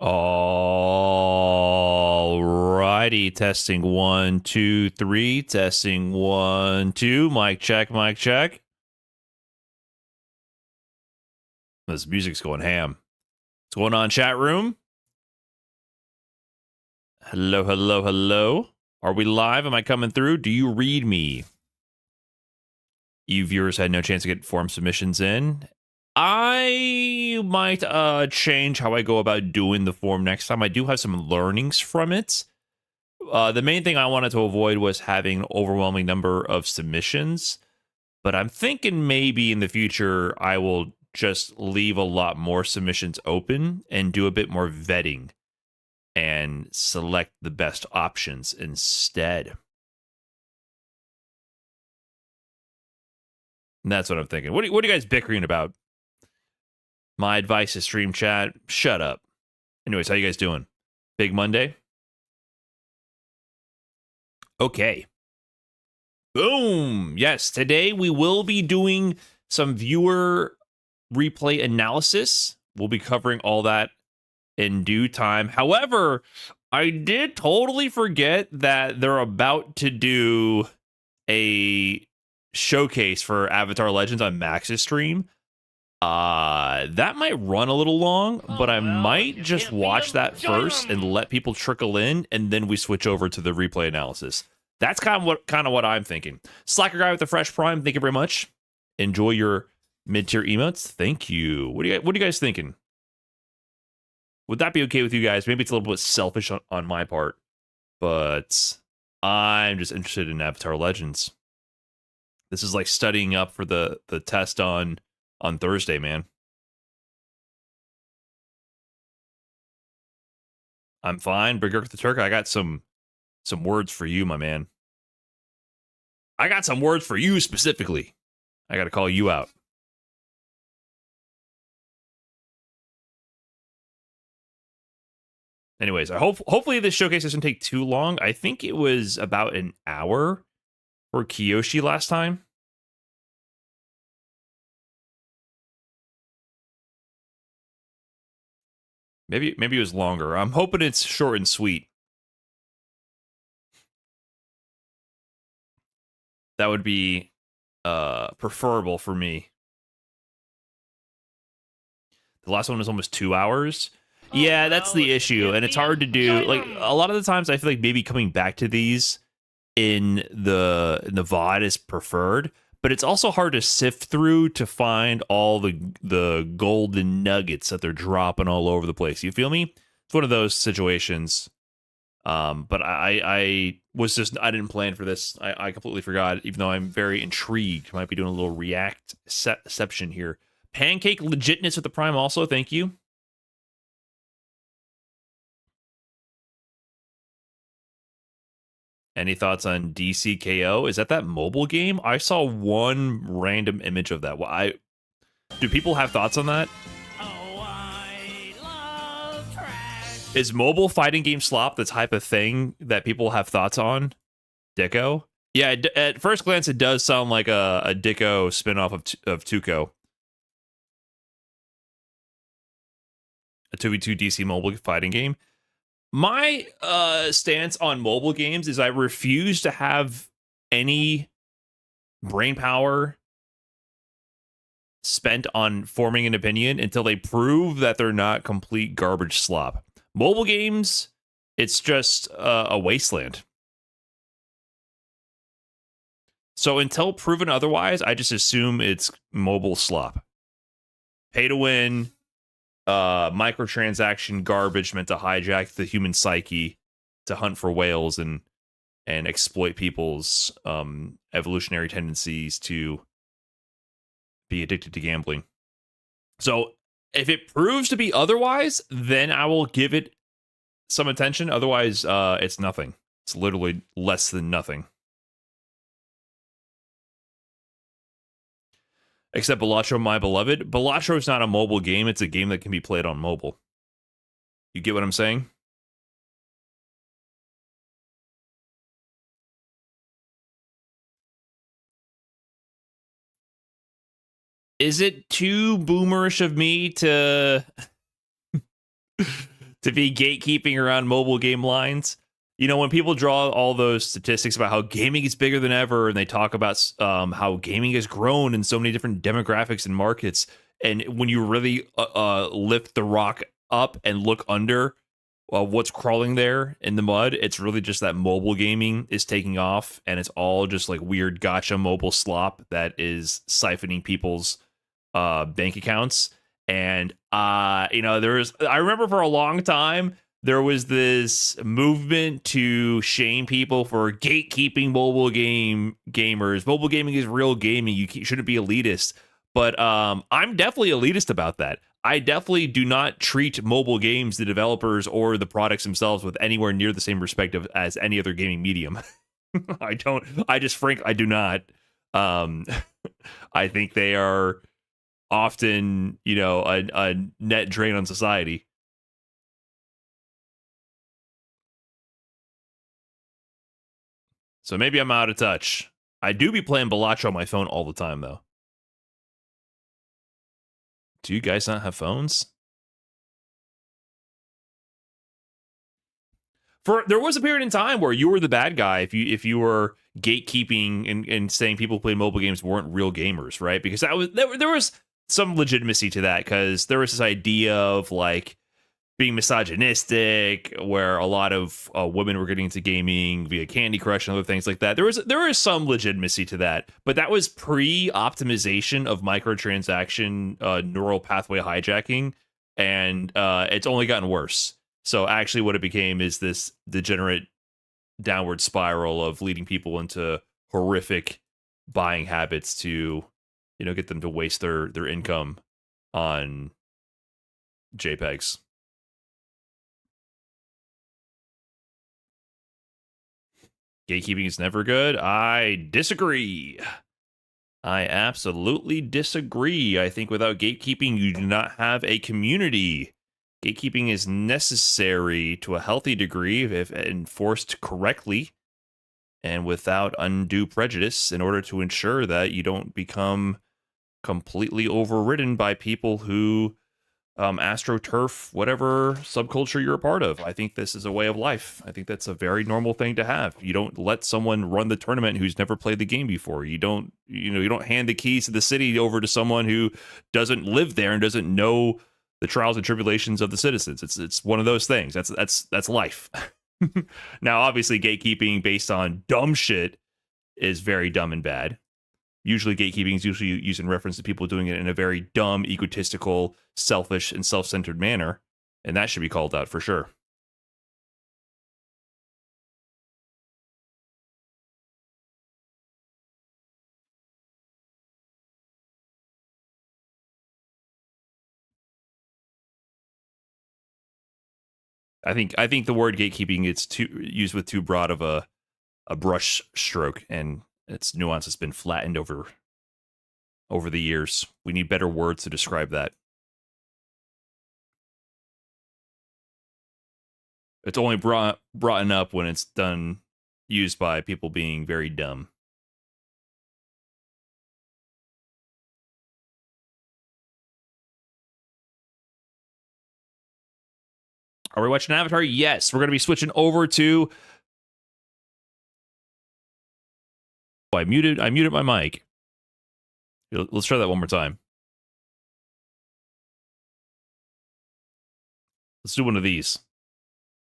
Alrighty, testing 1, 2, 3. Testing 1, 2. Mic check, mic check. This music's going ham. What's going on, chat room? Hello, hello, hello. Are we live? Am I coming through? Do you read me? You viewers had no chance to get form submissions in. I might change how I go about doing the form next time. I do have some learnings from it. The main thing I wanted to avoid was having an overwhelming number of submissions, but I'm thinking maybe in the future I will just leave a lot more submissions open and do a bit more vetting and select the best options instead. And that's what I'm thinking. What are you guys bickering about? My advice is stream chat. Shut up. Anyways, how you guys doing? Big Monday? Okay. Boom. Yes, today we will be doing some viewer replay analysis. We'll be covering all that in due time. However, I did totally forget that they're about to do a showcase for Avatar Legends on Max's stream. That might run a little long, but I might just watch that first and let people trickle in, and then we switch over to the replay analysis. That's kind of what I'm thinking. Slacker guy with the fresh prime, thank you very much. Enjoy your mid-tier emotes. Thank you. What are you guys thinking? Would that be okay with you guys? Maybe it's a little bit selfish on my part, but I'm just interested in Avatar Legends. This is like studying up for the test on Thursday, man. I'm fine. Brigurk the Turk, I got some words for you, my man. I got some words for you specifically. I got to call you out. Anyways, hopefully this showcase doesn't take too long. I think it was about an hour for Kyoshi last time. Maybe it was longer. I'm hoping it's short and sweet. That would be preferable for me. The last one was almost 2 hours. Yeah, that's the issue, and it's hard to do. Like a lot of the times, I feel like maybe coming back to these in the VOD is preferred, but it's also hard to sift through to find all the golden nuggets that they're dropping all over the place. You feel me? It's one of those situations. But I was just, I didn't plan for this. I completely forgot, even though I'm very intrigued. Might be doing a little reactception here. Pancake legitness with the prime also, thank you. Any thoughts on DCKO? Is that mobile game? I saw one random image of that. Do people have thoughts on that? Is mobile fighting game slop the type of thing that people have thoughts on? Dicko? Yeah, at first glance, it does sound like a Dicko spinoff of Tuco. A 2v2 DC mobile fighting game. My stance on mobile games is I refuse to have any brain power spent on forming an opinion until they prove that they're not complete garbage slop. Mobile games, it's just a wasteland. So until proven otherwise, I just assume it's mobile slop. Pay to win, microtransaction garbage meant to hijack the human psyche to hunt for whales and exploit people's evolutionary tendencies to be addicted to gambling. So if it proves to be otherwise, then I will give it some attention. Otherwise, it's nothing. It's literally less than nothing. Except Balatro, My Beloved. Balatro is not a mobile game. It's a game that can be played on mobile. You get what I'm saying? Is it too boomerish of me to to be gatekeeping around mobile game lines. You know, when people draw all those statistics about how gaming is bigger than ever, and they talk about how gaming has grown in so many different demographics and markets, and when you really lift the rock up and look under what's crawling there in the mud, it's really just that mobile gaming is taking off, and it's all just like weird gotcha mobile slop that is siphoning people's bank accounts. And I remember for a long time there was this movement to shame people for gatekeeping gamers. Mobile gaming is real gaming. You shouldn't be elitist. But I'm definitely elitist about that. I definitely do not treat mobile games, the developers, or the products themselves with anywhere near the same respect as any other gaming medium. I don't. I do not. I think they are often, a net drain on society. So maybe I'm out of touch. I do be playing Balatro on my phone all the time, though. Do you guys not have phones? There was a period in time where you were the bad guy if you were gatekeeping and saying people who played mobile games weren't real gamers, right? Because there was some legitimacy to that, because there was this idea of like being misogynistic, where a lot of women were getting into gaming via Candy Crush and other things like that. There was some legitimacy to that, but that was pre-optimization of microtransaction neural pathway hijacking, and it's only gotten worse. So actually what it became is this degenerate downward spiral of leading people into horrific buying habits to, get them to waste their income on JPEGs. Gatekeeping is never good. I disagree. I absolutely disagree. I think without gatekeeping, you do not have a community. Gatekeeping is necessary to a healthy degree if enforced correctly and without undue prejudice, in order to ensure that you don't become completely overridden by people who astroturf whatever subculture you're a part of. I think this is a way of life. I think that's a very normal thing to have. You don't let someone run the tournament who's never played the game before. You don't hand the keys to the city over to someone who doesn't live there and doesn't know the trials and tribulations of the citizens. It's one of those things. That's life. Now, obviously, gatekeeping based on dumb shit is very dumb and bad. Usually gatekeeping is usually used in reference to people doing it in a very dumb, egotistical, selfish, and self-centered manner, and that should be called out for sure. I think the word gatekeeping is used with too broad of a brush stroke, and its nuance has been flattened over the years. We need better words to describe that. It's only brought up when it's used by people being very dumb. Are we watching Avatar? Yes. We're going to be switching over to... Oh, I muted my mic. Let's try that one more time. Let's do one of these.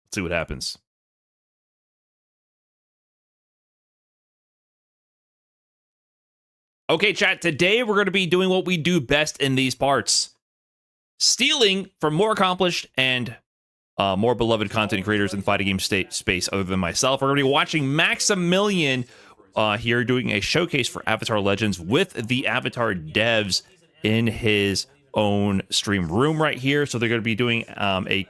Let's see what happens. Okay, chat. Today we're going to be doing what we do best in these parts. Stealing from more accomplished and more beloved content creators in fighting game space other than myself. We're going to be watching Maximilian here doing a showcase for Avatar Legends with the Avatar devs in his own stream room right here. So they're going to be doing a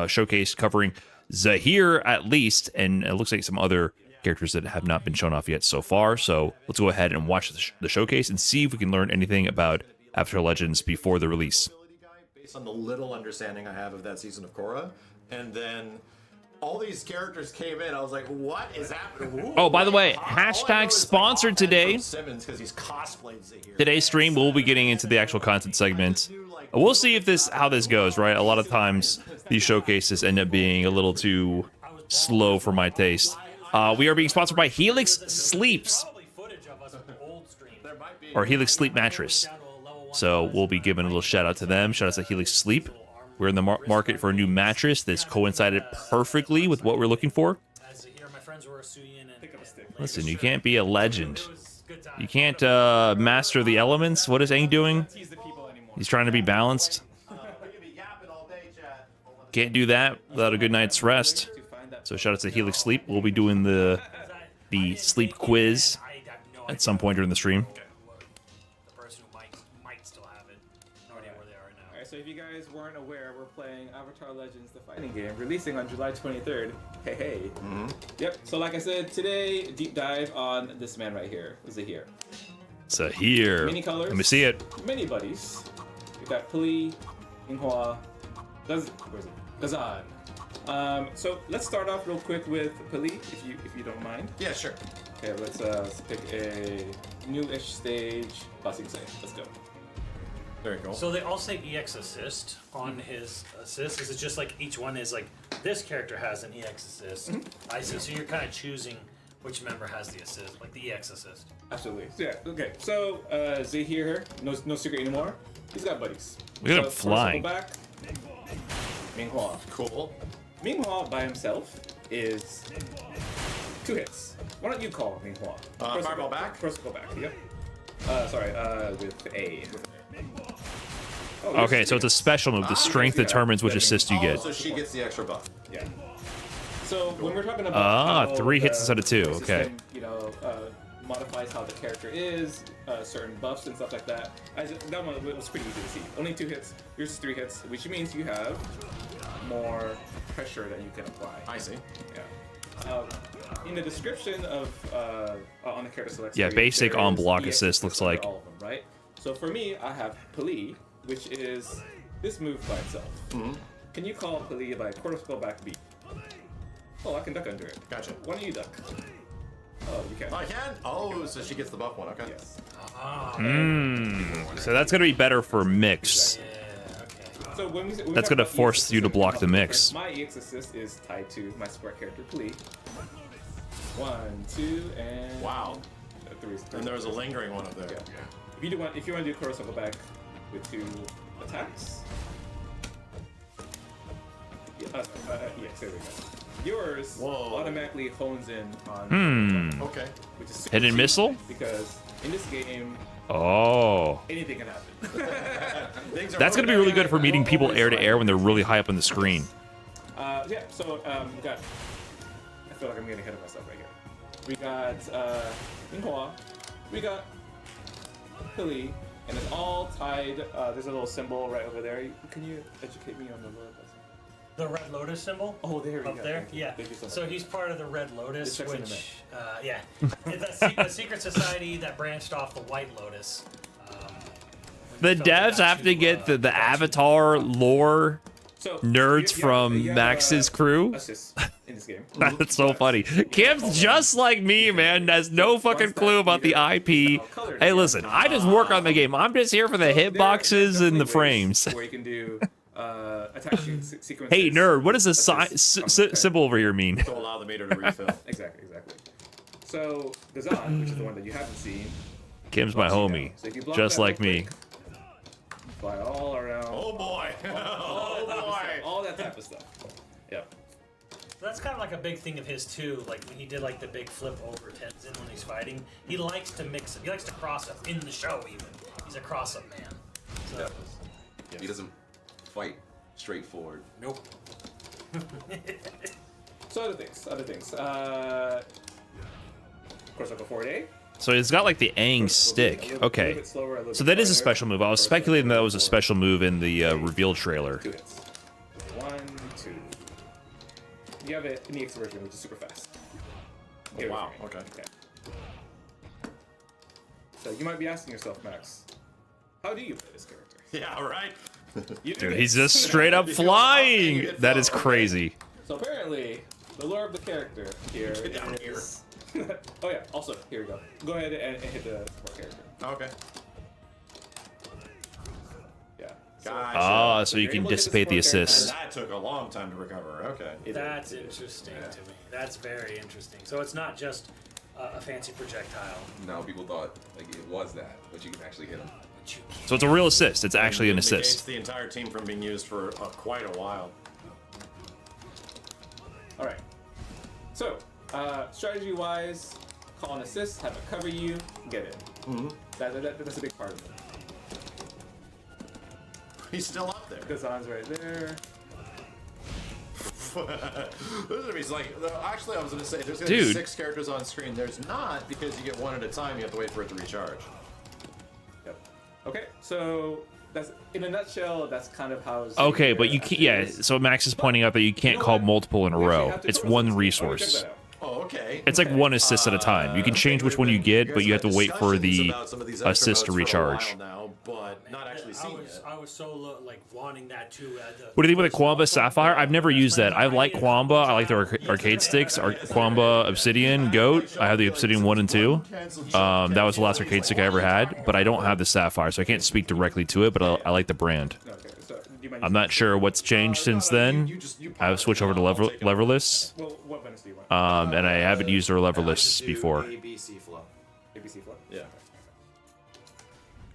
showcase covering Zaheer at least, and it looks like some other characters that have not been shown off yet so far. So let's go ahead and watch the showcase and see if we can learn anything about Avatar Legends before the release. Based on the little understanding I have of that season of Korra, and then all these characters came in. I was like, "What is happening?" Ooh, oh, by the way, hashtag sponsored like, today. Simmons, because he's cosplayed Zaheer. Today's stream, we'll be getting into the actual content segment We'll see if how this goes, right? A lot of times these showcases end up being a little too slow for my taste. We are being sponsored by Helix Sleeps, or Helix Sleep Mattress. So we'll be giving a little shout out to them. Shout out to Helix Sleep. We're in the market for a new mattress that's coincided perfectly with what we're looking for. Listen, you can't be a legend. You can't master the elements. What is Aang doing? He's trying to be balanced. Can't do that without a good night's rest. So shout out to Helix Sleep. We'll be doing the sleep quiz at some point during the stream. So if you guys weren't aware, we're playing Avatar Legends, the fighting game, releasing on July 23rd. Hey, hey. Yep, so like I said, today, deep dive on this man right here, Zaheer. Zaheer. Many colors. Let me see it. Many buddies. We've got Puli, Inghua, Gazan. So let's start off real quick with Puli, if you don't mind. Yeah, sure. Okay, let's pick a new-ish stage. Classic say. Let's go. Very cool. So they all say EX assist on his assist. Is it just like each one is like this character has an EX assist? I see. So you're kind of choosing which member has the assist, like the EX assist. Absolutely. So, yeah. Okay. So Zaheer, no secret anymore. He's got buddies. Look at him flying. Back. Minghua. Cool. Minghua by himself is 2 hits. Why don't you call Minghua? Fireball back. First go back. Yep. Sorry. With A. Okay, so it's a special move. The strength determines which assist you get. So she gets the extra buff. Yeah. So when we're talking about how 3 hits the instead of 2. system, Okay. Modifies how the character is, certain buffs and stuff like that. That one was pretty easy to see. Only 2 hits. Yours is 3 hits, which means you have more pressure that you can apply. I see. Yeah. In the description of on the character select, Yeah, basic there on is block EX assist looks like. all of them, right? So for me, I have Puli, which is this move by itself. Can you call Puli by quarter scroll back B? Oh, I can duck under it. Gotcha. Why don't you duck? Oh, you can. I can? Oh, so she gets the buff one. Okay. Yes. So that's gonna be better for mix. So when we That's talk gonna about force EX you to assist, block the mix. My EX assist is tied to my support character Puli. 1, 2, and Wow. 3. And there was a lingering one up there. Yeah. If you want to do quarter circle back with 2 attacks. Yes, there we go. Yours Whoa. automatically hones in on Okay. which is super Hidden cheap missile? because in this game Oh. anything can happen. That's gonna be really good for meeting people air to air when they're really high up on the screen. Yeah, so we got. I feel like I'm getting ahead of myself right here. We got Inghua, we got Pili, and it's all tied. There's a little symbol right over there. Can you educate me on the word? The Red Lotus symbol? Oh, there we up go. there? Thank you. Yeah. Thank you so much. So he's part of the Red Lotus, It checks in the which, yeah. It's a secret society that branched off the White Lotus. The devs have to get the Avatar lore So, nerds from you have, Max's crew. assists in this game. That's so funny. Kim's just like me, man. Has no fucking clue about the IP. Hey, listen, I just work on the game. I'm just here for the hitboxes and the frames. Where you can do attack sequences. Hey, nerd, what does this assists. symbol over here mean? To allow the meter to refill. Exactly. So, Gazan, which is the one that you haven't seen, Kim's my homie, so if you block just that like real me. quick, fly all around. Oh boy. Oh boy. All that type of stuff. Yep. That's kind of like a big thing of his too. Like when he did like the big flip over Tenzin when he's fighting, he likes to mix it. He likes to cross up in the show even. He's a cross up man. So, He doesn't fight straightforward. nope. So other things. Of course, like a 4-day. So it's got like the Aang stick. Okay. So that is a special move. I was speculating that was a special move in the reveal trailer. 2 hits. 1, 2. You have it in the EX version, which is super fast. Get it Wow. with me. Okay. So you might be asking yourself, Max, how do you play this character? Yeah, right. You do Dude, this. he's just straight up flying. That is crazy. So apparently, the lore of the character here Get down here. is... Oh yeah, also, here we go. Go ahead and hit the support character. Okay. Yeah. Gotcha. Ah, so you you're can able to get dissipate the support characters. assist. That took a long time to recover. Okay. That's interesting to me. That's very interesting. So it's not just a fancy projectile. No, people thought like it was that, but you can actually hit them. But you can't. So it's a real assist. It's actually an It negates assist. the entire team from being used for quite a while. All right. So, strategy-wise, call an assist, have it cover you, get it. That's a big part of it. He's still up there. Kazan's right there. He's like, actually, I was gonna say there's gonna Dude. be 6 characters on screen. There's not, because you get one at a time. You have to wait for it to recharge. Yep. Okay, so that's in a nutshell. That's kind of how. Okay, but you can't. Yeah. So Max is pointing out that you can't call multiple in a row. It's one resource. Oh, okay. It's like one assist at a time. You can change which one you get, but you have to wait for the assist to recharge. Now, but not actually seen yet. I was so like wanting that too. What do you think with the Quamba Sapphire? I've never used that. I like Quamba. I like the arcade sticks. Quamba Obsidian Goat. I have the Obsidian 1 and 2. That was the last arcade stick I ever had, but I don't have the Sapphire, so I can't speak directly to it, but I like the brand. Okay, so do you mind I'm not sure what's changed since then. I've switched over to leverless, Well, what bonus do you want? and I haven't used their leverless before, ABC flow. ABC flow. Yeah.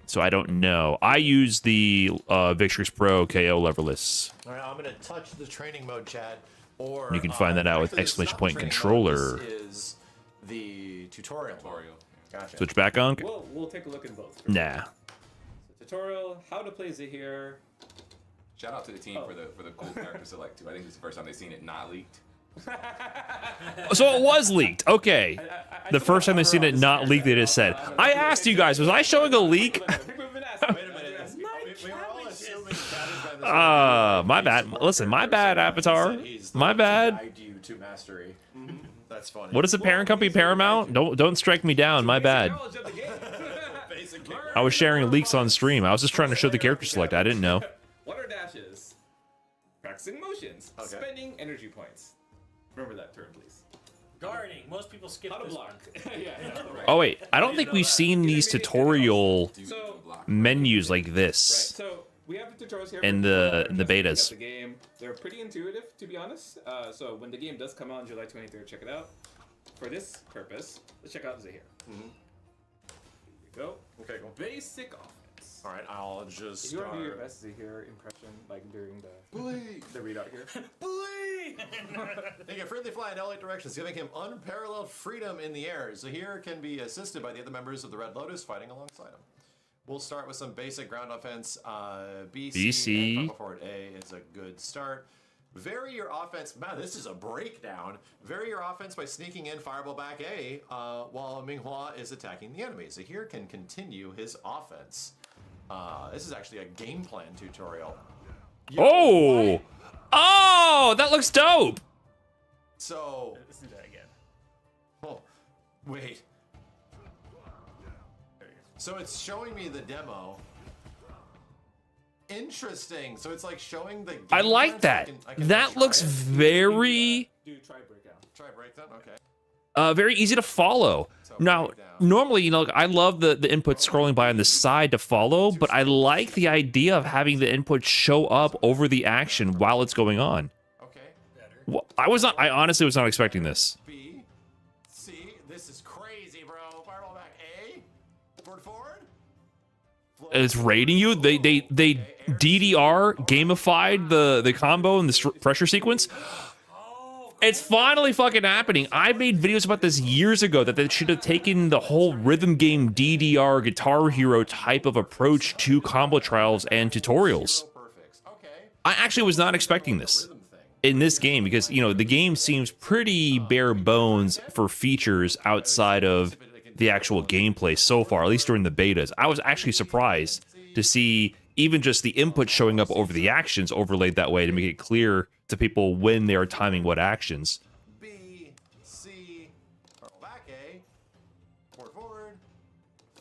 so I don't know. I use the Victrix Pro KO leverless. All right, I'm gonna touch the training mode chat, or You can find that out with actually, this is exclamation not point training controller. Mode, this is the tutorial. Gotcha. Switch back on? We'll take a look in both. Nah. So tutorial, how to play Zaheer. Shout out to the team for the cool character select too. I think this is the first time they've seen it not leaked. So it was leaked. Okay. The first time they've seen it not leaked, they just said. I asked you guys, was I showing a leak? Wait a minute. We were all assuming that is My bad. Listen, my bad, Avatar. he's My bad. guide you to mastery. That's funny. What is the parent company, Paramount? Don't strike me down. My bad. Basically. I was sharing leaks on stream. I was just trying to show the character select. I didn't know. Water dashes. Practicing motions. Okay. Spending energy points. Remember that term, please. Guarding. Most people skip How to this block. one. yeah. Right. Oh wait, I don't think we've seen these tutorial So, menus like right. this. So we have the tutorials here In for the- people in the that are betas. interested in the game. They're pretty intuitive, to be honest. So when the game does come out on July 23rd, check it out. For this purpose, let's check out Zaheer. Here we go. Okay, cool. Basic offense. All right, I'll just If you want to do your start. best Zaheer impression, like during the readout here. He can freely fly in all 8 directions, giving him unparalleled freedom in the air. Zaheer can be assisted by the other members of the Red Lotus fighting alongside him. We'll start with some basic ground offense. BC. And forward A is a good start. Vary your offense. Man, this is a breakdown. Vary your offense by sneaking in Fireball back A while Minghua is attacking the enemy. Zaheer can continue his offense. This is actually a game plan tutorial. Yo, Oh! what? Oh, that looks dope. So, Let's do that again. oh, wait. So it's showing me the demo. Interesting. So it's like showing the game I like plan, so that. I can That try looks it. very Do try breakdown. Try breakdown? Okay. very easy to follow. Now, normally, you know, I love the input scrolling by on the side to follow, but I like the idea of having the input show up over the action while it's going on. Okay. Well, I honestly was not expecting this. B, C. This is crazy, bro. Fireball back A. Forward. It's raiding you. They DDR gamified the combo and the pressure sequence. It's finally fucking happening. I made videos about this years ago that they should have taken the whole rhythm game DDR Guitar Hero type of approach to combo trials and tutorials. Perfect. Okay. I actually was not expecting this in this game because, you know, the game seems pretty bare bones for features outside of the actual gameplay so far, at least during the betas. I was actually surprised to see even just the input showing up over the actions overlaid that way to make it clear to people when they are timing what actions. B, C, fireball back A. Forward.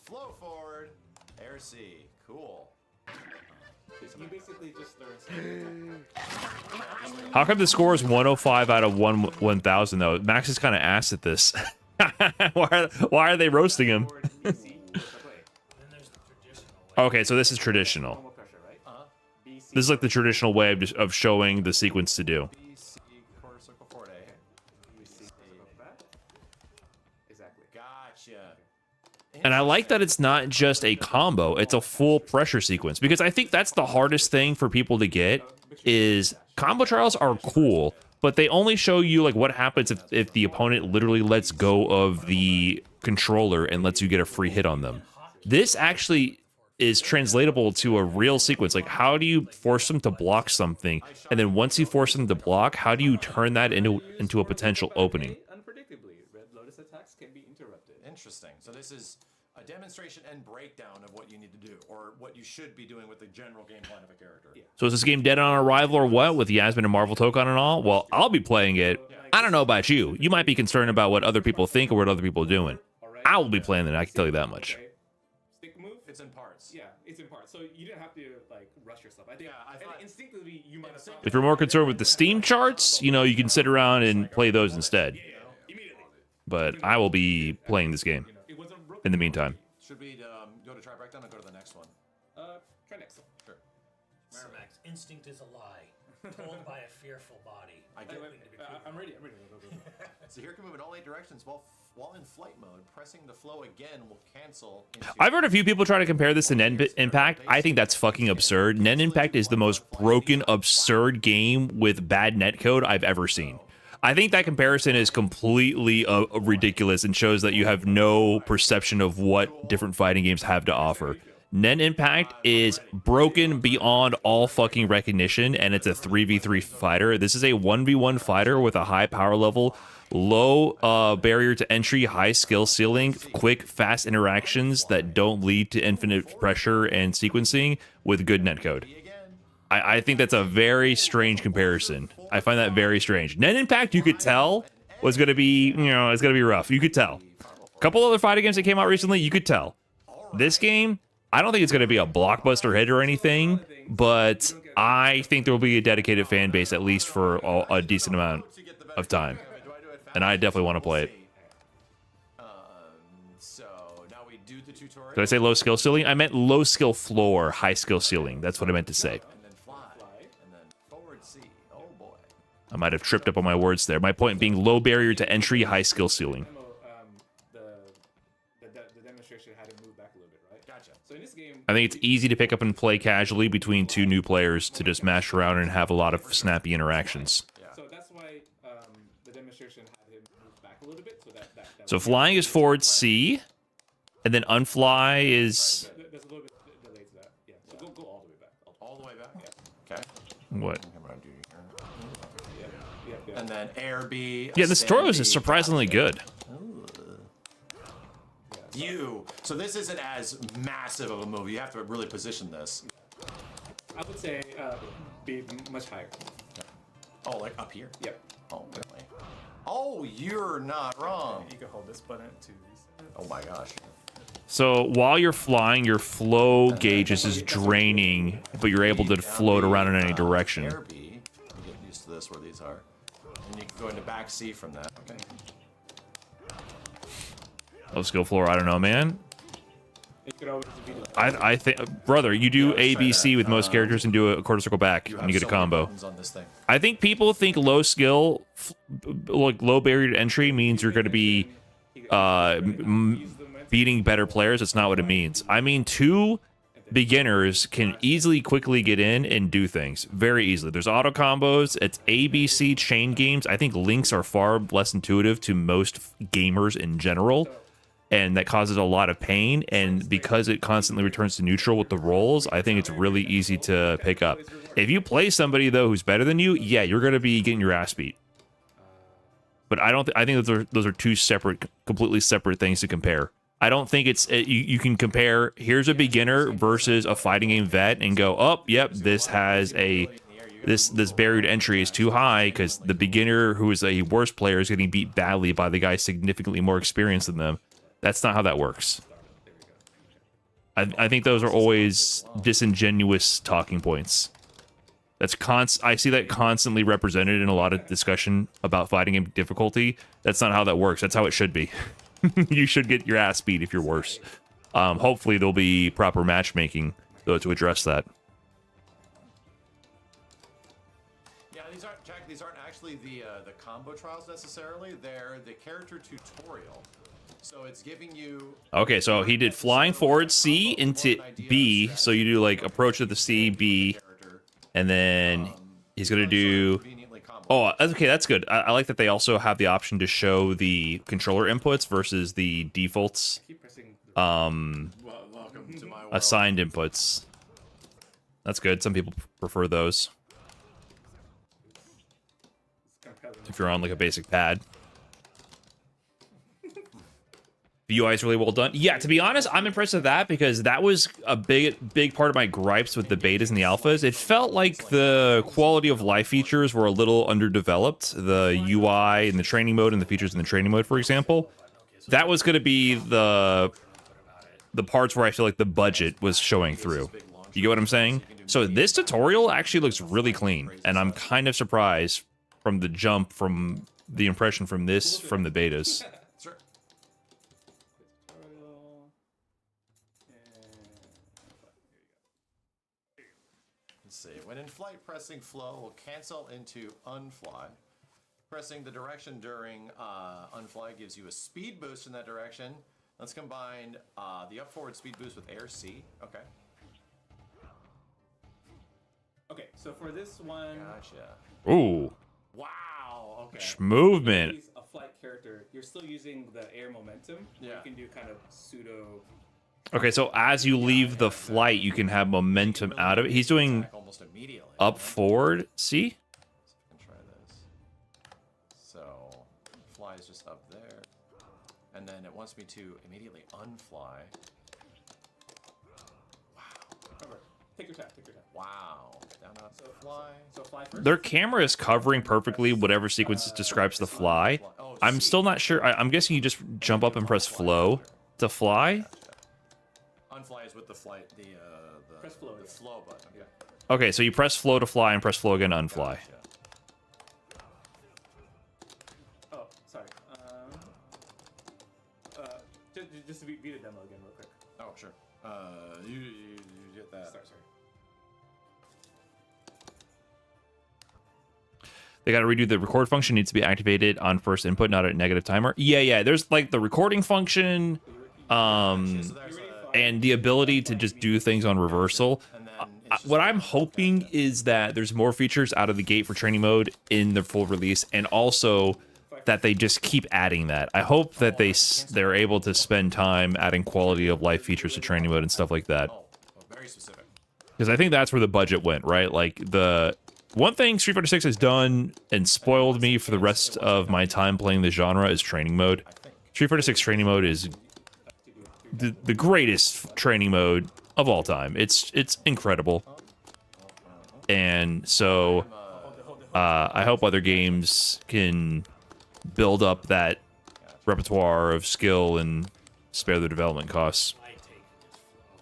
Flow forward. Air C. Cool. You basically just learn something. How come the score is 105 out of 1,000 though? Max is kind of ass at this. why are they roasting him? Forward, easy to play. Then there's the traditional way. Okay, so this is traditional. Normal pressure, right? This is like the traditional way of showing the sequence to do. B, C, quarter circle forward A. We see that. Exactly. Gotcha. And I like that it's not just a combo, it's a full pressure sequence, because I think that's the hardest thing for people to get is combo trials are cool, but they only show you like what happens if the opponent literally lets go of the controller and lets you get a free hit on them. This actually is translatable to a real sequence. Like, how do you force them to block something? And then once you force them to block, how do you turn that into a potential opening? Unpredictably, Red Lotus attacks can be interrupted. Interesting. So this is a demonstration and breakdown of what you need to do, or what you should be doing with the general game plan of a character. Yeah. So is this game dead on arrival or what, with Yasmin and Marvel Token and all? Well, I'll be playing it. I don't know about you. You might be concerned about what other people think or what other people are doing. I will be playing it, I can tell you that much. Stick move. It's in parts. Yeah, it's in parts. So you didn't have to like rush yourself. I think. I thought instinctively you might have thought. If you're more concerned with the Steam charts, you know, you can sit around and play those instead. Immediately. But I will be playing this game It wasn't broken. in the meantime. Should we go to try breakdown or go to the next one? Try next one. Sure. Merrimax, instinct is a lie, told by a fearful body. I get Wait, I'm ready. I'm ready. Go, go, go. So here can move in all 8 directions while in flight mode. Pressing the flow again will cancel. Into I've heard a few people try to compare this to Nen Impact. I think that's fucking absurd. Nen Impact is the most broken, absurd game with bad netcode I've ever seen. I think that comparison is completely ridiculous and shows that you have no perception of what different fighting games have to offer. Nen Impact is broken beyond all fucking recognition, and it's a 3v3 fighter. This is a 1v1 fighter with a high power level, low barrier to entry, high skill ceiling, quick, fast interactions that don't lead to infinite pressure and sequencing with good netcode. I think that's a very strange comparison. I find that very strange. Nen Impact, you could tell, was going to be, you know, it's going to be rough. You could tell. A couple other fighting games that came out recently, you could tell. This game, I don't think it's going to be a blockbuster hit or anything, but I think there will be a dedicated fan base at least for a decent amount of time. And I definitely want to play it. So now we do the tutorial. Did I say low skill ceiling? I meant low skill floor, high skill ceiling. That's what I meant to say. And then fly. And then forward C. Oh boy. I might have tripped up on my words there. My point being low barrier to entry, high skill ceiling. The demonstration had to move back a little bit, right? Gotcha. So in this game, I think it's easy to pick up and play casually between 2 new players to just mash around and have a lot of snappy interactions. so that's why the demonstration had him move back a little bit. So that So flying is forward C, and then unfly is there's a little bit delay to that. Yeah. So go all the way back. All the way back. Okay. what? Come around, do Yeah. And then air B. Yeah, this tutorial ascend is B, surprisingly good. You. So this isn't as massive of a move. You have to really position this. I would say be much higher. Oh, like up here? Yep. Oh, really? Oh, you're not wrong. You can hold this button to reset. Oh my gosh. So while you're flying, your flow gauges is draining, but you're able to float around in any direction. Air B. You get used to this where these are. And you can go into back C from that. Okay. Low skill floor, I don't know, man. You could always beat it. I think, brother, you do A, B, C with most characters and do a quarter circle back, and you get a so many combo. buttons on this thing. I think people think low skill, like low barrier to entry, means you're going to be beating better players. That's not what it means. I mean, 2 beginners can easily, quickly get in and do things very easily. There's auto combos. It's ABC chain games. I think links are far less intuitive to most gamers in general, and that causes a lot of pain. And because it constantly returns to neutral with the rolls, I think it's really easy to pick up. If you play somebody though who's better than you, yeah, you're going to be getting your ass beat. But I don't. I think those are 2 separate, completely separate things to compare. I don't think it's you can compare. Here's a beginner versus a fighting game vet, and go, oh, yep, this has this barrier to entry is too high because the beginner who is a worse player is getting beat badly by the guy significantly more experienced than them. That's not how that works. I think those are always disingenuous talking points. I see that constantly represented in a lot of discussion about fighting game difficulty. That's not how that works. That's how it should be. You should get your ass beat if you're worse. Hopefully there'll be proper matchmaking though to address that. these aren't actually the combo trials necessarily. They're the character tutorial. So it's giving you. Okay, so he did flying forward C into B. So you do like approach at the C, B, and then he's gonna do. Oh, okay, that's good. I like that they also have the option to show the controller inputs versus the defaults. Keep pressing. Welcome to my world. Assigned inputs. That's good. Some people prefer those if you're on like a basic pad. The UI is really well done. Yeah, to be honest, I'm impressed with that because that was a big part of my gripes with the betas and the alphas. It felt like the quality of life features were a little underdeveloped. The UI and the training mode and the features in the training mode, for example. That was going to be the parts where I feel like the budget was showing through. You get what I'm saying? So this tutorial actually looks really clean, and I'm kind of surprised from the jump from the impression from the betas. Let's see. When in flight, pressing flow will cancel into unfly. Pressing the direction during unfly gives you a speed boost in that direction. Let's combine the up forward speed boost with air C. Okay. Okay, so for this one, Gotcha. Ooh. Wow. Okay. Movement. use a flight character. You're still using the air momentum. Yeah. You can do kind of pseudo. Okay, so as you leave the flight, you can have momentum out of it. He's doing Almost immediately. up forward. See? I can try this. So fly is just up there, and then it wants me to immediately unfly. Remember, take your time. Take your time. Wow. Down out to fly. So fly first. Their camera is covering perfectly whatever sequence describes the fly. I'm still not sure. I'm guessing you just jump up and press flow to fly. Unfly is with the flight. Press flow, The yeah. flow button. Yeah. Okay, so you press flow to fly and press flow again to unfly. Gotcha. Oh, sorry. Just read the demo again real quick. Oh, sure. You get that. Sorry. They got to redo the record function. Needs to be activated on first input, not a negative timer. Yeah. There's like the recording function, and the ability to just do things on reversal. What I'm hoping is that there's more features out of the gate for training mode in the full release, and also that they just keep adding that. I hope that they're able to spend time adding quality of life features to training mode and stuff like that. Oh, very specific. Because I think that's where the budget went, right? Like, the one thing Street Fighter 6 has done and spoiled me for the rest of my time playing the genre is training mode. Street Fighter 6 training mode is the greatest training mode of all time. It's incredible. And so I hope other games can build up that repertoire of skill and spare the development costs. I take his flow.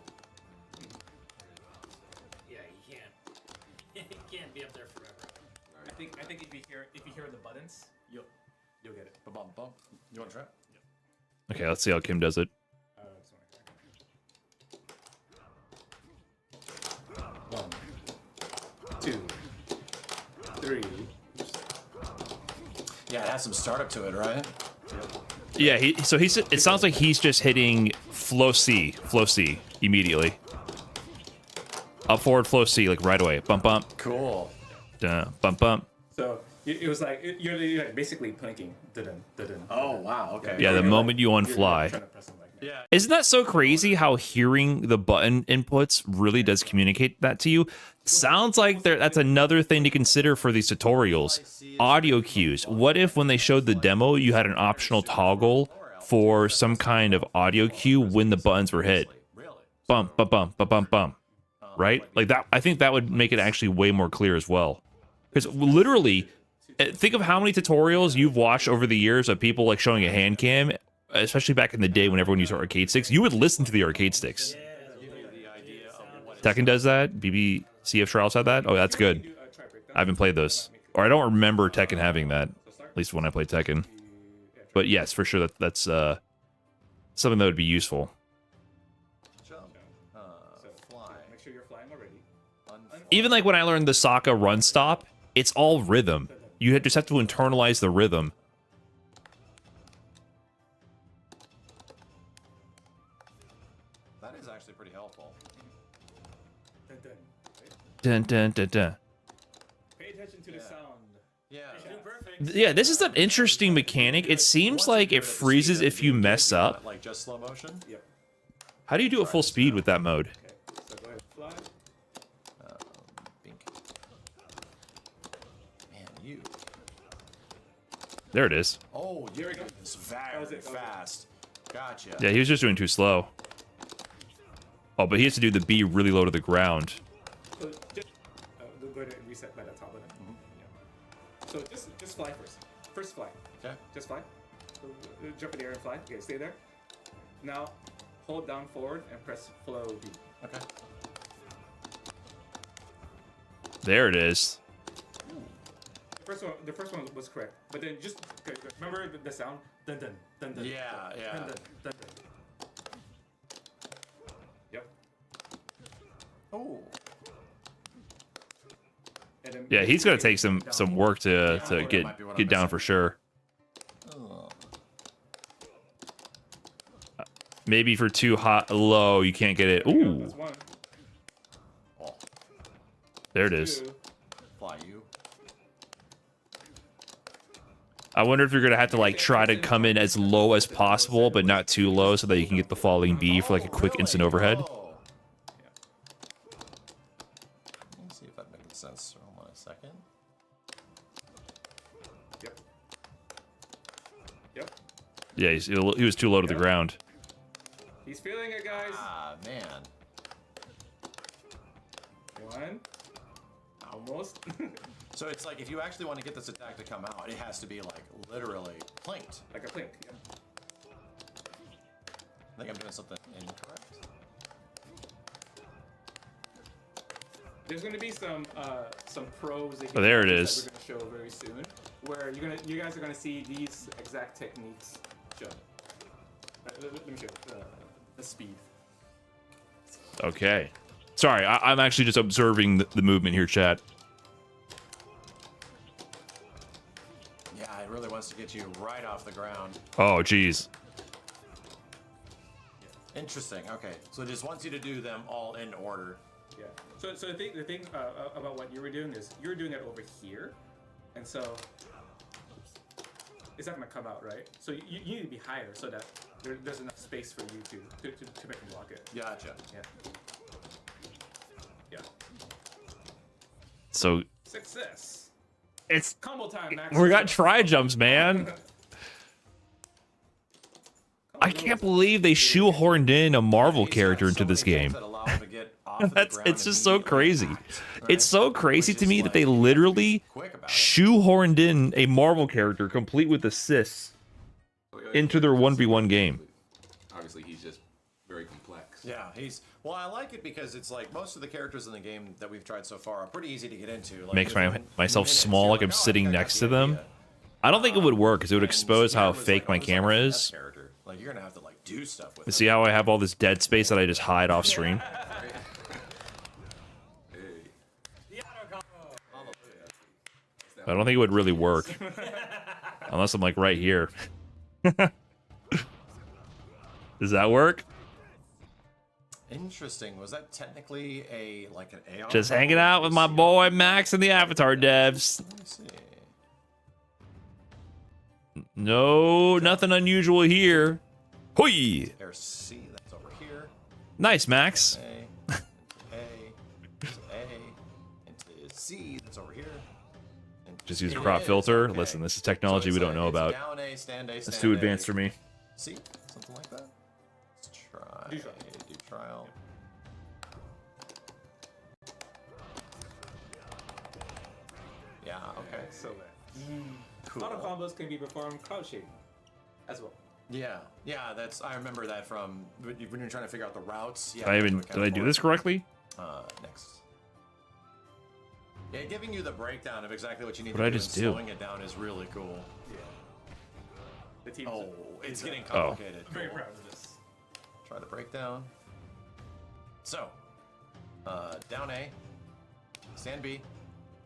Yeah, he can't be up there forever. I think if you hear the buttons, you'll get it. Bum bum. You want to try it? Okay, let's see how Kim does it. One, 2, 3. Yeah, it has some startup to it, right? Yeah, it sounds like he's just hitting flow C immediately. Up forward flow C, like right away. Bump bump. Cool. Bump bump. So it was like you're like basically planking. Dun. Oh wow. Okay. Yeah, the moment you unfly. Yeah. Isn't that so crazy how hearing the button inputs really does communicate that to you? Sounds like that's another thing to consider for these tutorials. Audio cues. What if when they showed the demo, you had an optional toggle for some kind of audio cue when the buttons were hit? Bump, bump, bump, bump, bump, bump. Right? Like that. I think that would make it actually way more clear as well. Because literally, think of how many tutorials you've watched over the years of people like showing a hand cam, especially back in the day when everyone used arcade sticks. You would listen to the arcade sticks. Tekken does that. BBCF Trials had that. Oh, that's good. I haven't played those. Or I don't remember Tekken having that. At least when I played Tekken. But yes, for sure that's something that would be useful. Jump. Fly. Make sure you're flying already. Even like when I learned the Sokka run stop, it's all rhythm. You just have to internalize the rhythm. That is actually pretty helpful. Dun, dun, right? Dun, dun, dun, dun. Pay attention to the sound. Yeah. You're doing perfect. Yeah, this is an interesting mechanic. It seems like it freezes if you mess up. Like just slow motion. Yep. How do you do it full speed with that mode? Okay. So go ahead, fly. Bink. Man, you. There it is. Oh, Here we go. it's That very was it, that was it. fast. Gotcha. Yeah, he was just doing too slow. Oh, but he has to do the B really low to the ground. So just go ahead and reset by the top of it. Yeah. So just fly first. First fly. Okay. Just fly. So, jump in the air and fly. Okay, stay there. Now hold down forward and press flow B. Okay. There it is. The first one was correct, but then just okay, remember the sound. Dun dun dun dun. Yeah, dun, yeah. Dun, dun, dun, dun. Yep. Oh. And then Yeah, he's gonna take some work to that might be what I'm get down missing. for sure. Oh. Maybe for too hot low, you can't get it. There we go, Ooh, that's one. Oh. there it is. Two. Fly you. I wonder if you're gonna have to like try to come in as low as possible, but not too low, so that you can get the falling B for like a quick instant overhead. Oh. Let me see if that makes sense. Hold on a second. Yep. Yep. Yeah, he was too low to the ground. He's feeling it, guys. Ah, man. One. Almost. So it's like if you actually want to get this attack to come out, it has to be like literally planked. Like a plink. Yeah. I think I'm doing something incorrect. There's going to be some pros. Oh, there it that is. we're going to show very soon, where you guys are going to see these exact techniques shown. Let me show you the speed. Okay. Sorry, I'm actually just observing the movement here, chat. Yeah, it really wants to get you right off the ground. Oh, geez. Interesting. Okay, so it just wants you to do them all in order. Yeah. So the thing about what you were doing is you were doing it over here, and so it's not gonna come out right. So you need to be higher so that there's enough space for you to make them block it. Gotcha. Yeah. Yeah. So Success. it's Combo time, Max. we got tri jumps, man. I can't believe they shoehorned in a Marvel He's got character so into this many game. jumps that allow him to get off of the That's ground it's just so immediately crazy. act, right? It's so crazy Which to is me that they like, you have to be literally quick about it. shoehorned in a Marvel character complete with assists into their 1v1 game. Obviously, he's just very complex. Yeah, well, I like it because it's like most of the characters in the game that we've tried so far are pretty easy to get into. Like, Makes within myself minutes, small, you're like I'm "Oh, I sitting think I got next the to them. idea." I don't think it would work because it would And expose how Zaheer was fake like, my "Oh, this is like camera the is. best character. Like you're gonna have to like do stuff with. See how I have all this dead space that I just hide off stream? Hey, The auto combo. I don't think it would really work. Unless I'm like right here. Does that work? Interesting. Was that technically a like an AR? Just hanging out with my boy Max and the Avatar devs. Let me see. No, nothing unusual here. Hoi! There's C. That's over here. Nice, Max. A. Into A. Into C. That's over here. And Just use a it crop is, filter. okay. Listen, this is technology we don't know it's about. Down A, stand A, That's stand too A. advanced for me. C. Something like that. Let's try. Do trial. Do trial. Yeah. Okay. Excellent. Cool. Auto combos can be performed crouching as well. Yeah, that's. I remember that from when you're trying to figure out the routes. Yeah. Did I do this correctly? Next. Yeah, giving you the breakdown of exactly what you need What'd to I do just and do? slowing it down is really cool. Yeah. The team. Oh, it's getting Oh. complicated. Very Cool. proud of this. Try the breakdown. So, down A, stand B.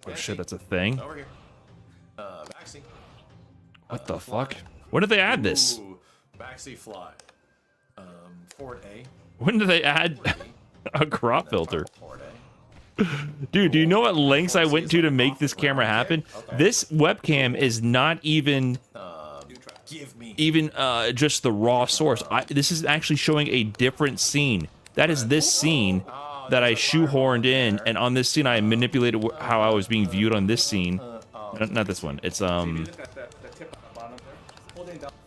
Oh stand shit, C. that's a thing. Over here. Backseat. What the fuck? When did they add this? Ooh, backseat fly. Forward A. When did they add a crop filter? Forward A. Dude, do you know what lengths I went to make this camera happen? This webcam is not even Give me. just the raw source. This is actually showing a different scene. That is this scene that I shoehorned in, and on this scene I manipulated how I was being viewed on this scene. Not this one. It's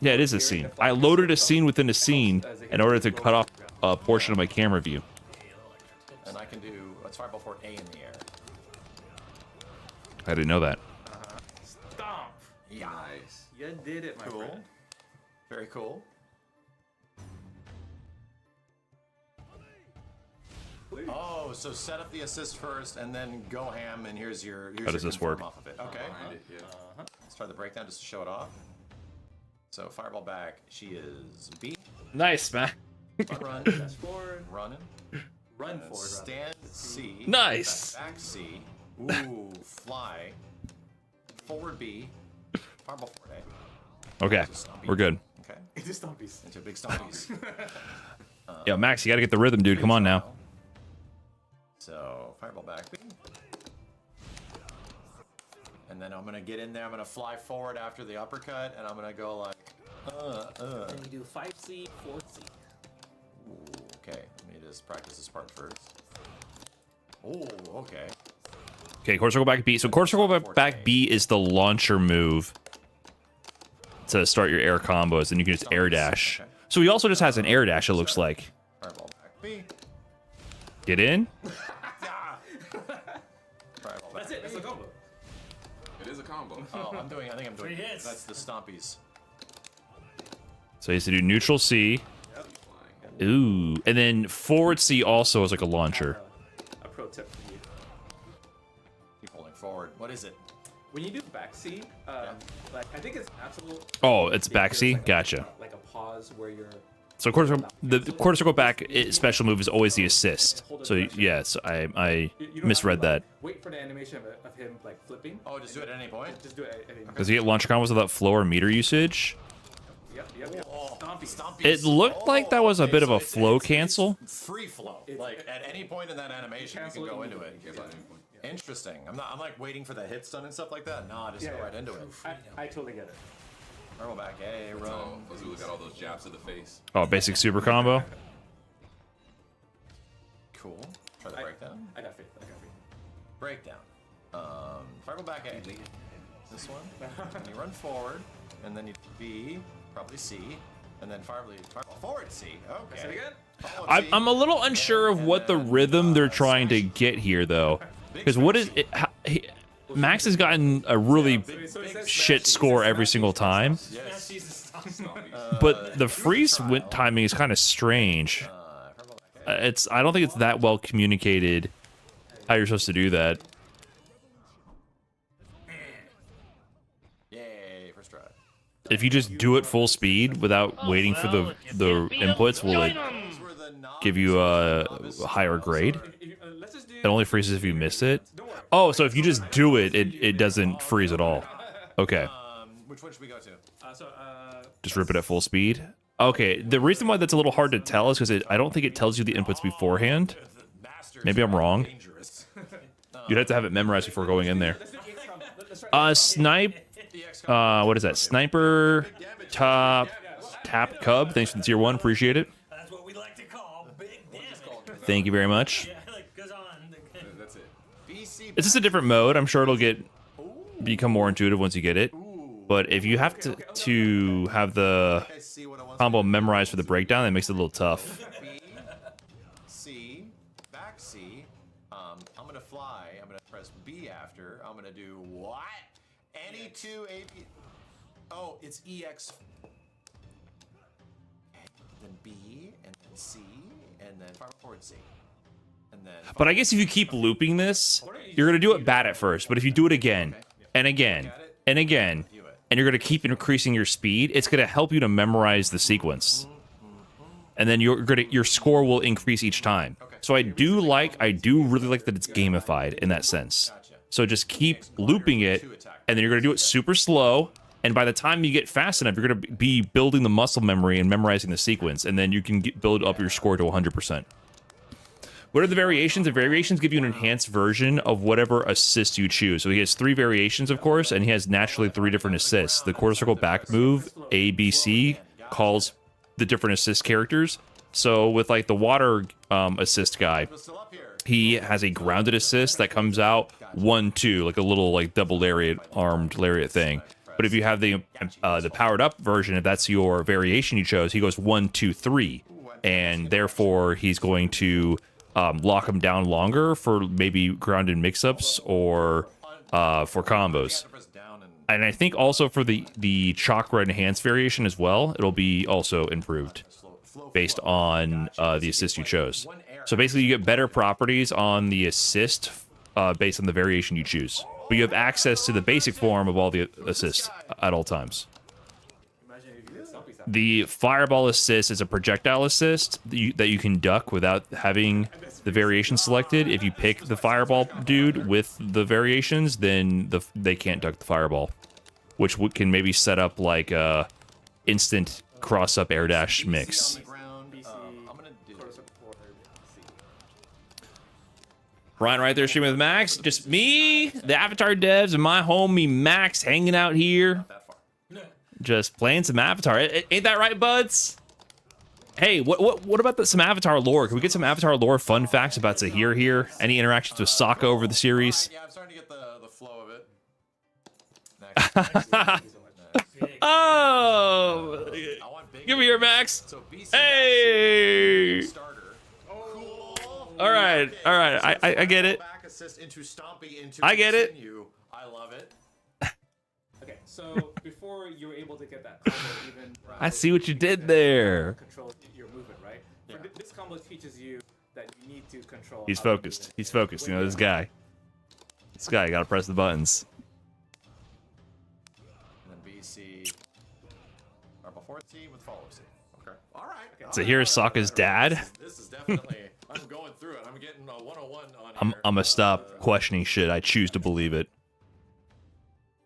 yeah, it is a scene. I loaded a scene within a scene in order to cut off a portion of my camera view. And I can do, let's fireball forward A in the air. I didn't know that. Stomp. Nice. You did it, my Cool. friend. Very cool. Oh, so set up the assist first, and then go ham, and here's your. Here's How does your this confirm work? Off of it. Okay. Behind it, yeah. Let's try the breakdown just to show it off. So fireball back. She is B. Nice, man. Run. Dash forward. Running. Run forward. rather. Stand C. Nice. Back C. Ooh, fly. Forward B. Fireball forward A. Okay, we're good. Okay. It's just stompies. Into big stompies. Yo, Max, you gotta get the rhythm, dude. Come on now. So fireball back B. And then I'm gonna get in there. I'm gonna fly forward after the uppercut, and I'm gonna go like, Then you do 5C, 4C. Ooh, okay. Let me just practice this part first. Oh, okay. Okay, quarter circle back B. So quarter circle back B is the launcher move to start your air combos, and you can just air dash. Okay. So he also just has an air dash, it looks like. Fireball back B. Get in. Fireball back That's it. That's B. the combo. It is a combo. Oh, I think I'm doing. 3 hits. That's the stompies. So he has to do neutral C. Ooh. And then forward C also is like a launcher. A pro tip for you. Keep holding forward. What is it? When you do back C, like I think it's natural. Oh, it's back There's C? like Gotcha. Like a pause where you're. So the quarter circle back special move is always the assist. So yes, I You don't misread have to, that. like, wait for the animation of him like flipping. Oh, just do it at any point. Just do it at any. Does he get launcher combos without flow or meter usage? Yep. Oh, Stompy. It looked like that was a bit of a flow cancel. Free flow. Like at any point in that animation, you can go into it. Yeah, at any point. Interesting. I'm like waiting for the hit stun and stuff like that. No, just go right into it. I totally get it. Fireball back A. Run. Oh, Fazula got all those jabs to the face. Oh, basic super combo. Cool. Try the breakdown. I got faith. Breakdown. Fireball back A. This one. And you run forward, and then you B, probably C, and then fireball forward C. Say it Okay. again. Forward C. I'm a little unsure of what the rhythm they're trying to get here, though. Because what is it? Max has gotten a really So it says shit score every single time, Yes. but the freeze timing is kind of strange. Fireball back A. I don't think it's that well communicated how you're supposed to do that. Yay, first try. If you just do it full speed without waiting for the inputs, will it Those were the give you a higher grade? Let's just do. It only freezes if you miss it. Don't worry. Oh, so if you just do it, it doesn't freeze at all. Okay, Which one should we go to? just rip it at full speed. Okay, the reason why that's a little hard to tell is because I don't think it tells you the inputs beforehand. Masters Maybe I'm are wrong. Dangerous. You'd have to have it memorized before going in there. Let's do let's try. Snipe. What is that? Sniper. Tap Cub. Thanks for the tier 1. Appreciate it. That's what we like to call big damage. Thank you very much. Yeah, like goes on. That's it. BC It's just a different mode. I'm sure it'll become more intuitive once you get it. But if you have to have the I see what I want. combo memorized for the breakdown, that makes it a little tough. B, C, back C. I'm gonna fly. I'm gonna press B after. I'm gonna do what? Any two A B. Oh, it's EX. Okay, then B and then C and then forward C. And then. But I guess if you keep looping this, you're going to do it bad at first. But if you do it again and again and again, and you're going to keep increasing your speed, it's going to help you to memorize the sequence. And then your score will increase each time. So I do really like that it's gamified in that sense. So just keep looping it, and then you're going to do it super slow. And by the time you get fast enough, you're going to be building the muscle memory and memorizing the sequence, and then you can build up your score to 100%. What are the variations? The variations give you an enhanced version of whatever assist you choose. So he has 3 variations, of course, and he has naturally 3 different assists. The quarter circle back move, A, B, C, calls the different assist characters. So with like the water assist guy, he has a grounded assist that comes out 1-2, like a little like double lariat, armed lariat thing. But if you have the powered up version, if that's your variation you chose, he goes 1-2-3, and therefore he's going to lock him down longer for maybe grounded mix-ups or for combos. And I think also for the chakra enhanced variation as well, it'll be also improved based on the assist you chose. So basically you get better properties on the assist based on the variation you choose. But you have access to the basic form of all the assists at all times. The fireball assist is a projectile assist that you can duck without having the variation selected. If you pick the fireball dude with the variations, then they can't duck the fireball, which can maybe set up like a instant cross-up air dash mix. Ryan right there streaming with Max. Just me, the Avatar devs, and my homie Max hanging out here. Just playing some Avatar. Ain't that right, buds? Hey, what about some Avatar lore? Can we get some Avatar lore fun facts about Zaheer here? Any interactions with Sokka over the series? Yeah, I'm starting to get the flow of it. Oh! Give me your Max. Hey! All right. I get it. I get it. I love it. Okay, so before you were able to get that combo, even I see what you did there. control your movement, right? Yeah. This combo teaches you that you need to control. He's focused. He's focused. You know, this guy. This guy got to press the buttons. And then BC. Or before C with follow C. Okay. All right. Okay. So here's Sokka's dad. This is definitely. I'm going through it. I'm getting a 101 on here. I'm gonna stop questioning shit. I choose to believe it.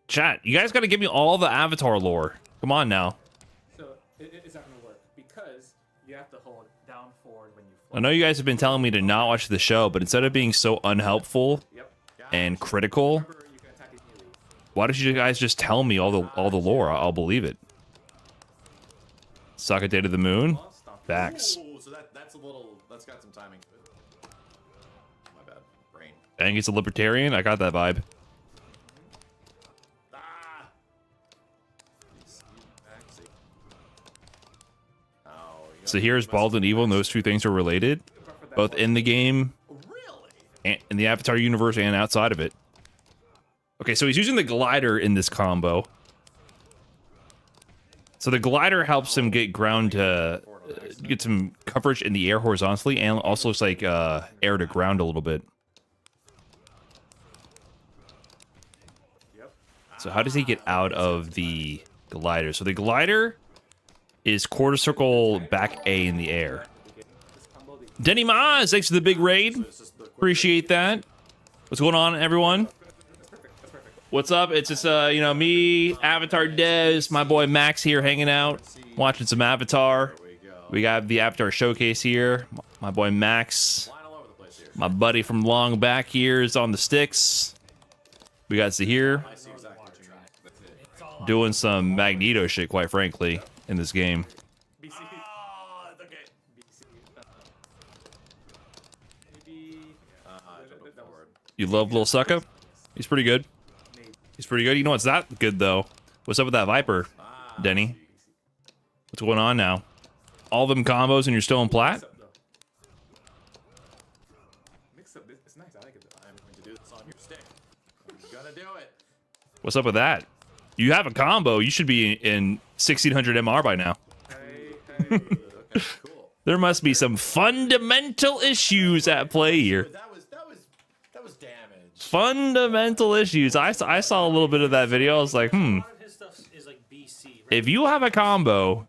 Chat, you guys got to give me all the Avatar lore. Come on now. So it's not gonna work because you have to hold down forward when you. I know you guys have been telling me to not watch the show, but instead of being so unhelpful and critical, why don't you guys just tell me all the lore? I'll believe it. Sokka Day to the Moon. Facts. Ooh, so that's a little. That's got some timing to it. My bad. Brain. Dang, he's a libertarian. I got that vibe. So here's Bald and Evil, and those two things are related, both in the game, and in the Avatar universe, and outside of it. Okay, so he's using the glider in this combo. So the glider helps him get get some coverage in the air horizontally, and also looks like air to ground a little bit. So how does he get out of the glider? So the glider is quarter circle back A in the air. Denny Maz, thanks for the big raid. Appreciate that. What's going on, everyone? What's up? It's just, you know, me, Avatar Dez, my boy Max here hanging out, watching some Avatar. We got the Avatar Showcase here. My boy Max, my buddy from long back here is on the sticks. We got Zaheer doing some Magneto shit, quite frankly, in this game. You love Lil Sucka? He's pretty good. He's pretty good. You know what's that good, though? What's up with that Viper, Denny? What's going on now? All them combos and you're still in plat? It's nice. I like it. I'm going to do this on your stick. I'm gonna do it. What's up with that? You have a combo. You should be in 1600 MR by now. Okay, cool. There must be some fundamental issues at play here. That was damage. Fundamental issues. I saw a little bit of that video. I was like, A lot of his stuff is like BC. Right? if you have a combo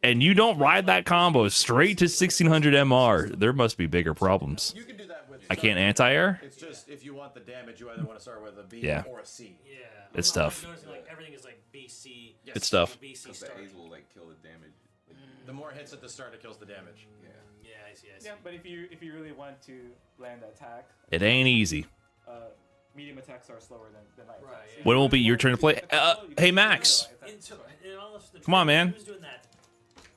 and you don't ride that combo straight to 1600 MR, there must be bigger problems. You can do that with I can't anti-air. It's just if you want the damage, you either want to start with a B Yeah. or a C. Yeah. It's I'm tough. noticing, like, everything is like BC. Yes. Good stuff. BC Because the starting. A's will like kill the damage. Like, The more hits at the start, it kills the damage. yeah. Yeah, I see. Yeah, but if you really want to land that attack, It ain't easy. medium attacks are slower than light Right, attacks. yeah. When will be your turn to play? Hey, Max. Come on, man. Who's doing that?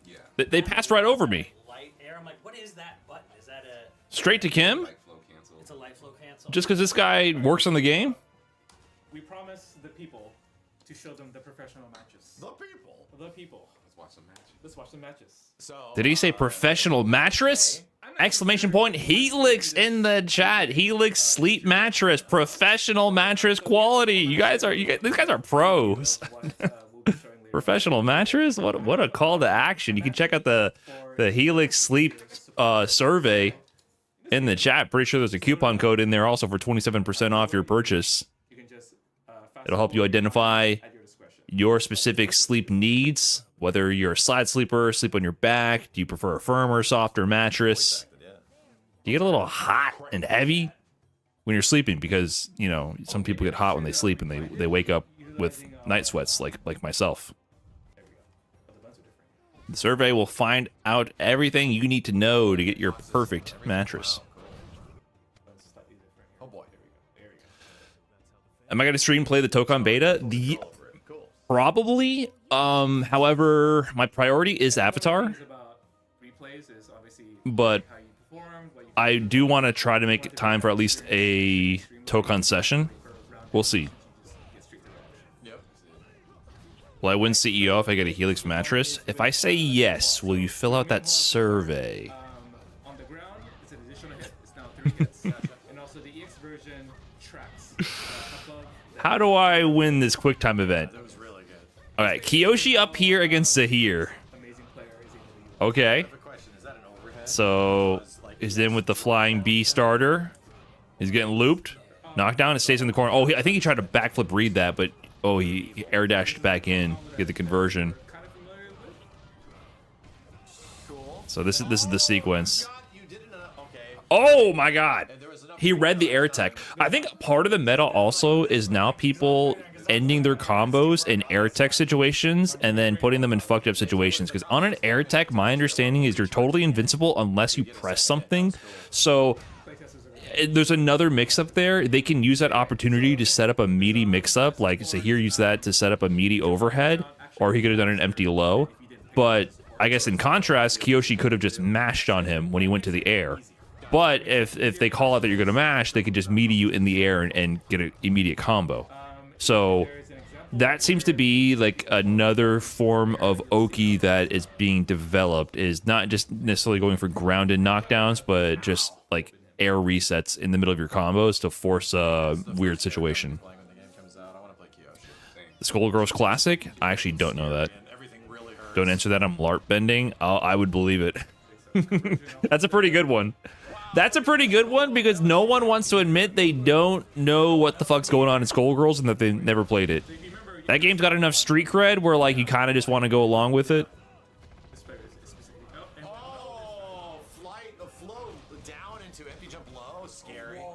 Yeah. They passed right over me. Light air. I'm like, what is that button? Is that a? Straight to Kim? Like flow cancel. It's a light flow cancel. Just because this guy works on the game? We promise the people to show them the professional matches. The people. The people. Let's watch some matches. Let's watch the matches. So. Did he say professional mattress? Exclamation point. Helix in the chat. Helix sleep mattress. Professional mattress quality. You guys, these guys are pros. What, we'll be showing later. Professional mattress? What a call to action. You can check out the Helix sleep survey in the chat. Pretty sure there's a coupon code in there also for 27% off your purchase. You can just fast It'll help you forward identify at your discretion. your specific sleep needs, whether you're a side sleeper, sleep on your back, do you prefer a firmer, softer mattress? Yeah. Do you get a little hot and heavy when you're sleeping? Because, you know, some people get hot when they sleep and they wake up with night sweats like myself. But the buttons are different. The survey will find out everything you need to know to get your perfect mattress. Buttons slightly different. Oh boy. There we go. Am I going to stream play the Tokon beta? Cool. Probably. However, my priority is Avatar, Things about replays is obviously but how you performed, what you I do want to try to make time for at least a Tokon session. We'll see. get straight to the action. Yep. Will I win CEO if I get a Helix mattress? If I say yes, will you fill out that survey? On the ground, it's an additional hit. It's now 3 hits. And also the EX version tracks above the How do I win this QuickTime event? That was really good. All right, Kiyoshi up here against Zaheer. amazing player is able to Okay, Quick question: is that an overhead? so he's in with the flying B starter. He's getting looped. Knockdown. It stays in the corner. Oh, I think he tried to backflip read that, but oh, he air dashed back in to get the conversion. kind of familiar with. Cool. So this is the sequence. You did it. Okay. Oh my God. And there was enough. He read the air tech. I think part of the meta also is now people ending their combos in air tech situations and then putting them in fucked up situations. Because on an air tech, my understanding is you're totally invincible unless you press something. So there's another mix-up there. They can use that opportunity to set up a meaty mix-up. Like Zaheer used that to set up a meaty overhead, or he could have done an empty low. But I guess in contrast, Kiyoshi could have just mashed on him when he went to the air. But if they call out that you're going to mash, they could just meaty you in the air and get an immediate combo. So that seems to be like another form of Oki that is being developed, is not just necessarily going for grounded knockdowns, but just like air resets in the middle of your combos to force a weird situation. Playing when the game comes out. I want to play Kyoshi. The Skullgirls Classic? I actually don't know that. And everything really hurts. Don't answer that. I'm LARP bending. I would believe it. That's a pretty good one. That's a pretty good one because no one wants to admit they don't know what the fuck's going on in Skullgirls and that they never played it. That game's got enough street cred where like you kind of just want to go along with it. This player is specifically. Oh, flight, the flow down into empty jump low. Scary. Whoa,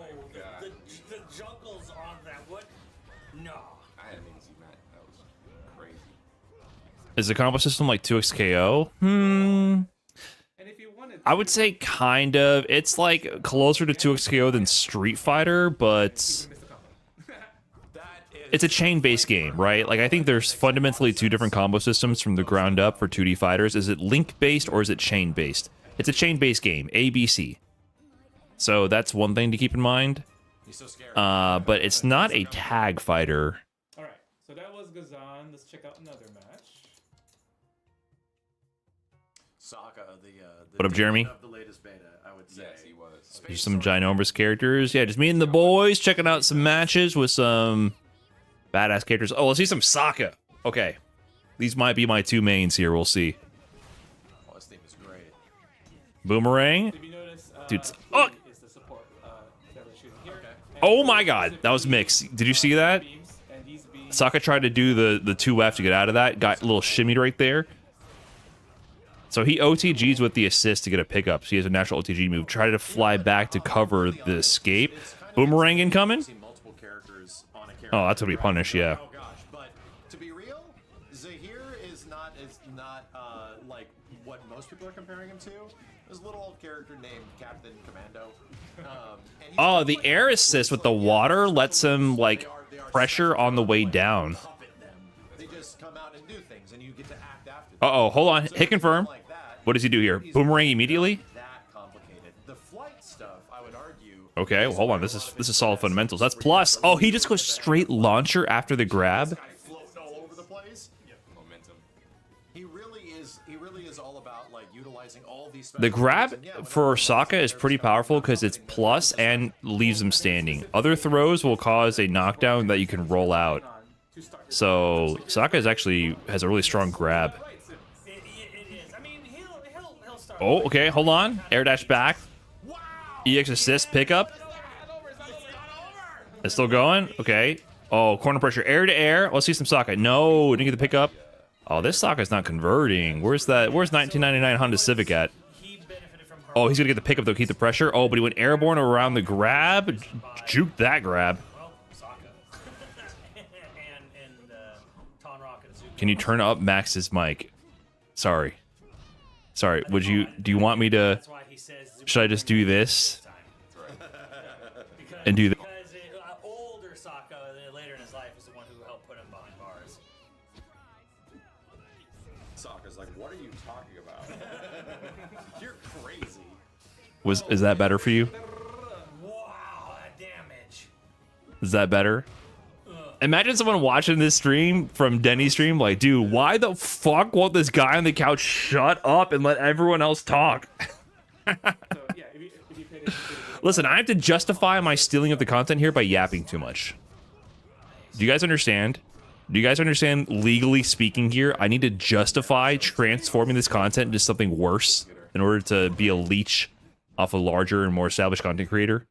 the jungles on that. What? No. I hadn't even seen that. That was crazy. Is the combo system like 2x KO? And if you wanted, I would say kind of. It's like closer to 2x KO than Street Fighter, but miss the combo. That is it's a chain-based game, right? Like I think there's fundamentally two different combo systems from the ground up for 2D fighters. Is it link-based or is it chain-based? It's a chain-based game, ABC. So that's one thing to keep in mind. he's so scary. But it's not a tag fighter. All right, so that was Gazan. Let's check out another match. Sokka, the What up, Jeremy? demon of the latest beta, I would say. Yes, he was. There's some ginormous characters. Yeah, just me and the boys checking out some matches with some badass characters. Oh, let's see some Sokka. Okay. These might be my two mains here. We'll see. Oh, this theme is great. Boomerang. If you notice, Dude, oh! is the support that we're shooting here. And Oh my god, that was mixed. Did you see that? beams, and these beams Sokka tried to do the 2F to get out of that. Got a little shimmied right there. So he OTGs with the assist to get a pickup. So he has a natural OTG move. Try to fly back to cover the escape. Boomerang incoming? Oh, that's gonna be punished, yeah. Oh gosh, but to be real, Zaheer is not like what most people are comparing him to. There's a little old character named Captain Commando. And Oh, the air assist with the water lets him like pressure on the way down. they just come out and do things, and you get to act after them. Uh-oh, hold on. Hit confirm. Like that, What does he do here? Boomerang immediately? that complicated. The flight stuff, I would argue. Okay, well, hold on. This is solid fundamentals. That's plus. Oh, he just goes straight launcher after the grab. Guy floating all over the place. Momentum. He really is all about like utilizing all these. The grab special moves, and yeah, for Sokka is pretty powerful because it's plus and leaves him standing. Other throws will cause a knockdown that you can roll out. So Sokka has a really strong grab. It is. I mean, he'll start. Oh, okay, hold on. Air dash back. EX assist pickup. It's still going. Okay. Oh, corner pressure, air to air. Let's see some Sokka. No, didn't get the pickup. Oh, this Sokka's not converting. Where's 1999 Honda Civic at? He benefited from her. Oh, he's gonna get the pickup though. Keep the pressure. Oh, but he went airborne around the grab. Juked that grab. Well, Sokka. and Tonrock and Zuko. Can you turn up Max's mic? Sorry. Would you? Do you want me to? That's why he says. Zuko Should I just do this Because, and do that? Because older Sokka later in his life is the one who helped put him behind bars. Sokka's like, what are you talking about? You're crazy. Is that better for you? Wow, that damage. Is that better? Imagine someone watching this stream from Denny's stream, like, dude, why the fuck won't this guy on the couch shut up and let everyone else talk? So yeah, if you paid attention to the Listen, I have to justify my stealing of the content here by yapping too much. Do you guys understand? Do you guys understand, legally speaking here, I need to justify transforming this content into something worse in order to be a leech off a larger and more established content creator?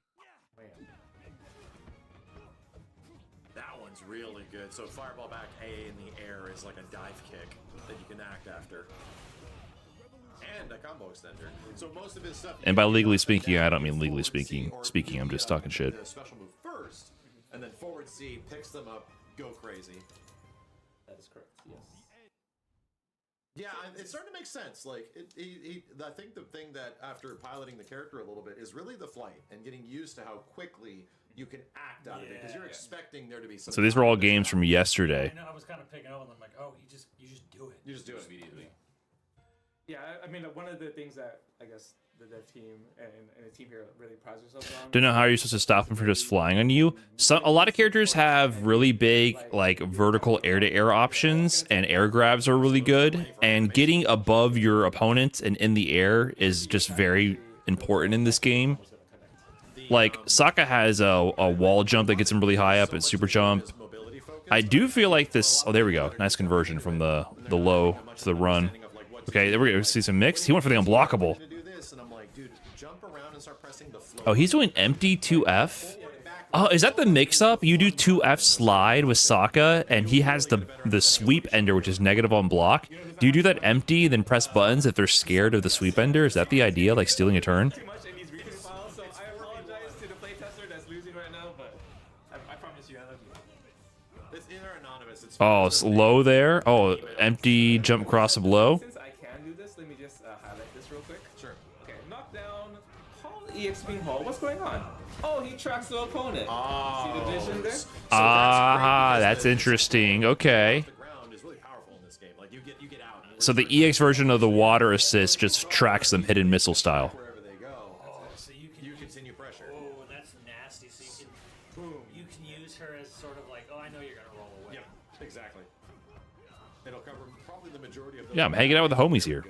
That one's really good. So fireball back A in the air is like a dive kick that you can act after. And a combo extender. So most of his stuff. And by legally speaking, I don't mean legally speaking. I'm just talking shit. The special move first, and then forward C picks them up, go crazy. That is correct. Yes. Yeah, it's starting to make sense. Like, I think the thing that after piloting the character a little bit is really the flight and getting used to how quickly you can act out of it because you're expecting there to be some. So these were all games from yesterday. I know I was kind of picking up on them, like, oh, you just do it. You just do it Immediately. Yeah, I mean, one of the things that I guess the dev team and the team here really prides themselves on. Don't know how you're supposed to stop him from just flying on you. A lot of characters have really big, like, vertical air-to-air options, and air grabs are really good. And getting above your opponent and in the air is just very important in this game. Like, Sokka has a wall jump that gets him really high up and super jump. I do feel like this... Oh, there we go. Nice conversion from the low to the run. Okay, there we go. See some mix. He went for the unblockable. Oh, he's doing empty 2F? Oh, is that the mix-up? You do 2F slide with Sokka, and he has the sweep ender, which is negative on block. Do you do that empty, then press buttons if they're scared of the sweep ender? Is that the idea, like stealing a turn? Too much in these reading files, so I apologize to the playtester that's losing right now, but I promise you I love you. It's either anonymous. It's Oh, it's low there. Oh, empty jump cross of low. Since I can do this, let me just highlight this real quick. Sure. Okay, knockdown, call EXP Hall. What's going on? Oh, he tracks the opponent. Oh. See the vision there? Ah, that's interesting. Okay. The ground is really powerful in this game. Like you get out. And So the EX version of the water assist just tracks them hidden missile style. wherever they go, So you can you continue pressure. Oh, that's nasty. So you can use her as sort of like, oh, I know you're gonna roll away. Yep, exactly. It'll cover probably the majority of the. Yeah, I'm hanging out with the homies here.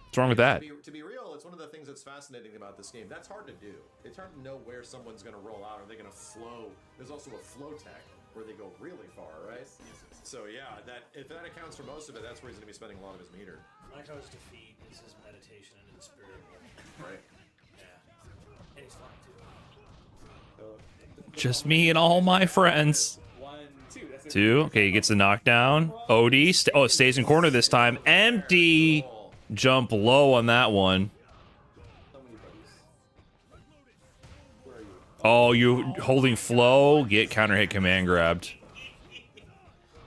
What's wrong with that? To be real, it's one of the things that's fascinating about this game. That's hard to do. It's hard to know where someone's going to roll out. Are they going to flow? There's also a flow tech where they go really far, right? So yeah, if that accounts for most of it, that's where he's going to be spending a lot of his meter. Like his defeat is his meditation into the spirit world. Right. Yeah. And he's flying too. Just me and all my friends. 1, 2. That's it. 2. Okay, he gets the knockdown. Odie. Oh, it stays in corner this time. Empty. jump low on that one. So many buddies. Where are you? Oh, you holding flow? Get counter hit command grabbed.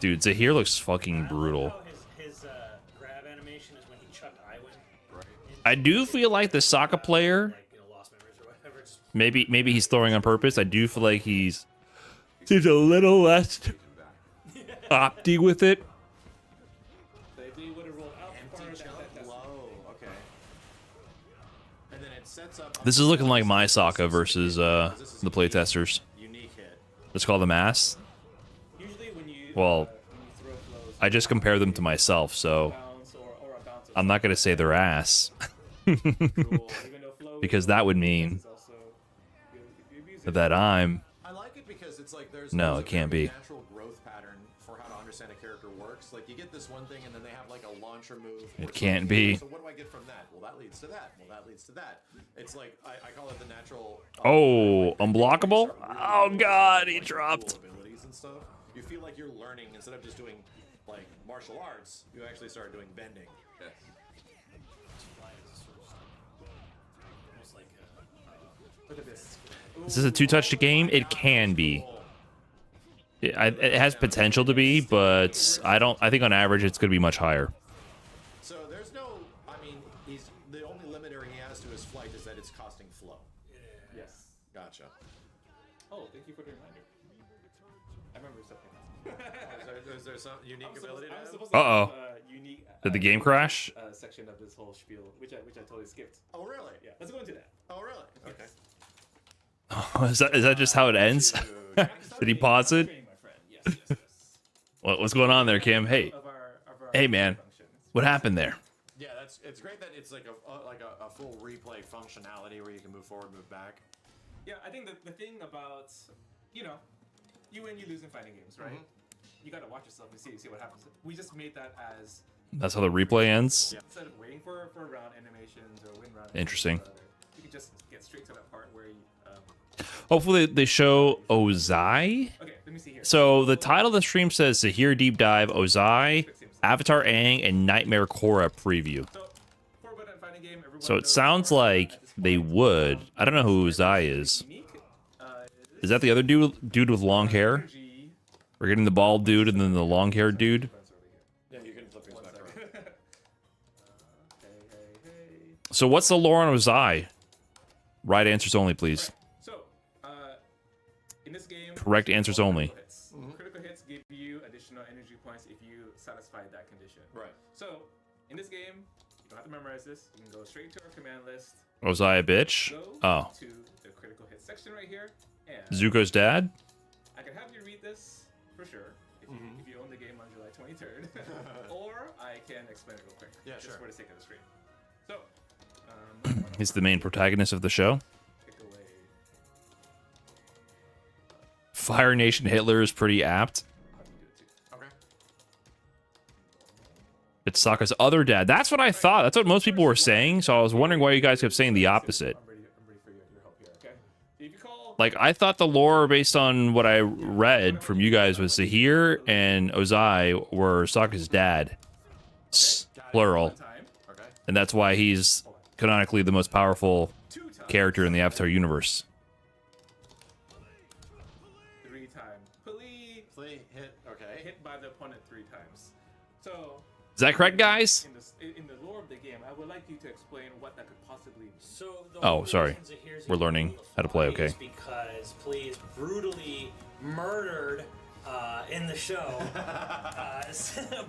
Dude, Zaheer looks fucking brutal. His grab animation is when he chucked Iwin. I do feel like the Sokka player, Like, you know, lost memories or whatever. Just maybe he's throwing on purpose. I do feel like he's a little less opty with it. So if they would have rolled out Empty far, jump that's low. Okay. And then it sets up. This is looking like my Sokka versus the playtesters. Unique hit. Let's call them ass. usually when you Well, when you throw flows, I just compare them to myself, so bounce or a bounce. I'm not gonna say they're ass. Even though flow Because that would mean is also if you abuse it, that I'm I like it because it's like there's No, there's it a can't very be. natural growth pattern for how to understand a character works. Like you get this one thing and then they have like a launcher move. or It can't something. be. So what do I get from that? Well, that leads to that. Well, that leads to that. It's like I call it the natural. Oh, unblockable? Start really Oh learning, God, he like, cool dropped. abilities and stuff. You feel like you're learning instead of just doing like martial arts. You actually start doing bending. Yes. fly is sort of almost like look at this. Is this a two-touch game? It can be. It has potential to be, but I think on average it's gonna be much higher. So there's no. I mean, he's the only limiter he has to his flight is that it's costing flow. Yes. Gotcha. Oh, thank you for the reminder. I remember something. Is there some unique ability to I'm him? supposed to Uh-oh. have a unique. Did the game crash? Section of this whole spiel, which I totally skipped. Oh really? Yeah, let's go into that. Oh really? Okay. Is that just how it ends? Did he pause it? Training, my friend. Yes, yes, yes. What's going on there, Kim? Hey, Of our hey, man. functions. what happened there? Yeah, it's great that it's like a full replay functionality where you can move forward, move back. Yeah, I think the thing about, you know, you win, you lose in fighting games, right? You gotta watch yourself and see what happens. We just made that as That's how the replay ends. instead of waiting for round animations or win round. Interesting. You can just get straight to that part where you. Hopefully they show Ozai. Okay, let me see here. So the title of the stream says Zaheer Deep Dive, Ozai, Avatar Aang, and Nightmare Korra preview. So, for a button fighting game, everyone So it knows sounds Korra like at this they point. would. I don't know who Ozai is. Unique. Is that the other dude with long hair? Energy. We're getting the bald dude and then the long haired dude. Yeah, you can flip yours back around. Hey. So what's the lore on Ozai? Right answers only, please. So, in this game, Correct answers only. critical hits. Critical hits give you additional energy points if you satisfy that condition. Right. So, in this game, you don't have to memorize this. You can go straight to our command list. Ozai a bitch? Go Oh. to the critical hit section right here, and Zuko's dad? I can have you read this for sure if you own the game on July 23rd, or I can explain it real quick. Yeah, just sure. for the sake of the stream. So, He's the main protagonist of the show. pick away. Fire Nation Hitler is pretty apt. How do you do it too? Okay. It's Sokka's other dad. That's what I thought. That's what most people were saying. So I was wondering why you guys kept saying the opposite. I'm ready for your help here. Okay. If you call. Like, I thought the lore, based on what I read from you guys, was Zaheer and Ozai were Sokka's dad. Plural. Time, Okay. And that's why he's canonically the most powerful 2 times. character in the Avatar universe. 3 times. Please Play hit. Okay. hit by the opponent 3 times. So Is that correct, guys? in the lore of the game, I would like you to explain what that could possibly be. So the Oh, only sorry. reason Zaheer's We're learning able how to play, fly is okay. Because Plea is brutally murdered in the show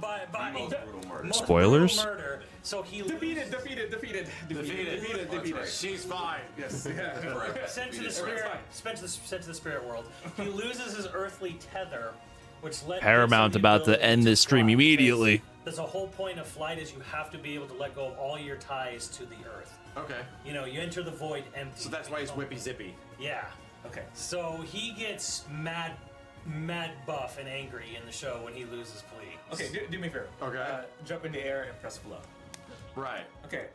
by Most brutal murder. most Spoilers? brutal murder. So he Defeated. She's fine. Yes. Yeah. sent to the spirit, sent to the spirit world. He loses his earthly tether, which led Paramount gives him the about to ability end this stream fly, because immediately. There's a whole point of flight is you have to be able to let go of all your ties to the earth. Okay. You know, you enter the void empty. So that's why he's whippy zippy. Yeah. Okay. So he gets mad buff and angry in the show when he loses Plea. Okay. Do me a favor. Okay. Jump in the air and press flow. Right. Okay.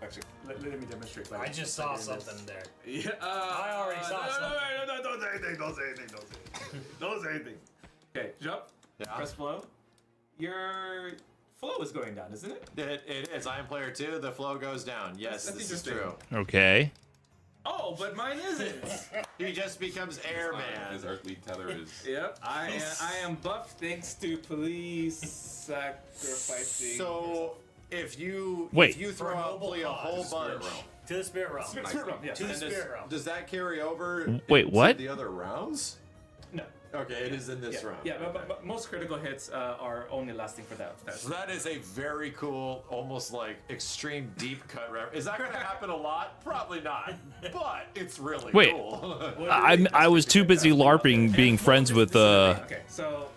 Actually, let me demonstrate. I just saw something there. Yeah. I already saw something. No, don't say anything. Don't say anything. Okay, jump. Yeah. Press flow. Your flow is going down, isn't it? It is. I am player 2. The flow goes down. Yes, That's this is interesting. true. Okay. Oh, but mine isn't. He just becomes His airman. earthly tether is. Yep, I am buffed thanks to police sacrificing. So if you Wait. if you throw For a out noble play a whole cause. bunch, To the spirit realm. Spirit realm, yes. To the and spirit realm. does that carry over? Wait, into what? The other rounds? No. Okay, it is in this Yeah, round. yeah, but most critical hits are only lasting for that. So that is a very cool, almost like extreme deep cut reference. Is that going to happen a lot? Probably not, but it's really Wait. cool. I was too busy LARPing being friends with Okay, so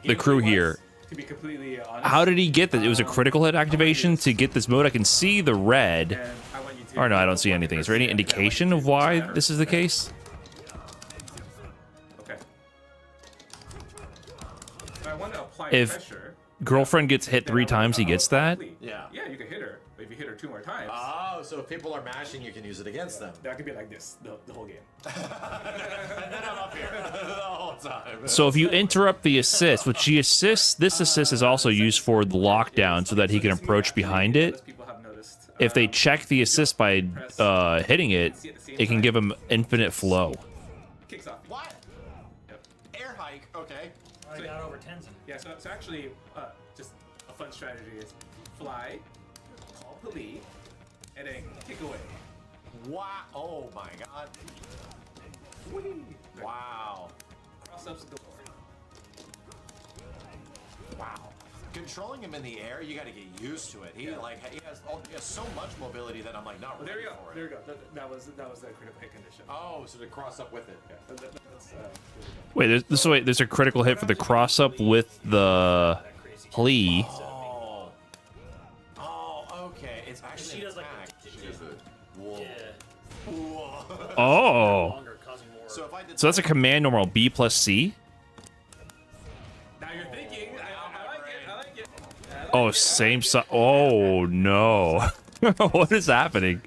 the crew here. To be completely honest, How did he get that? It was a critical hit activation to get this mode. I can see the red. and I want you to Or no, I don't see anything. Is there any indication of why this is the case? Okay. So I want to apply If pressure. girlfriend gets hit 3 times, he gets that? Yeah. Yeah, you can hit her. But if you hit her 2 more times, Oh, so if people are mashing, you can use it against them. that could be like this the whole game. And then I'm up here the whole time. So if you interrupt the assist, which she assists, this assist is also used for the lockdown so that he can approach behind it. People have noticed. If they check the assist by hitting it, it can give him infinite flow. Kicks off. What? Yep. Air hike. Okay. I got over Tenzin. Yeah, so actually, just a fun strategy is fly, call police, and then kick away. Wow. Oh my god. Wow. Cross ups galore. Wow. Controlling him in the air, you got to get used to it. He he has so much mobility that I'm like not Well, ready there you go. for it. There you go. That was the critical hit condition. Oh, so to cross up with it. Yeah, that's, there Wait, there's a critical hit for the cross up with the plea. Oh. Oh, okay. It's actually She does like attack. She does the. Whoa. Yeah. Whoa. Oh. Longer, causing more. So if I did So that's a command normal B plus C? Now you're thinking. I like it. I like it. Oh, same side. Oh, no. What is happening?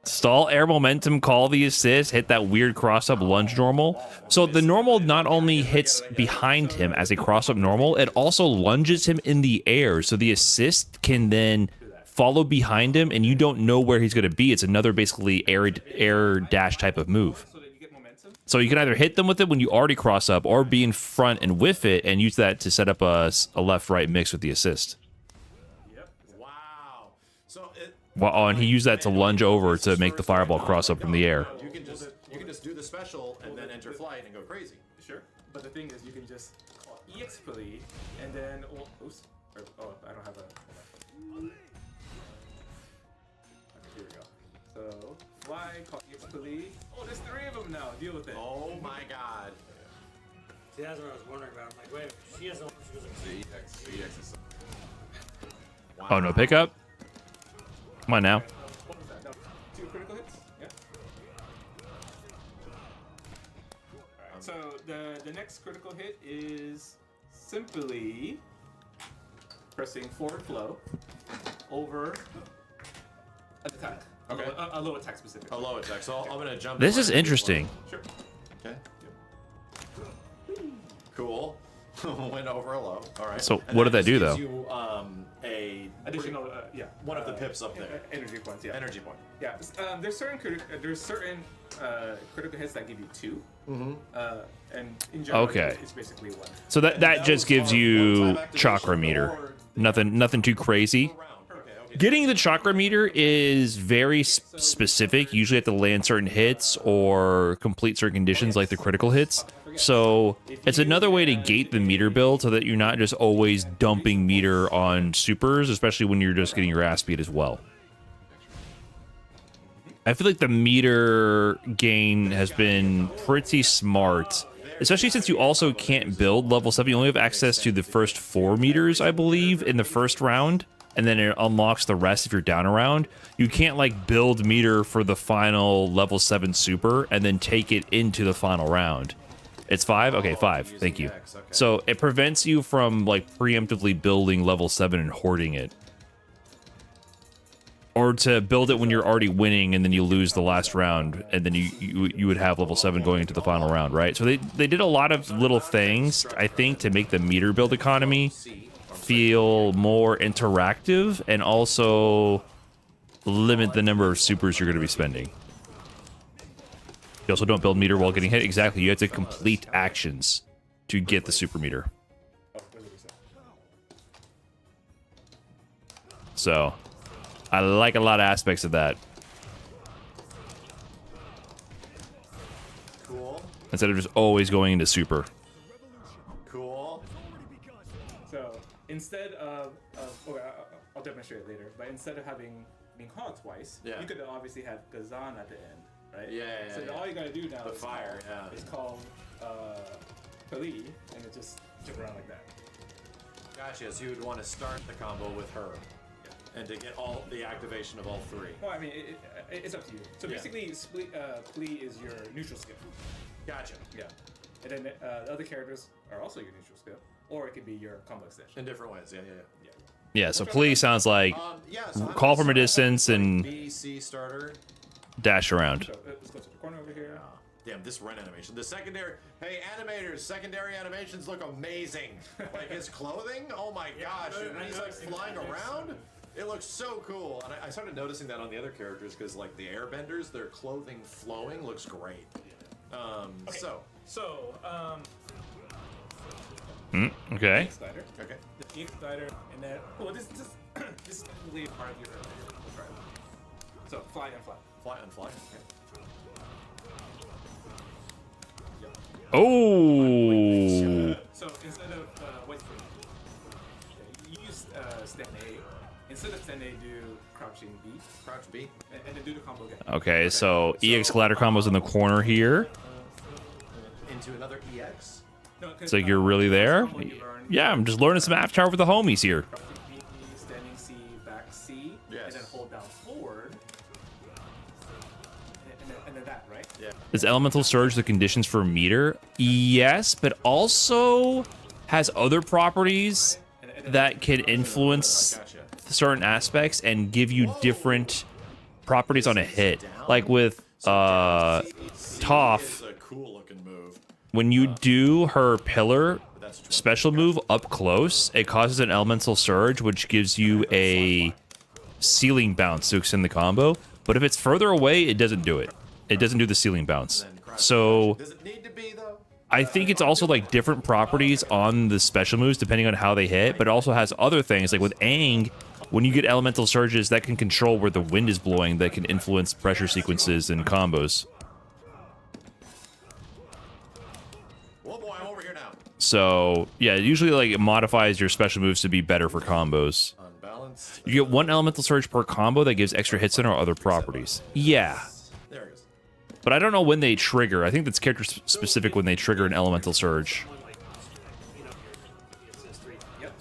Stall air momentum, call the assist, hit that weird cross-up lunge normal. So the normal not only hits behind him as a cross-up normal, it also lunges him in the air. So the assist can then follow behind him, and you don't know where he's going to be. It's another basically air dash type of move. So that you get momentum. So you can either hit them with it when you already cross up, or be in front and whiff it, and use that to set up a left-right mix with the assist. Yep. Wow. So it, Well, oh, and he used that to lunge over to make the fireball cross up from the air. you can just do the special and then enter flight and go crazy. Sure. But the thing is, you can just call EX police, and then oops. Oh, I don't have a. Hold on. Okay, here we go. So fly, call EX police. Oh, there's 3 of them now. Deal with it. Oh my god. See, that's what I was wondering about. I'm like, wait, she has no. She goes like, The EX is. Wow. Oh, no pickup? Come on now. What was that? No, 2 critical hits. Yeah. Alright, so the next critical hit is simply pressing forward flow over an attack. Okay. A low attack specifically. A low attack. So I'm gonna jump. This in is line. interesting. Sure. Okay. Cool. Went over a low. All right. So And what that did that do, just though? gives You, a Additional, yeah. one of the pips up there. Energy points, yeah. Energy point. Yeah. There's certain critical hits that give you 2. Mm-hmm. And in general, Okay. it's basically 1. So that just gives you chakra meter. Nothing too crazy. Getting the chakra meter is very specific. Usually have to land certain hits or complete certain conditions like the critical hits. So it's another way to gate the meter build so that you're not just always dumping meter on supers, especially when you're just getting your ass beat as well. I feel like the meter gain has been pretty smart, especially since you also can't build level 7. You only have access to the first 4 meters, I believe, in the first round, and then it unlocks the rest if you're down a round. You can't like build meter for the final level 7 super and then take it into the final round. It's 5? Okay, 5. Thank you. So it prevents you from like preemptively building level 7 and hoarding it. Or to build it when you're already winning and then you lose the last round, and then you would have level 7 going into the final round, right? So they did a lot of little things, I think, to make the meter build economy feel more interactive and also limit the number of supers you're going to be spending. You also don't build meter while getting hit. Exactly, you have to complete actions to get the super meter. So, I like a lot of aspects of that. Cool. Instead of just always going into super. Cool. So instead of okay, I'll demonstrate it later. But instead of having Minghua twice, Yeah. you could obviously have Gazan at the end, right? Yeah. So all you gotta do now The is fire, call, yeah. is call Kali, and it just jump around like that. Gotcha. So you would want to start the combo with her, and to get all the activation of all three. Well, I mean, it's up to you. So Yeah. basically, Kali is your neutral skill. Gotcha. Yeah. And then the other characters are also your neutral skill, or it could be your combo extension. In different ways. Yeah. Yeah, so please sounds like Yeah. So I'm call gonna from a start distance at and BC starter. dash around. So let's go to the corner over here. Damn, this Ren animation. The secondary. Hey, animators, secondary animations look amazing. Like his clothing. Oh my gosh! And when he's like flying around, it looks so cool. And I started noticing that on the other characters because like the airbenders, their clothing flowing looks great. So, Okay. Slider. Okay. The EX slider, and then this is really part of your trial. So fly and fly. Fly and fly. Okay. Oh. So instead of you use stand A. Instead of stand A, do crouching B, Crouch B. and then do the combo again. Okay, so EX glider combo's in the corner here. Into another EX. No, 'cause, It's like you're really there. combo you learn, Yeah, I'm just learning some Avatar with the homies here. crouching B, standing C, back C, Yes. and then hold down forward. And then that, right? Yeah. Is Elemental Surge the conditions for meter? Yes, but also has other properties that can influence Gotcha. certain aspects and give you different properties on a hit. Like with Toph, It's a cool looking move. when you do her pillar That's true. special move up close, it causes an Elemental Surge, which gives you a ceiling bounce to extend the combo. But if it's further away, it doesn't do it. It doesn't do the ceiling bounce. So Does it need to be though? I think it's also like different properties on the special moves depending on how they hit, but it also has other things. Like with Aang, when you get elemental surges, that can control where the wind is blowing, that can influence pressure sequences and combos. Well, boy, I'm over here now. So yeah, usually like it modifies your special moves to be better for combos. Unbalanced. You get one elemental surge per combo that gives extra hits in or other properties. Yeah, There it goes. but I don't know when they trigger. I think that's character specific when they trigger an elemental surge. One, like, you know, your assist 3. Yep.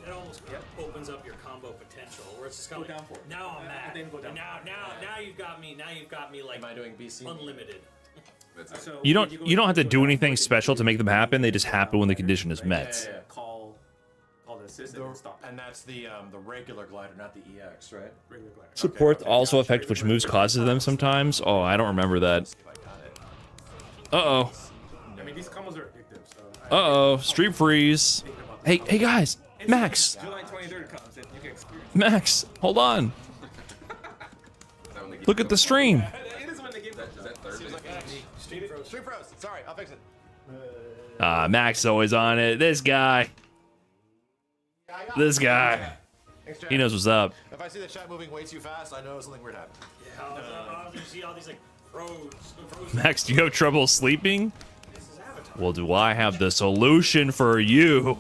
It almost opens up your combo potential, where it's just kind of Go like, down for it. now I'm And mad. then go down. And now you've got me. Now you've got me like Am I doing BC? unlimited. That's it. So You don't when you don't have to go do down anything forward, special to make them happen. They just happen when the condition is met. Yeah. Call the assist and then stop. And that's the regular glider, not the EX, right? Regular glider. Support also affects which moves causes them sometimes. Oh, I don't remember that. See if I got it. Uh-oh. I mean, these combos are addictive, so. Uh-oh. Stream freeze. Hey guys. Max. July 23rd comes and you can experience. Max. Hold on. Is that when they give Look you at the the- stream. It is when they give that. Is that Thursday? Stream froze. Sorry, I'll fix it. Max is always on it. This guy. This guy. Thanks, Jack. He knows what's up. If I see the chat moving way too fast, I know something weird happened. Yeah, you see all these like froze. Max, do you have trouble sleeping? This is Avatar. Well, do I have the solution for you?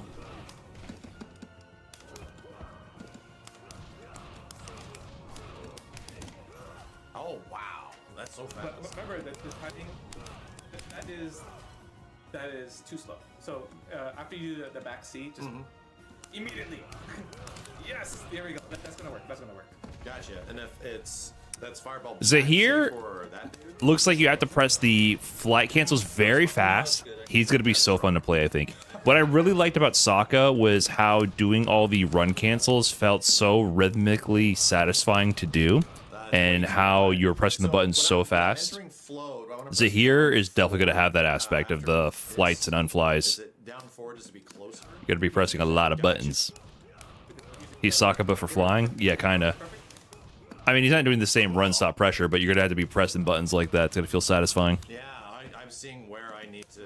Oh wow, that's so fast. But remember that the timing, that is too slow. So after you do the back C, just immediately. Yes, there we go. That's gonna work. That's gonna work. Gotcha. And if that's fireball. Zaheer for that dude. looks like you have to press the flight cancels very fast. He's going to be so fun to play, I think. What I really liked about Sokka was how doing all the run cancels felt so rhythmically satisfying to do, and how you were pressing the buttons so fast. Entering flow, do I wanna press Zaheer is definitely going to have that aspect of the flights and Is unflies. it down forward just to be closer? You're going to be pressing a lot of buttons. He's Sokka, but for flying? Yeah, kinda. I mean, he's not doing the same run stop pressure, but you're gonna have to be pressing buttons like that. It's gonna feel satisfying. Yeah, I'm seeing where I need to.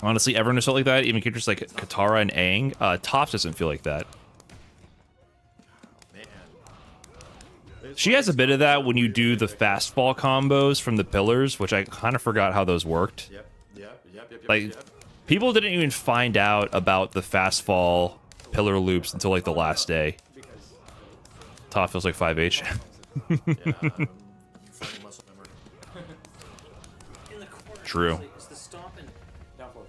Honestly, everyone has felt like that. Even characters like Katara and Aang. Toph doesn't feel like that. Man. She has a bit of that when you do the fast fall combos from the pillars, which I kind of forgot how those worked. Yep. Like, people didn't even find out about the fast fall pillar loops until like the last day. Toph feels like 5H. Yeah, finding muscle memory. In the corner, True. actually, is the stomp and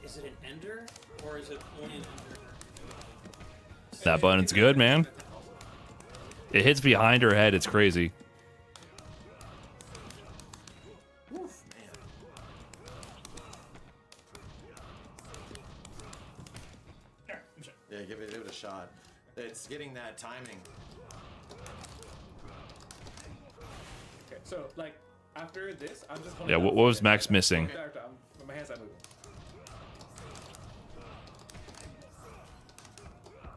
is it an ender or is it only an ender? That button's good, man. It hits behind her head. It's crazy. Oof, man. Yeah, give it a shot. It's getting that timing. Okay, so like after this, I'm just. Yeah, what was Max missing? My hands are moving.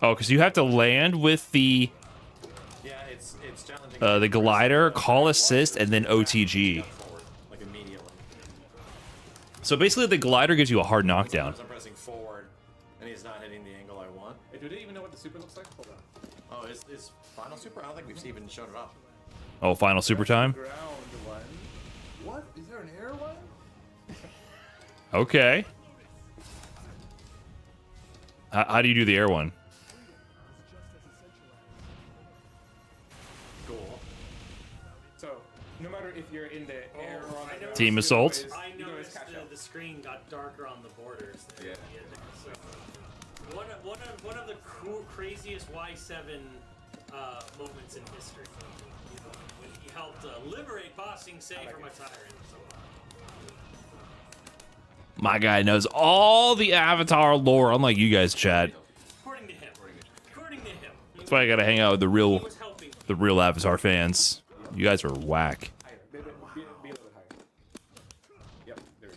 Oh, because you have to land with the Yeah, it's challenging. the glider, call assist, and then OTG. Forward, like immediately. So basically, the glider gives you a hard knockdown. Sometimes I'm pressing forward, and he's not hitting the angle I want. Hey, do they even know what the super looks like? Hold on. Oh, is final super? I don't think we've even shown it off. Oh, final super time. Ground one. What? Is there an air one? Okay. How do you do the air one? Cool. So no matter if you're in the air or on the ground, Team you assault? always- I you always noticed catch up. the screen got darker on the borders. There. Yeah. So one of the craziest Y7 moments in history. You know, when he helped liberate Bossing Say from a tyrant. So, My guy knows all the Avatar lore, unlike you guys, chat. according to him. That's why I gotta hang out with the He real, was helping. the real Avatar fans. You guys are whack. Higher. Be a little bit higher. Yep. There we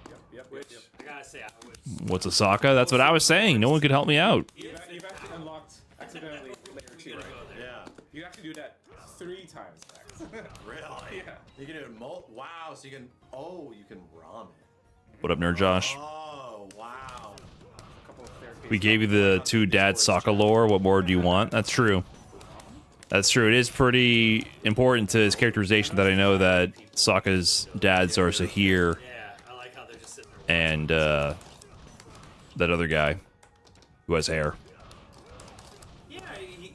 go. Yep. Which I gotta say, I was. What's Osaka? That's what I was saying. No one could help me out. You've actually unlocked accidentally layer 2, right? Yeah. You have to do that 3 times, Max. Really? Yeah. You can do it. Wow. So you can. Oh, you can ram it. What up, Nerd Josh? Oh, wow. A couple of staircases. We gave you the 2 dad Sokka lore. What more do you want? That's true. That's true. It is pretty important to his characterization that I know that Sokka's dads are Zaheer Yeah, I like how they're just sitting there. and that other guy who has hair. Yeah,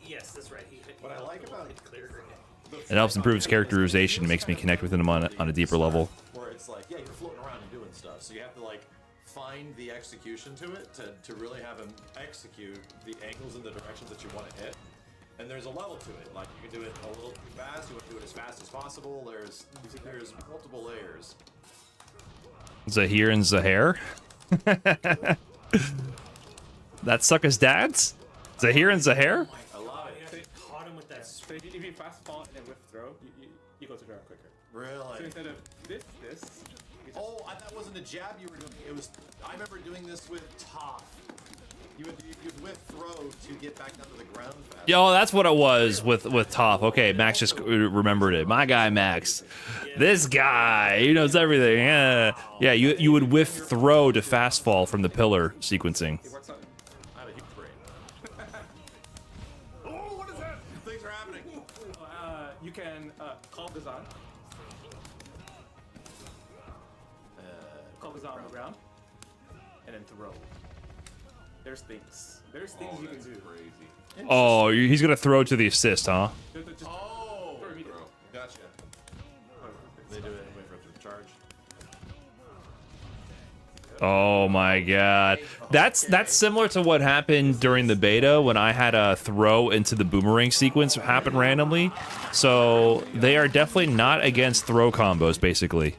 yes, that's right. What I like about it clear. It helps improve his characterization. It makes me connect with him on a deeper level. where it's like, yeah, you're floating around and doing stuff. So you have to like find the execution to it to really have him execute the angles and the directions that you want to hit. And there's a level to it. Like you can do it a little too fast. You want to do it as fast as possible. There's multiple layers. Zaheer and Zaheer? That's Sokka's dads? Zaheer and Zaheer? I love You it. caught him with that. So if you fast fall and then whiff throw, you go to ground quicker. So Really? instead of this, you just Oh, that wasn't a jab you were doing. It was. I remember doing this with Toph. You'd whip throw to get back down to the ground fast. Yo, that's what it was with Toph. Okay, Max just remembered it. My guy Max. This guy, he knows everything. Yeah, you would whiff throw to fast fall from the pillar sequencing. it works out. I have a huge brain. Oh, what is that? Things are happening. You can call Gazan. Call Gazan on the ground. And then throw. There's things. There's things Oh, you can that's do. crazy. Oh, he's gonna throw to the assist, huh? Just Oh, throw immediately. gotcha. They do it. Wait for it to charge. Oh my god. That's similar to what happened during the beta when I had a throw into the boomerang sequence happen randomly. So they are definitely not against throw combos, basically.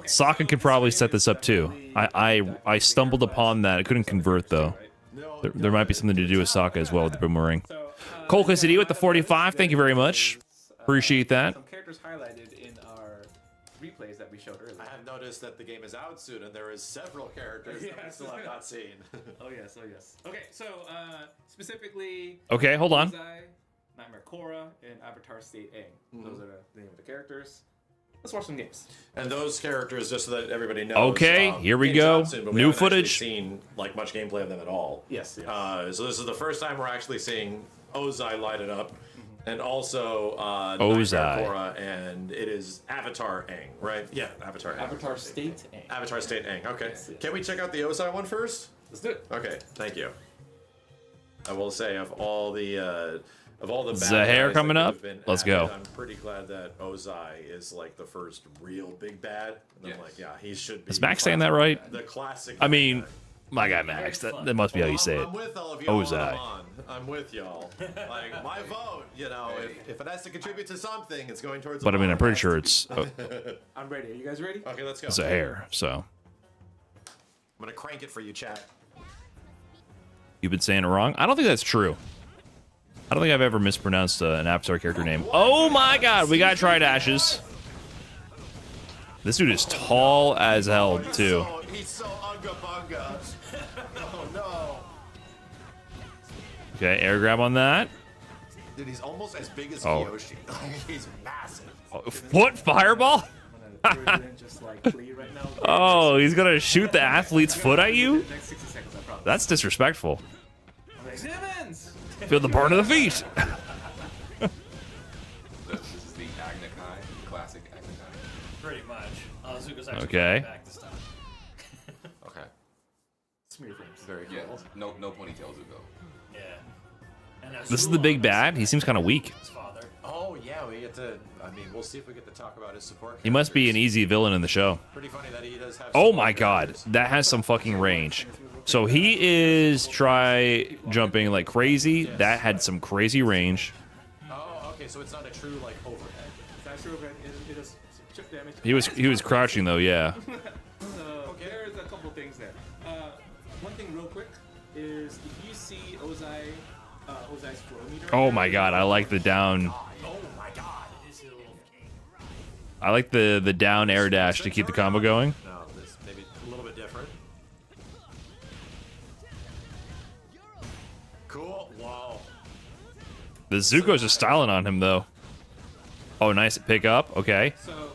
Sokka could probably set this up too. I stumbled upon that. I couldn't convert though. There might be something to do with Sokka as well with the boomerang. So, Cole Cassidy with the 45. Thank you very much. Appreciate that. some characters highlighted in our replays that we showed earlier. I have noticed that the game is out soon, and there is several characters that we Yes. still have not seen. Oh yes, oh yes. Okay, so specifically, Okay, hold on. Ozai, Nightmare Korra, and Avatar State Aang. Those are the name of the characters. Let's watch some games. And those characters, just so that everybody knows. Okay, here we game's go. out soon, but we New haven't actually footage. Seen like much gameplay of them at all. Yes. So this is the first time we're actually seeing Ozai light it up, and also Ozai. Nightmare Korra, and it is Avatar Aang, right? Yeah, Avatar Aang. Avatar State Aang. Avatar State Aang. Okay. Yes. Can we check out the Ozai one first? Let's do it. Okay, thank you. I will say of all the bad Zaheer guys that coming could up? have been Let's added, go. I'm pretty glad that Ozai is like the first real big bad. And I'm Yes. like, yeah, he should be. Is Max saying that right? The classic. I mean, bad guy. my guy Max. That must be how you say it. I'm with all of y'all. Ozai. I'm with y'all. Like my vote, you know, if it has to contribute to something, it's going towards. But I mean, I'm pretty sure it's. it's I'm ready. Are you guys ready? Okay, let's go. Zaheer. So I'm gonna crank it for you, chat. you've been saying it wrong. I don't think that's true. I don't think I've ever mispronounced an Avatar character name. Oh my God, we got Tridashes. This dude is tall as hell too. He's so unga bunga. Oh no. Okay, air grab on that. Dude, he's almost as big as Oh. Kyoshi. He's massive. What fireball? I'm gonna throw you in just like Lee right now. Oh, he's gonna shoot the athlete's foot at you? Next 60 seconds, I promise. That's disrespectful. I'm like, Simmons! Feel the burn of the feet. This is the Agna Kai, classic Agna Kai. Pretty much. Zuko's actually Okay. back this time. Okay. Smear frames. Very cool. Yeah, no ponytail Zuko. Yeah. And now This is the big bad. He seems kind of weak. His father. Oh yeah, we get to. I mean, we'll see if we get to talk about his support. He must be an characters. easy villain in the show. Pretty funny that he does have. Oh support my God, characters. that has some fucking range. So he is try jumping like crazy. That had some crazy range. Oh, okay. So it's not a true like overhead. It's not sure, but it does chip damage. He was crouching though, yeah. So there's a couple things there. One thing real quick is if you see Ozai's flow meter. Oh my God, I like the down. Oh my God. It is a little. I like the down air dash to keep the combo going. No, this maybe a little bit different. Cool. Wow. The Zuko's just styling on him though. Oh, nice pick up. Okay. So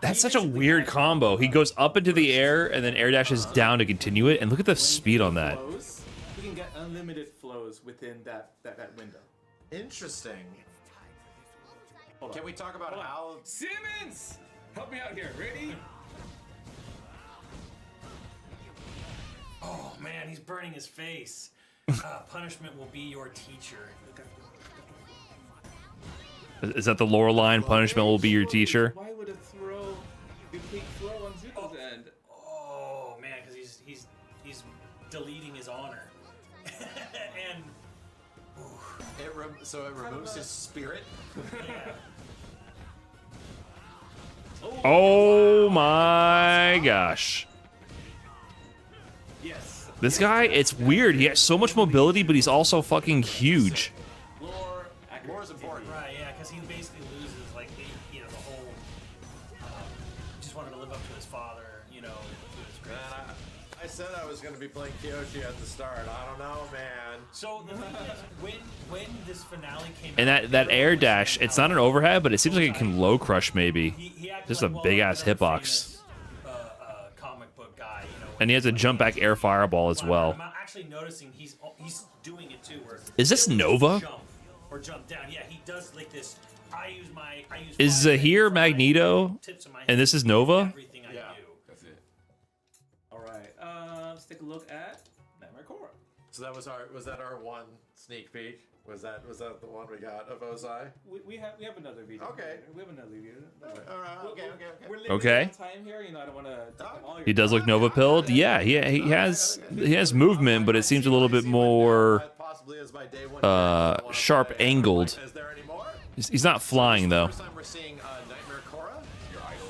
That's such a weird combo. He goes up into the air and then air dashes down to continue it. And look at the speed on that. flows, you can get unlimited flows within that window. Interesting. Hold on. Can we talk about Hold on. how? Simmons, help me out here. Ready? Oh man, he's burning his face. Punishment will be your teacher. Is that the lore line? Punishment will be your teacher. Why would a complete throw on Zuko's end? Oh man, because he's deleting his honor. And So it removes his spirit. yeah. Oh my gosh. Yes. This guy, it's weird. He has so much mobility, but he's also fucking huge. Lore More is important. Right, yeah, because he basically loses like the whole. Just wanted to live up to his father, to his great. Man, I said I was going to be playing Kyoshi at the start. I don't know, man. So the thing is, when this finale came, And out, that air dash, it's not an overhead, but it seems like it can low crush maybe. he acted Just like, a well, big ass another hitbox. famous, comic book guy, And he has a jump back air fireball as well. I'm actually noticing he's doing it too. Where Is this he'll Nova? Jump or jump down. Yeah, he does like this. I use Is my Zaheer fingers, Magneto? tips of my And this hands, is Nova? Everything I Yeah. do. That's it. All right. Let's take a look at Nightmare Korra. So was that our one sneak peek? Was that the one we got of Ozai? We have another video. Okay. We have another video. All right. Okay. We're limited Okay. on time here. I don't want to take up all your He does look Nova pilled. Yeah, he has movement, but it seems a little bit more Possibly as my day one sharp angled. Is there any more? He's not flying though. First time we're seeing Nightmare Korra. Your idol.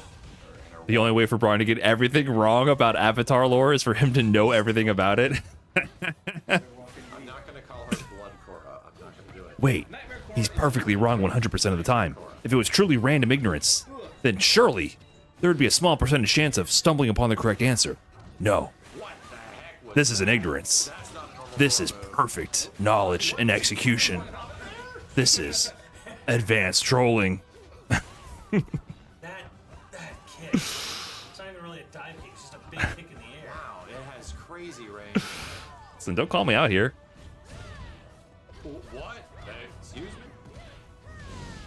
Or The only way for Brian to get everything wrong about Avatar lore is for him to know everything about it. I'm not gonna call her Blood Korra. I'm not gonna do it. Wait, he's perfectly wrong 100% of the time. If it was truly random ignorance, then surely there would be a small percentage chance of stumbling upon the correct answer. No. This isn't ignorance. This is perfect knowledge and execution. This is advanced trolling. That kick. It's not even really a dive kick. It's just a big kick in the air. Wow, it has crazy range. Listen, don't call me out here. What? Excuse me?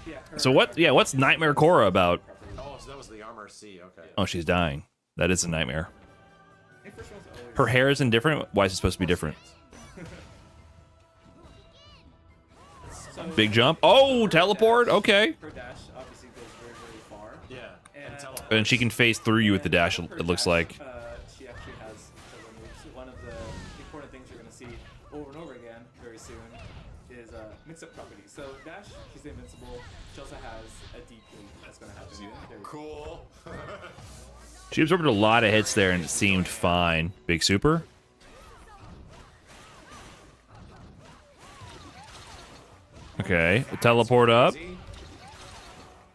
Yeah. So what? Yeah, what's Nightmare Korra about? Oh, so that was the armor C. Okay. Oh, she's dying. That is a nightmare. I think first one's always- Her hair isn't different. Why is it supposed to be different? Big jump. Oh, teleport. Okay. Her dash obviously goes very, very far. Yeah. And teleport. And she can phase through you with the dash. Her It looks dash, like. she actually has several moves. One of the important things you're going to see over and over again very soon is mix-up properties. So dash, she's invincible. She also has a DP that's going to happen. There we go. Cool. She absorbed a lot of hits there, and it seemed fine. Big super. Okay, teleport up.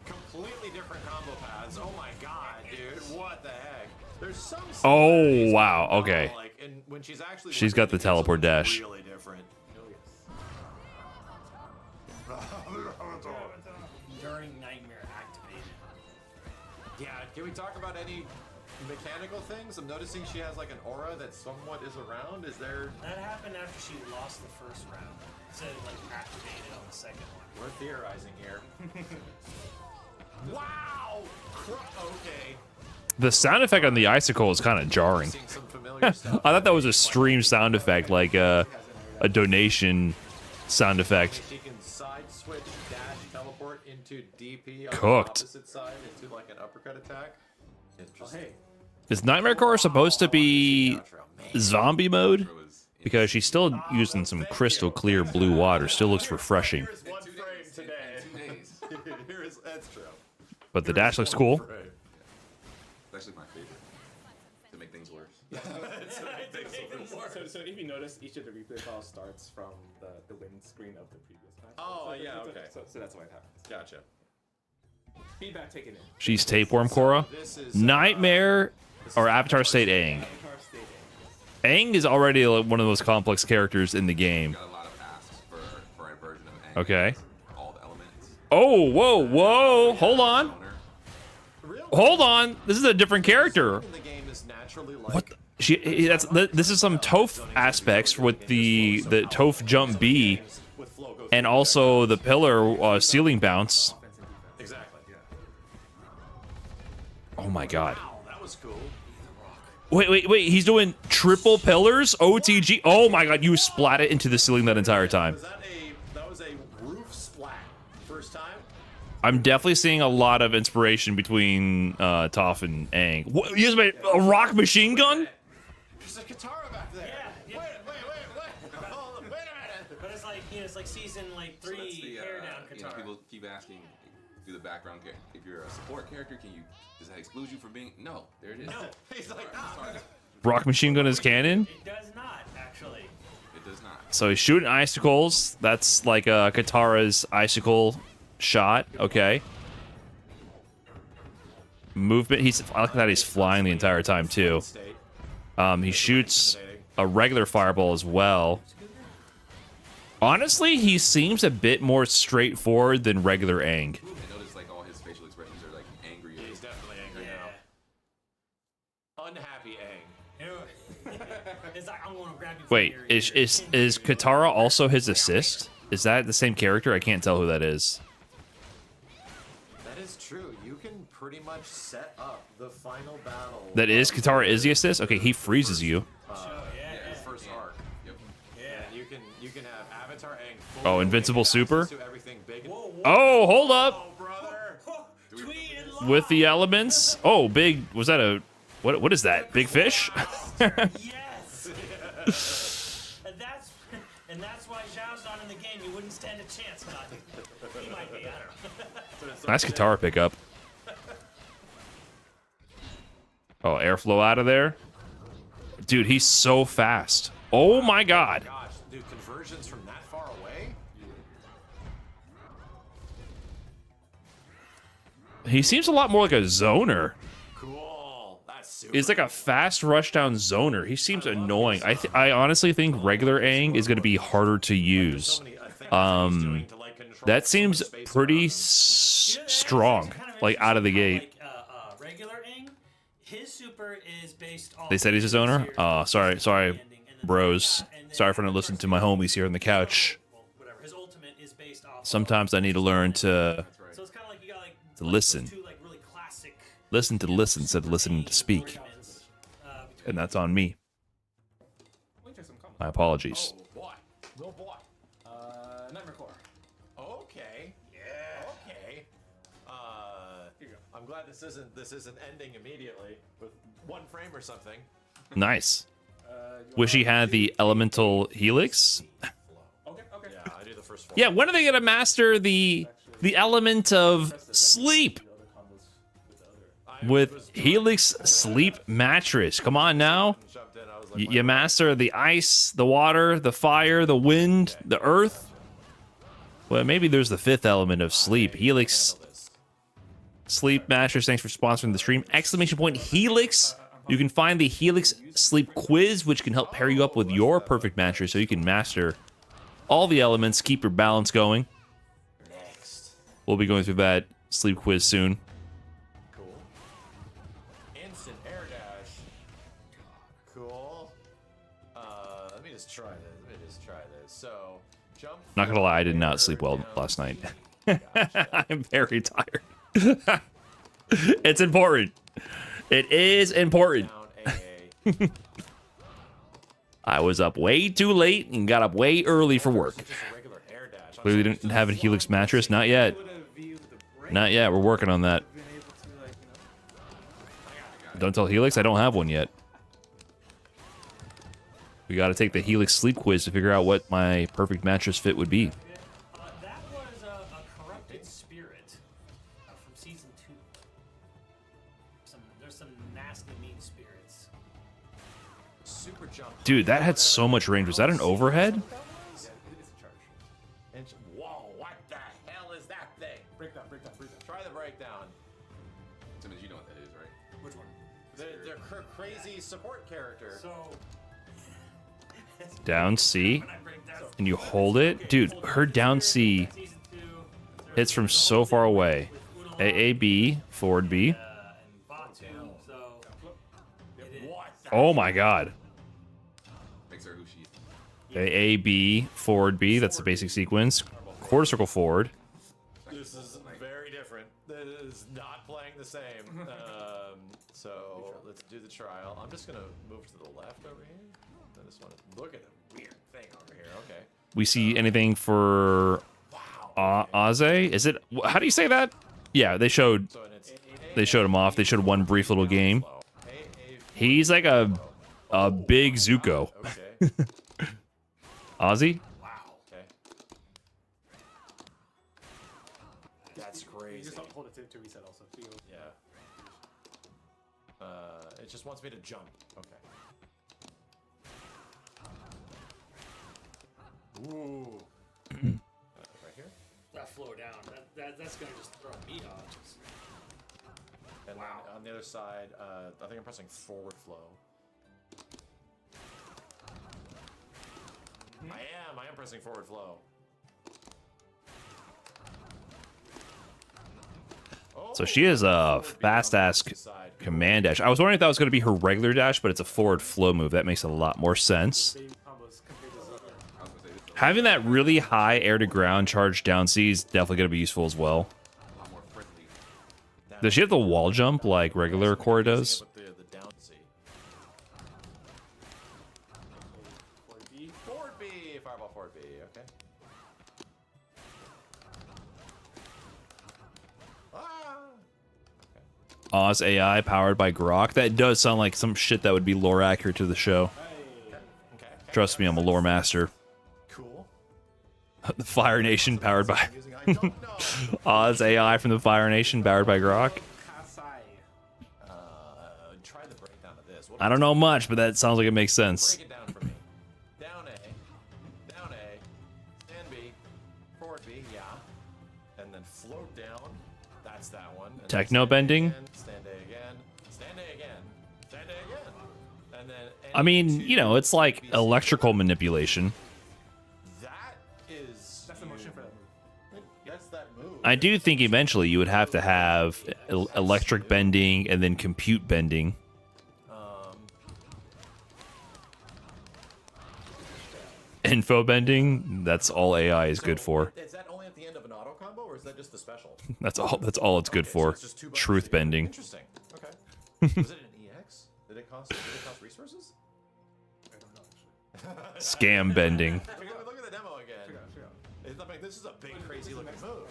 Completely different combo paths. Oh my god, dude. What the heck? There's some Oh, similarities, wow, but, okay. Like, and when she's actually She's got the working against teleport them, it's dash. Really different. During Nightmare activated. Yeah, can we talk about any mechanical things? I'm noticing she has like an aura that somewhat is around. Is there... That happened after she lost the first round. Instead of like activated on the second one. We're theorizing here. Wow! Okay. The sound effect on the icicle is kind of jarring. Seeing some familiar stuff. I thought that was a stream sound effect, like a donation sound effect. She can side switch, dash, teleport into DP on Cooked. the opposite side into like an uppercut attack. Interesting. Hey, Is Nightmare Core supposed to be zombie mode? Was Because she's still using some crystal clear blue water. Still looks refreshing. Here's one frame today. 2 days. That's true. But the dash looks cool. It's actually my favorite. To make things worse. so if you notice, each of the replay files starts from the win screen of the previous match. Oh, yeah, okay. So that's why it happens. Gotcha. Feedback taken in. She's Tapeworm Korra. This is Nightmare or Avatar State Aang. Avatar stating. Aang is already like, one of the most complex characters in the game. Got a lot of asks for a version of Aang. Okay. All the elements. Oh, whoa. Hold on. Owner. Real Hold on. This is a different character. in the game is naturally like What? This is some Toph aspects with the Toph jump B with flow go and also the pillar ceiling bounce. exactly. Yeah. Oh my god. Wow, that was cool. Wait. He's doing triple pillars? OTG. Oh my god, you splat it into the ceiling that entire time. That was a roof splat first time? I'm definitely seeing a lot of inspiration between Toph and Aang. What, he has a rock machine gun? There's a Katara back there. Yeah. Wait. Hold on, wait a minute. But it's like, you know, it's like season like So 3 that's the, hair down you know, Katara. people keep asking, do the background character. If you're a support character, does that exclude you from being? No, there it is. No, He's like, ah. Rock machine gun is canon? it does not actually. It does not. So he's shooting icicles. That's like Katara's icicle shot. Okay. Movement. I like that he's flying the entire time too. State. He shoots a regular fireball as well. Honestly, he seems a bit more straightforward than regular Aang. I noticed like all his facial expressions are like angry. He's definitely angry Yeah. now. Unhappy Aang. You know, it's like, I'm gonna grab you. Wait, from your is Katara also his assist? Is that the same character? I can't tell who that is. That is true. You can pretty much set up the final battle. That is Katara is the assist? Okay, he freezes you. The first arc. Yep. And you can have Avatar Aang. Oh, invincible super? To everything big and Oh, hold up. oh, brother. Tweet and love. With the elements. Oh, big. Was that a what is that? Big fish? Yes. and that's why Zhao's not in the game. You wouldn't stand a chance, not. He might be. I don't know. Nice guitar pickup. Oh, airflow out of there. Dude, he's so fast. Oh my god. Gosh, dude, conversions from that far away? He seems a lot more like a zoner. super is like a fast rush down zoner. He seems annoying. I honestly think regular Aang is going to be harder to use. That seems pretty strong, like out of the gate. Like regular Aang, his super is based off. They said he's a zoner. Oh, sorry, bros. Sorry for not listening to my homies here on the couch. Well, whatever. His ultimate is based off. Sometimes I need to learn to So it's kind of like you got like to listen. Two like really classic. Listen to listen instead of listening to speak, and that's on me. My apologies. Oh boy. Oh boy. Nightmare Core. Okay. Yeah. Okay. Here you go. I'm glad this isn't ending immediately with 1 frame or something. Nice. You Wish he wanna had the elemental helix. Okay. Yeah, I do the first 4. Yeah, when are they gonna master the element of sleep The other combos with the other. with helix sleep mattress? Come on now. Jumped in, I was like, You master the ice, the water, the fire, the wind, the earth. Well, maybe there's the 5th element of sleep. Helix sleep mattress. Thanks for sponsoring the stream. Exclamation point Helix. You can find the Helix sleep quiz, which can help pair you up with your perfect mattress so you can master all the elements, keep your balance going. next. We'll be going through that sleep quiz soon. Cool. Instant air dash. Cool. Let me just try this. So, jump. Not gonna lie, I did not sleep well last night. I'm very tired. It's important. It is important. Down AA. I was up way too late and got up way early for work. Just a regular air dash. Clearly didn't have a Helix mattress. Not yet. Not yet. We're working on that. Been able to like, you know. Don't tell Helix I don't have one yet. We got to take the Helix sleep quiz to figure out what my perfect mattress fit would be. That was a corrupted spirit from season 2. There's some nasty mean spirits. Super jump. Dude, that had so much range. Was that an overhead? Yeah, it's a charge. And whoa, what the hell is that thing? Breakdown. Try the breakdown. Simmons, you know what that is, right? Which one? They're crazy support character. So. Down C. When I break down And you hold it. Dude, her down C season 2, hits from so far away. AAB, forward B. and Batu, so it is. What? Oh my god. Makes her who she is. AAB, forward B. That's the basic sequence. Quarter circle forward. This is very different. This is not playing the same. So let's do the trial. I'm just gonna move to the left over here. I just want to look at the weird thing over here. Okay. We see anything for Aze? Is it? How do you say that? Yeah, they showed So and it's him off. They showed one brief little game. He's like a big Zuko. Okay. Ozzy? Wow. Okay. That's You crazy. just hold it to reset also. So you Yeah. It just wants me to jump. Okay. Ooh. Right here. That flow down. That's gonna just throw me off. And then on the other side, I think I'm pressing forward flow. I am pressing forward flow. Oh, So she is a forward B fast on the ass opposite side. command dash. I was wondering if that was going to be her regular dash, but it's a forward flow move. That makes a lot more sense. same combos compared to Zucker. I was gonna say this is Having that really high air to ground charge down C is definitely going to be useful as well. a lot more friendly. Does she have the wall jump like regular Korra does? With the down C. Forward B. Forward B, fireball forward B, okay. Ah! Oz AI powered by Grok. That does sound like some shit that would be lore accurate to the show. Okay. Trust me, I'm a lore master. Cool. The Fire Nation powered by Using I don't know. Oz AI from the Fire Nation powered by Grok. Kasai. Try the breakdown of this. What I don't know much, but that sounds like it makes sense. Break it down for me. Down A, stand B, forward B, yeah. And then float down. That's that one. And then Techno stand A bending? again, stand A again, stand A again. Send it again. And then I mean, you know, it's like BC. electrical manipulation. That is. That's the motion for that move. That's that move. I do think eventually you would have to have electric bending and then compute bending. Info bending, that's all AI is good for. Is that only at the end of an auto combo, or is that just the special? That's all it's good Okay, so for. it's just 2 buttons Truth together. bending. Interesting. Okay. Was it an EX? Did it cost resources? I don't know actually. Scam bending. Look at the demo again. Check it out. It's not like, this is a big, crazy looking move.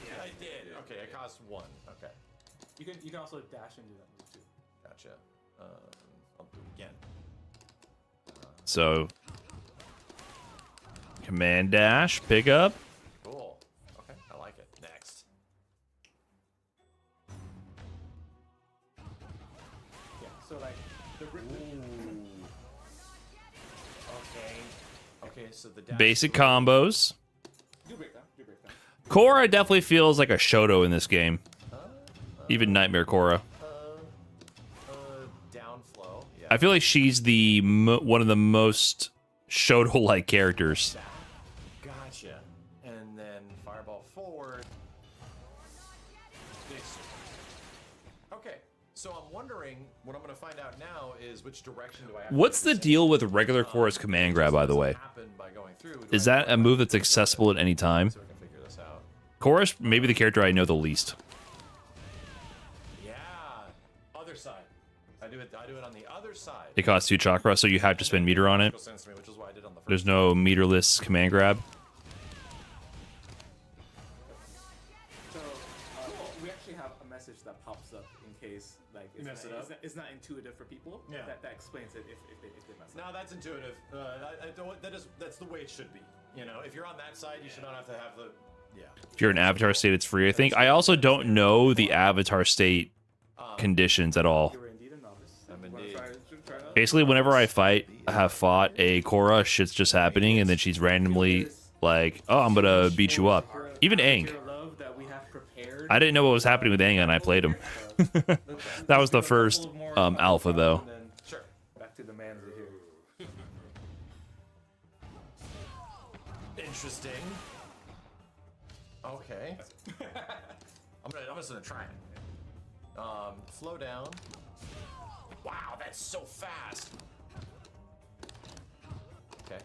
Yeah, I did. Okay, it cost 1. Okay, You can also dash and do that move too. gotcha. I'll do it again. So command dash, pick up. Cool. Okay, I like it. Next. Yeah. So like the Okay, so the dash Basic combos. do breakdown. Korra definitely feels like a Shoto in this game. Even Nightmare Korra. down flow. Yeah. I feel like she's the one of the most Shoto-like characters. Gotcha. And then fireball forward. Big super. Okay, so I'm wondering what I'm going to find out now is which direction do I have to What's do the this deal with regular Korra's command grab, by the way? happen by going through? Do Is I that a move that's accessible at any time? so we can figure this out? Korra's maybe the character I know the least. Yeah. Other side. I do it on the other side. It costs 2 chakra, so you have to spend meter on it. Makes sense to me, which is what I did on the first. There's no meterless command grab. So we actually have a message that pops up in case like it's, mess not, it up? it's not intuitive for people. Yeah. That explains it if they mess up. No, that's intuitive. I don't, that's the way it should be. You know, if you're on that side, you should not have to have the. Yeah. If you're in Avatar state, it's free, I think. I also don't know the Avatar state conditions at all. You were indeed a novice. I'm Wanna indeed. try it out? Basically, whenever I have fought a Korra, shit's just happening, and then she's randomly like, oh, I'm gonna beat you up. Even Aang. Your love that we have prepared. I didn't know what was happening with Aang, and I played him. That was the first alpha, though. And then Sure. back to the man here. Interesting. Okay. I'm just gonna try it. Flow down. Wow, that's so fast. Okay.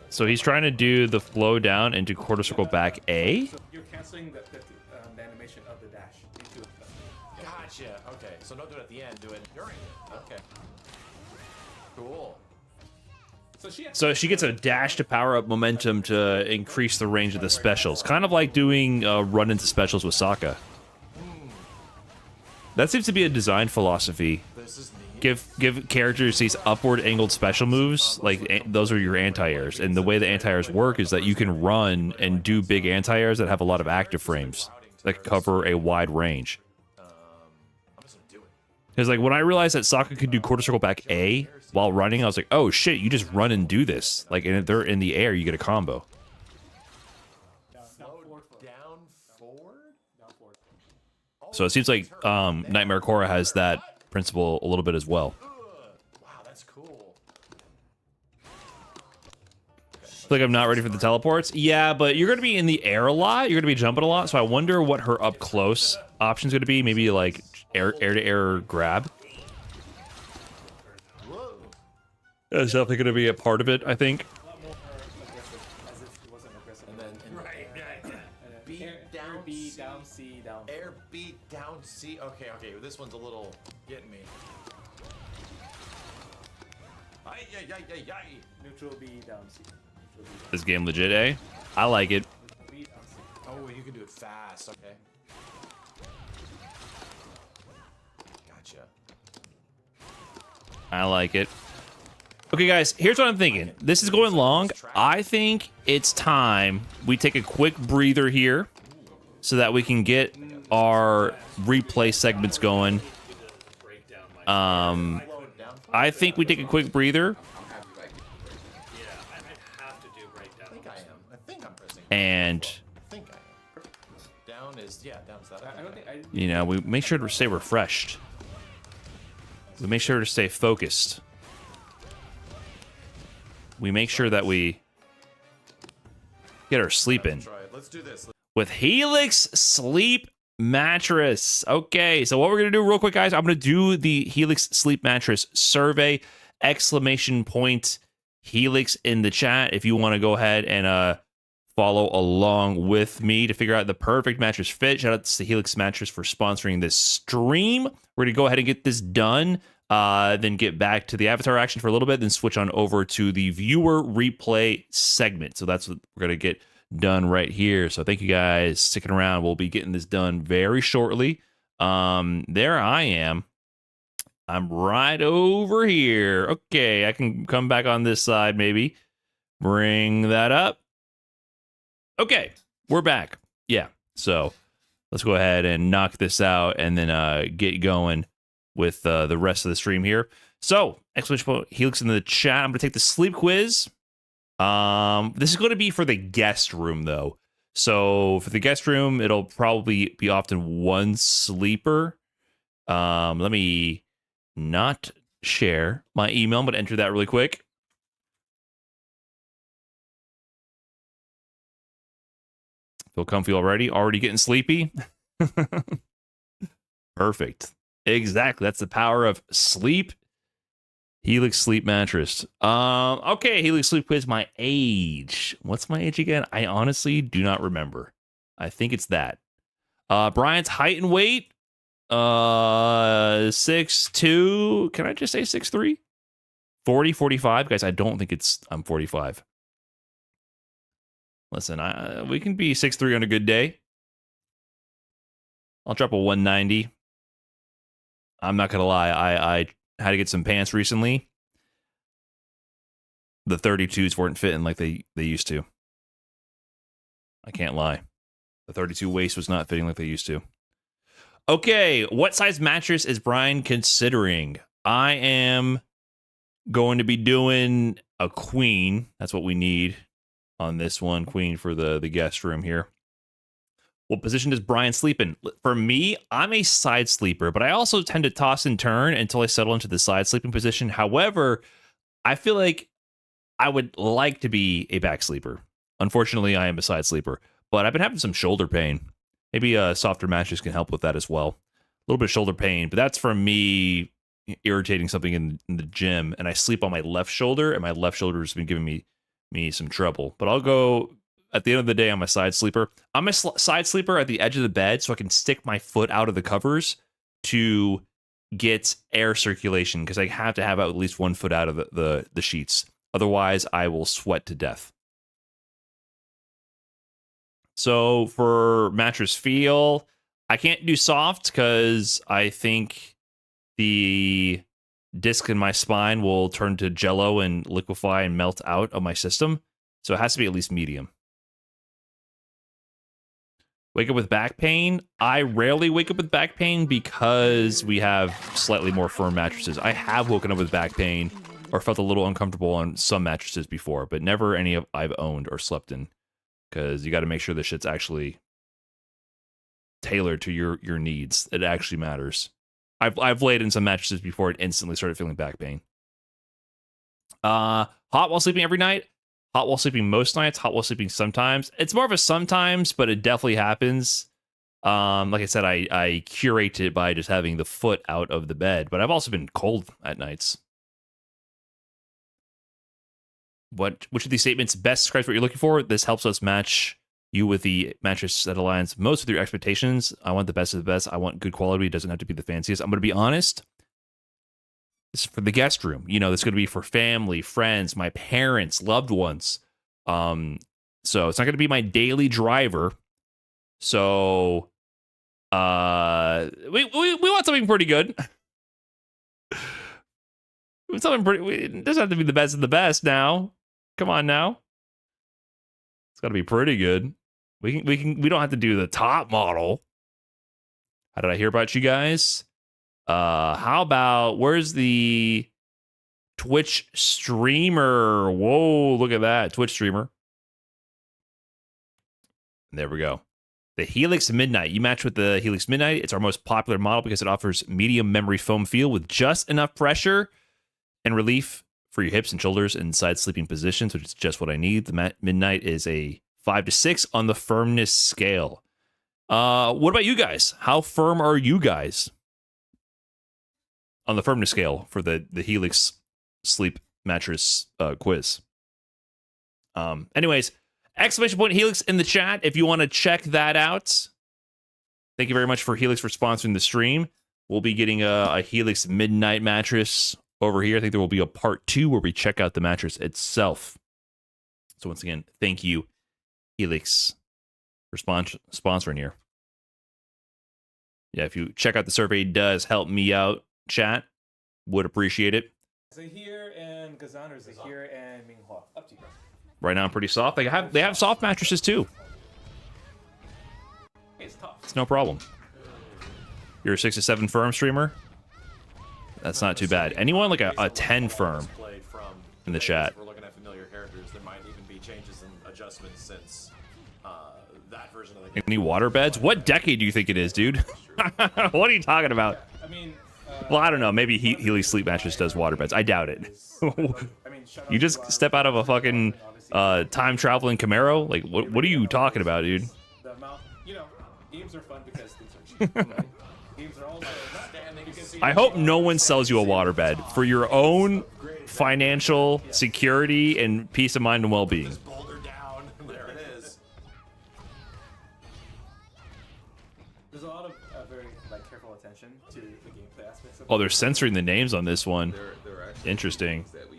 So he's trying to do the flow down into quarter circle back A. So you're canceling the animation of the dash into it. Gotcha. Okay, so don't do it at the end. Do it during it. Okay. Cool. So she gets a dash to power up momentum to increase the range of the specials. Kind of like doing run into specials with Sokka. That seems to be a design philosophy. This is neat. Give characters these upward angled special moves, like those are your anti-airs. And the way the anti-airs work is that you can run and do big anti-airs that have a lot of active frames that cover a wide range. I'm just gonna do it. Because like when I realized that Sokka could do quarter circle back A while running, I was like, oh shit, you just run and do this. Like, and if they're in the air, you get a combo. Slow down forward. So it seems like Nightmare Korra has that principle a little bit as well. Wow, that's cool. Like I'm not ready for the teleports. Yeah, but you're gonna be in the air a lot. You're gonna be jumping a lot. So I wonder what her up close option's gonna be. Maybe like air to air grab. Whoa. That's definitely gonna be a part of it, I think. A lot more aggressive, as if it wasn't aggressive. And then B air, down air B, C. down C, down. Air beat down C. Okay, this one's a little getting me. Ay, ay, ay, ay, ay. Neutral B, down C. Neutral B, This game legit, eh? I like it. down B, down C. Oh, you can do it fast. Okay. Gotcha. I like it. Okay, guys, here's what I'm thinking. This is going long. I think it's time we take a quick breather here so that we can get our replay segments going. I think we take a quick breather I think I am. I think I'm pressing. and I think I am. Down is yeah, down to that. I don't think I. You know, we make sure to stay refreshed. We make sure to stay focused. We make sure that we get our sleep in. Try it. Let's do this. With Helix Sleep Mattress. Okay, so what we're gonna do real quick, guys, I'm gonna do the Helix Sleep Mattress survey. Exclamation point Helix in the chat if you want to go ahead and follow along with me to figure out the perfect mattress fit. Shout out to Helix Mattress for sponsoring this stream. We're gonna go ahead and get this done. Then get back to the avatar action for a little bit, then switch on over to the viewer replay segment. So that's what we're gonna get done right here. So thank you guys sticking around. We'll be getting this done very shortly. There I am. I'm right over here. Okay, I can come back on this side maybe. Bring that up. Okay, we're back. Yeah, so let's go ahead and knock this out and then get going with the rest of the stream here. So, exclamation point Helix in the chat. I'm going to take the sleep quiz. This is going to be for the guest room, though. So, for the guest room, it'll probably be often one sleeper. Let me not share my email. I'm going to enter that really quick. Feel comfy already? Already getting sleepy? Perfect. Exactly. That's the power of sleep. Helix Sleep Mattress. Okay, Helix Sleep Quiz. My age. What's my age again? I honestly do not remember. I think it's that. Brian's height and weight. 6'2". Can I just say 6'3"? 40, 45. Guys, I don't think I'm 45. Listen, we can be 6'3" on a good day. I'll drop a 190. I'm not gonna lie, I had to get some pants recently. The 32s weren't fitting like they used to. I can't lie. The 32 waist was not fitting like they used to. Okay, what size mattress is Brian considering? I am going to be doing a queen. That's what we need on this one. Queen for the guest room here. What position does Brian sleep in? For me, I'm a side sleeper, but I also tend to toss and turn until I settle into the side sleeping position. However, I feel like I would like to be a back sleeper. Unfortunately, I am a side sleeper, but I've been having some shoulder pain. Maybe a softer mattress can help with that as well. A little bit of shoulder pain, but that's from me irritating something in the gym, and I sleep on my left shoulder, and my left shoulder has been giving me some trouble. But I'll go... At the end of the day, I'm a side sleeper. I'm a side sleeper at the edge of the bed so I can stick my foot out of the covers to get air circulation because I have to have at least one foot out of the sheets. Otherwise, I will sweat to death. So for mattress feel, I can't do soft because I think the disc in my spine will turn to jello and liquefy and melt out of my system. So it has to be at least medium. Wake up with back pain. I rarely wake up with back pain because we have slightly more firm mattresses. I have woken up with back pain or felt a little uncomfortable on some mattresses before, but never any I've owned or slept in because you got to make sure the shit's actually tailored to your needs. It actually matters. I've laid in some mattresses before and instantly started feeling back pain. Hot while sleeping every night. Hot while sleeping most nights, hot while sleeping sometimes. It's more of a sometimes, but it definitely happens. Like I said, I curate it by just having the foot out of the bed, but I've also been cold at nights. Which of these statements best describes what you're looking for? This helps us match you with the mattress that aligns most with your expectations. I want the best of the best. I want good quality. It doesn't have to be the fanciest. I'm going to be honest. This is for the guest room. You know, this is going to be for family, friends, my parents, loved ones. So it's not going to be my daily driver. So we want something pretty good. It doesn't have to be the best of the best now. Come on now. It's got to be pretty good. We don't have to do the top model. How did I hear about you guys? How about, where's the Twitch streamer? Whoa, look at that. Twitch streamer. There we go. the Helix Midnight. You match with the Helix Midnight. It's our most popular model because it offers medium memory foam feel with just enough pressure and relief for your hips and shoulders in side sleeping positions, which is just what I need. The Midnight is a 5 to 6 on the firmness scale. What about you guys? How firm are you guys on the firmness scale for the Helix sleep mattress quiz? Anyways, exclamation point Helix in the chat if you want to check that out. Thank you very much for Helix for sponsoring the stream. We'll be getting a Helix Midnight mattress over here. I think there will be a part 2 where we check out the mattress itself. So once again, thank you, Helix, for sponsoring here. Yeah, if you check out the survey, it does help me out, chat. Would appreciate it. Zaheer and Gazan, or Zaheer and Minghua? Up to you. Right now I'm pretty soft. They have soft mattresses too. It's tough. It's no problem. You're a 6 to 7 firm streamer? That's not too bad. Anyone like a 10 firm in the chat? We're looking at familiar characters. There might even be changes and adjustments since that version of the game. Any water beds? What decade do you think it is, dude? What are you talking about? I mean, Well, I don't know. Maybe Healy Sleep Mattress does water beds. I doubt it. You just step out of a fucking time traveling Camaro? Like, what are you talking about, dude? The amount, games are fun because things are cheap. Right? Games are all about I hope no one sells you a waterbed for your own financial security and peace of mind and well-being. Boulder down. There it is. There's a lot of very careful attention to the gameplay aspects of Oh, they're censoring the names on this one. There are actually Interesting. things that we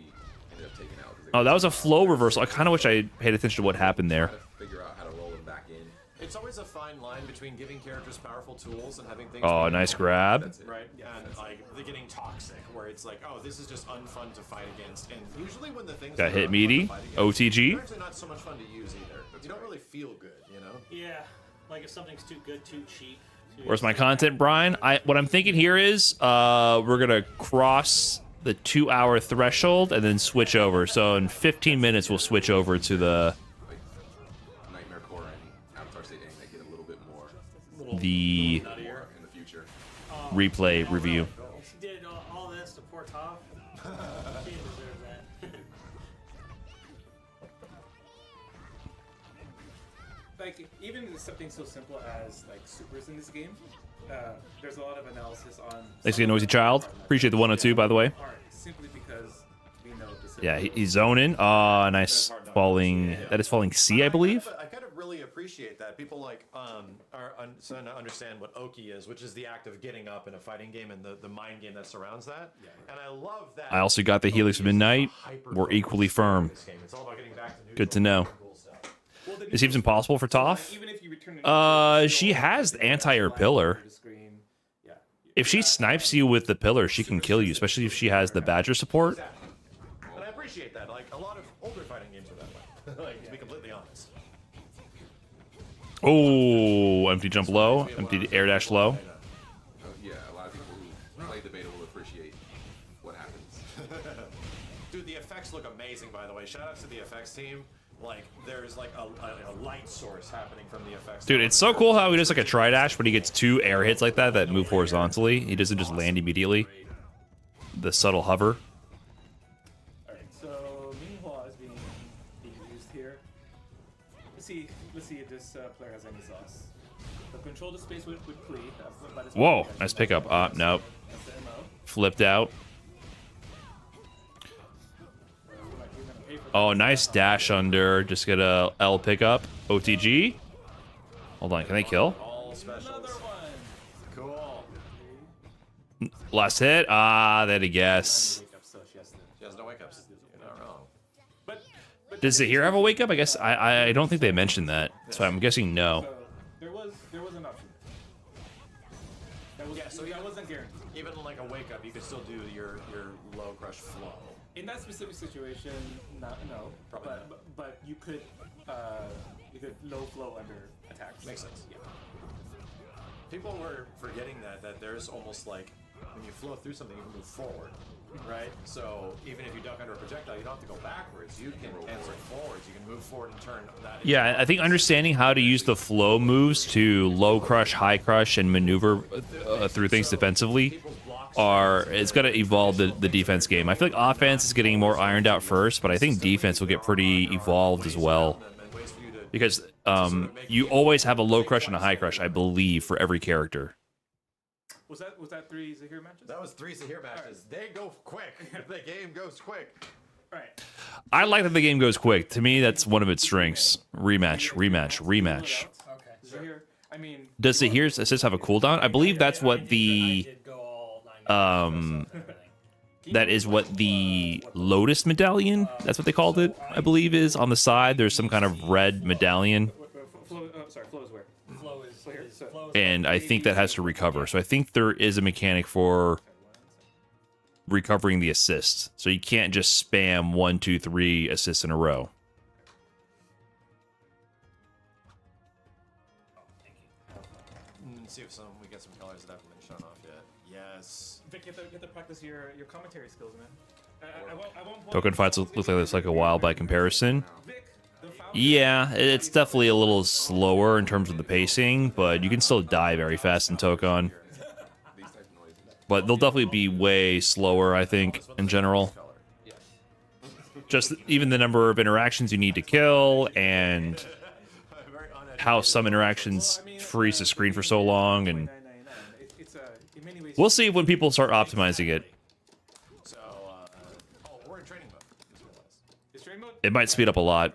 ended up taking out 'cause they Oh, that was a flow reversal. I kind of wish I paid attention to what happened there. try to figure out how to roll them back in. It's always a fine line between giving characters powerful tools and having things. Oh, be nice annoying. grab. That's it. Right, and like they're getting toxic, where it's like, oh, this is just unfun to fight against. And usually when the things Got that are hit unfun meaty. to fight against, OTG. they're actually not so much fun to use either. You don't really feel good, you know. Yeah, like if something's too good, too cheap. Where's my content, Brian? What I'm thinking here is we're gonna cross the 2-hour threshold and then switch over. So in 15 minutes we'll switch over to the Like Nightmare Core and Avatar State Aang, they get a little bit more the more in the future. replay review. She did all this to poor Toph. She didn't deserve that. like even something so simple as supers in this game. There's a lot of analysis on. Thanks again, Noisy Child. Appreciate the 102, by the way. Simply because we know the Yeah, he's zoning. Ah, nice falling. That is falling C, I believe. I kind of really appreciate that. People are starting to understand what Oki is, which is the act of getting up in a fighting game and the mind game that surrounds that. And I love that. I also got the Helix Midnight. We're equally firm. It's all about getting back to Good to know. It seems impossible for Toph. Even if you return it She has the anti-air pillar. If she snipes you with the pillar, she can kill you, especially if she has the Badger support. And I appreciate that. Like a lot of older fighting games are that way. Like to be completely honest. Oh, empty jump low, empty air dash low. Yeah, a lot of people who play the beta will appreciate what happens. Dude, the effects look amazing, by the way. Shout out to the effects team. Like, there's like a light source happening from the effects. Dude, it's so cool how he does like a tri-dash, but he gets 2 air hits like that move horizontally. He doesn't just land immediately. The subtle hover. Alright, so Minghua is being used here. Let's see if this player has any sauce. So control the space with Klee. Whoa, nice pickup. Nope. That's the MO. Flipped out. Oh, nice dash under. Just get a L pickup. OTG. Hold on, can they kill? All specials. Another one. Cool. Last hit. Then I guess. Wake up, so she She has no wake ups. You're not wrong. But Does Zaheer have a wake up? I guess I don't think they mentioned that. So I'm guessing no. so there was an option. That wasn't guaranteed. Even like a wake up, you could still do your low crush flow. In that specific situation, no. Probably But you could low flow under attacks. Makes sense. Yeah. People were forgetting that there's almost like when you flow through something, you can move forward, right? So even if you duck under a projectile, you don't have to go backwards. You can answer forwards. You can move forward and turn that. Yeah, I think understanding how to use the flow moves to low crush, high crush, and maneuver through things defensively it's going to evolve the defense game. I feel like offense is getting more ironed out first, but I think defense will get pretty evolved as well. Because you always have a low crush and a high crush, I believe, for every character. Was that 3 Zaheer matches? That was 3 Zaheer matches. They go quick. The game goes quick. Right. I like that the game goes quick. To me, that's one of its strengths. Rematch. Okay. Zaheer, I mean, Does Zaheer's assist have a cooldown? I believe that's what the I did go all 9 that is what the Lotus medallion, that's what they called it, I believe, is on the side. There's some kind of red medallion, Flow is where? Flow is flow is and I think that has to recover. So I think there is a mechanic for recovering the assists. So you can't just spam 1, 2, 3 assists in a row. See if we get some colors that haven't been shown off yet. Yes. Vic, you have to practice your commentary skills, man. I won't point Token fights look like it's like a while by comparison. Vic, the foul- Yeah, it's definitely a little slower in terms of the pacing, but you can still die very fast in Tokon. These types of noises. But they'll definitely be way slower, I think, in general. Just even the number of interactions you need to kill, and how some interactions freeze the screen for so long, and 999. It's in many ways. we'll see when people start optimizing it. So, we're in training mode. Just realized. Is training mode? It might speed up a lot,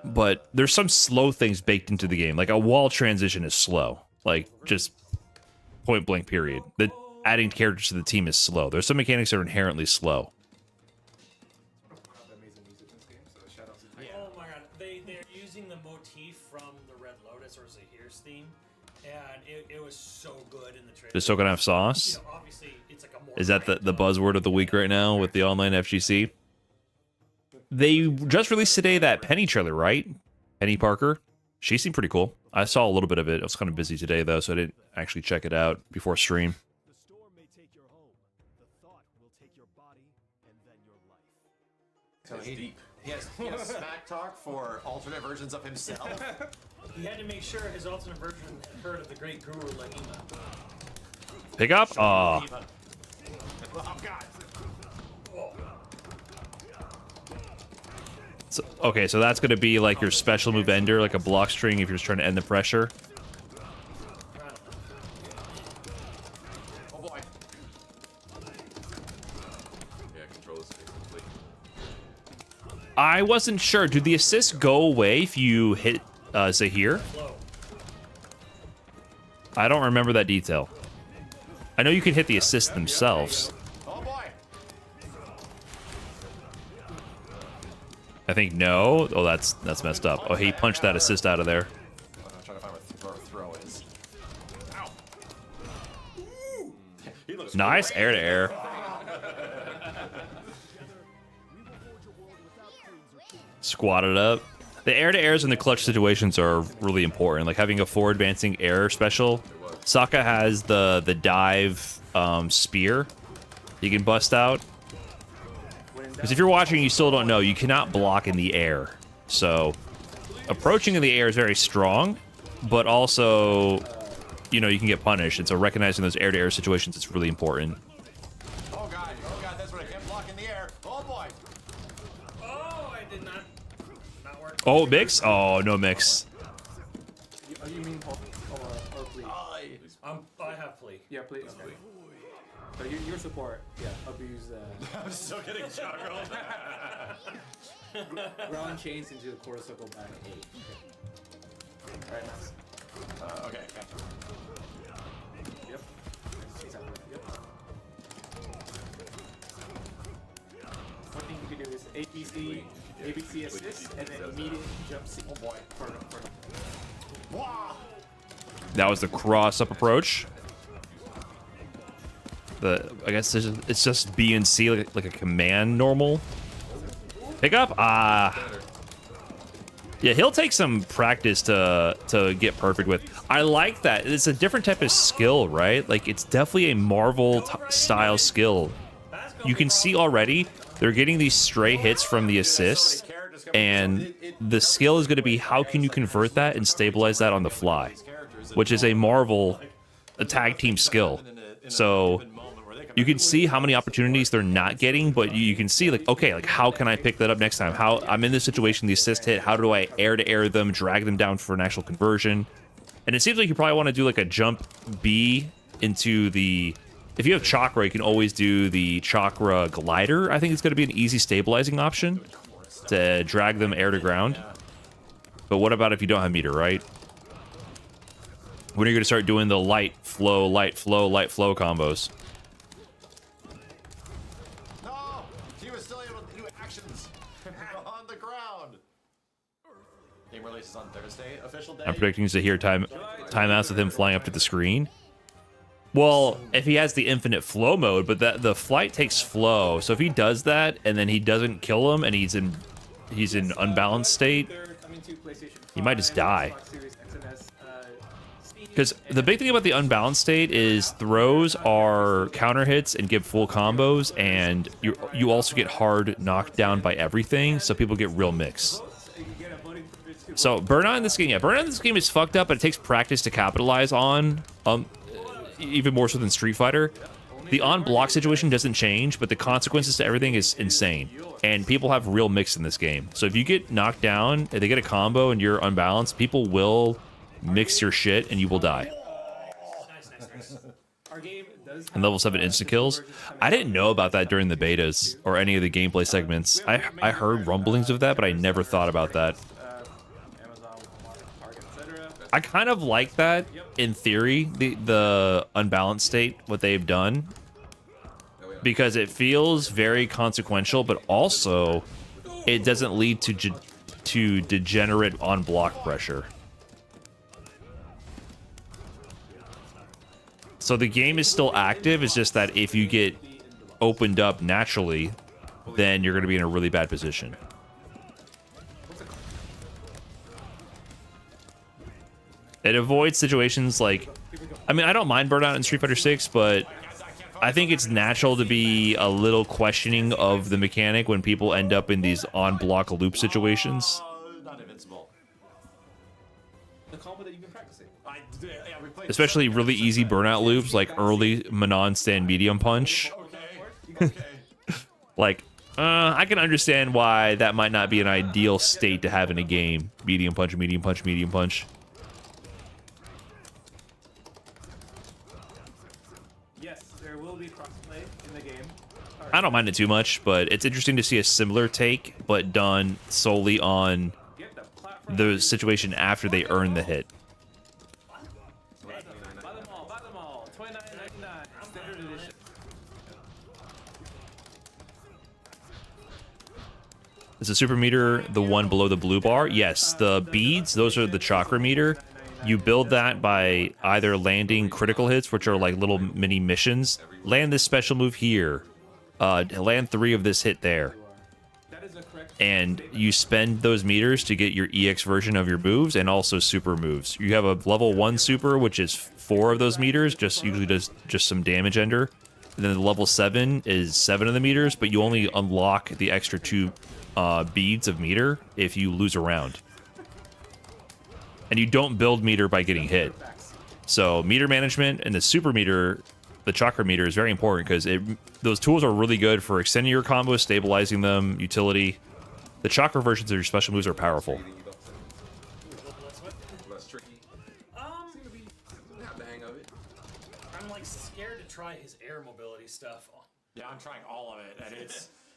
but there's some slow things baked into the game. Like a wall transition is slow, like just point blank period. The adding characters to the team is slow. There's some mechanics that are inherently slow. Amazing music in this game. So shout out to Oh my god, they're using the motif from the Red Lotus or Zaheer's theme, and it was so good in the trailer. Does Tokon have sauce? You know, obviously, it's like a more Is that the buzzword of the week right now with the online FGC? They just released today that Penny trailer, right? Penny Parker. She seemed pretty cool. I saw a little bit of it. I was kind of busy today, though, so I didn't actually check it out before stream. The storm may take your home. The thought will take your body and then your life. So It's deep. he has smack talk for alternate versions of himself. He had to make sure his alternate version heard of the great guru Lahima. Pick up? Aw. Oh, God. So, okay, so that's going to be like your special move ender, like a block string if you're just trying to end the pressure. Oh, boy. Yeah, control is complete. I wasn't sure. Do the assists go away if you hit Zaheer? Flow. I don't remember that detail. I know you can hit the assists themselves. Oh, boy. I think no. Oh, that's messed up. Oh, he punched that assist out of there. I'm trying to find where throw is. Ow. He looks Nice great. air to air. Squatted up. The air to airs in the clutch situations are really important. Like having a forward advancing air special. Sokka has the dive spear you can bust out. Because if you're watching and you still don't know, you cannot block in the air. So approaching in the air is very strong, but also, you know, you can get punished. And so recognizing those air to air situations is really important. Oh, God. Oh, God. That's what I can't block in the air. Oh, boy. Oh, I did not work. Oh, mix? Oh, no mix. You mean or please? I have plea. Yeah, please. Okay. So your support, yeah, abuse I'm still getting juggled. ground chains into the quarter circle back 8. Okay. Alright, nice. Okay. Yep. Exactly. Yep. One thing you can do is ABC assist, and then immediate jump C. Oh boy. Wow. That was the cross-up approach. I guess it's just B and C, like a command normal. Pick up? Ah. Yeah, he'll take some practice to get perfect with. I like that. It's a different type of skill, right? Like, it's definitely a Marvel style skill. You can see already they're getting these stray hits from the assists, and the skill is going to be how can you convert that and stabilize that on the fly, which is a Marvel tag team skill. So you can see how many opportunities they're not getting, but you can see, like, okay, like, how can I pick that up next time? How I'm in this situation, the assist hit, how do I air-to-air them, drag them down for an actual conversion? And it seems like you probably want to do, like, a jump B into the... If you have Chakra, you can always do the Chakra Glider. I think it's going to be an easy stabilizing option to drag them air to ground. But what about if you don't have meter, right? When are you going to start doing the light flow, light flow, light flow combos? No! He was still able to do actions on the ground. Game releases on Thursday. Official day. I'm predicting Zaheer timeouts with him flying up to the screen. Well, if he has the infinite flow mode, but the flight takes flow, so if he does that and then he doesn't kill him and he's in unbalanced state, he might just die. Because the big thing about the unbalanced state is throws are counter hits and give full combos, and you also get hard knocked down by everything, so people get real mixed. So burnout in this game is fucked up, but it takes practice to capitalize on. Even more so than Street Fighter. The on-block situation doesn't change, but the consequences to everything is insane. And people have real mix in this game. So if you get knocked down, if they get a combo and you're unbalanced, people will mix your shit and you will die. And level 7 insta-kills. I didn't know about that during the betas or any of the gameplay segments. I heard rumblings of that, but I never thought about that. I kind of like that in theory, the unbalanced state, what they've done, because it feels very consequential, but also it doesn't lead to degenerate on block pressure. So the game is still active. It's just that if you get opened up naturally, then you're going to be in a really bad position. It avoids situations like, I mean, I don't mind burnout in Street Fighter 6, but I think it's natural to be a little questioning of the mechanic when people end up in these on-block loop situations. Not invincible. The combo that you've been practicing. We played Especially really easy burnout loops like early Manon stand medium punch. Okay. Like, I can understand why that might not be an ideal state to have in a game. Medium punch, medium punch, medium punch. I don't mind it too much, but it's interesting to see a similar take, but done solely on the situation after they earn the hit. Is the super meter the one below the blue bar? Yes, the beads, those are the chakra meter. You build that by either landing critical hits, which are like little mini missions. Land this special move here. Land 3 of this hit there. And you spend those meters to get your EX version of your moves and also super moves. You have a level 1 super, which is 4 of those meters, usually does just some damage ender. And then the level 7 is 7 of the meters, but you only unlock the extra 2 beads of meter if you lose a round. And you don't build meter by getting hit. So meter management and the super meter, the chakra meter, is very important because those tools are really good for extending your combos, stabilizing them, utility. The chakra versions of your special moves are powerful. Less tricky. Seem to be have the hang of it. I'm like scared to try his air mobility stuff. Yeah, I'm trying all of it, and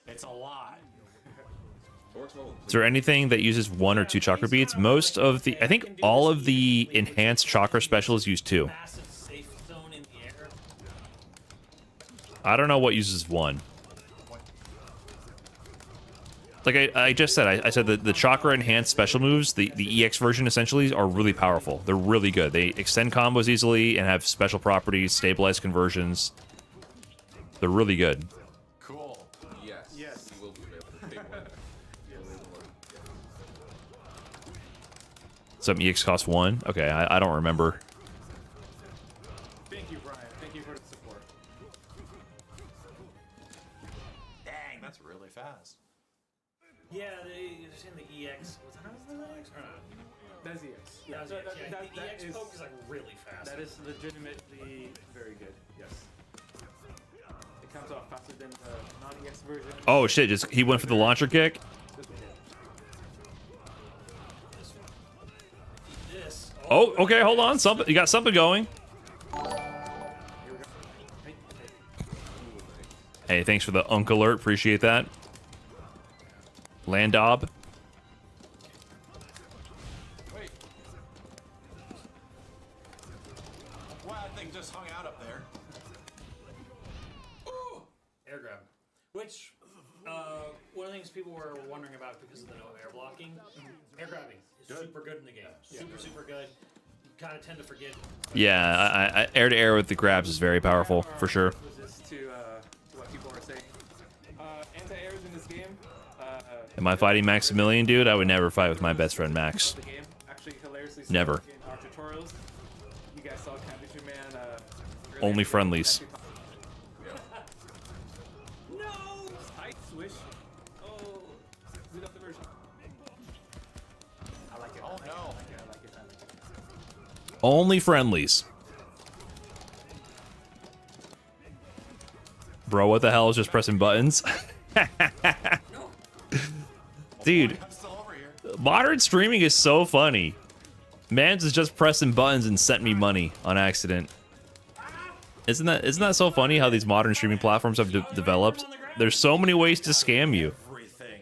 it's a lot. Is there anything that uses 1 or 2 chakra beads? Most of the, I think all of the enhanced chakra specials use 2. Massive safe zone in the air. I don't know what uses 1. Like I just said, I said that the chakra enhanced special moves, the EX version essentially, are really powerful. They're really good. They extend combos easily and have special properties, stabilize conversions. They're really good. Cool. Yes. He will be available. Big one. Some EX cost 1? Okay, I don't remember. Thank you, Brian. Thank you for the support. Dang, that's really fast. Yeah, you're saying the EX. Was that the EX or not? That's EX. Yeah, So the EX poke is like really fast. that is legitimately very good. Yes. It comes off faster than the non-EX version. Oh shit! Just he went for the launcher kick. This. Oh, okay. Hold on. Something. You got something going. Hey, thanks for the unk alert. Appreciate that. Landob. Wait. Wow, that thing just hung out up there. Air grab. Which, one of the things people were wondering about because of the no air blocking, air grabbing is super good in the game. Super good. You kind of tend to forget. Yeah, I air to air with the grabs is very powerful for sure. Resist to what people are saying. Anti-airs in this game. Am I fighting Maximilian, dude? I would never fight with my best friend Max. The game actually hilariously Never. in our tutorials. You guys saw Championship Man. Only friendlies. No! Tight swish. Oh, read up the version. I like it. Oh no. I like it. Only friendlies. Bro, what the hell is just pressing buttons? Dude, I'm still over here. modern streaming is so funny. Mans is just pressing buttons and sent me money on accident. Isn't that so funny how these modern streaming platforms have developed? There's so many ways to scam you. Everything.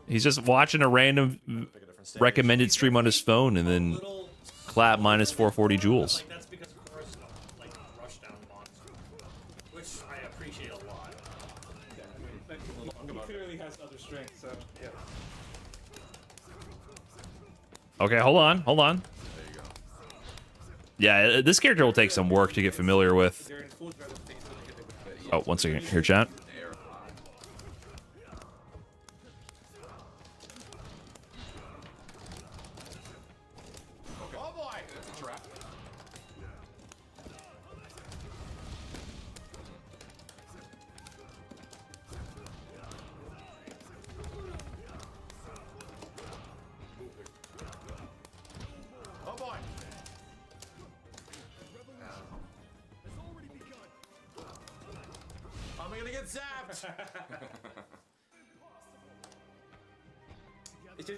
He's just watching a random Pick a different stage. recommended stream on his phone and then Little clap minus 440 joules. like that's because Chorus like rush down monster, which I appreciate a lot. He clearly has other strengths, so yeah. Okay, hold on. There you go. Yeah, this character will take some work to get familiar with. They're in full drive phase when they hit the Oh, one second. Here, chat. Air. Oh boy. That's a trap. Oh boy. I'm gonna get zapped.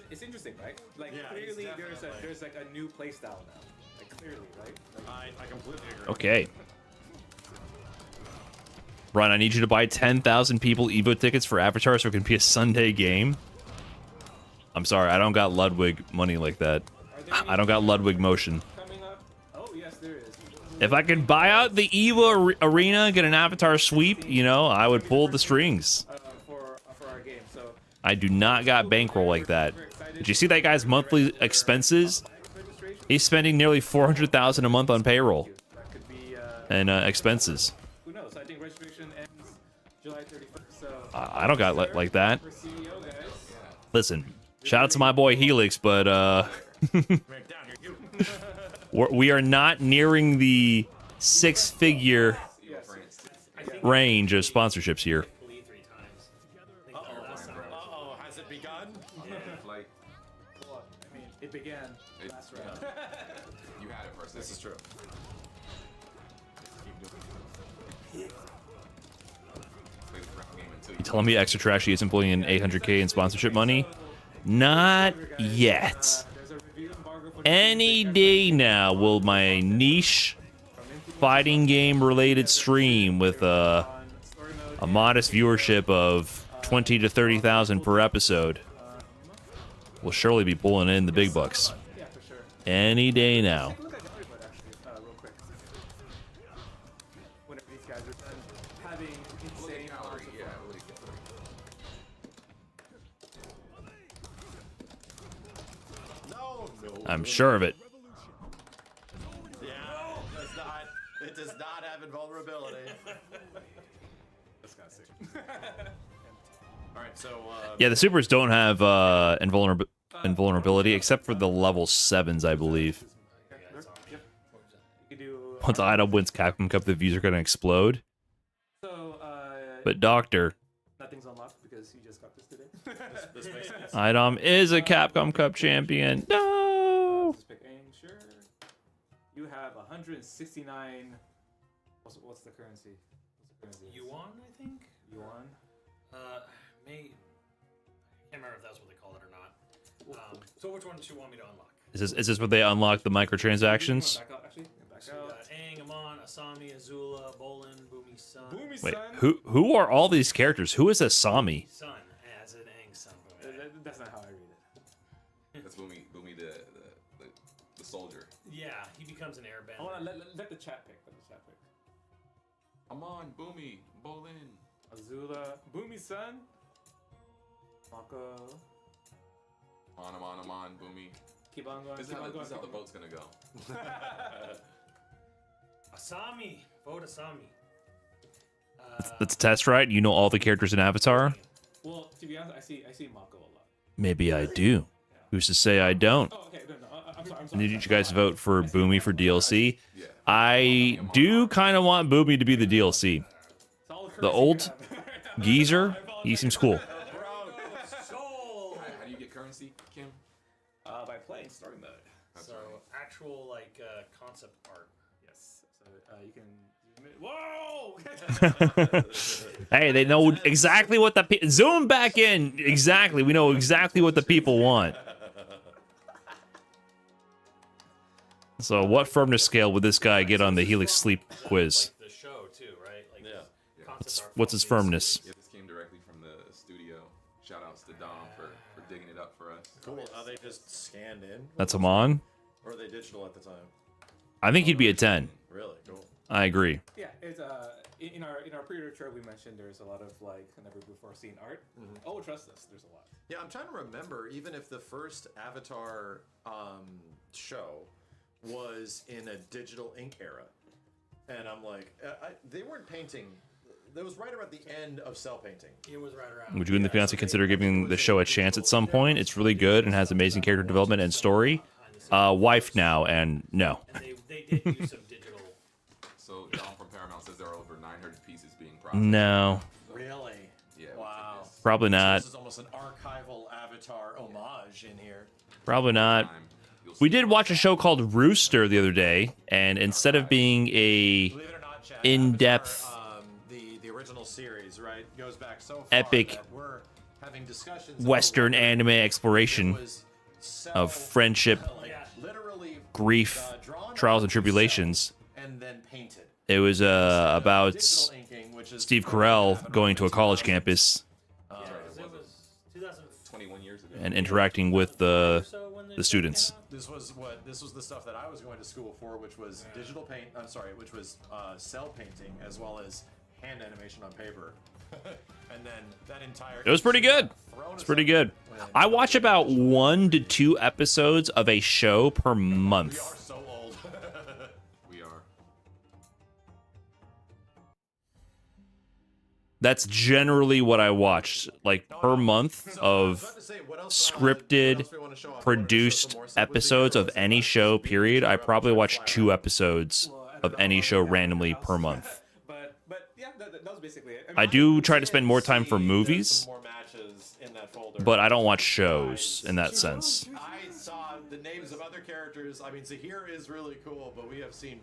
It's interesting, right? Like Yeah, it's clearly definitely- there's like a new playstyle now. Like clearly, right? Like, I completely agree. Okay. Ron, I need you to buy 10,000 people Evo tickets for Avatar so it can be a Sunday game. I'm sorry, I don't got Ludwig money like that. are there any I don't got Ludwig motion. coming up? Oh yes, there is. If I could buy out the Evo arena, get an Avatar sweep, you know, I would pull the strings. For our game. So I do not got bankroll like that. Did you see that guy's monthly expenses? registration, He's spending nearly 400,000 a month on payroll that could be and expenses. who knows? I think registration ends July 31st. So I don't got like that. for CEO guys. Listen, shout out to my boy Helix, but Down here, you. we are not nearing the six-figure range of sponsorships here. Lee 3 times. I think the last time. Uh-oh, has it begun? Like, Well, I mean, it began last round. you had it for a second. This is true. Play the ground game until you Telling me Extra Trashy isn't pulling in 800K in sponsorship money? Not yet. There's a review embargo for Any day now will my niche fighting game related stream with a story mode. modest viewership of 20 to 30,000 per episode will surely be pulling in the big bucks. Yeah, for sure. Any day now. Look at Hollywood actually, real quick. Whenever these guys are done having look at insane gallery. Yeah, look at gallery. No, no. I'm sure of it. Yeah, it does not have invulnerability. That's kind of sick. All right, so Yeah, the supers don't have invulnerability, except for the level 7s, I believe. Yep. You could do. Once Item wins Capcom Cup, the views are going to explode. So, But Doctor, nothing's unlocked because you just got this today. This makes sense. Item is a Capcom Cup champion. No! Just pick aim, sure. You have 169. What's the currency? What's the currency? Yuan, I think. Yuan. I can't remember if that's what they call it or not. So which one do you want me to unlock? Is this where they unlock the microtransactions? Back out, actually. Back So we out. got Aang, Amon, Asami, Azula, Bolin, Bumi-san. Wait, who are all these characters? Who is Asami? Son, as in Aang's son. That's not how I read it. That's Boomy the soldier. Yeah, he becomes an airbender. Hold on, let the chat pick. Let the chat pick. Amon, Boomy, Bolin. Azula, Bumi-san, Mako. Amon, Boomy. Keep on going. This is Keep how, on going. this is how the vote's gonna go. Asami, vote Asami. That's a test, right? You know all the characters in Avatar? Well, to be honest, I see Mako a lot. Maybe I do. Who's to say I don't? Oh, okay. No. I'm sorry. Did you guys vote for Boomy for DLC? Yeah. I do kind of want Boomy to be the DLC. The old geezer, he seems cool. Soul. How do you get currency, Kim? By playing story mode. That's So right. actual like concept art. Yes. So you can. Whoa! Hey, they know exactly what the zoom back in. Exactly, we know exactly what the people want. So, what firmness scale would this guy get on the Helix Sleep quiz? Like the show too, right? Like Yeah. concept art What's his from firmness? Yeah, this came directly from the studio. Shout outs to Dom for digging it up for us. Cool. Are they just scanned in? That's him on. Or are they digital at the time? I think he'd be a 10. Really? Cool. I agree. Yeah, it's in our pre-order chart we mentioned there's a lot of like never before seen art. Oh, trust us, there's a lot. Yeah, I'm trying to remember, even if the first Avatar show was in a digital ink era. And I'm like, they weren't painting. That was right around the end of cell painting. It was right around. Would you and the fiance consider giving the show a chance at some point? It's really good and has amazing character development and story. Wife now, and no. And they did use some digital. So Dom from Paramount says there are over 900 pieces being processed. No, Really? Yeah. Wow. probably not. This is almost an archival Avatar homage in here. Probably not. We did watch a show called Rooster the other day, and instead of being a Believe it or not, Chad, in-depth Avatar, the original series, right, goes back so far epic that we're having discussions Western over anime exploration was of friendship, like, literally grief, drawn trials on and tribulations. and then painted. It was about Digital inking, which is Steve Carell going to a college campus Yeah, 'cause it was 2004 21 years ago. and interacting with or so when the students. This was the stuff that I was going to school for, which was digital paint. I'm sorry, which was cell painting as well as hand animation on paper. And then that entire. It was pretty good. It's pretty good. I watch about 1 to 2 episodes of a show per We are month. so old. We are. That's generally what I watch, like per month of scripted, produced episodes of any show, period. I probably watch 2 episodes of any show randomly per month. But yeah, that was basically it. I do try to spend more time for movies, More matches in that folder. but I don't watch shows in that sense. I saw the names of other characters. I mean, Zaheer is really cool, but we have seen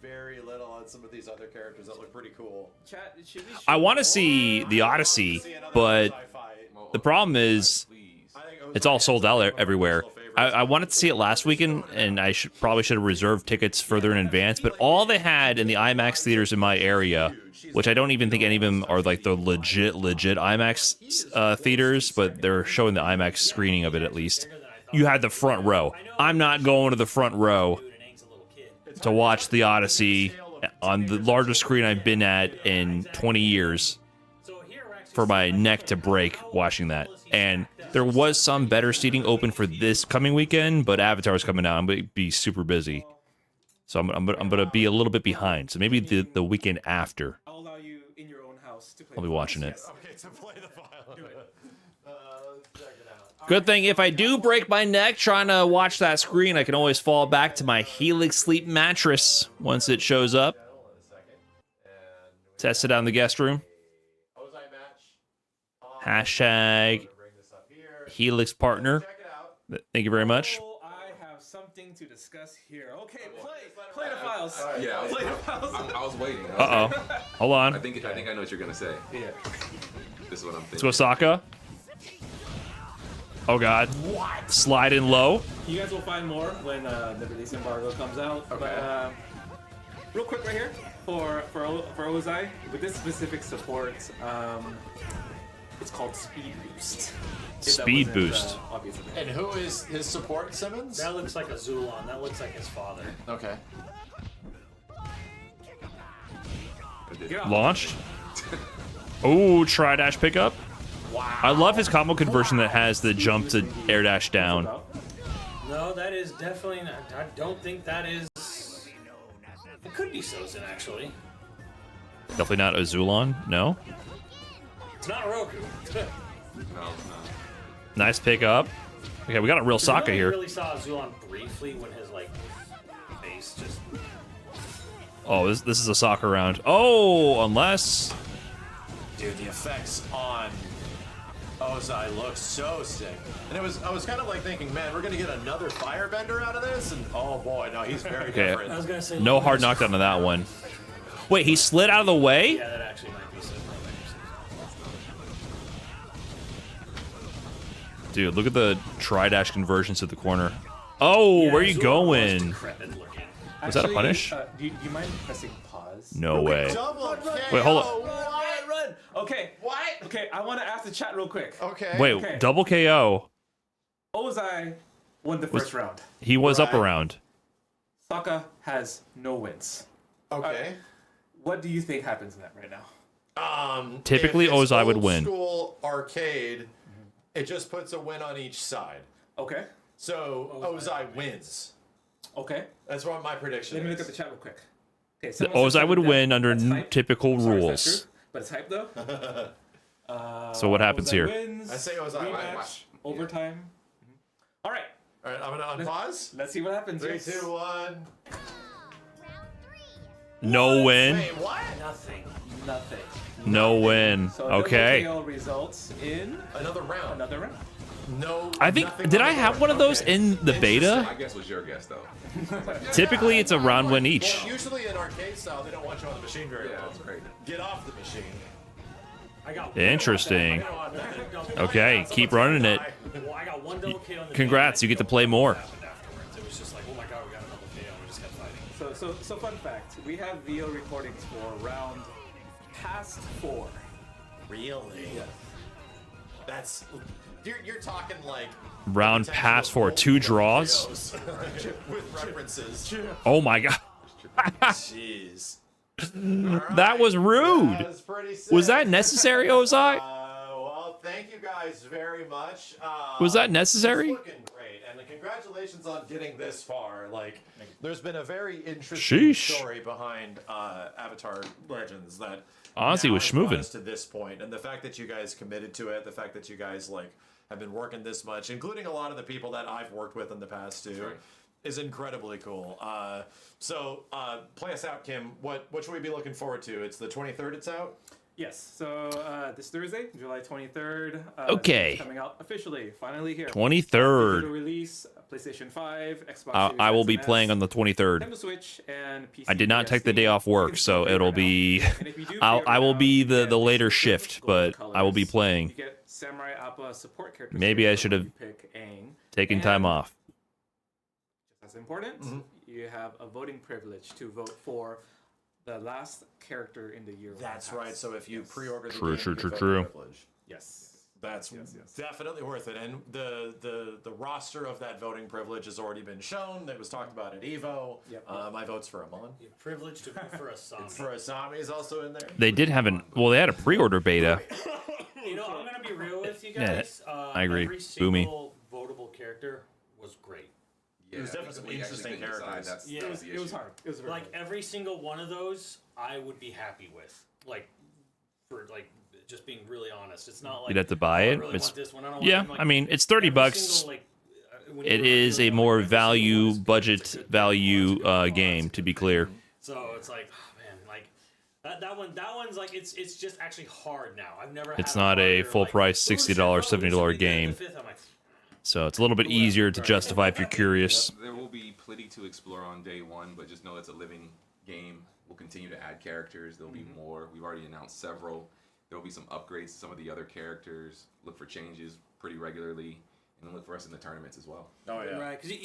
very little on some of these other characters that look pretty cool. Chat, should we I want to see The Odyssey, but the problem is it's all sold out everywhere. I wanted to see it last weekend, and I probably should have reserved tickets further in advance. But all they had in the IMAX theaters in my area, which I don't even think any of them are like the legit IMAX theaters, but they're showing the IMAX screening of it at least. You had the front row. I'm not going to the front row dude, and Aang's a little kid. to watch The Odyssey on the largest screen I've been at in 20 years So here we're actually for my neck to break watching that. And there was some better seating open for this coming weekend, but Avatar's coming out. I'm going to be super busy. So I'm going to be a little bit behind. So maybe the weekend after I'll allow you in your own house to play. I'll be watching it. Okay, to play the file. Do it. Let's check it out. Good thing if I do break my neck trying to watch that screen, I can always fall back to my Helix Sleep mattress once it shows up. Test it out in the guest room. Hashtag Helix partner. Thank you very much. Oh, I have something to discuss here. Okay, play the files. Yeah, Play the files. I was waiting. Uh-oh. Hold on. I think I know what you're gonna say. Yeah. This is what I'm It's thinking. Osaka. Oh god. What? Slide in low. You guys will find more when the release embargo comes out. Okay. But real quick right here for Ozai with this specific support, it's called Speed Boost. If that Speed wasn't, Boost. Obvious enough. And who is his support, Simmons? That looks like a Zulon. That looks like his father. Okay. Get off. Launched. Oh, try dash pickup. Wow. I love his combo conversion that has the jump to air dash down. No, that is definitely not. I don't think that is. It could be Sozin, actually. Definitely not Azulon. No. It's not Roku. No. Nice pickup. Okay, we got a real Sokka We here. really saw Zulon briefly when his like face just. Oh, this is a Sokka round. Oh, unless. Dude, the effects on Ozai look so sick. And I was kind of like thinking, man, we're gonna get another firebender out of this, and oh boy, no, he's very Okay. different. I was gonna say No hard knockdown on that one. Wait, he slid out of the way? Yeah, that actually might be Sozin. Dude, look at the try dash conversions to the corner. Oh, where are you going? Decrepit looking. Was that a punish? Do you mind pressing pause? No way. Double Wait, hold KO. on. Run! Okay. What? Okay, I want to ask the chat real quick. Okay. Wait, Okay. double KO. Ozai won the first round. He was up Right. around. Sokka has no wins. Okay. What do you think happens in that right now? Typically, if it's Ozai would old win. School arcade, it just puts a win on each side. Okay. So Ozai wins. Okay. That's what my prediction Let me is. look at the chat real quick. Okay. The someone said Ozai would something win that- under that's hype. typical Sorry if rules. that's true, but it's hype though. So what happens Ozai here? Wins, I say Ozai rematch, wins. overtime. All right. All right, I'm gonna unpause. Let's see what happens. 3, Yes. 2, 1. No win. Wait, what? Nothing. Nothing. No win. So Okay. WKO results in Another round. another round. No. I think, nothing did on I the have board. one of those Okay. in the beta? I guess was your guess though. Typically, it's a round win each. Well, usually in arcade style, they don't want you on the machine very Yeah, long. that's great. Get off the machine. I got Interesting. I don't want nothing. Okay, keep running it. Well, I got one double KO on the Congrats, game, you get to and play more. what happened afterwards. It was just like, oh my god, we got a double KO. We just kept fighting. So fun fact. We have VO recordings for round past 4. Really? That's. You're talking like. Round potential pass for of 2 multiple draws. KOs with references. Oh my god. Jeez. That was rude. That was pretty sick. Was that necessary, Ozai? Well, thank you guys very much. Was that necessary? It's looking great, and congratulations on getting this far. Like, there's been a very interesting Sheesh. story behind Avatar Legends that Honestly, now was has brought schmoovin'. us to this point, and the fact that you guys committed to it, the fact that you guys have been working this much, including a lot of the people that I've worked with in the past too. Right. Is incredibly cool. So play us out, Kim. What should we be looking forward to? It's the 23rd. It's out. Yes. So this Thursday, July 23rd. Okay. it's coming out officially, finally here. 23rd. Digital release, PlayStation 5, Xbox. I will be Series X playing on and the 23rd. Nintendo Switch and PC. I did not take the PS3. day off You work, can so still it'll play be. right now. And if you do I play will right be now, you the get later these shift, golden but I will be colors. playing. You get Samurai Appa support character. Maybe I series, should where have you pick Aang. Taking And time off. That's important. You have a voting privilege to vote for the last character in the year. That's one right. pass. So if you pre-order the True, game, true, you true, get true. that privilege. Yes. That's Yes. definitely worth it. And the roster of that voting privilege has already been shown. That was talked about at Evo. Yep. My vote's for Amon. You're privileged to be for a song. For Asami is also in there. They did have an. Well, they had a pre-order beta. You know, I'm gonna be real with you Yeah, guys. I agree. Every Boomy. single votable character was great. Yeah, There's definitely some we actually interesting couldn't decide. characters. That's, Yeah. that It was was, the it was issue. hard. It was very Like hard. every single one of those, I would be happy with. Like, for like, Just being really honest, it's not like You'd have to buy "Oh, it. I really It's want this one. I don't want yeah. I'm like, I mean, it's $30 every bucks. single, like, when you It were is a reviewing, I'm more like, every single one value is good. budget It's a good thing. value Oh, it's a good thing. Oh, it's game, a to good be thing. clear. So it's like, oh, man, like that one's like it's just actually hard now. I've never. It's had not a harder, full like, price "Ooh, $60, shit, oh, $70 somebody did game. the fifth." I'm like, So it's a little bit easier to justify if you're curious. There will be plenty to explore on day one, but just know it's a living game. We'll continue to add characters. There'll be more. We've already announced several. There will be some upgrades to some of the other characters. Look for changes pretty regularly, and then look for us in the tournaments as well. Oh yeah. right, because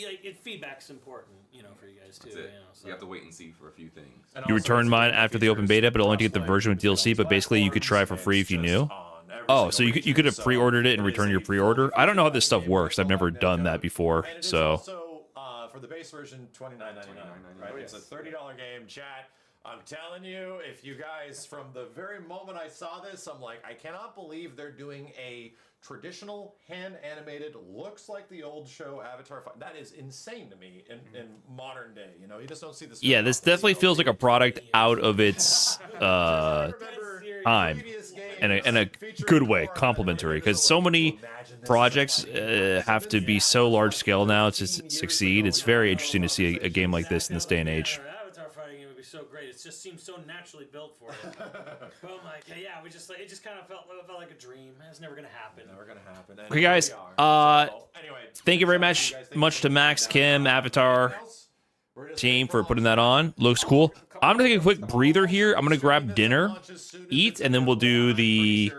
feedback's important, for you guys too. That's it. So. You have to wait and see for a few things. And You also, returned it's mine gonna after the open features beta, but only to get the cross-play version with between DLC. But basically, you could try for free if you platforms. knew. It's on every Oh, so single you could have region, pre-ordered it and is returned your a pre-order. fully I don't know how this stuff game works. with I've never online done demo. that before. And it is So also for the base version $29.99. Right? Oh, It's a $30 game. Chat. I'm telling you, if you guys, from the very moment I saw this, I'm like, I cannot believe they're doing a traditional hand animated, looks like the old show Avatar. That is insane to me in modern day. You just don't see this. yeah, this definitely feels like a product out of its time. In a good way, complimentary, because so many projects have to be so large scale now to succeed. It's very interesting to see a game like this in this day and age. Avatar fighting, it would be so great. It just seems so naturally built for it. But I'm like, yeah, we just like it just kind of felt like a dream. It's never gonna happen. Never gonna happen. And Okay, guys. here we are. So, anyway, Thank you very guys, much to Max, Kim, Avatar we're just team waiting for all putting the that on. Looks cool. I'm gonna take a quick breather here. I'm gonna grab dinner, eat, and then we'll do the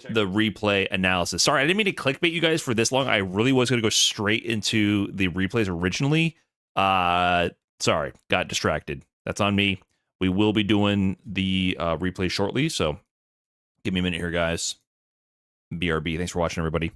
replay analysis. Sorry, I didn't mean to clickbait you guys for this long. I really was gonna go straight into the replays originally. Sorry, got distracted. That's on me. We will be doing the replay shortly, so give me a minute here, guys. BRB. Thanks for watching, everybody.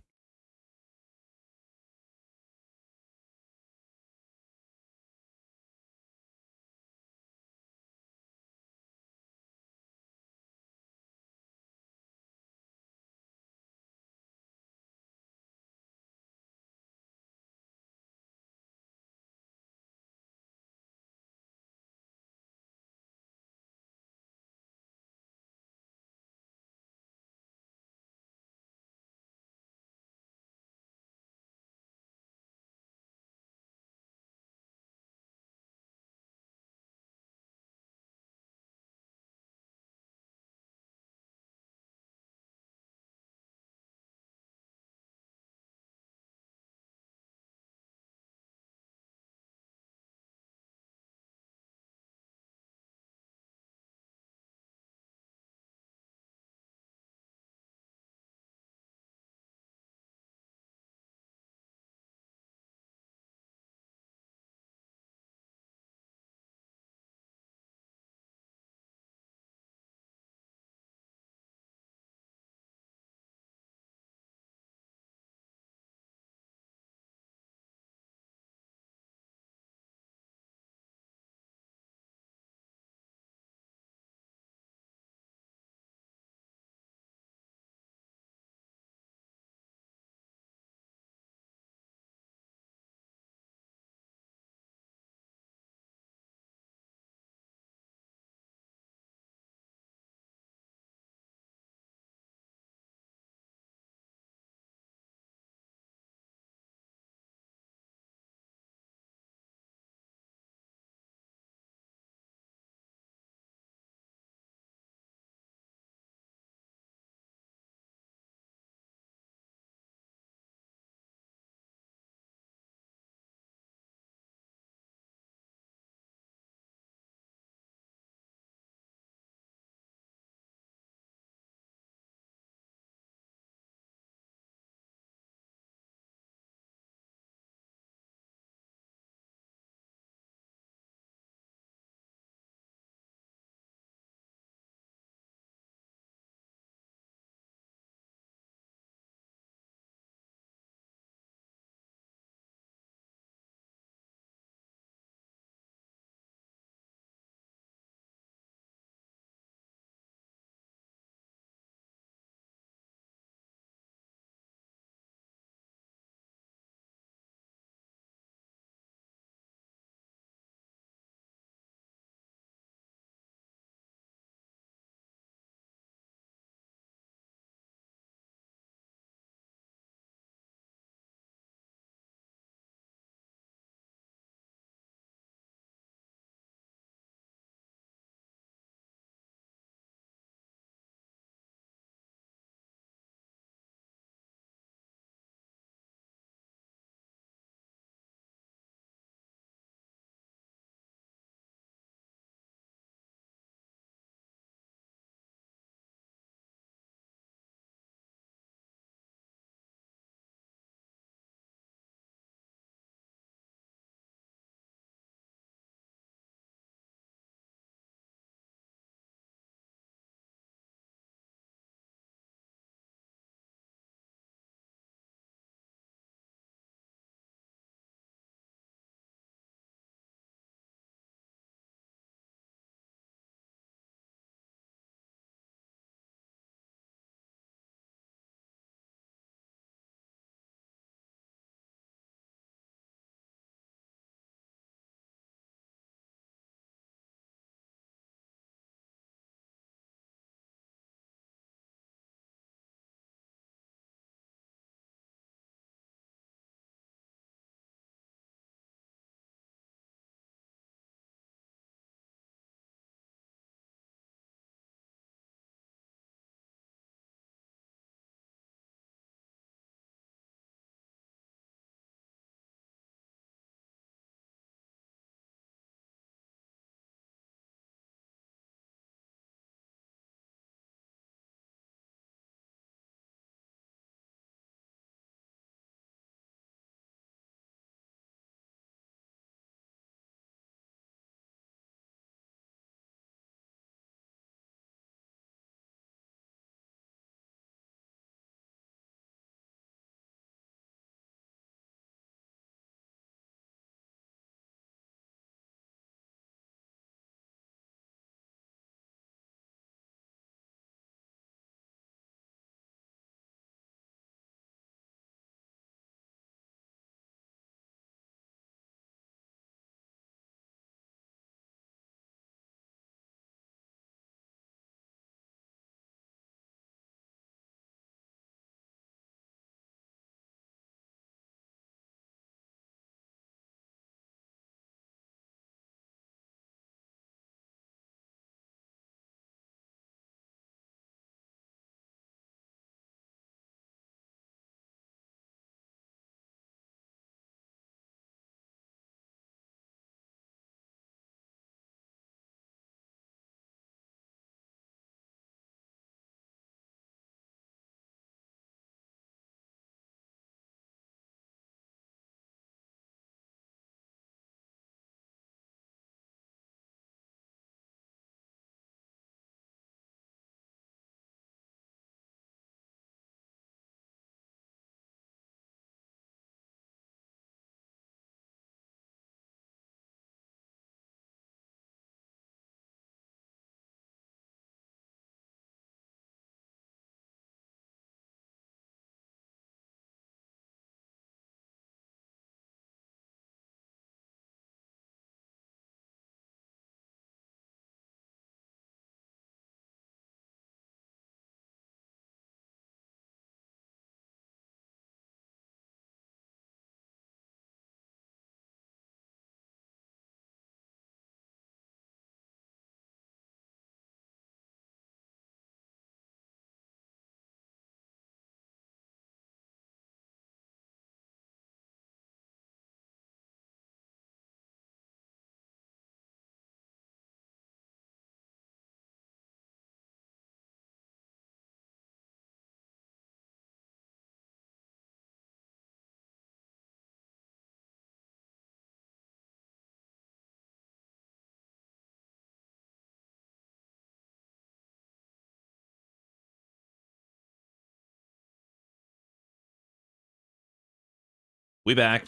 We back.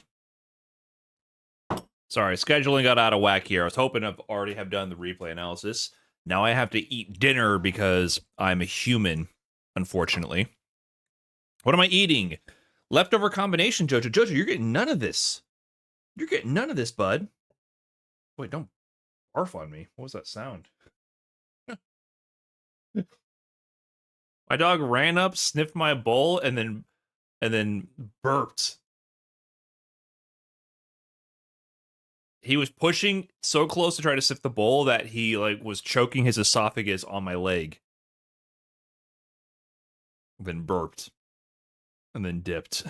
Sorry, scheduling got out of whack here. I was hoping I've already have done the replay analysis. Now I have to eat dinner because I'm a human, unfortunately. What am I eating? Leftover combination, Jojo. Jojo, you're getting none of this. You're getting none of this, bud. Wait, don't barf on me. What was that sound? My dog ran up, sniffed my bowl, and then burped. He was pushing so close to try to sniff the bowl that he like was choking his esophagus on my leg. Then burped. And then dipped.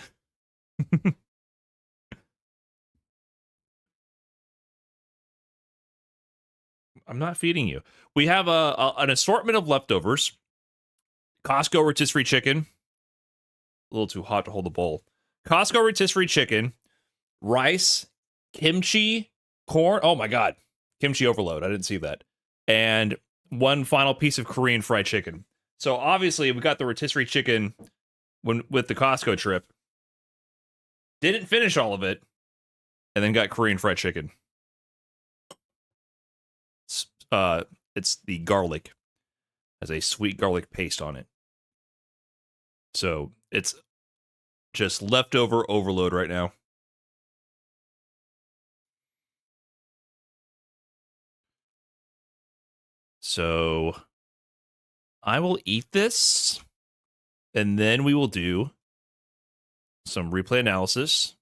I'm not feeding you. We have an assortment of leftovers. Costco rotisserie chicken. A little too hot to hold the bowl. Costco rotisserie chicken, rice, kimchi, corn. Oh my god. Kimchi overload. I didn't see that. And one final piece of Korean fried chicken. So obviously we got the rotisserie chicken with the Costco trip. Didn't finish all of it. And then got Korean fried chicken. It's the garlic. Has a sweet garlic paste on it. So it's just leftover overload right now. So I will eat this, and then we will do some replay analysis.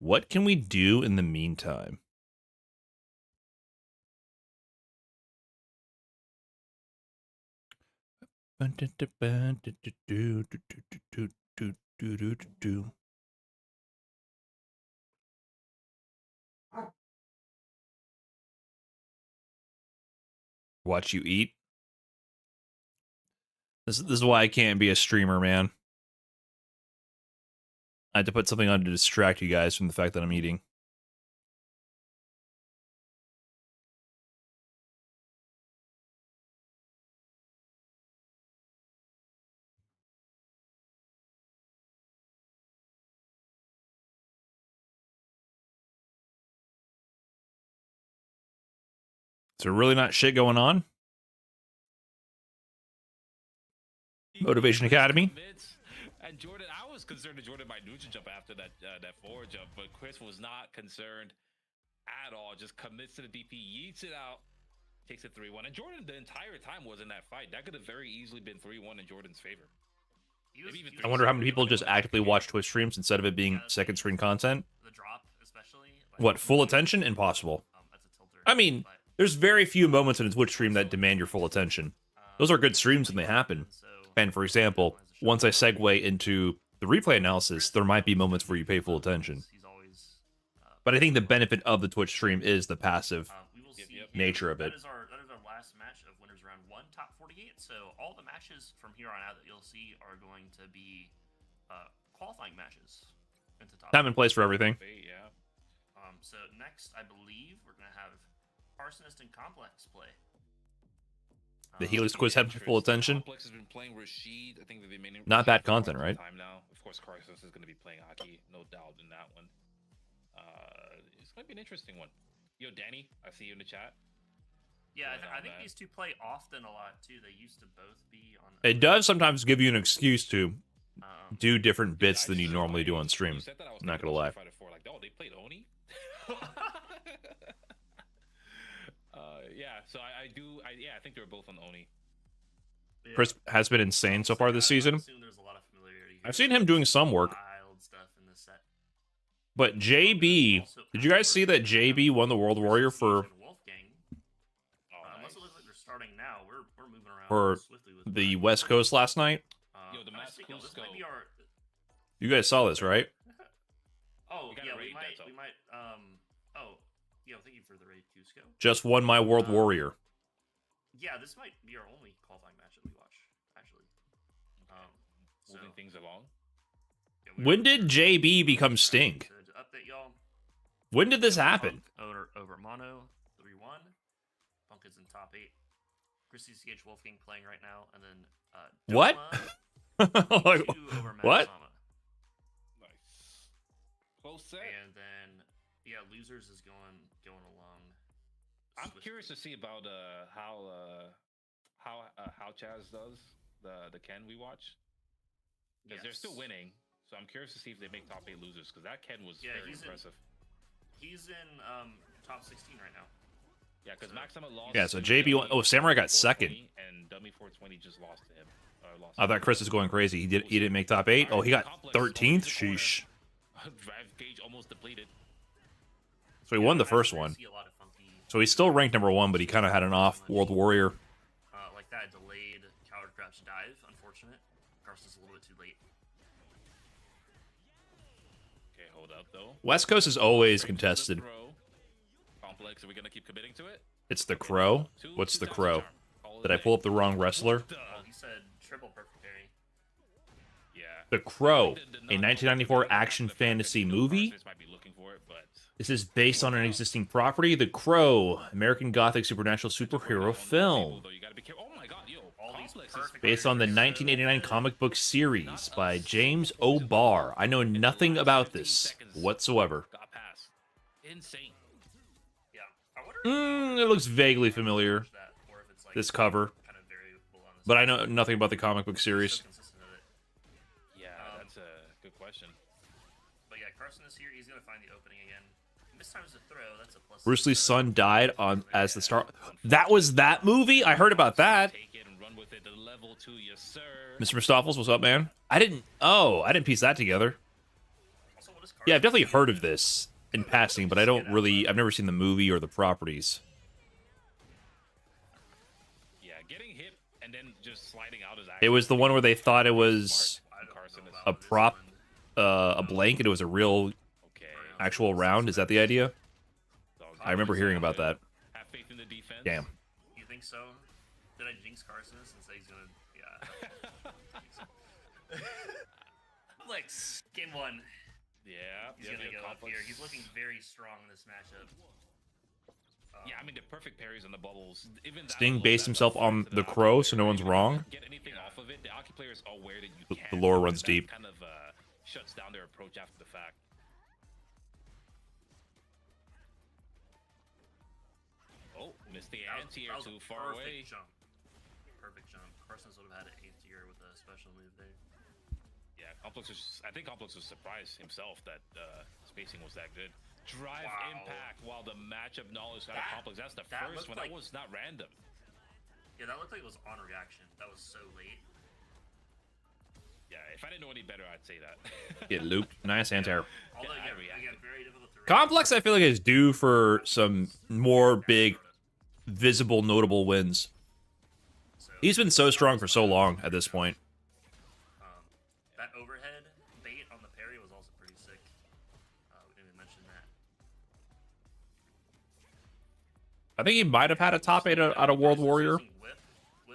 What can we do in the meantime? Watch you eat. This is why I can't be a streamer, man. I had to put something on to distract you guys from the fact that I'm eating. Is there really not shit going on? Motivation Academy? And Jordan, I was concerned that Jordan might neutral jump after that forward jump, but Chris was not concerned at all. Just commits to the DP, yeets it out, takes it 3-1. And Jordan the entire time was in that fight. That could have very easily been 3-1 in Jordan's favor. I wonder how many people just actively watch Twitch streams instead of it being second screen content. The drop, especially. What, full attention? Impossible. I mean, there's very few moments in a Twitch stream that demand your full attention. Those are good streams when they happen. And for example, once I segue into the replay analysis, there might be moments where you pay full attention. But I think the benefit of the Twitch stream is the passive nature of it. That is our last match of Winners Round 1, top 48. So all the matches from here on out that you'll see are going to be qualifying matches into top. Time and place for everything. Yeah. So next, I believe we're gonna have Arsonist and Complex play. The Helix quiz had full attention. Complex has been playing Rashid. I think that they made him Not bad content, for right? Time now. Of course, Crisis is going to be playing Aki, no doubt in that one. It's going to be an interesting one. Yo, Danny, I see you in the chat. Yeah, I think these two play often a lot too. They used to both be on. It does sometimes give you an excuse to do different bits than you normally do on stream. Not gonna lie. Like, oh, they played Oni? Yeah, so I think they were both on Oni. Yeah. Chris has been insane so far this season. I've seen him doing some work. Wild stuff in this set. But JB, did you guys see that JB won the World Warrior for Unless it looks like they're starting now, we're moving around for swiftly with the West Coast last night? Yo, the Mass this might be our. You guys saw this, right? Oh gotta yeah, raid that, we might. Oh yeah, thank you for the raid, Cusco. Just won my World Warrior. Yeah, this might be our only qualifying match that we watch, actually. Moving things along. Yeah, When did JB become Stink? To update y'all. When did this happen? Punk over Mono 3-1. Punk is in top 8. Chrissy CH Wolfgang playing right now, and then What? Doma, Like, G2 over what? Maxama. Nice. Close set. And then yeah, losers is going along. I'm swiftly. curious to see about how Chaz does the Ken we watch, because they're still Yes. winning. So I'm curious to see if they make top 8 losers, because that Ken was Yeah, very he's in- impressive. He's in top 16 right now. Yeah, because Maxima lost. Yeah, so to JB Dummy oh, Samurai got 420, second. and Dummy 420 just lost to him. I thought Chris was going crazy. He didn't make top 8. Oh, he got 13th. Sheesh. Drive gauge almost depleted. So he won the first one. See a lot of funky, So he's still ranked number 1, but he kind of had an off World Warrior. like that delayed coward crouch dive. Unfortunate. Carson's a little bit too late. Okay, hold up though. West Coast is always Straight to the contested. throw. Complex, are we gonna keep committing to it? It's the Crow. What's the Crow? Did I pull up the wrong wrestler? Oh, he said triple perfect parry. Yeah. The Crow, a 1994 action fantasy movie. Might be looking for it, but This is based on an existing property, The Crow, American Gothic supernatural superhero film. Though you gotta be careful. Oh my god, yo, All these Complex is perfect Based on the parries. 1989 comic book series by James O'Barr. I know nothing about this whatsoever. got past. Insane. Yeah. I wonder It looks vaguely familiar, if that, or if it's like this cover, kind of variable on this. but I know nothing about the comic book So series. consistent of it. Yeah, that's a good question. But yeah, Carson is here. He's gonna find the opening again. This time's a throw. That's a plus. Bruce Lee's son died on as the star. That was that movie? I heard about that. Take it and run with it to level 2, yes sir. Mr. Mistopheles, what's up, man? I didn't piece that together. Also, what is Yeah, I've Carson definitely heard of this in passing, but I've never seen the movie or the properties. Yeah, getting hit and then just sliding out is It actually was the one where they thought it smart. was I don't Carson know is a about this prop, one. a blank, and it was a real okay. actual round. Is that the idea? Dogs I remember always hearing sound about good. that. Have faith in the defense. Damn. You think so? Did I jinx Carson and say he's gonna? Yeah. Complex game 1. Yeah. He's yeah, gonna yeah, go up Complex. here. He's looking very strong in this matchup. Yeah, I mean the perfect parries on the bubbles. Even that Sting alone, based that's himself a threat on to the Aki Crow, so player. no one's You don't wrong. Get anything off of it? The Aki player is aware that you The can. lore do it, runs and that deep. Kind of shuts down their approach after the fact. Oh, missed the That was- anti-air that was too a far perfect away. Jump. Perfect jump. Carson's would have had an 8th tier with a special move there. Yeah, Complex was. I think Complex was surprised himself that spacing was that good. Drive Wow. impact while the matchup knowledge got a That- Complex. That's the that first looked one. like- That was not random. Yeah, that looked like it was on reaction. That was so late. Yeah, if I didn't know any better, I'd say that. Get looped. Nice anti-air. Although, I yeah, reacted. again, very difficult to react. Complex, I feel like, is due for some more big, visible, notable wins. So, He's been so strong for so long at this point. that overhead bait on the parry was also pretty sick. We didn't even mention that. I think he might have had a top 8 out of World Carson's Warrior. using whip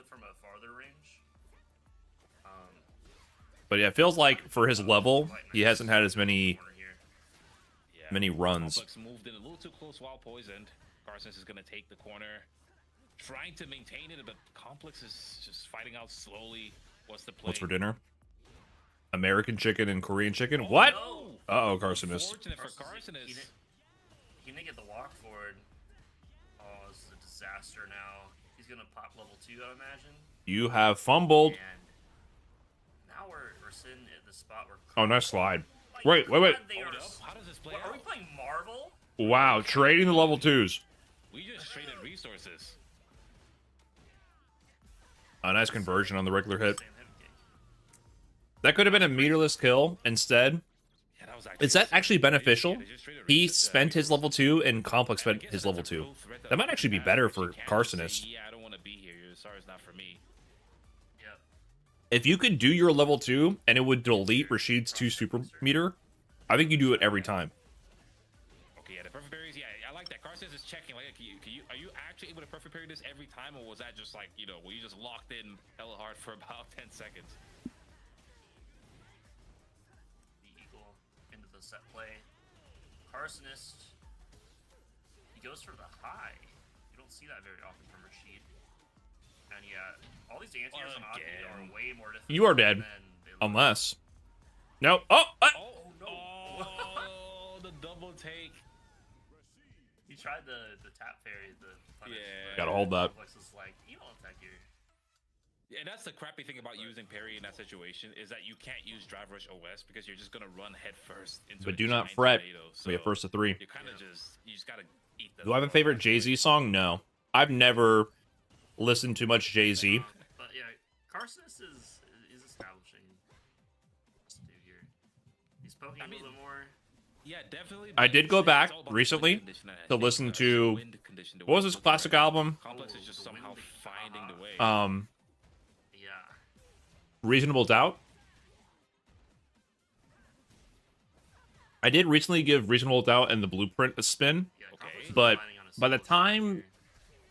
from a farther range. But yeah, it feels like for his level, he hasn't had as many Corner here. Yeah. many runs. Complex moved in a little too close while poisoned. Carson's is gonna take the corner, trying to maintain it, but Complex is just fighting out slowly. What's the play? What's for dinner? American chicken and Korean chicken? What? No! Uh-oh, Carson missed. Unfortunate for Carson's- Carson he is. didn't get the walk forward. Oh, this is a disaster now. He's gonna pop level 2, I imagine. You have fumbled. And now we're sitting at the spot where. Oh, nice slide. Like, Wait. God, they Hold are up. How does this play What, are we out? playing Marvel? Wow, trading the level 2s. We just traded resources. A nice conversion on the regular hit. Same heavy kick. That could have been a meterless kill instead. Yeah, that was actually Is that sick. actually beneficial? They just traded He resources. spent his level 2 and Complex I spent guess his that's level a 2. real threat That might actually be better for You can't just Carsonist. say, yeah, I don't want to be here. Sorry's not for me. Yep. If you could do your level 2 and it would delete Rashid's 2 super meter, I think you do it every time. Okay, yeah, the perfect parries. Yeah, I like that. Carson's is checking. Like, are you actually able to perfect parry this every time, or was that just like, were you just locked in hella hard for about 10 seconds? The eagle into the set play. Carsonist. He goes for the high. You don't see that very often from Rashid. And yeah, all these anti-airs on Aki are way more difficult. You are dead. than they look. Unless. No. Oh! Oh no! Oh, the double take. He tried the tap fairy, the punish, Yeah. but Gotta hold that. Complex was like, you don't attack here. Yeah, and that's the crappy thing about using parry in that situation is that you can't use drive rush OS because you're just gonna run head first into. But a do not giant fret. tornado, We have first to 3. You kind of you just gotta eat the. Do I have a favorite Jay-Z song? No. I've never listened to much Jay-Z. But yeah, Carcinus is establishing what to do here. He's poking a little bit more. Yeah, definitely. I but did go it's back all about the recently wind condition, I to think. listen It's to- the wind condition to What was where his it's classic right. album? Complex is just somehow finding the way. Yeah. Reasonable Doubt. I did recently give Reasonable Doubt and The Blueprint a spin, Yeah, Okay. Complex is but lining on a by the solo time here.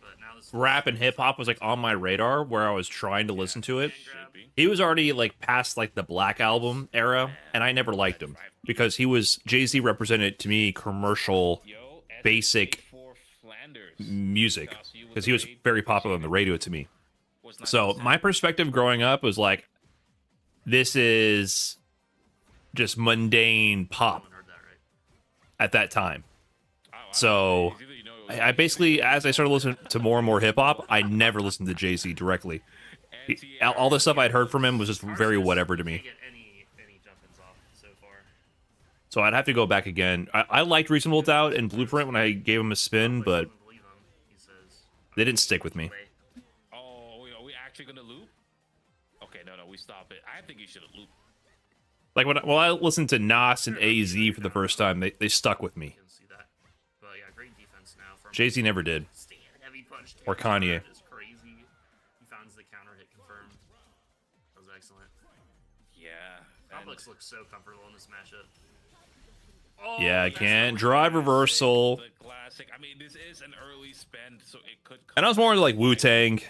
But now this rap and hip hop was like on my radar where I was trying to listen to it, he was already like past like the Black Album era, and I never liked him because he was Jay-Z represented to me commercial Yo, basic for Flanders. music because he was very popular on the radio to me. So my perspective growing up was like, this is just mundane pop heard that, right? at that time. So I basically, as I started listening to more and more hip hop, I never listened to Jay-Z directly. All the stuff I'd heard from him was just very whatever to me. Can't get any jump-ins off so far. So I'd have to go back again. I liked Reasonable Doubt and Blueprint when I gave him a spin, but Doesn't believe him. He says, they didn't stick with me. Oh, are we actually gonna loop? Okay, no, we stop it. I think you should have looped. Like when I listened to Nas and AZ for the first time, they stuck with me. Didn't see that. But yeah, great defense now from Jay-Z never did. stand heavy punch. Or Kanye. That is crazy. He finds the counter hit confirmed. That was excellent. Yeah. Complex looks so comfortable in this matchup. Yeah, I that's can't. not Drive really reversal. The classic. I mean, this is an early spend, so it could. And I was more like Wu-Tang.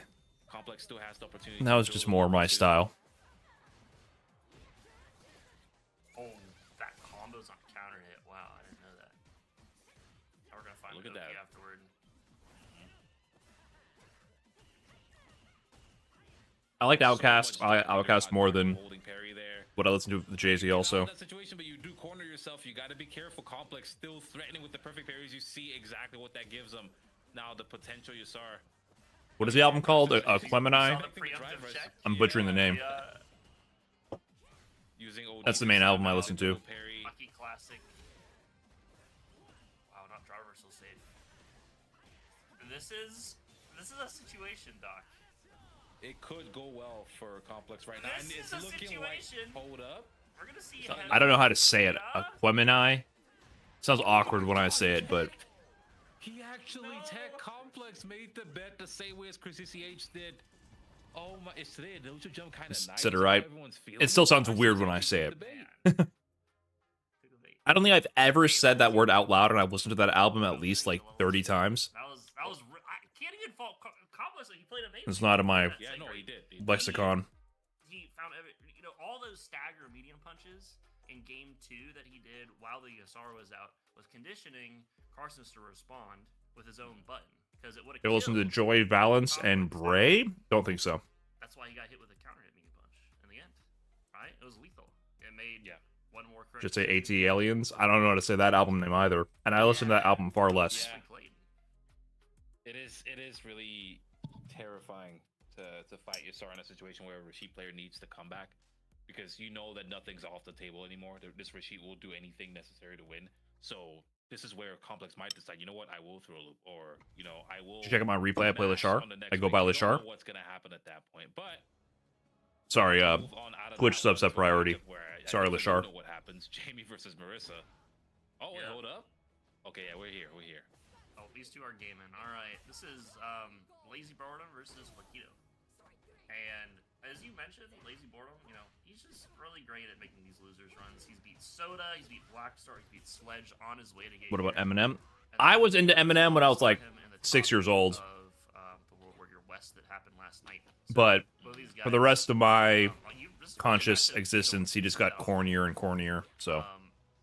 Complex still has the opportunity. That was just more my style. Oh, that combo's on counter hit. Wow, I didn't know that. Now we're gonna find Look at Koki that. afterward. I liked Outkast. I like Outkast more than Holding parry there. what I listened to with Jay-Z also. That situation, but you do corner yourself. You got to be careful. Complex still threatening with the perfect parries. You see exactly what that gives them. Now the potential you saw. What is the album called? Clemini? Saw the preemptive check. I'm butchering the name. Yeah. Using OD That's the main album I listen to. parry. Lucky classic. Wow, not driver so safe. This is a situation, Doc. It could go well for Complex right now. This And is it's a looking situation. like hold up. We're gonna see. I don't know how to say it. Clemini? Sounds awkward when I say it, but He actually tech Complex made the bet the same way as Chris CCH did. Oh my! It's today. Don't you jump kind of nice? said it right. Everyone's feeling it still sounds Carson weird when I keeps say the it. bait. I don't think I've ever said that word out loud, and I've listened to that album at least like 30 times. That was. I can't even fault Complex. He played amazing. It's not in my Yeah, no, he did. lexicon. He found all those stagger medium punches in game 2 that he did while the Yasar was out was conditioning Carson to respond with his own button because it would have. You listen to Joy Valence and Bray? Don't think so. That's why he got hit with a counter hit medium punch in the end, right? It was lethal. It made one more correct. Just say AT Aliens. I don't know how to say that album name either. And I listen to that album far less. Yeah. It is really terrifying to fight Yasar in a situation where a Rashid player needs to come back because you know that nothing's off the table anymore. This Rashid will do anything necessary to win. So this is where Complex might decide, you know what, I will throw a loop, or I will. Did you check out my replay? I play mash Lashar. on the next I go wave. by You don't Lashar. know what's gonna happen at that point, but Sorry, move on out of Twitch that subs have to a priority. matchup where I Sorry, think we Lashar. know what happens? Jamie versus Marissa. Oh, wait, Yeah. hold up. Okay, yeah, we're here. Oh, these two are gaming. All right, this is Lazy Boredom versus Flaquito. And as you mentioned, Lazy Boredom, he's just really great at making these losers runs. He's beat Soda, he's beat Blackstar, he's beat Sledge on his way to get. What about here. Eminem? And I then was into Eminem when I was like him in the 6 top years old. Of the World Warrior West that happened last night. So But both these for the guys, rest of my this is a conscious matchup to existence, he just got cornier and cornier. So,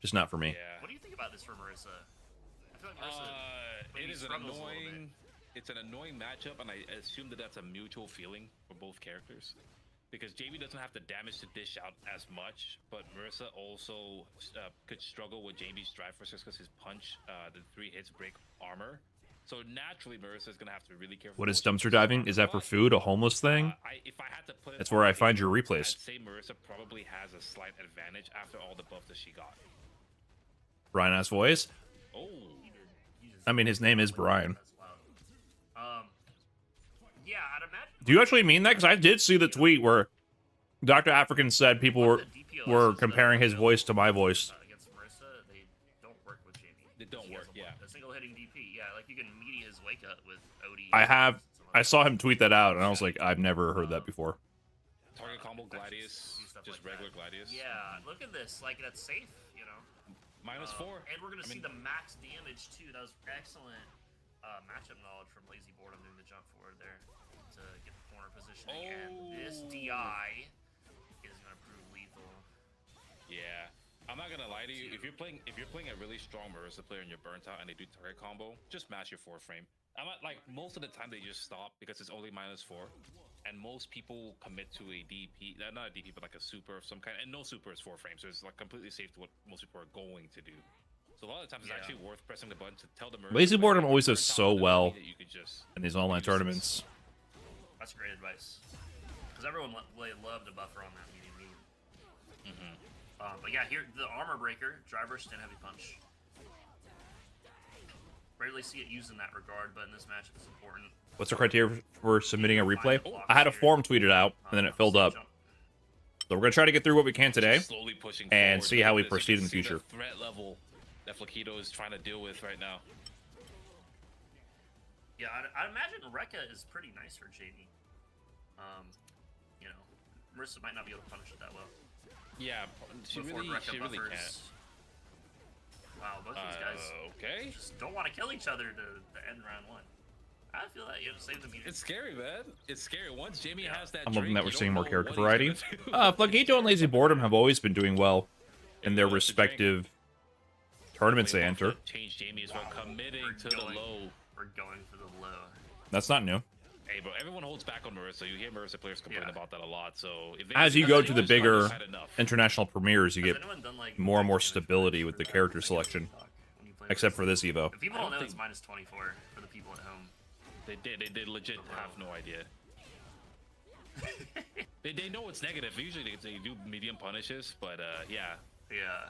just not for me. Yeah. What do you think about this for Marissa? I feel like Marissa It maybe is an struggles a little bit. annoying it's an annoying matchup, and I assume that that's a mutual feeling for both characters. Because Jamie doesn't have the damage to dish out as much, but Marissa also could struggle with Jamie's drive force just because his punch, the 3 hits break armor. So naturally, Marissa's gonna have to be really careful. What is dumpster diving? Is that for food? A homeless thing? If I had to put it That's where I on find your paper, replays. I'd say Marissa probably has a slight advantage after all the buff that she got. Brian ass voice. Oh, I mean, his name is Brian. Yeah, I'd imagine. Do you actually mean that? Because I did see the tweet where Dr. African said people were comparing his voice to my voice. Against Marissa, they don't work with Jamie. They don't She has work, a- yeah. A single hitting DP, yeah, like you can media his wake up with OD. I saw him tweet that out, and I was like, I've never heard that before. target combo Gladius, stuff just like regular that. Gladius. Yeah, look at this, like that's safe, you know. -4. And we're gonna I see mean- the max damage too. That was excellent matchup knowledge from Lazy Boredom doing the jump forward there to get the corner positioning. And this DI is gonna prove lethal. Yeah, I'm not gonna lie to you. If you're playing a really strong Marissa player and you're burnt out and they do target combo, just mash your 4 frame. I'm not, like, most of the time they just stop because it's only -4, and most people commit to a DP, not a DP, but like a super of some kind, and no super is 4 frames, so it's like completely safe to what most people are going to do. So a lot of times it's actually worth pressing the button to tell the Marissa Lazy player, Boredom "Hey, always burnt does out so enough well that you could just in these online use tournaments. That's great advice. Because everyone loved a buffer on that medium medium. But yeah, here the armor breaker, driver stand heavy punch. Rarely see it used in that regard, but in this match it's important. What's the criteria for submitting a replay? I had a form tweeted out, and then it filled up. So we're going to try to get through what we can today, slowly pushing and forward see how we because you proceed can in the see future. threat level that Flaquito is trying to deal with right now. Yeah, I'd imagine Rekka is pretty nice for JD. You know, Marissa might not be able to punish it that well. Yeah, she Before really Rekka can't. Wow, both these guys Okay. just don't want to kill each other to end round 1. I feel that you have to save the meter. It's scary, man. It's scary. Once Jamie has that I'm hoping drink, that we're you seeing don't more know character what variety. he's gonna do. Flaquito and Lazy Boredom have always been doing well in their Wants to drink. respective tournaments they enter. Change Jamie as well, committing to the low. We're going for the low. That's not new. Hey, bro, everyone holds back on Marissa. You hear Marissa players complain about that a lot. So if they, As you if go they to the just like bigger had enough. international premieres, you Has get anyone done, like, more and more damage stability for with the that? character Like, selection, when you play except Marissa? for this Evo. If people I don't know, don't it's -24 for the people at home. They did legit have no idea. they know it's negative. Usually they do medium punishes, but yeah. Yeah.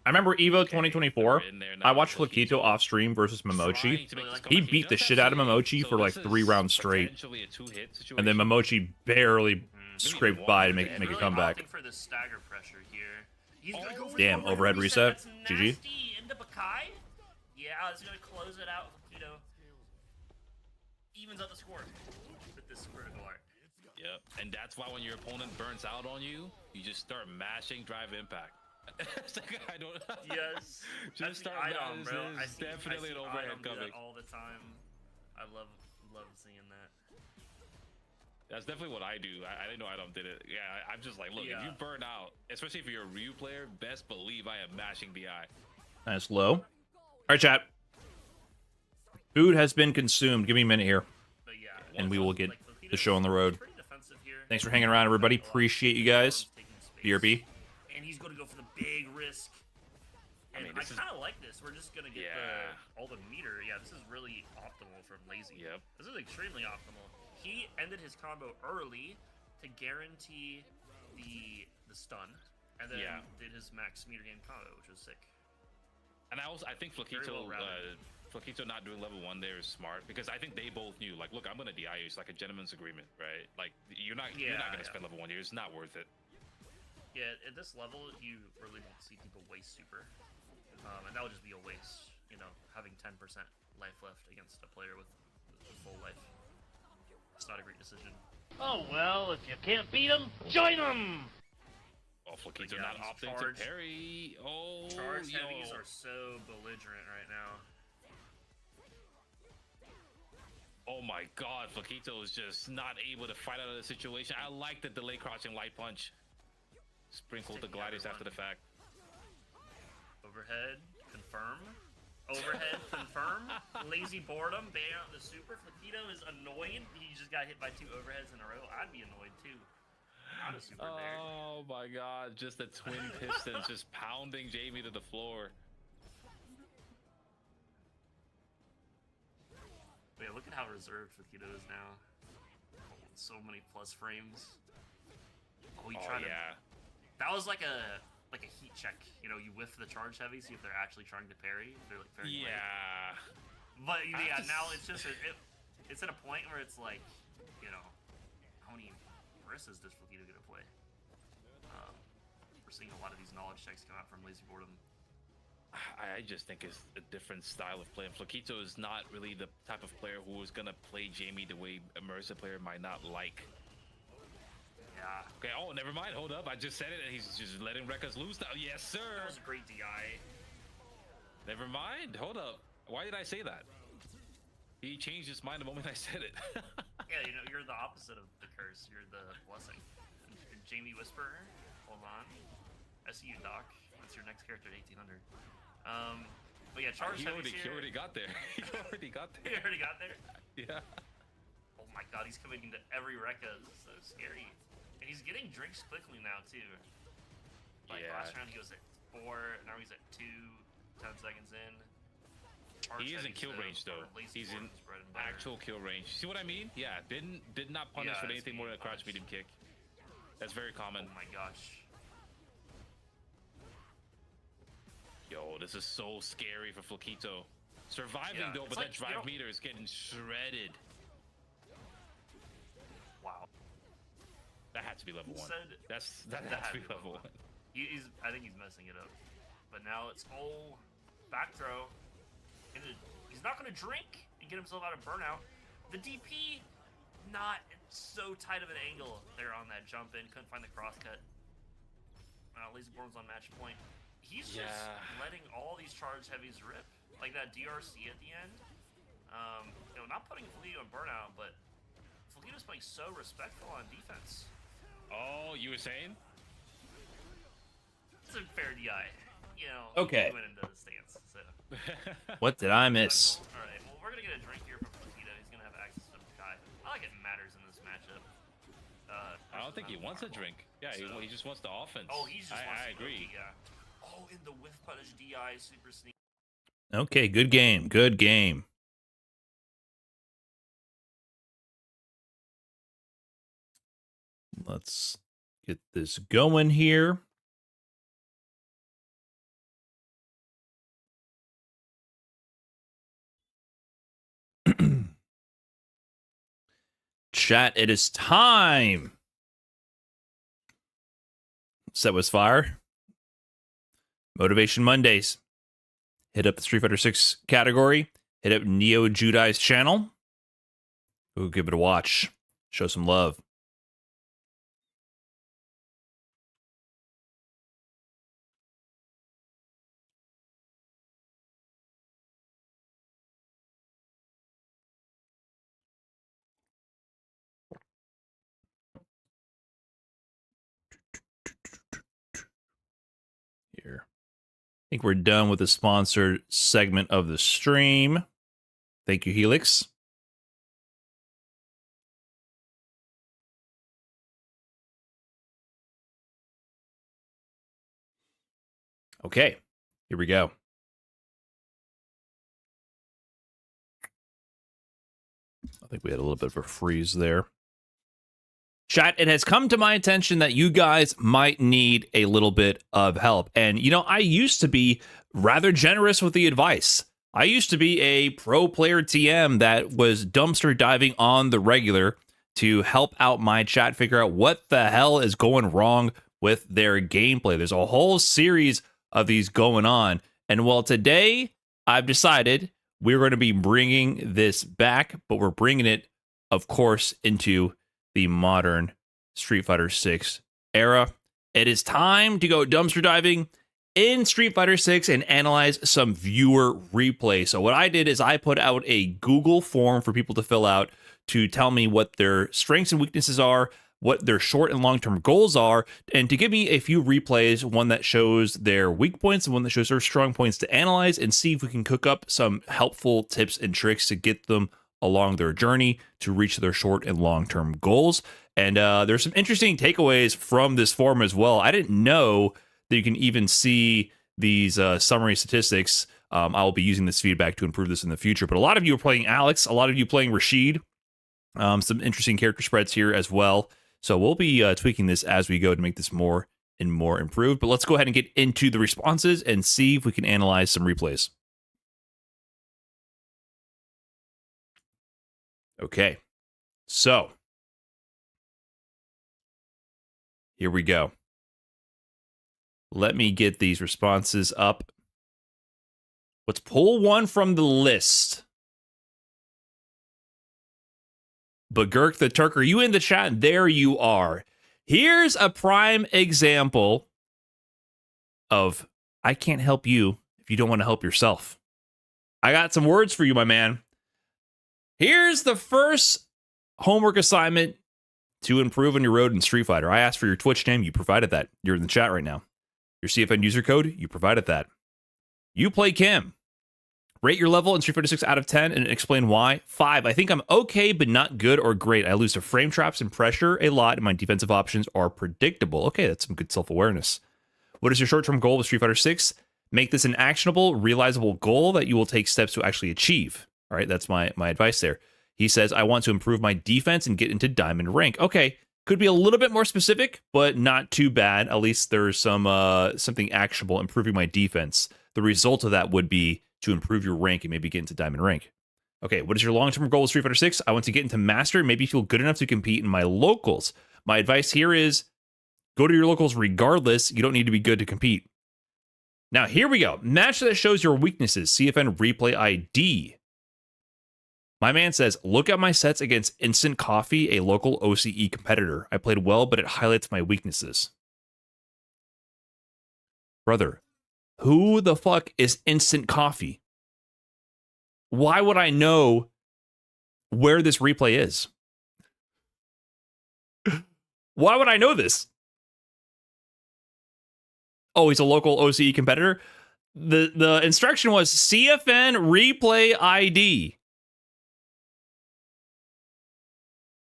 I remember Evo 2024. they're in there now, I watched Flaquito. Flaquito off stream versus Momochi. Trying to make this He comeback. beat the does shit have out of Momochi so for like this 3 is rounds straight, potentially a 2-hit situation. and then Momochi barely scraped walk by to with make it. it Really come back. opting for the stagger pressure here. He's gonna go for Damn, the overhead reset. That's GG. nasty. Into Bakai. Yeah, it's gonna close it out. Flaquito evens out the score with this critical art. Yep, and that's why when your opponent burns out on you, you just start mashing drive impact. It's like, I don't. Yes. Just That's start the item, bro. mashing. I There's see, definitely I an see overhead item do that coming. all the time. I love seeing that. That's definitely what I do. I didn't know Adam did it. Yeah, I'm just like, look, if Yeah. you burn out, especially if you're a Ryu player, best believe I am mashing DI. Nice low. All right, chat. Food has been consumed. Give me a minute here, But yeah. and we will get like, the show on the road. pretty defensive here. Thanks for hanging around, everybody. Appreciate you guys. Taking space. BRB. And he's going to go for the big risk. And mean, I this is- kind of like this. We're just going to get Yeah. all the meter. Yeah, this is really optimal from Lazy. Yep. This is extremely optimal. He ended his combo early to guarantee the stun, and then Yeah. did his max meter game combo, which was sick. And I think Very well routed. Flaquito not doing level 1 there is smart because I think they both knew, like, look, I'm gonna DI you. It's like a gentleman's agreement, right? Like, you're not gonna Yeah. spend level 1 here. It's not worth it. Yeah, at this level, you really don't see people waste super. And that would just be a waste, you know, having 10% life left against a player with full life. It's not a great decision. Oh well, if you can't beat them, join them! Oh, Flaquito Yeah, not these opting charge- to parry. Oh, Charge yo. heavies are so belligerent right now. Oh my god, Flaquito is just not able to fight out of the situation. I like the delay crouching light punch. Sprinkled the Taking Gladius everyone. after the fact. Overhead, confirm. Overhead confirm. Lazy boredom. Ban out the super. Flaquito is annoyed. He just got hit by 2 overheads in a row. I'd be annoyed too. Not a super there. Oh my god, just the twin pistons just pounding Jamie to the floor. Wait, look at how reserved Flaquito is now. Oh, so many plus frames. Oh, he tried to... That was like a heat check. You know, you whiff the charge heavy, see if they're actually trying to parry. If they're like very late. But yeah, now it's just it's at a point where it's like, you know, how many versus does Flaquito get to play? We're seeing a lot of these knowledge checks come out from Lazy Boredom. I just think it's a different style of play. And Flaquito is not really the type of player who is gonna play Jamie the way a Mercer player might not like. Yeah. Okay, oh, never mind. Hold up. I just said it, and he's just letting Rekkas loose now. Yes, sir. That was a great DI. Never mind. Hold up. Why did I say that? He changed his mind the moment I said it. Yeah, you know, you're the opposite of the curse. You're the blessing. Jamie Whisperer, hold on. I see you, Doc. That's your next character at 1800. But yeah, charge he heavy's already here. got there. He already got there. He already got there? Yeah. Oh my god, he's coming into every Rekka. This is so scary. And he's getting drinks quickly now, too. Like last round he was at 4, now he's at 2, 10 seconds in. Charge He is in kill range though. He's in actual kill range. See what I mean? Yeah, did not punish with anything more than a crouch medium kick. That's very common. Oh my gosh. Yo, this is so scary for Flaquito. Surviving though, but that drive meter is getting shredded. Wow. That had to be level 1. That had to be level 1. I think he's messing it up. But now it's back throw. He's not going to drink and get himself out of burnout. The DP, not so tight of an angle there on that jump in. Couldn't find the cross cut. Lazy Bourne's on match point. He's just letting all these charge heavies rip. Like that DRC at the end. You know, not putting Flaquito in burnout, but Flaquito's playing so respectful on defense. Oh, you were saying? It's a fair DI. You know, okay. He went into the stance, so. What did I miss? Alright, well, we're gonna get a drink here from Flaquito. He's gonna have access to Kai. I like it matters in this matchup. I don't think he wants a drink. Yeah, so, he just wants the offense. Oh, he just wants I agree. Yeah. Oh, in the whiff punish DI, super sneak. Okay, good game. Good game. Let's get this going here. Chat, it is time. Set was fire. Motivation Mondays. Hit up the Street Fighter 6 category. Hit up Neo Judai's channel. Go give it a watch. Show some love. Here. I think we're done with the sponsored segment of the stream. Thank you, Helix. Okay, here we go. I think we had a little bit of a freeze there. Chat, it has come to my attention that you guys might need a little bit of help. And, you know, I used to be rather generous with the advice. I used to be a pro player TM that was dumpster diving on the regular to help out my chat figure out what the hell is going wrong with their gameplay. There's a whole series of these going on. And well, today I've decided we're going to be bringing this back, but we're bringing it, of course, into the modern Street Fighter 6 era. It is time to go dumpster diving in Street Fighter 6 and analyze some viewer replay. So what I did is I put out a Google form for people to fill out to tell me what their strengths and weaknesses are, what their short and long-term goals are, and to give me a few replays, one that shows their weak points and one that shows their strong points to analyze, and see if we can cook up some helpful tips and tricks to get them along their journey to reach their short and long-term goals. And there's some interesting takeaways from this forum as well. I didn't know that you can even see these summary statistics. I will be using this feedback to improve this in the future. But a lot of you are playing Alex, a lot of you playing Rashid. Some interesting character spreads here as well. So we'll be tweaking this as we go to make this more and more improved. But let's go ahead and get into the responses and see if we can analyze some replays. Okay, so here we go. Let me get these responses up. Let's pull one from the list. Bagurk the Turk, are you in the chat? There you are. Here's a prime example of I can't help you if you don't want to help yourself. I got some words for you, my man. Here's the first homework assignment to improve on your road in Street Fighter. I asked for your Twitch name. You provided that. You're in the chat right now. Your CFN user code. You provided that. You play Kim. Rate your level in Street Fighter 6 out of 10 and explain why. 5. I think I'm okay, but not good or great. I lose to frame traps and pressure a lot, and my defensive options are predictable. Okay, that's some good self-awareness. What is your short-term goal with Street Fighter 6? Make this an actionable, realizable goal that you will take steps to actually achieve. All right, that's my advice there. He says, I want to improve my defense and get into diamond rank. Okay, could be a little bit more specific, but not too bad. At least there's some something actionable, improving my defense. The result of that would be to improve your rank and maybe get into diamond rank. Okay, what is your long-term goal with Street Fighter 6? I want to get into master and maybe feel good enough to compete in my locals. My advice here is go to your locals regardless. You don't need to be good to compete. Now, here we go. Match that shows your weaknesses. CFN replay ID. My man says, look at my sets against Instant Coffee, a local OCE competitor. I played well, but it highlights my weaknesses. Brother, who the fuck is Instant Coffee? Why would I know where this replay is? Why would I know this? Oh, he's a local OCE competitor? The instruction was CFN replay ID.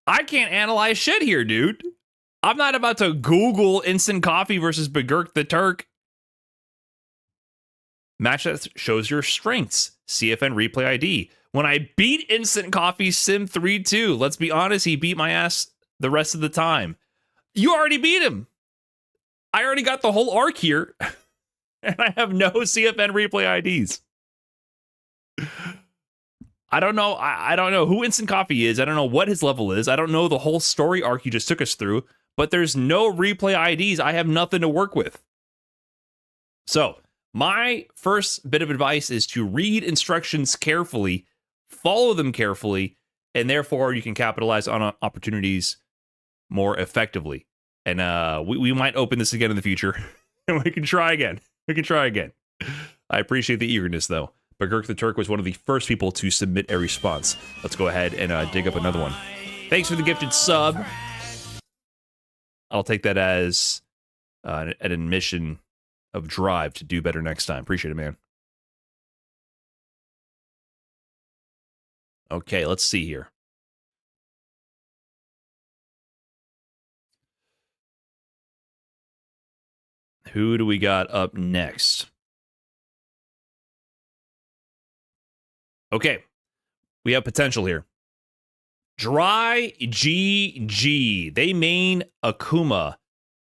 I can't analyze shit here, dude. I'm not about to Google Instant Coffee versus Bagurk the Turk. Match that shows your strengths. CFN replay ID. When I beat Instant Coffee Sim 3-2, let's be honest, he beat my ass the rest of the time. You already beat him. I already got the whole arc here, and I have no CFN replay IDs. I don't know. I don't know who Instant Coffee is. I don't know what his level is. I don't know the whole story arc you just took us through, but there's no replay IDs. I have nothing to work with. So my first bit of advice is to read instructions carefully, follow them carefully, and therefore you can capitalize on opportunities more effectively. And we might open this again in the future, and we can try again. I appreciate the eagerness, though. Bagurk the Turk was one of the first people to submit a response. Let's go ahead and dig up another one. Thanks for the gifted sub. I'll take that as an admission of drive to do better next time. Appreciate it, man. Okay, let's see here. Who do we got up next? Okay, we have potential here. Dry GG. They main Akuma.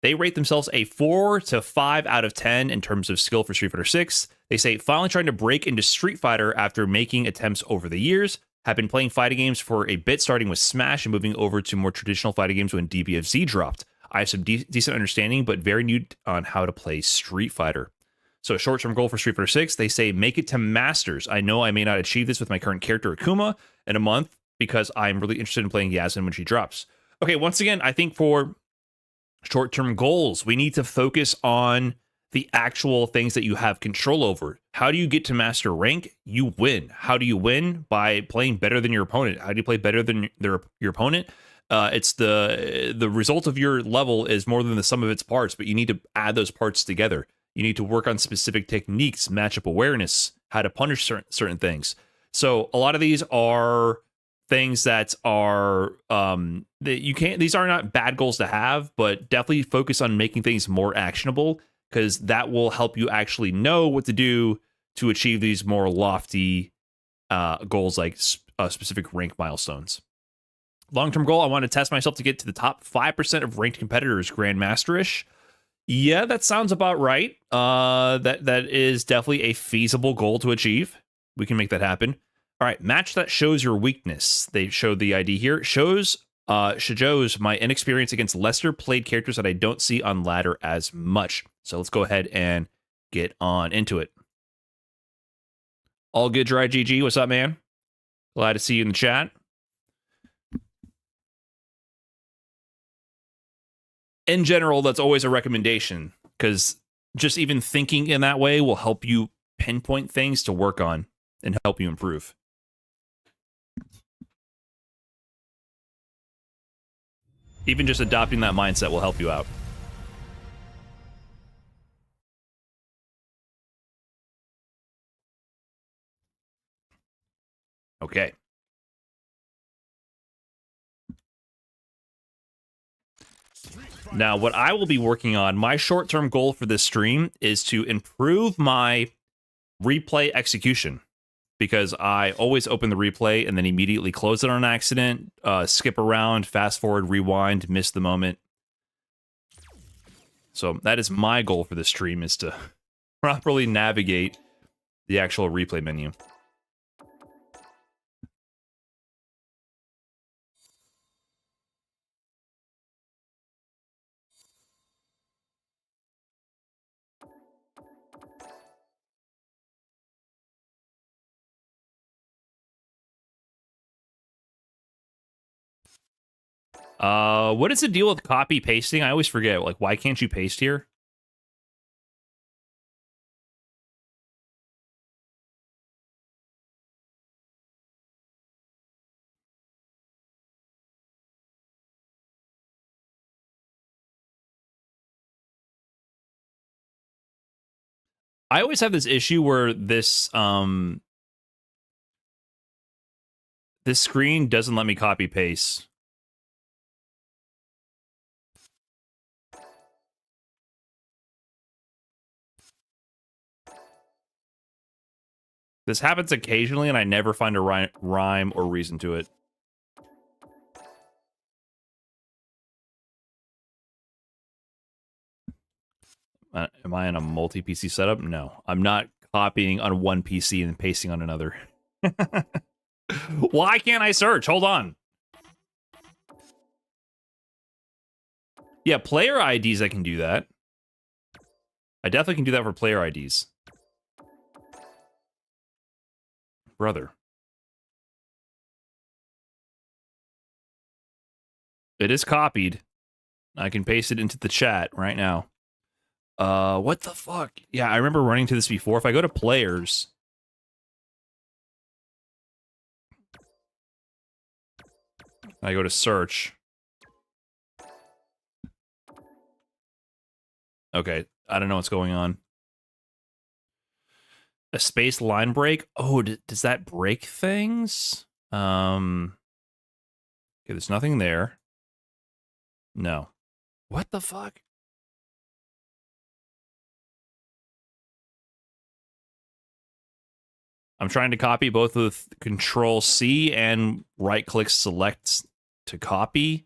They rate themselves a 4 to 5 out of 10 in terms of skill for Street Fighter 6. They say, finally trying to break into Street Fighter after making attempts over the years. Have been playing fighting games for a bit, starting with Smash and moving over to more traditional fighting games when DBFZ dropped. I have some decent understanding, but very new on how to play Street Fighter. So a short-term goal for Street Fighter 6, they say, make it to Masters. I know I may not achieve this with my current character Akuma in a month because I'm really interested in playing Yasmin when she drops. Okay, once again, I think for short-term goals, we need to focus on the actual things that you have control over. How do you get to master rank? You win. How do you win? By playing better than your opponent. How do you play better than your opponent? it's the result of your level is more than the sum of its parts, but you need to add those parts together. You need to work on specific techniques, matchup awareness, how to punish certain things. So a lot of these are things that are that you can't. These are not bad goals to have, but definitely focus on making things more actionable, because that will help you actually know what to do to achieve these more lofty goals, like specific rank milestones. Long-term goal, I want to test myself to get to the top 5% of ranked competitors, Grandmaster-ish. Yeah, that sounds about right. That is definitely a feasible goal to achieve. We can make that happen. All right, match that shows your weakness. They showed the ID here. Shows my inexperience against lesser played characters that I don't see on ladder as much. So let's go ahead and get on into it. All good, Dry GG. What's up, man? Glad to see you in the chat. In general, that's always a recommendation, because just even thinking in that way will help you pinpoint things to work on and help you improve. Even just adopting that mindset will help you out. Okay. Now, what I will be working on, my short-term goal for this stream is to improve my replay execution, because I always open the replay and then immediately close it on accident, skip around, fast forward, rewind, miss the moment. So that is my goal for this stream, is to properly navigate the actual replay menu. What is the deal with copy pasting? I always forget. Like, why can't you paste here? I always have this issue where this this screen doesn't let me copy paste. This happens occasionally, and I never find a rhyme or reason to it. Am I in a multi-PC setup? No. I'm not copying on one PC and pasting on another. Why can't I search? Hold on. Yeah, player IDs, I can do that. I definitely can do that for player IDs. Brother. It is copied. I can paste it into the chat right now. What the fuck? Yeah, I remember running to this before. If I go to players, I go to search. Okay, I don't know what's going on. A space line break? Oh, does that break things? Okay, there's nothing there. No. What the fuck? I'm trying to copy both with Control C and right click select to copy.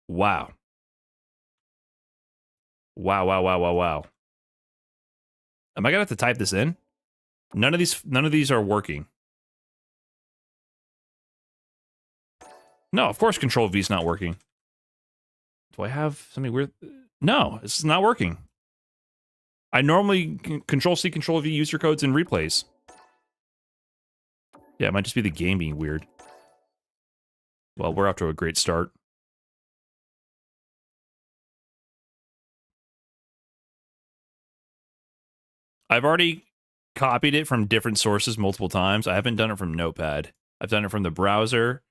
Wow. Wow, wow, wow, wow, wow. Am I gonna have to type this in? None of these are working. No, of course Control V is not working. Do I have something weird? No, it's not working. I normally Control C, Control V user codes and replays. Yeah, it might just be the game being weird. Well, we're off to a great start. I've already copied it from different sources multiple times. I haven't done it from Notepad. I've done it from the browser.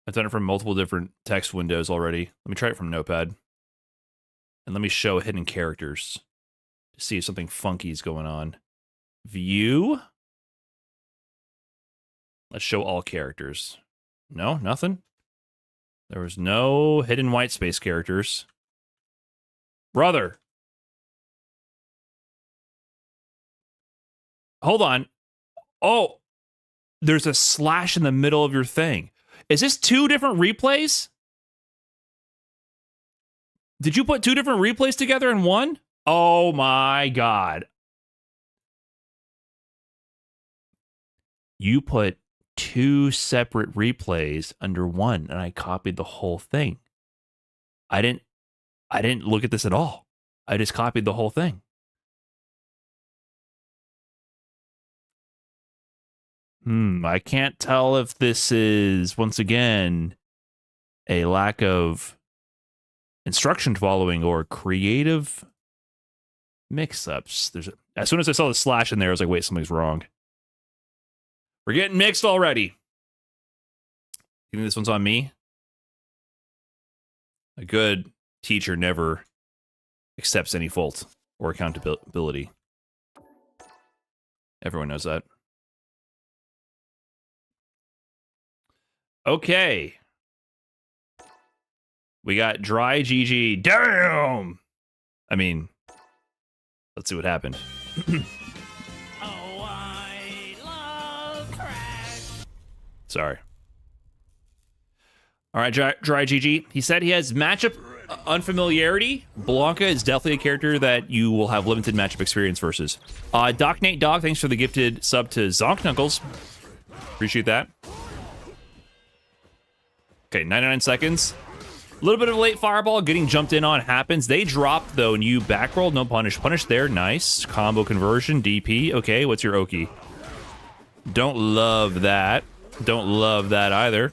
I've done it from multiple different text windows already. Let me try it from Notepad. And let me show hidden characters to see if something funky is going on. View. Let's show all characters. No, nothing. There was no hidden white space characters. Brother. Hold on. Oh, there's a slash in the middle of your thing. Is this 2 different replays? Did you put 2 different replays together in one? Oh my God. You put 2 separate replays under one, and I copied the whole thing. I didn't look at this at all. I just copied the whole thing. I can't tell if this is, once again, a lack of instruction following or creative mix-ups. As soon as I saw the slash in there, I was like, wait, something's wrong. We're getting mixed already. You think this one's on me? A good teacher never accepts any fault or accountability. Everyone knows that. Okay. We got dry GG. Damn! I mean, let's see what happened. Oh, I love crack. Sorry. All right, dry GG. He said he has matchup unfamiliarity. Blanca is definitely a character that you will have limited matchup experience versus. Doc Nate Dog, thanks for the gifted sub to Zonk Knuckles. Appreciate that. Okay, 99 seconds. A little bit of a late fireball, getting jumped in on happens. They dropped, though, and you back roll. No punish. Punish there. Nice. Combo conversion. DP. Okay, what's your Oki? Don't love that. Don't love that either.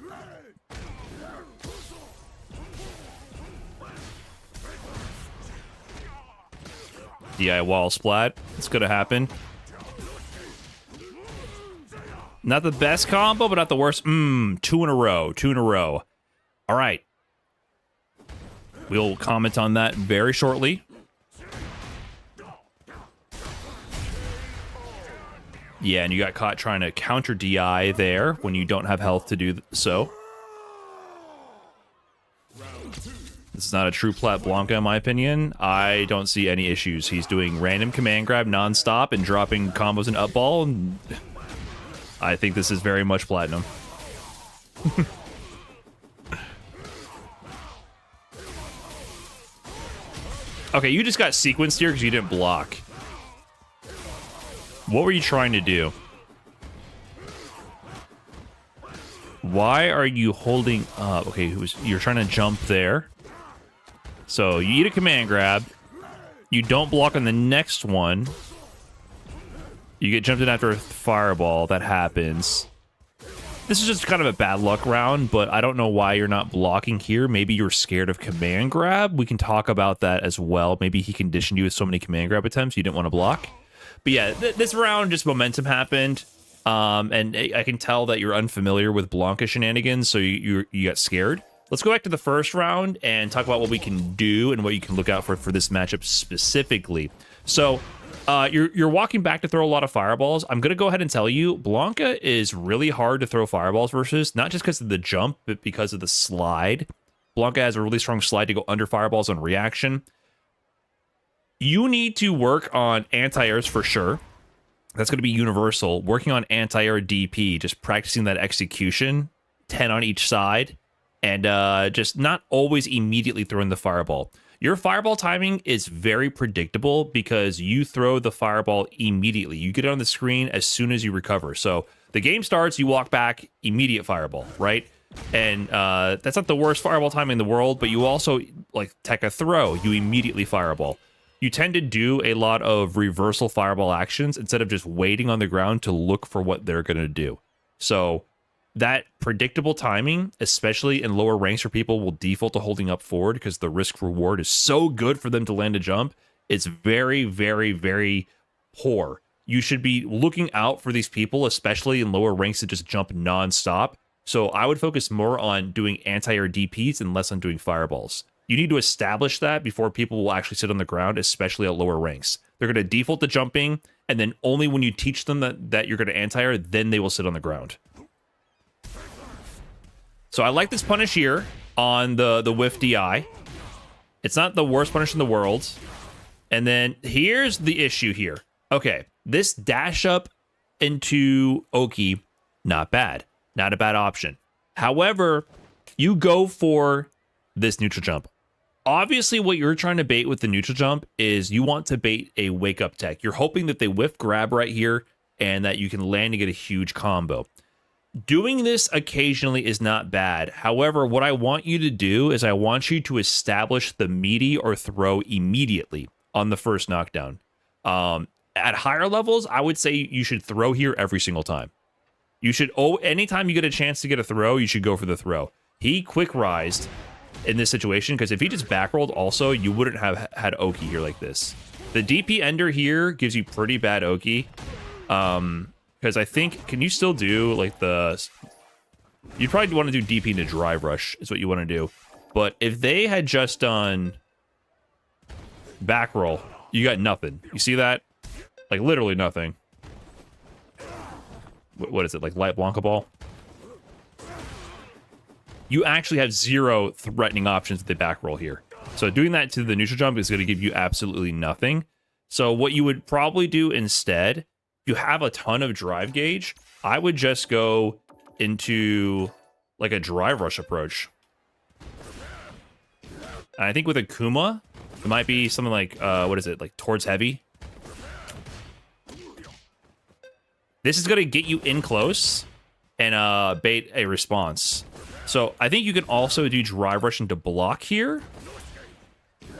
DI wall splat. It's going to happen. Not the best combo, but not the worst. 2 in a row. 2 in a row. All right. We'll comment on that very shortly. Yeah, and you got caught trying to counter DI there when you don't have health to do so. This is not a true plat Blanca, in my opinion. I don't see any issues. He's doing random command grab nonstop and dropping combos and up ball. And I think this is very much platinum. Okay, you just got sequenced here because you didn't block. What were you trying to do? Why are you holding up? Okay, you're trying to jump there. So you eat a command grab. You don't block on the next one. You get jumped in after a fireball. That happens. This is just kind of a bad luck round, but I don't know why you're not blocking here. Maybe you're scared of command grab. We can talk about that as well. Maybe he conditioned you with so many command grab attempts you didn't want to block. But yeah, this round, just momentum happened. And I can tell that you're unfamiliar with Blanca shenanigans, so you got scared. Let's go back to the first round and talk about what we can do and what you can look out for this matchup specifically. So you're walking back to throw a lot of fireballs. I'm going to go ahead and tell you, Blanca is really hard to throw fireballs versus, not just because of the jump, but because of the slide. Blanca has a really strong slide to go under fireballs on reaction. You need to work on anti-airs for sure. That's going to be universal. Working on anti-air DP, just practicing that execution, 10 on each side, and just not always immediately throwing the fireball. Your fireball timing is very predictable because you throw the fireball immediately. You get it on the screen as soon as you recover. So the game starts, you walk back, immediate fireball, right? And that's not the worst fireball timing in the world, but you also, like, tech a throw, you immediately fireball. You tend to do a lot of reversal fireball actions instead of just waiting on the ground to look for what they're going to do. So that predictable timing, especially in lower ranks for people, will default to holding up forward because the risk reward is so good for them to land a jump. It's very, very, very poor. You should be looking out for these people, especially in lower ranks, to just jump nonstop. So I would focus more on doing anti-air DPs and less on doing fireballs. You need to establish that before people will actually sit on the ground, especially at lower ranks. They're going to default to jumping, and then only when you teach them that you're going to anti-air, then they will sit on the ground. So I like this punish here on the whiff DI. It's not the worst punish in the world. And then here's the issue here. Okay, this dash up into Oki, not bad. Not a bad option. However, you go for this neutral jump. Obviously, what you're trying to bait with the neutral jump is you want to bait a wake up tech. You're hoping that they whiff grab right here and that you can land and get a huge combo. Doing this occasionally is not bad. However, what I want you to do is I want you to establish the meaty or throw immediately on the first knockdown. At higher levels, I would say you should throw here every single time. You should, anytime you get a chance to get a throw, you should go for the throw. He quick rised in this situation because if he just back rolled also, you wouldn't have had Oki here like this. The DP ender here gives you pretty bad Oki. Because I think, can you still do like you'd probably want to do DP into drive rush is what you want to do. But if they had just done back roll, you got nothing. You see that? Like literally nothing. What is it, like light Blanca ball? You actually have zero threatening options with the back roll here. So doing that to the neutral jump is going to give you absolutely nothing. So what you would probably do instead, if you have a ton of drive gauge, I would just go into like a drive rush approach. And I think with a Kuma, it might be something like, what is it, like towards heavy? This is going to get you in close and bait a response. So I think you can also do drive rush into block here.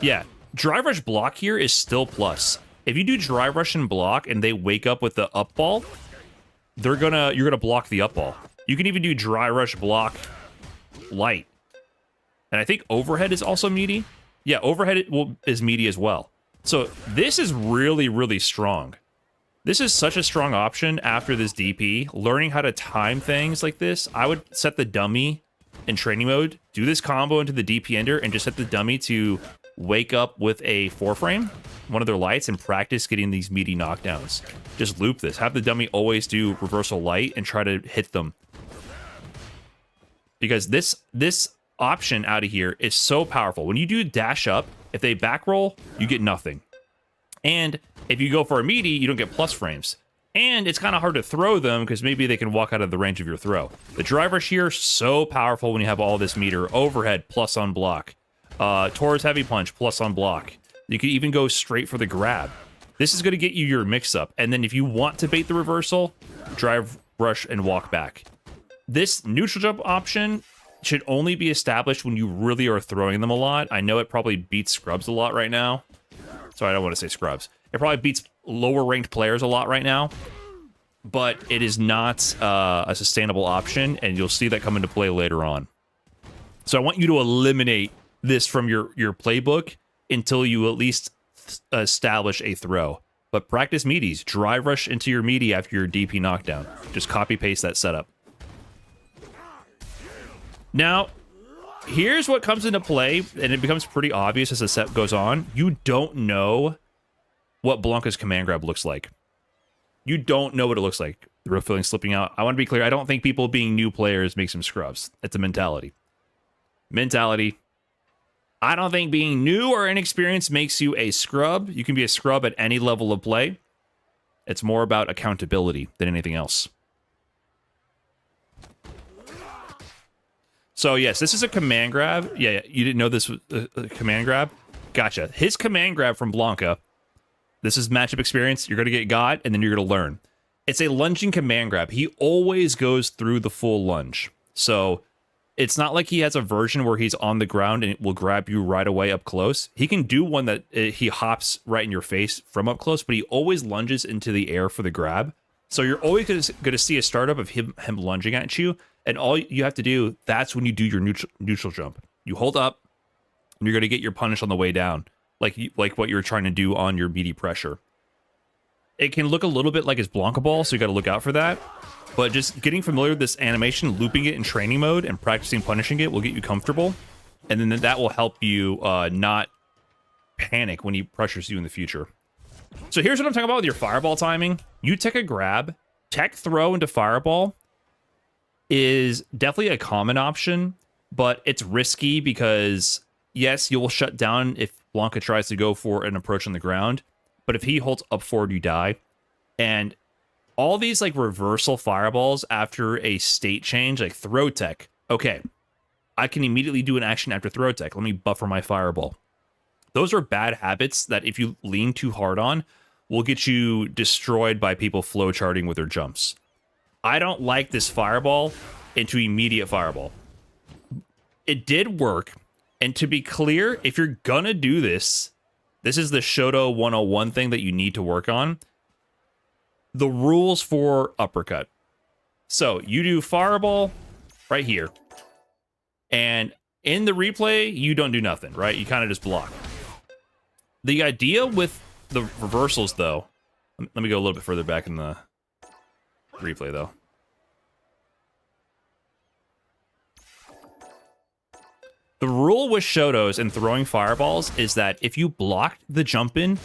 Yeah, drive rush block here is still plus. If you do drive rush and block and they wake up with the up ball, you're gonna block the up ball. You can even do dry rush block light. And I think overhead is also meaty. Yeah, overhead is meaty as well. So this is really, really strong. This is such a strong option after this DP. Learning how to time things like this, I would set the dummy in training mode, do this combo into the DP ender, and just set the dummy to wake up with a 4-frame, one of their lights, and practice getting these meaty knockdowns. Just loop this. Have the dummy always do reversal light and try to hit them. Because this option out of here is so powerful. When you do dash up, if they back roll, you get nothing. And if you go for a meaty, you don't get plus frames. And it's kind of hard to throw them because maybe they can walk out of the range of your throw. The drive rush here, so powerful when you have all this meter. Overhead, plus on block. Taurus heavy punch, plus on block. You could even go straight for the grab. This is going to get you your mix-up. And then if you want to bait the reversal, drive rush and walk back. This neutral jump option should only be established when you really are throwing them a lot. I know it probably beats scrubs a lot right now. Sorry, I don't want to say scrubs. It probably beats lower ranked players a lot right now, but it is not a sustainable option, and you'll see that come into play later on. So I want you to eliminate this from your playbook until you at least establish a throw. But practice meaties. Drive rush into your meaty after your DP knockdown. Just copy paste that setup. Now, here's what comes into play, and it becomes pretty obvious as the set goes on. You don't know what Blanca's command grab looks like. You don't know what it looks like. The real feeling slipping out. I want to be clear. I don't think people being new players makes them scrubs. It's a mentality. I don't think being new or inexperienced makes you a scrub. You can be a scrub at any level of play. It's more about accountability than anything else. So yes, this is a command grab. Yeah, you didn't know this was a command grab? Gotcha. His command grab from Blanca. This is matchup experience. You're going to get got, and then you're going to learn. It's a lunging command grab. He always goes through the full lunge. So it's not like he has a version where he's on the ground and it will grab you right away up close. He can do one that he hops right in your face from up close, but he always lunges into the air for the grab. So you're always going to see a startup of him lunging at you, and all you have to do, that's when you do your neutral jump. You hold up, and you're going to get your punish on the way down, like what you're trying to do on your meaty pressure. it can look a little bit like his Blanca Ball, so you got to look out for that. But just getting familiar with this animation, looping it in training mode, and practicing punishing it will get you comfortable. And then that will help you not panic when he pressures you in the future. So here's what I'm talking about with your fireball timing. You take a grab, tech throw into fireball is definitely a common option, but it's risky because, yes, you'll shut down if Blanca tries to go for an approach on the ground, but if he holds up forward, you die. And all these like reversal fireballs after a state change, like throw tech, okay, I can immediately do an action after throw tech. Let me buffer my fireball. Those are bad habits that if you lean too hard on, will get you destroyed by people flowcharting with their jumps. I don't like this fireball into immediate fireball. It did work. And to be clear, if you're gonna do this, this is the Shoto 101 thing that you need to work on. The rules for uppercut. So you do fireball right here. And in the replay, you don't do nothing, right? You kind of just block. The idea with the reversals, though, let me go a little bit further back in the replay, though. The rule with Shotos and throwing fireballs is that if you blocked the jump in,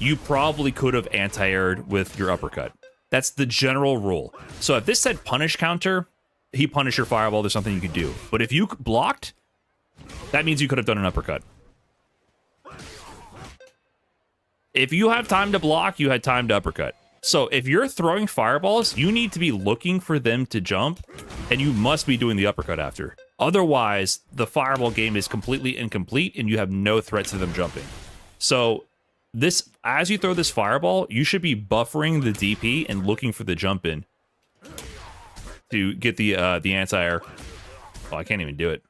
you probably could have anti-aired with your uppercut. That's the general rule. So if this said punish counter, he punished your fireball, there's something you could do. But if you blocked, that means you could have done an uppercut. If you have time to block, you had time to uppercut. So if you're throwing fireballs, you need to be looking for them to jump, and you must be doing the uppercut after. Otherwise, the fireball game is completely incomplete, and you have no threat to them jumping. So this, as you throw this fireball, you should be buffering the DP and looking for the jump in to get the anti-air. Oh, I can't even do it.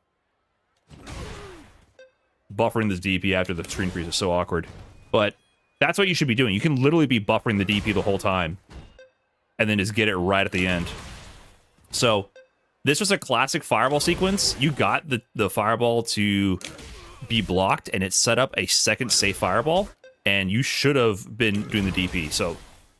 Buffering this DP after the screen freeze is so awkward. But that's what you should be doing. You can literally be buffering the DP the whole time and then just get it right at the end. So this was a classic fireball sequence. You got the fireball to be blocked and it set up a second safe fireball, and you should have been doing the DP. So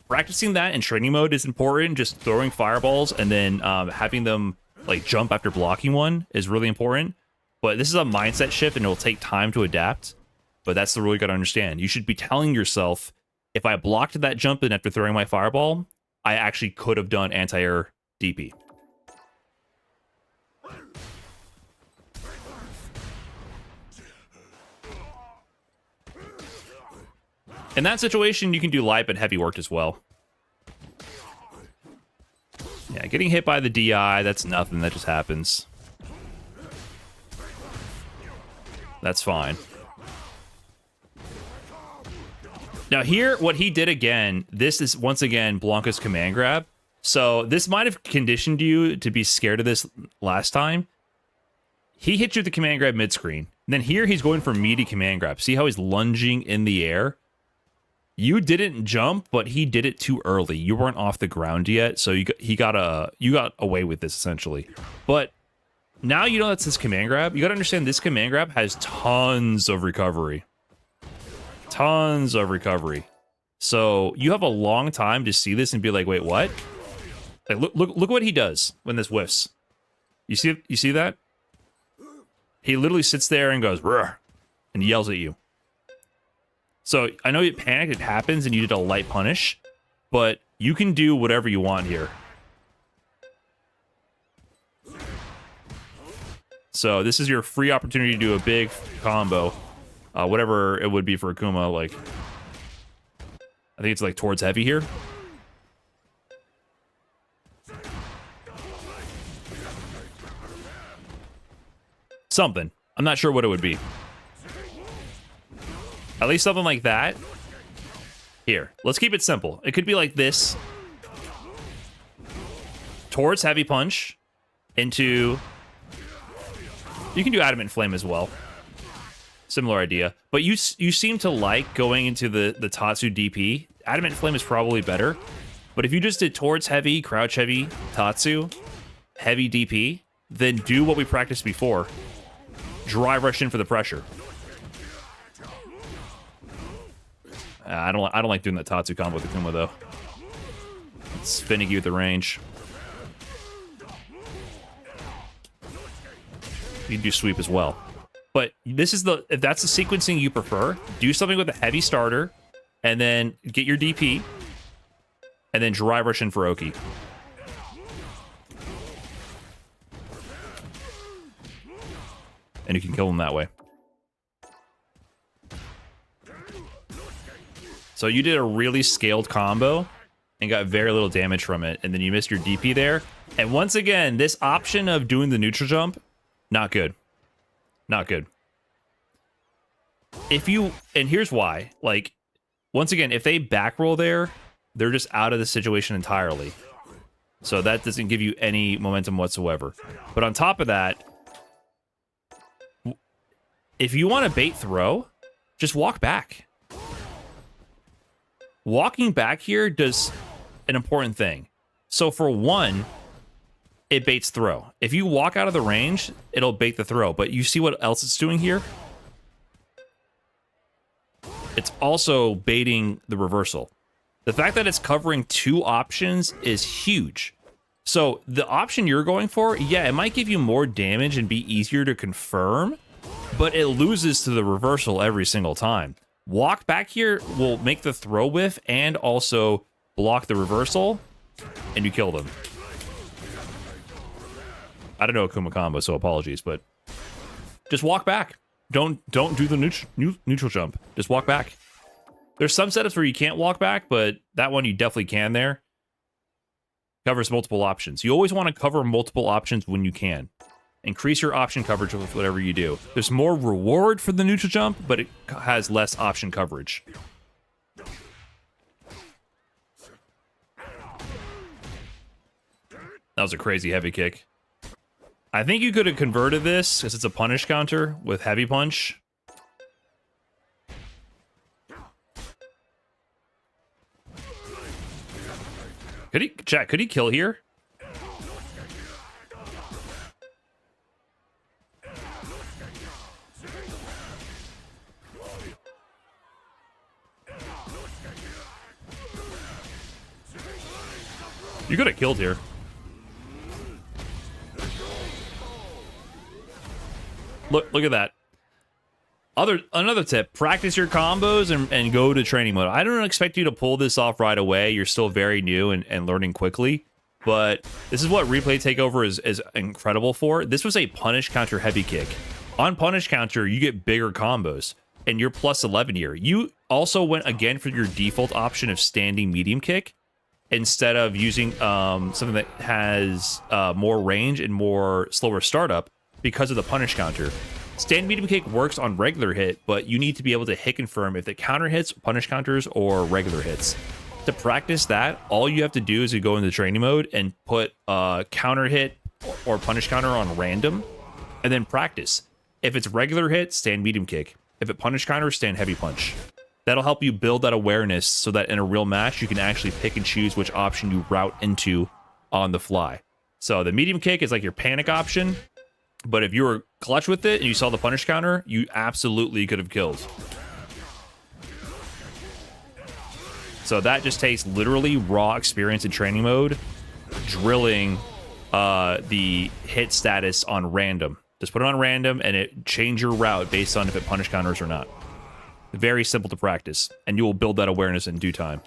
practicing that in training mode is important. Just throwing fireballs and then having them like jump after blocking one is really important. But this is a mindset shift and it will take time to adapt. But that's the rule you got to understand. You should be telling yourself, if I blocked that jump in after throwing my fireball, I actually could have done anti-air DP. In that situation, you can do light, but heavy worked as well. Yeah, getting hit by the DI, that's nothing. That just happens. That's fine. Now here, what he did again, this is once again Blanca's command grab. So this might have conditioned you to be scared of this last time. He hit you with the command grab mid-screen. Then here he's going for meaty command grab. See how he's lunging in the air? You didn't jump, but he did it too early. You weren't off the ground yet, so you got away with this essentially. But now you know that's his command grab. You got to understand this command grab has tons of recovery. Tons of recovery. So you have a long time to see this and be like, wait, what? Like, look what he does when this whiffs. You see that? He literally sits there and goes, "Rrr," and yells at you. So I know you panicked, it happens, and you did a light punish, but you can do whatever you want here. So this is your free opportunity to do a big combo. Whatever it would be for Akuma, like, I think it's like towards heavy here. Something. I'm not sure what it would be. At least something like that. Here, let's keep it simple. It could be like this. Towards heavy punch. Into... You can do adamant flame as well. Similar idea. But you seem to like going into the Tatsu DP. Adamant flame is probably better. But if you just did towards heavy, crouch heavy, Tatsu, heavy DP, then do what we practiced before. Drive rush in for the pressure. I don't like doing that Tatsu combo with Akuma though. It's finicky with the range. You can do sweep as well. But this is if that's the sequencing you prefer, do something with a heavy starter, and then get your DP, and then drive rush in for Oki. And you can kill him that way. So you did a really scaled combo and got very little damage from it, and then you missed your DP there. And once again, this option of doing the neutral jump, not good. Not good. And here's why. Like, once again, if they back roll there, they're just out of the situation entirely. So that doesn't give you any momentum whatsoever. But on top of that, if you want to bait throw, just walk back. Walking back here does an important thing. So for one, it baits throw. If you walk out of the range, it'll bait the throw. But you see what else it's doing here? It's also baiting the reversal. The fact that it's covering two options is huge. So the option you're going for, yeah, it might give you more damage and be easier to confirm, but it loses to the reversal every single time. Walk back here will make the throw whiff and also block the reversal, and you kill them. I don't know Akuma combo, so apologies, but just walk back. Don't do the neutral jump. Just walk back. There's some setups where you can't walk back, but that one you definitely can there. Covers multiple options. You always want to cover multiple options when you can. Increase your option coverage with whatever you do. There's more reward for the neutral jump, but it has less option coverage. That was a crazy heavy kick. I think you could have converted this, because it's a punish counter, with heavy punch. Could he kill here? You could have killed here. Look at that. Another tip, practice your combos and go to training mode. I don't expect you to pull this off right away. You're still very new and learning quickly. But this is what replay takeover is incredible for. This was a punish counter heavy kick. On punish counter, you get bigger combos. And you're plus 11 here. You also went again for your default option of standing medium kick, instead of using something that has more range and more slower startup because of the punish counter. Stand medium kick works on regular hit, but you need to be able to hit confirm if it counter hits, punish counters, or regular hits. To practice that, all you have to do is you go into training mode and put counter hit or punish counter on random, and then practice. If it's regular hit, stand medium kick. If it punish counter, stand heavy punch. That'll help you build that awareness so that in a real match, you can actually pick and choose which option you route into on the fly. So the medium kick is like your panic option, but if you were clutch with it and you saw the punish counter, you absolutely could have killed. So that just takes literally raw experience in training mode, drilling the hit status on random. Just put it on random and it change your route based on if it punish counters or not. Very simple to practice, and you will build that awareness in due time.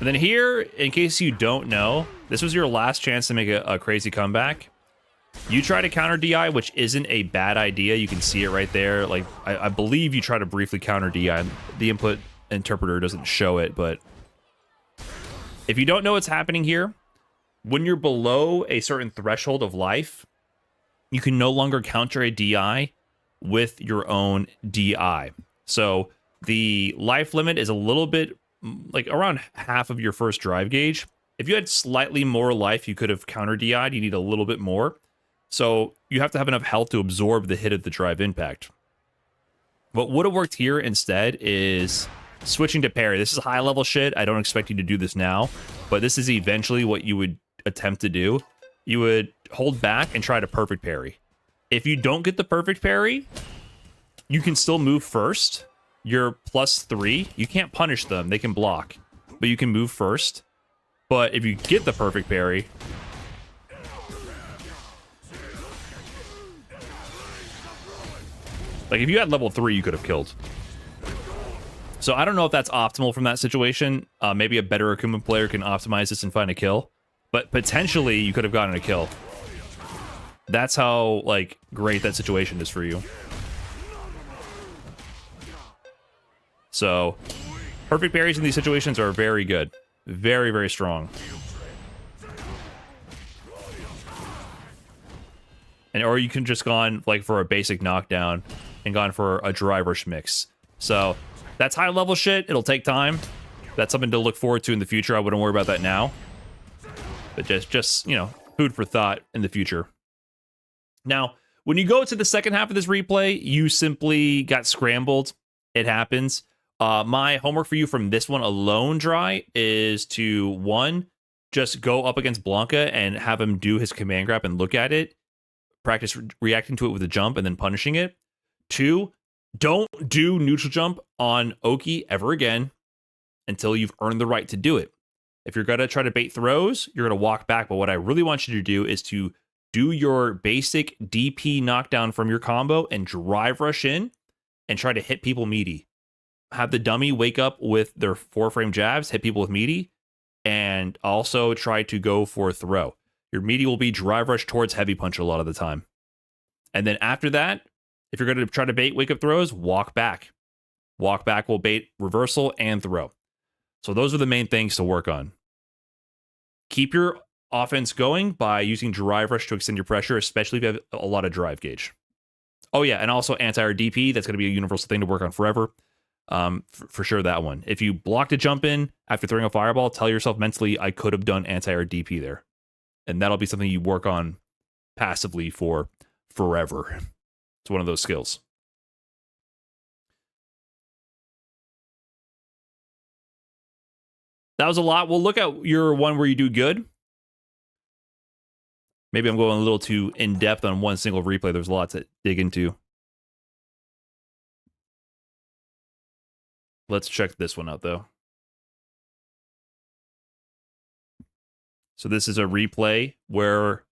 And then here, in case you don't know, this was your last chance to make a crazy comeback. You try to counter DI, which isn't a bad idea. You can see it right there. Like, I believe you try to briefly counter DI. The input interpreter doesn't show it, but if you don't know what's happening here, when you're below a certain threshold of life, you can no longer counter a DI with your own DI. So the life limit is a little bit, like around half of your first drive gauge. If you had slightly more life, you could have counter DI'd. You need a little bit more. So you have to have enough health to absorb the hit of the drive impact. What would have worked here instead is switching to parry. This is high level shit. I don't expect you to do this now, but this is eventually what you would attempt to do. You would hold back and try to perfect parry. If you don't get the perfect parry, you can still move first. You're +3. You can't punish them. They can block. But you can move first. But if you get the perfect parry... Like, if you had level 3, you could have killed. So I don't know if that's optimal from that situation. Maybe a better Akuma player can optimize this and find a kill. But potentially, you could have gotten a kill. That's how, like, great that situation is for you. So, perfect parries in these situations are very good. Very, very strong. Or you can just gone, like, for a basic knockdown and gone for a drive rush mix. So, that's high level shit. It'll take time. That's something to look forward to in the future. I wouldn't worry about that now. But just you know, food for thought in the future. Now, when you go to the second half of this replay, you simply got scrambled. It happens. My homework for you from this one alone, Dry, is to, 1, just go up against Blanca and have him do his command grab and look at it. Practice reacting to it with a jump and then punishing it. 2, don't do neutral jump on Oki ever again until you've earned the right to do it. If you're going to try to bait throws, you're going to walk back. But what I really want you to do is to do your basic DP knockdown from your combo and drive rush in and try to hit people meaty. Have the dummy wake up with their 4-frame jabs, hit people with meaty, and also try to go for a throw. Your meaty will be drive rush towards heavy punch a lot of the time. And then after that, if you're going to try to bait wake up throws, walk back. Walk back will bait reversal and throw. So those are the main things to work on. Keep your offense going by using drive rush to extend your pressure, especially if you have a lot of drive gauge. Oh yeah, and also anti-air DP. That's going to be a universal thing to work on forever. For sure that one. If you blocked a jump in after throwing a fireball, tell yourself mentally, I could have done anti-air DP there. And that'll be something you work on passively for forever. It's one of those skills. That was a lot. We'll look at your one where you do good. Maybe I'm going a little too in-depth on one single replay. There's a lot to dig into. Let's check this one out, though. So this is a replay where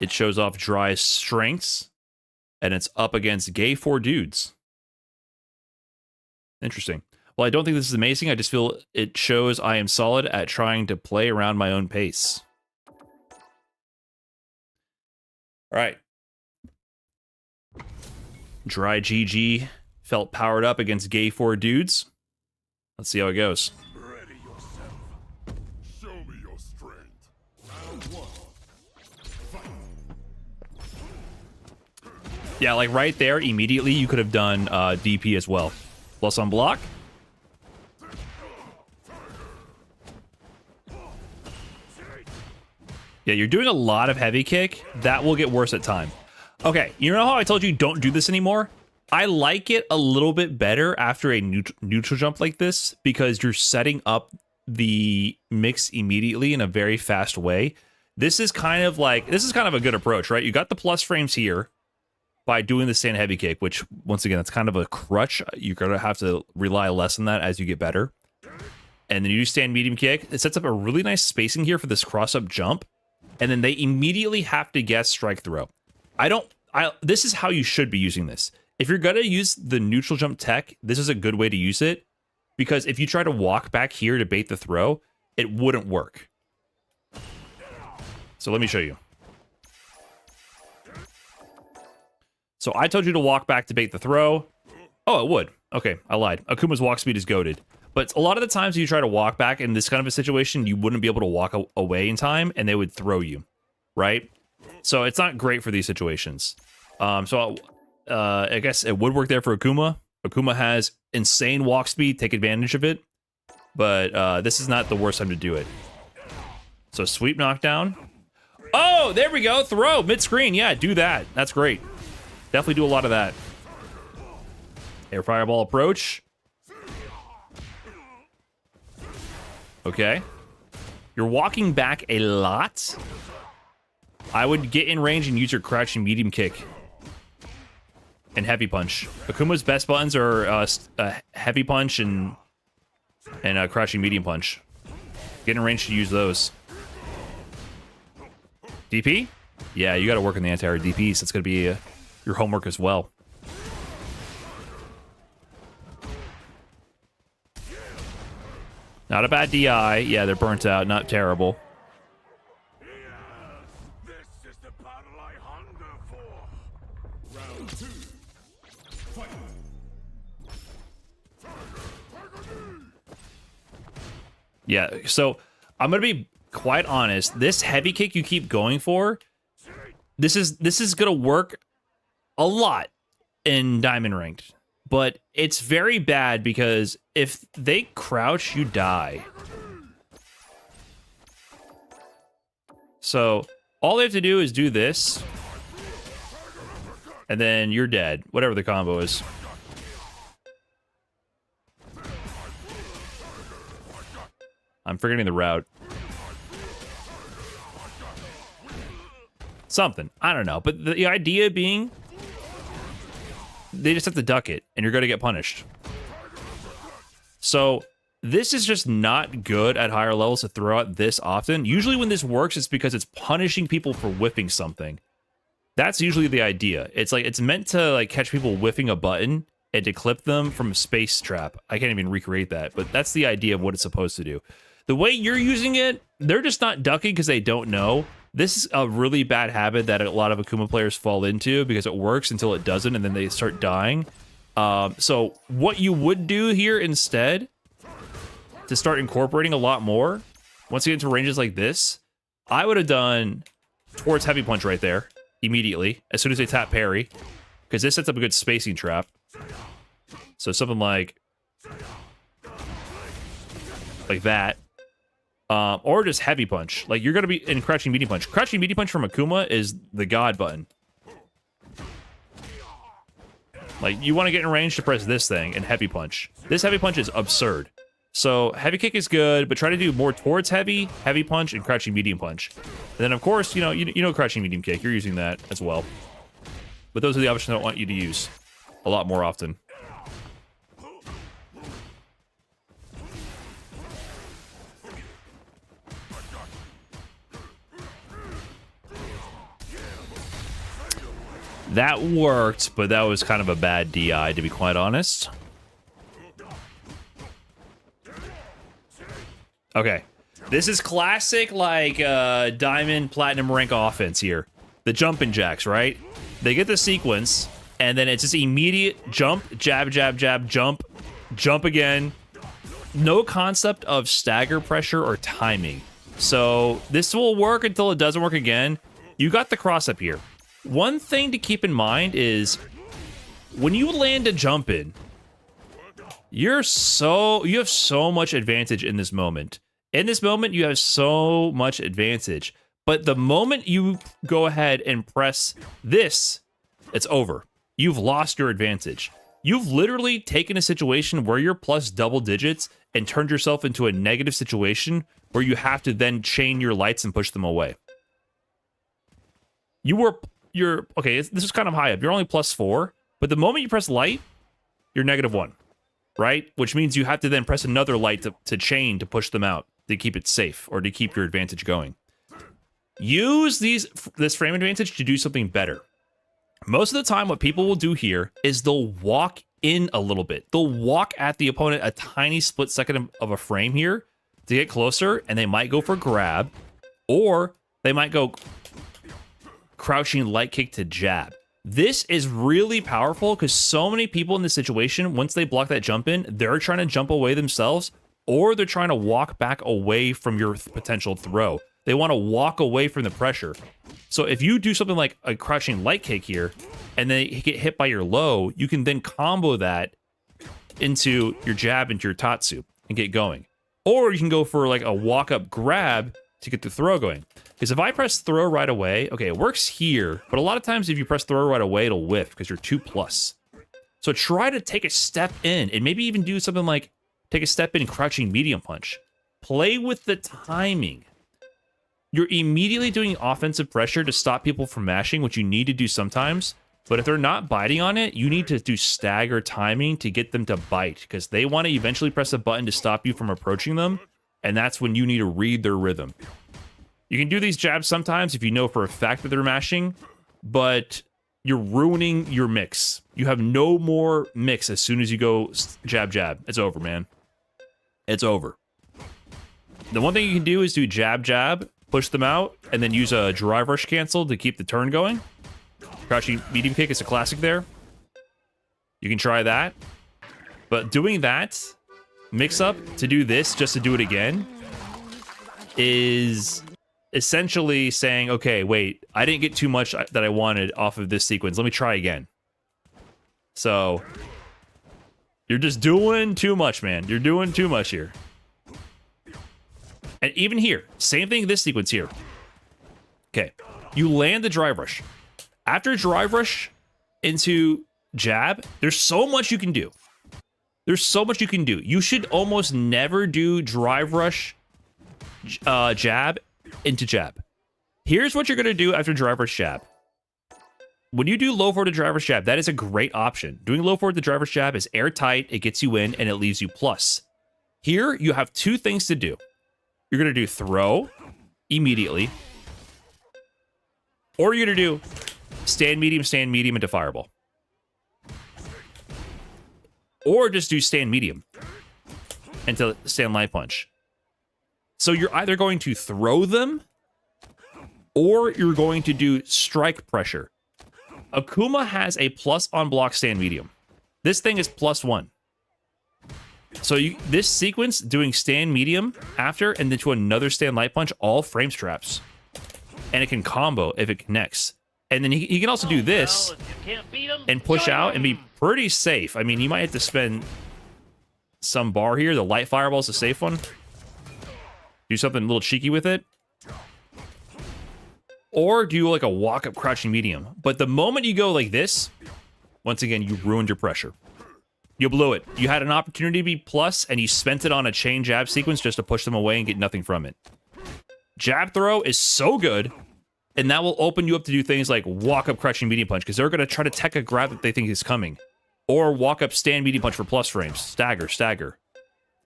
it shows off Dry's strengths, and it's up against gay 4 dudes. Interesting. Well, I don't think this is amazing. I just feel it shows I am solid at trying to play around my own pace. All right. Dry GG felt powered up against gay 4 dudes. Let's see how it goes. Ready yourself. Show me your strength. Round 1. Fight. Yeah, like right there, immediately you could have done DP as well. Plus on block. Yeah, you're doing a lot of heavy kick. That will get worse at time. Okay, you know how I told you don't do this anymore? I like it a little bit better after a neutral jump like this because you're setting up the mix immediately in a very fast way. This is kind of a good approach, right? You got the plus frames here by doing the stand heavy kick, which once again, that's kind of a crutch. You're going to have to rely less on that as you get better. And then you do stand medium kick. It sets up a really nice spacing here for this cross-up jump. And then they immediately have to guess strike throw. This is how you should be using this. If you're going to use the neutral jump tech, this is a good way to use it. Because if you try to walk back here to bait the throw, it wouldn't work. So let me show you. So I told you to walk back to bait the throw. Oh, it would. Okay, I lied. Akuma's walk speed is goated. But a lot of the times you try to walk back in this kind of a situation, you wouldn't be able to walk away in time, and they would throw you, right? So it's not great for these situations. I guess it would work there for Akuma. Akuma has insane walk speed. Take advantage of it. But this is not the worst time to do it. So sweep knockdown. Oh, there we go. Throw mid-screen. Yeah, do that. That's great. Definitely do a lot of that. Air fireball approach. Okay. You're walking back a lot. I would get in range and use your crouching medium kick and heavy punch. Akuma's best buttons are heavy punch and crouching medium punch. Get in range to use those. DP? Yeah, you got to work on the anti-air DP, so it's going to be your homework as well. Not a bad DI. Yeah, they're burnt out. Not terrible. This is the battle I hunger for. Round 2. Fight. Yeah, so I'm going to be quite honest. This heavy kick you keep going for, this is going to work a lot in Diamond Ranked. But it's very bad because if they crouch, you die. So all they have to do is do this. And then you're dead. Whatever the combo is. I'm forgetting the route. Something. I don't know. But the idea being, they just have to duck it, and you're going to get punished. So this is just not good at higher levels to throw out this often. Usually when this works, it's because it's punishing people for whiffing something. That's usually the idea. It's like it's meant to like catch people whiffing a button and to clip them from a space trap. I can't even recreate that, but that's the idea of what it's supposed to do. The way you're using it, they're just not ducking because they don't know. This is a really bad habit that a lot of Akuma players fall into because it works until it doesn't, and then they start dying. So what you would do here instead, to start incorporating a lot more, once you get into ranges like this, I would have done towards heavy punch right there immediately as soon as they tap parry, because this sets up a good spacing trap. So something like that. Or just heavy punch. Like, you're going to be in crouching medium punch. Crouching medium punch from Akuma is the god button. Like, you want to get in range to press this thing and heavy punch. This heavy punch is absurd. So, heavy kick is good, but try to do more towards heavy punch, and crouching medium punch. And then, of course, you know crouching medium kick. You're using that as well. But those are the options I want you to use a lot more often. That worked, but that was kind of a bad DI, to be quite honest. Okay. This is classic, like, Diamond Platinum rank offense here. The jumping jacks, right? They get the sequence, and then it's just immediate jump, jab, jab, jab, jump, jump again. No concept of stagger pressure or timing. So this will work until it doesn't work again. You got the cross up here. One thing to keep in mind is when you land a jump in, you have so much advantage in this moment. In this moment, you have so much advantage. But the moment you go ahead and press this, it's over. You've lost your advantage. You've literally taken a situation where you're plus double digits and turned yourself into a negative situation where you have to then chain your lights and push them away. Okay, this is kind of high up. You're only +4, but the moment you press light, you're -1, right? Which means you have to then press another light to chain to push them out, to keep it safe, or to keep your advantage going. Use this frame advantage to do something better. Most of the time, what people will do here is they'll walk in a little bit. They'll walk at the opponent a tiny split second of a frame here to get closer, and they might go for grab, or they might go crouching light kick to jab. This is really powerful because so many people in this situation, once they block that jump in, they're trying to jump away themselves, or they're trying to walk back away from your potential throw. They want to walk away from the pressure. So if you do something like a crouching light kick here, and then you get hit by your low, you can then combo that into your jab, into your tatsu, and get going. Or you can go for like a walk-up grab to get the throw going. Because if I press throw right away, okay, it works here, but a lot of times if you press throw right away, it'll whiff because you're 2+. So try to take a step in, and maybe even do something like take a step in crouching medium punch. Play with the timing. you're immediately doing offensive pressure to stop people from mashing, which you need to do sometimes. But if they're not biting on it, you need to do stagger timing to get them to bite, because they want to eventually press a button to stop you from approaching them, and that's when you need to read their rhythm. You can do these jabs sometimes if you know for a fact that they're mashing, but you're ruining your mix. You have no more mix as soon as you go jab, jab. It's over, man. It's over. The one thing you can do is do jab, jab, push them out, and then use a drive rush cancel to keep the turn going. Crouching medium kick is a classic there. You can try that. But doing that, mix up to do this just to do it again, is essentially saying, okay, wait, I didn't get too much that I wanted off of this sequence. Let me try again. So, you're just doing too much, man. You're doing too much here. And even here, same thing this sequence here. Okay, you land the drive rush. After drive rush into jab, there's so much you can do. There's so much you can do. You should almost never do drive rush jab into jab. Here's what you're going to do after drive rush jab. When you do low forward to drive rush jab, that is a great option. Doing low forward to drive rush jab is airtight, it gets you in, and it leaves you plus. Here, you have two things to do. You're going to do throw immediately, or you're going to do stand medium into fireball. Or just do stand medium into stand light punch. So you're either going to throw them, or you're going to do strike pressure. Akuma has a plus on block stand medium. This thing is +1. So this sequence, doing stand medium after, and then to another stand light punch, all frames traps. And it can combo if it connects. And then he can also do this and push out and be pretty safe. I mean, you might have to spend some bar here. The light fireball is a safe one. Do something a little cheeky with it. Or do like a walk-up crouching medium. But the moment you go like this, once again, you ruined your pressure. You blew it. You had an opportunity to be plus, and you spent it on a chain jab sequence just to push them away and get nothing from it. Jab throw is so good, and that will open you up to do things like walk-up crouching medium punch, because they're going to try to tech a grab that they think is coming. Or walk-up stand medium punch for plus frames. Stagger, stagger.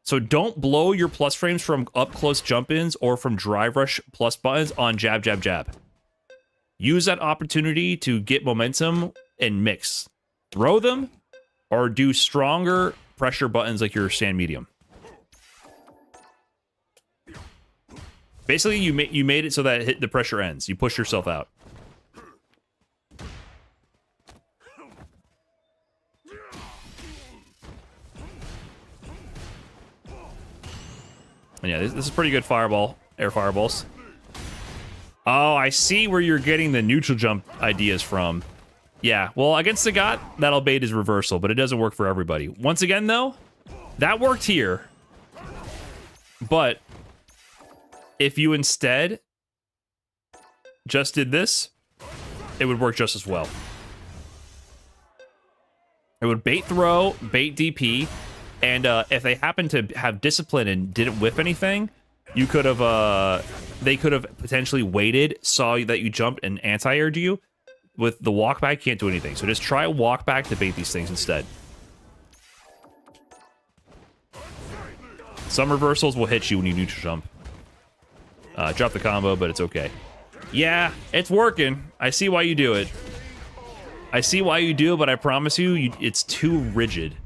So don't blow your plus frames from up-close jump-ins or from drive rush plus buttons on jab, jab, jab. Use that opportunity to get momentum and mix. Throw them, or do stronger pressure buttons like your stand medium. Basically, you made it so that the pressure ends. You push yourself out. And yeah, this is pretty good fireball. Air fireballs. Oh, I see where you're getting the neutral jump ideas from. Yeah, well, against the God, that'll bait his reversal, but it doesn't work for everybody. Once again, though, that worked here. But if you instead just did this, it would work just as well. It would bait throw, bait DP, and if they happen to have discipline and didn't whiff anything, you could have, they could have potentially waited, saw that you jumped and anti-aired you. With the walk back, can't do anything. So just try walk back to bait these things instead. Some reversals will hit you when you neutral jump. Drop the combo, but it's okay. Yeah, it's working. I see why you do it. I see why you do it, but I promise you, it's too rigid.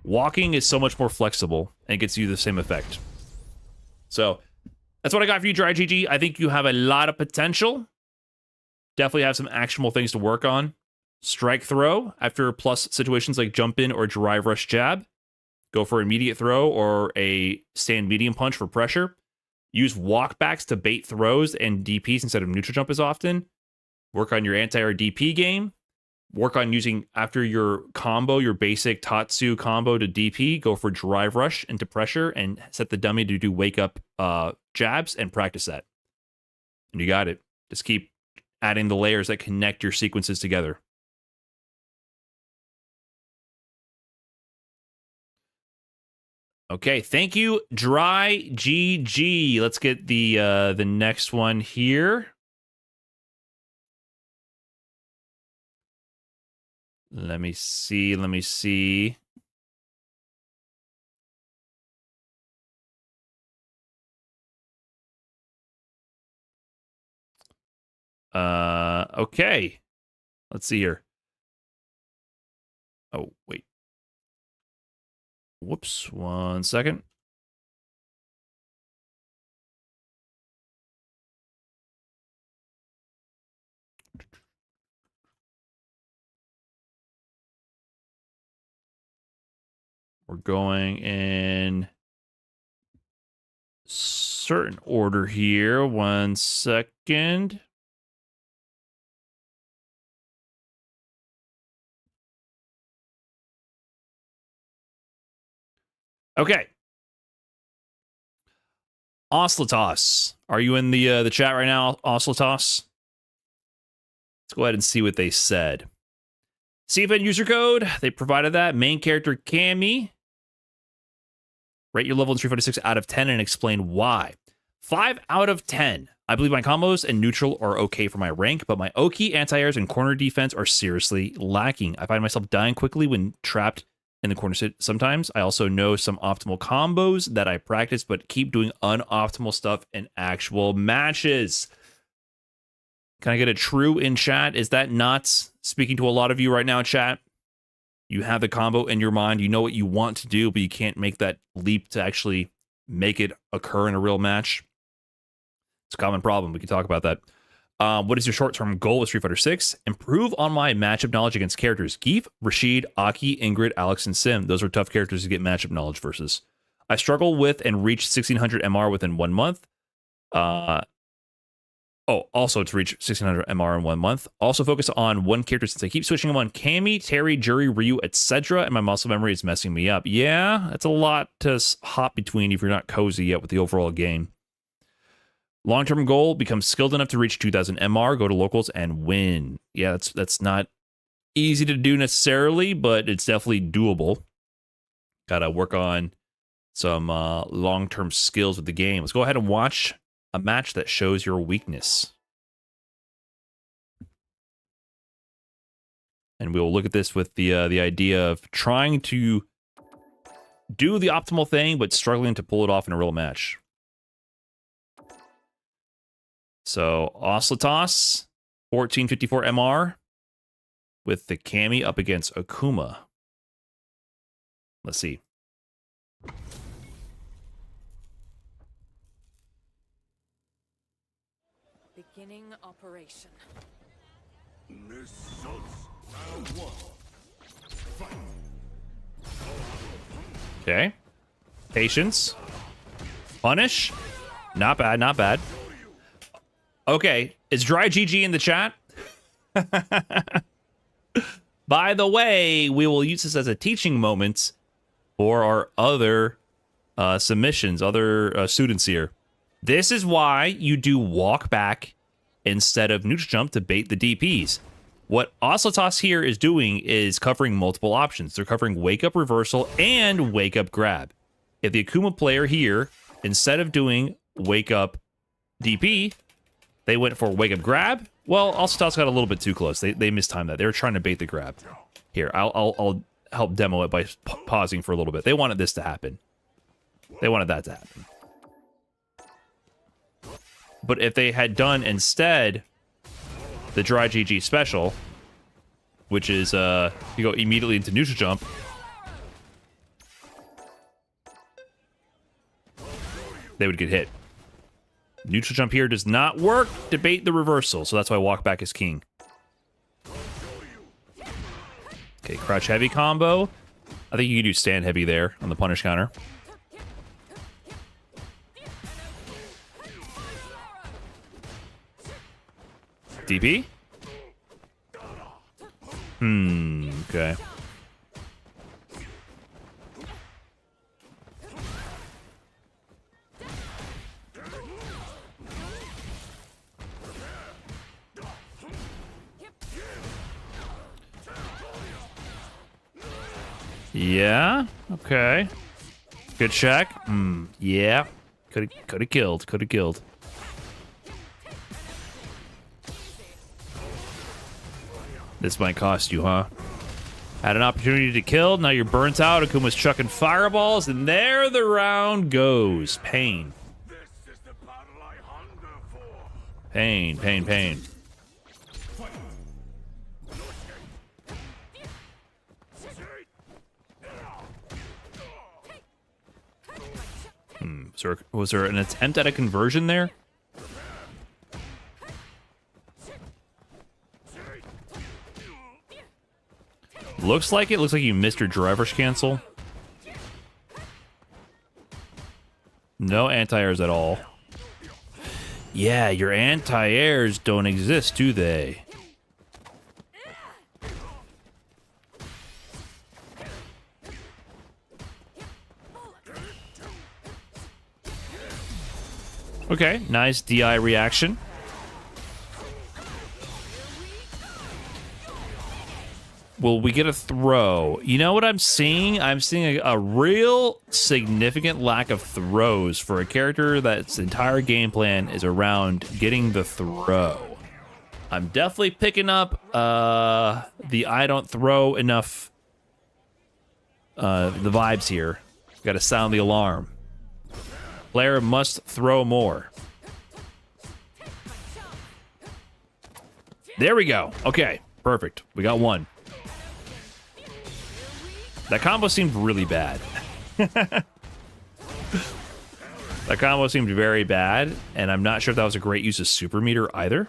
Walking is so much more flexible and gets you the same effect. So, that's what I got for you, Dry GG. I think you have a lot of potential. Definitely have some actionable things to work on. Strike throw after plus situations like jump in or drive rush jab. Go for immediate throw or a stand medium punch for pressure. Use walkbacks to bait throws and DPs instead of neutral jump as often. Work on your anti-air DP game. Work on using, after your combo, your basic Tatsu combo to DP, go for drive rush into pressure and set the dummy to do wake up jabs and practice that. And you got it. Just keep adding the layers that connect your sequences together. Okay, thank you, Dry GG. Let's get the next one here. Let me see. Okay. Let's see here. Oh, wait. Whoops, 1 second. We're going in certain order here. 1 second. Okay. Oslitos. Are you in the chat right now, Oslitos? Let's go ahead and see what they said. CFN user code. They provided that. Main character Cammy. Rate your level in Street Fighter 6 out of 10 and explain why. 5 out of 10. I believe my combos and neutral are okay for my rank, but my Oki, anti-airs, and corner defense are seriously lacking. I find myself dying quickly when trapped in the corner sometimes. I also know some optimal combos that I practice, but keep doing unoptimal stuff in actual matches. Can I get a true in chat? Is that not speaking to a lot of you right now in chat? You have the combo in your mind. You know what you want to do, but you can't make that leap to actually make it occur in a real match. It's a common problem. We can talk about that. What is your short-term goal with Street Fighter 6? Improve on my matchup knowledge against characters. Geef, Rashid, Aki, Ingrid, Alex, and Sim. Those are tough characters to get matchup knowledge versus. I struggle with and reach 1600 MR within 1 month. Also to reach 1600 MR in 1 month. Also focus on one character since I keep switching them on Cammy, Terry, Jury, Ryu, etc. And my muscle memory is messing me up. Yeah, that's a lot to hop between if you're not cozy yet with the overall game. Long-term goal, become skilled enough to reach 2000 MR, go to locals, and win. Yeah, that's not easy to do necessarily, but it's definitely doable. Gotta work on some long-term skills with the game. Let's go ahead and watch a match that shows your weakness. And we will look at this with the idea of trying to do the optimal thing, but struggling to pull it off in a real match. So, Oslitos, 1454 MR, with the Cammy up against Akuma. Let's see. Beginning operation. Missiles. Round 1. Fight. Okay. Patience. Punish. Not bad, not bad. Okay, is Dry GG in the chat? By the way, we will use this as a teaching moment for our other submissions, other students here. This is why you do walk back instead of neutral jump to bait the DPs. What Oslitos here is doing is covering multiple options. They're covering wake up reversal and wake up grab. If the Akuma player here, instead of doing wake up DP, they went for wake up grab. Well, Oslitos got a little bit too close. They mistimed that. They were trying to bait the grab. Here, I'll help demo it by pausing for a little bit. They wanted this to happen. They wanted that to happen. But if they had done instead the Dry GG special, which is you go immediately into neutral jump, they would get hit. Neutral jump here does not work to bait the reversal, so that's why walk back is king. Okay, crouch heavy combo. I think you can do stand heavy there on the punish counter. DP? Okay. Yeah, okay. Good check. Yeah. Could have killed. Could have killed. This might cost you, huh? Had an opportunity to kill. Now you're burnt out. Akuma's chucking fireballs, and there the round goes. Pain. Pain, pain, pain. Was there an attempt at a conversion there? Looks like it. Looks like you missed your driver's cancel. No anti-airs at all. Yeah, your anti-airs don't exist, do they? Okay, nice DI reaction. Will we get a throw? You know what I'm seeing? I'm seeing a real significant lack of throws for a character that's entire game plan is around getting the throw. I'm definitely picking up the I don't throw enough the vibes here. Got to sound the alarm. Player must throw more. There we go. Okay, perfect. We got one. That combo seemed really bad. That combo seemed very bad, and I'm not sure if that was a great use of super meter either.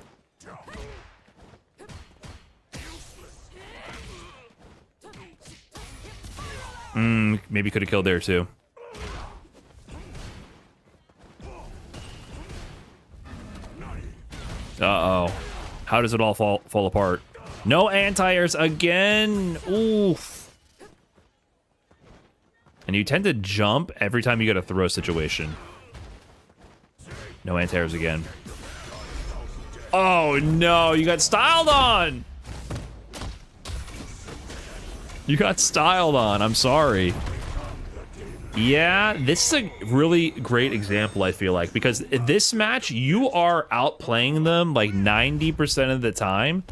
Maybe could have killed there too. Uh-oh. How does it all fall apart? No anti-airs again. Oof. And you tend to jump every time you get a throw situation. No anti-airs again. Oh no, you got styled on! You got styled on, I'm sorry. Yeah, this is a really great example, I feel like, because in this match, you are outplaying them like 90% of the time,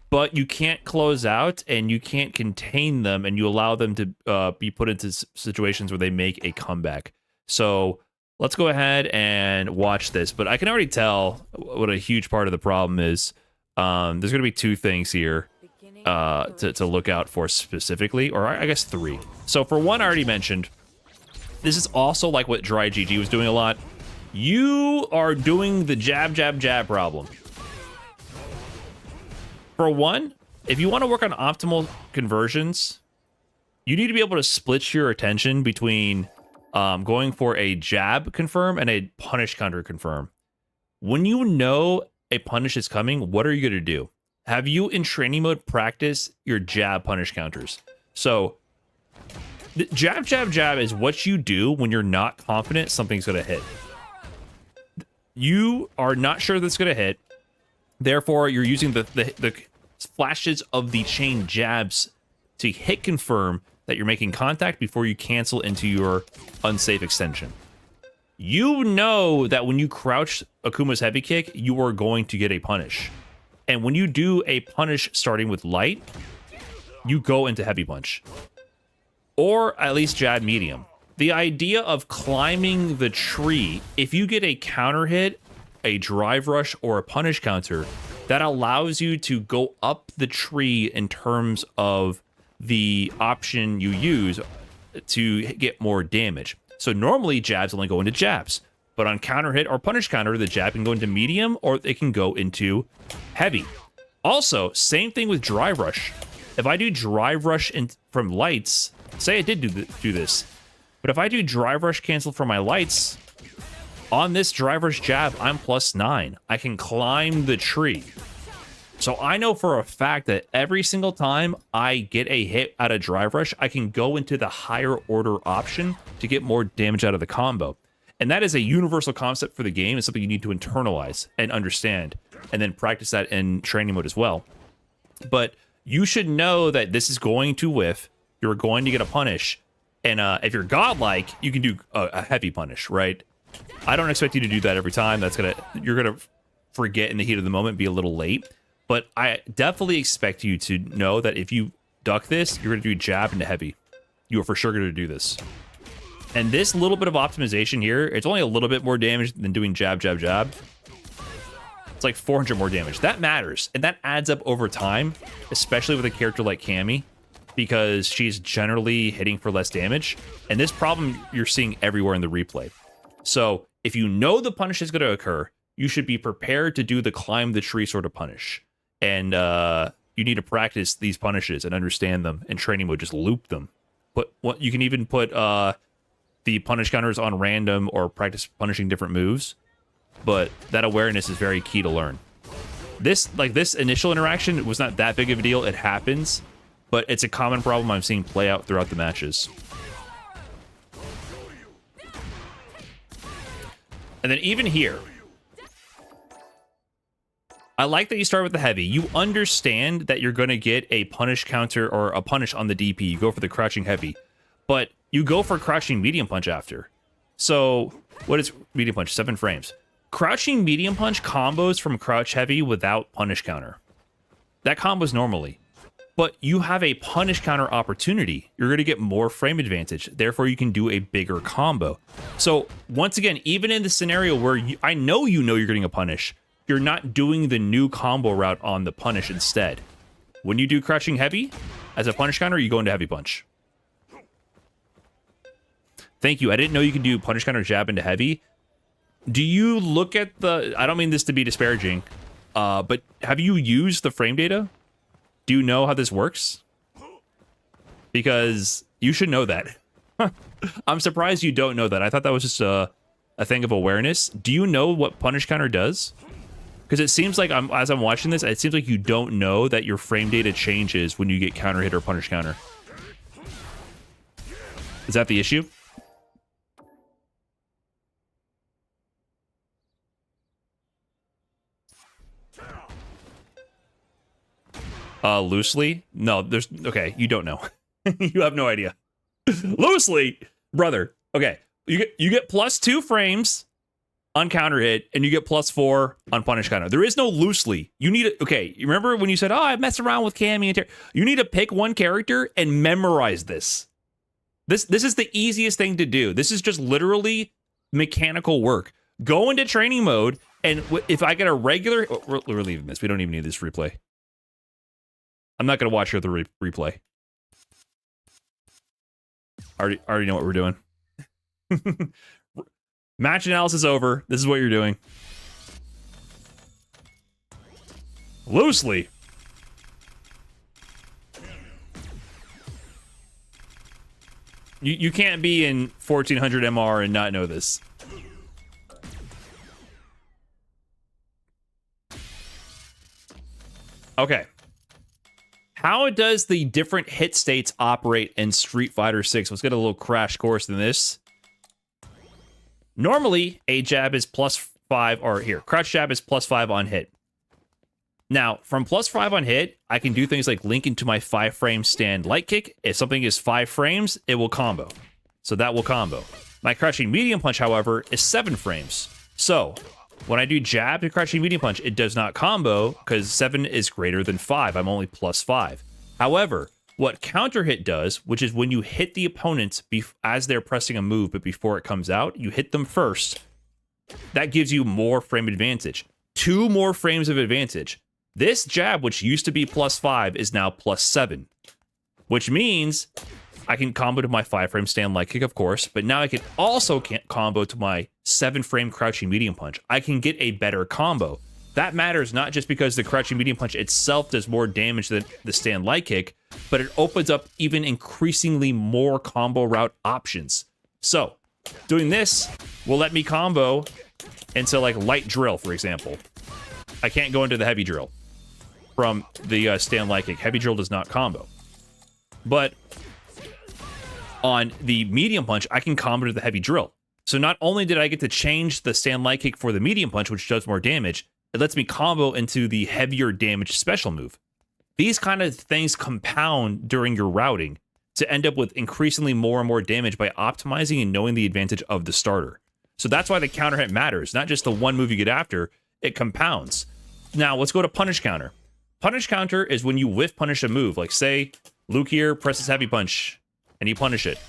but you can't close out and you can't contain them, and you allow them to be put into situations where they make a comeback. So let's go ahead and watch this, but I can already tell what a huge part of the problem is. There's going to be two things here to look out for specifically, or I guess three. So for one, I already mentioned, this is also like what Dry GG was doing a lot. You are doing the jab, jab, jab problem. For one, if you want to work on optimal conversions, you need to be able to split your attention between going for a jab confirm and a punish counter confirm. When you know a punish is coming, what are you going to do? Have you in training mode practice your jab punish counters? So the jab, jab, jab is what you do when you're not confident something's going to hit. You are not sure that's going to hit. Therefore, you're using the flashes of the chain jabs to hit confirm that you're making contact before you cancel into your unsafe extension. You know that when you crouch Akuma's heavy kick, you are going to get a punish. And when you do a punish starting with light, you go into heavy punch. Or at least jab medium. The idea of climbing the tree, if you get a counter hit, a drive rush, or a punish counter, that allows you to go up the tree in terms of the option you use to get more damage. So normally jabs only go into jabs, but on counter hit or punish counter, the jab can go into medium or it can go into heavy. Also, same thing with drive rush. If I do drive rush from lights, say I did do this, but if I do drive rush cancel from my lights, on this drive rush jab, I'm +9. I can climb the tree. So I know for a fact that every single time I get a hit out of drive rush, I can go into the higher order option to get more damage out of the combo. And that is a universal concept for the game. It's something you need to internalize and understand, and then practice that in training mode as well. But you should know that this is going to whiff. You're going to get a punish. And if you're godlike, you can do a heavy punish, right? I don't expect you to do that every time. You're gonna forget in the heat of the moment, be a little late. But I definitely expect you to know that if you duck this, you're gonna do jab into heavy. You are for sure gonna do this. And this little bit of optimization here, it's only a little bit more damage than doing jab, jab, jab. It's like 400 more damage. That matters, and that adds up over time, especially with a character like Cammy, because she's generally hitting for less damage. And this problem you're seeing everywhere in the replay. So if you know the punish is going to occur, you should be prepared to do the climb the tree sort of punish. And you need to practice these punishes and understand them. In training mode, just loop them. You can even put the punish counters on random or practice punishing different moves. But that awareness is very key to learn. This initial interaction was not that big of a deal. It happens, but it's a common problem I'm seeing play out throughout the matches. And then even here, I like that you start with the heavy. You understand that you're going to get a punish counter or a punish on the DP. You go for the crouching heavy, but you go for crouching medium punch after. So what is medium punch? 7 frames. Crouching medium punch combos from crouch heavy without punish counter. That combos normally. But you have a punish counter opportunity. You're going to get more frame advantage. Therefore, you can do a bigger combo. So, once again, even in the scenario where I know you're getting a punish, you're not doing the new combo route on the punish instead. When you do crouching heavy as a punish counter, you go into heavy punch. Thank you. I didn't know you could do punish counter jab into heavy. Do you look at the... I don't mean this to be disparaging, but have you used the frame data? Do you know how this works? Because you should know that. I'm surprised you don't know that. I thought that was just a thing of awareness. Do you know what punish counter does? Because it seems like, as I'm watching this, it seems like you don't know that your frame data changes when you get counter hit or punish counter. Is that the issue? Loosely? No, okay, you don't know. You have no idea. Loosely, brother. Okay, you get +2 frames on counter hit, and you get +4 on punish counter. There is no loosely. You need to, okay, you remember when you said, oh, I mess around with Cammy and you need to pick one character and memorize this. This is the easiest thing to do. This is just literally mechanical work. Go into training mode, and if I get a regular... we're leaving this. We don't even need this replay. I'm not going to watch the replay. I already know what we're doing. Match analysis over. This is what you're doing. Loosely. You can't be in 1400 MR and not know this. Okay. How does the different hit states operate in Street Fighter 6? Let's get a little crash course in this. Normally, a jab is +5, or here, crouch jab is +5 on hit. Now, from +5 on hit, I can do things like link into my 5-frame stand light kick. If something is 5 frames, it will combo. So that will combo. My crouching medium punch, however, is 7 frames. So, when I do jab to crouching medium punch, it does not combo because 7 is greater than 5. I'm only +5. However, what counter hit does, which is when you hit the opponent as they're pressing a move, but before it comes out, you hit them first. That gives you more frame advantage. 2 more frames of advantage. This jab, which used to be +5, is now +7. Which means I can combo to my 5-frame stand light kick, of course, but now I can also combo to my 7-frame crouching medium punch. I can get a better combo. That matters not just because the crouching medium punch itself does more damage than the stand light kick, but it opens up even increasingly more combo route options. So, doing this will let me combo into like light drill, for example. I can't go into the heavy drill from the stand light kick. Heavy drill does not combo. But on the medium punch, I can combo to the heavy drill. So not only did I get to change the stand light kick for the medium punch, which does more damage, it lets me combo into the heavier damage special move. These kind of things compound during your routing. to end up with increasingly more and more damage by optimizing and knowing the advantage of the starter. So that's why the counter hit matters, not just the one move you get after, it compounds. Now, let's go to punish counter. Punish counter is when you whiff punish a move. Like, say, Luke here presses heavy punch, and you punish it.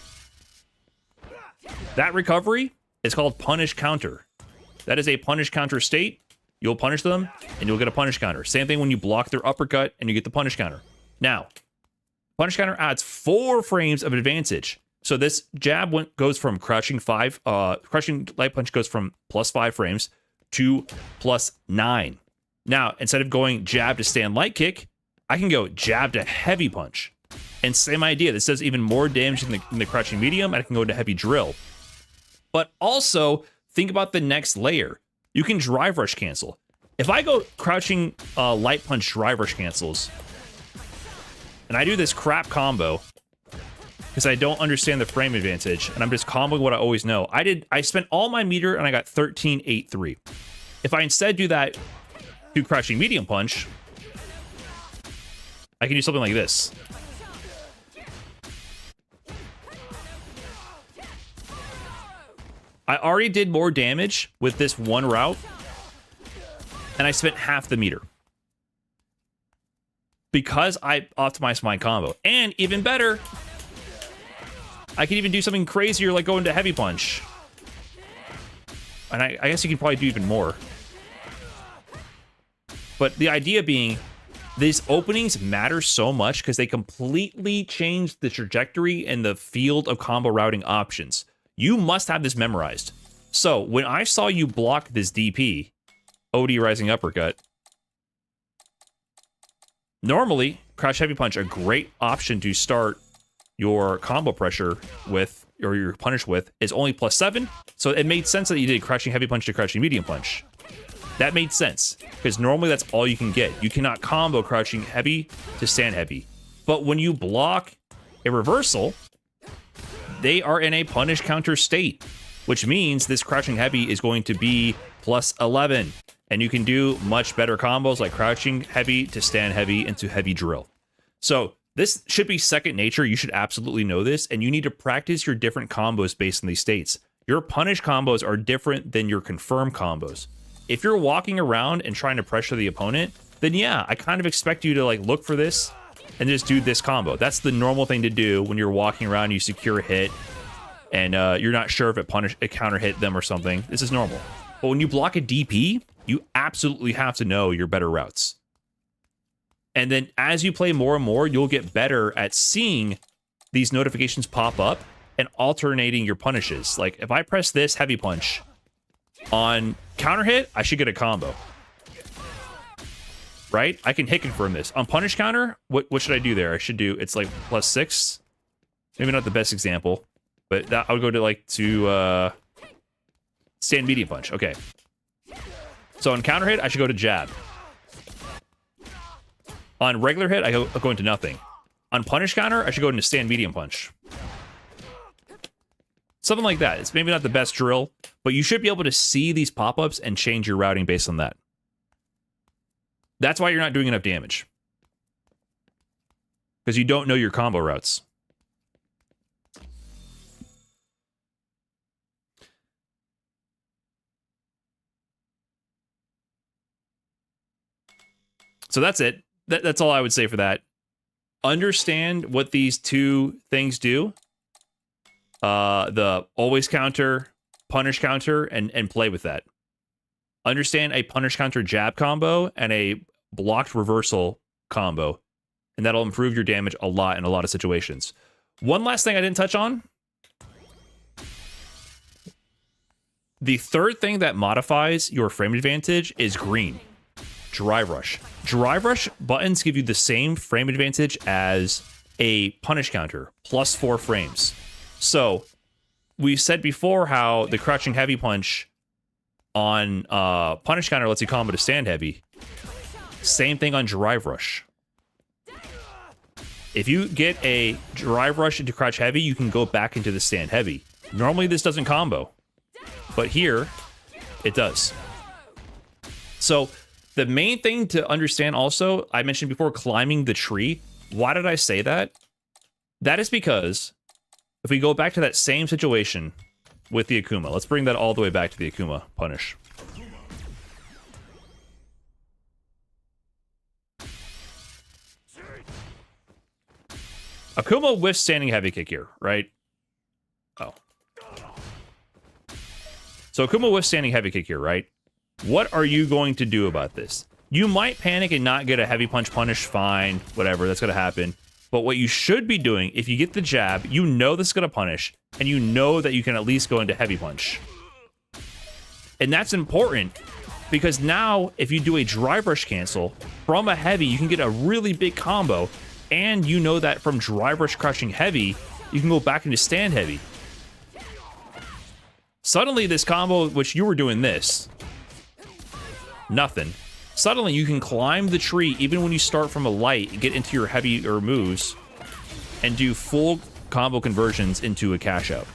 That recovery is called punish counter. That is a punish counter state. You'll punish them, and you'll get a punish counter. Same thing when you block their uppercut, and you get the punish counter. Now, punish counter adds 4 frames of advantage. So this jab goes from crouching light punch goes from +5 frames to +9. Now, instead of going jab to stand light kick, I can go jab to heavy punch. And same idea. This does even more damage in the crouching medium, and I can go to heavy drill. But also, think about the next layer. You can drive rush cancel. If I go crouching light punch drive rush cancels, and I do this crap combo, because I don't understand the frame advantage, and I'm just comboing what I always know. I spent all my meter, and I got 13.83. If I instead do that to crouching medium punch, I can do something like this. I already did more damage with this one route, and I spent half the meter. Because I optimized my combo. And even better, I can even do something crazier like going to heavy punch. And I guess you can probably do even more. But the idea being, these openings matter so much because they completely change the trajectory and the field of combo routing options. You must have this memorized. So when I saw you block this DP, OD Rising Uppercut, normally, Crouch Heavy Punch, a great option to start your combo pressure with, or your punish with, is only +7. So it made sense that you did Crouching Heavy Punch to Crouching Medium Punch. That made sense, because normally that's all you can get. You cannot combo Crouching Heavy to Stand Heavy. But when you block a reversal, they are in a punish counter state, which means this Crouching Heavy is going to be +11. And you can do much better combos like Crouching Heavy to Stand Heavy into Heavy Drill. So this should be second nature. You should absolutely know this, and you need to practice your different combos based on these states. Your punish combos are different than your confirm combos. If you're walking around and trying to pressure the opponent, then yeah, I kind of expect you to like look for this and just do this combo. That's the normal thing to do when you're walking around, you secure a hit, and you're not sure if it counter hit them or something. This is normal. But when you block a DP, you absolutely have to know your better routes. And then as you play more and more, you'll get better at seeing these notifications pop up and alternating your punishes. Like if I press this heavy punch on counter hit, I should get a combo. Right? I can hit confirm this. On punish counter, what should I do there? I should do, it's like +6. Maybe not the best example, but that I would go to like stand medium punch. Okay. So on counter hit, I should go to jab. On regular hit, I go into nothing. On punish counter, I should go into stand medium punch. Something like that. It's maybe not the best drill, but you should be able to see these pop-ups and change your routing based on that. That's why you're not doing enough damage. Because you don't know your combo routes. So that's it. That's all I would say for that. Understand what these two things do. The always counter, punish counter, and play with that. Understand a punish counter jab combo and a blocked reversal combo. And that'll improve your damage a lot in a lot of situations. One last thing I didn't touch on. The third thing that modifies your frame advantage is green. Drive Rush. Drive Rush buttons give you the same frame advantage as a punish counter, +4 frames. So, we said before how the crouching heavy punch on punish counter lets you combo to stand heavy. Same thing on Drive Rush. If you get a Drive Rush into crouch heavy, you can go back into the stand heavy. Normally this doesn't combo, but here it does. So, the main thing to understand also, I mentioned before climbing the tree. Why did I say that? That is because if we go back to that same situation with the Akuma, let's bring that all the way back to the Akuma punish. Akuma whiffs standing heavy kick here, right? Oh. So Akuma whiffs standing heavy kick here, right? What are you going to do about this? You might panic and not get a heavy punch punish, fine, whatever, that's going to happen. But what you should be doing, if you get the jab, you know this is going to punish, and you know that you can at least go into heavy punch. And that's important, because now, if you do a drive rush cancel from a heavy, you can get a really big combo, and you know that from drive rush crushing heavy, you can go back into stand heavy. Suddenly, this combo, which you were doing this, nothing. Suddenly, you can climb the tree even when you start from a light, get into your heavier moves, and do full combo conversions into a cash out.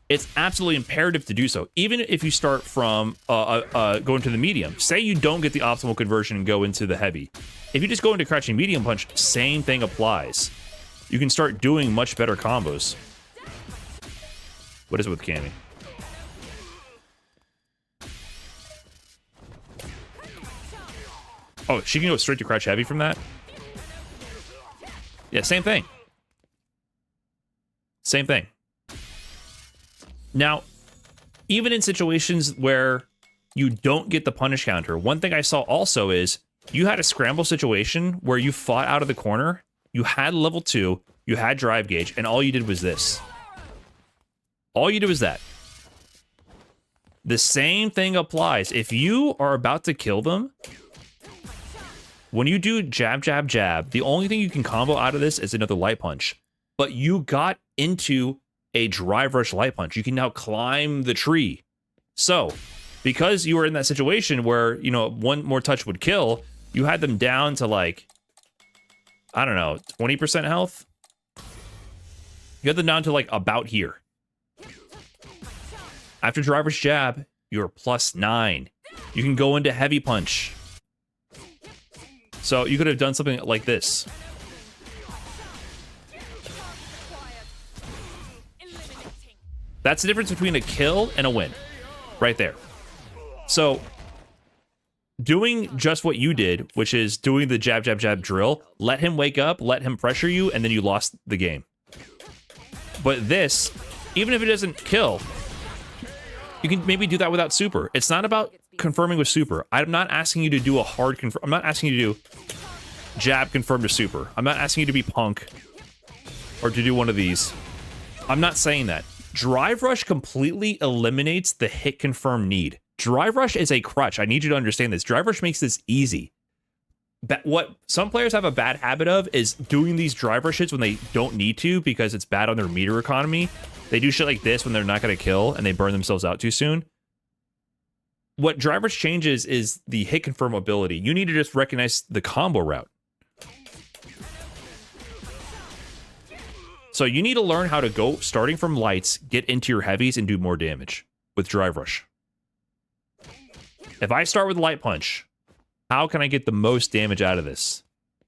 It's absolutely imperative to do so, even if you start from going to the medium. Say you don't get the optimal conversion and go into the heavy. If you just go into crouching medium punch, same thing applies. You can start doing much better combos. What is it with Cammy? Oh, she can go straight to crouch heavy from that? Yeah, same thing. Same thing. Now, even in situations where you don't get the punish counter, one thing I saw also is you had a scramble situation where you fought out of the corner, you had level 2, you had drive gauge, and all you did was this. All you did was that. The same thing applies. If you are about to kill them, when you do jab, jab, jab, the only thing you can combo out of this is another light punch. But you got into a drive rush light punch. You can now climb the tree. So, because you were in that situation where, you know, one more touch would kill, you had them down to like, I don't know, 20% health? You had them down to like about here. After drive rush jab, you're +9. You can go into heavy punch. So you could have done something like this. That's the difference between a kill and a win. Right there. So, doing just what you did, which is doing the jab, jab, jab drill, let him wake up, let him pressure you, and then you lost the game. But this, even if it doesn't kill, you can maybe do that without super. It's not about confirming with super. I'm not asking you to do a hard confirm. I'm not asking you to do jab confirm to super. I'm not asking you to be punk or to do one of these. I'm not saying that. Drive rush completely eliminates the hit confirm need. Drive rush is a crutch. I need you to understand this. Drive rush makes this easy. But what some players have a bad habit of is doing these drive rushes when they don't need to because it's bad on their meter economy. They do shit like this when they're not going to kill and they burn themselves out too soon. What drive rush changes is the hit confirm ability. You need to just recognize the combo route. So you need to learn how to go, starting from lights, get into your heavies and do more damage with drive rush. If I start with light punch, how can I get the most damage out of this?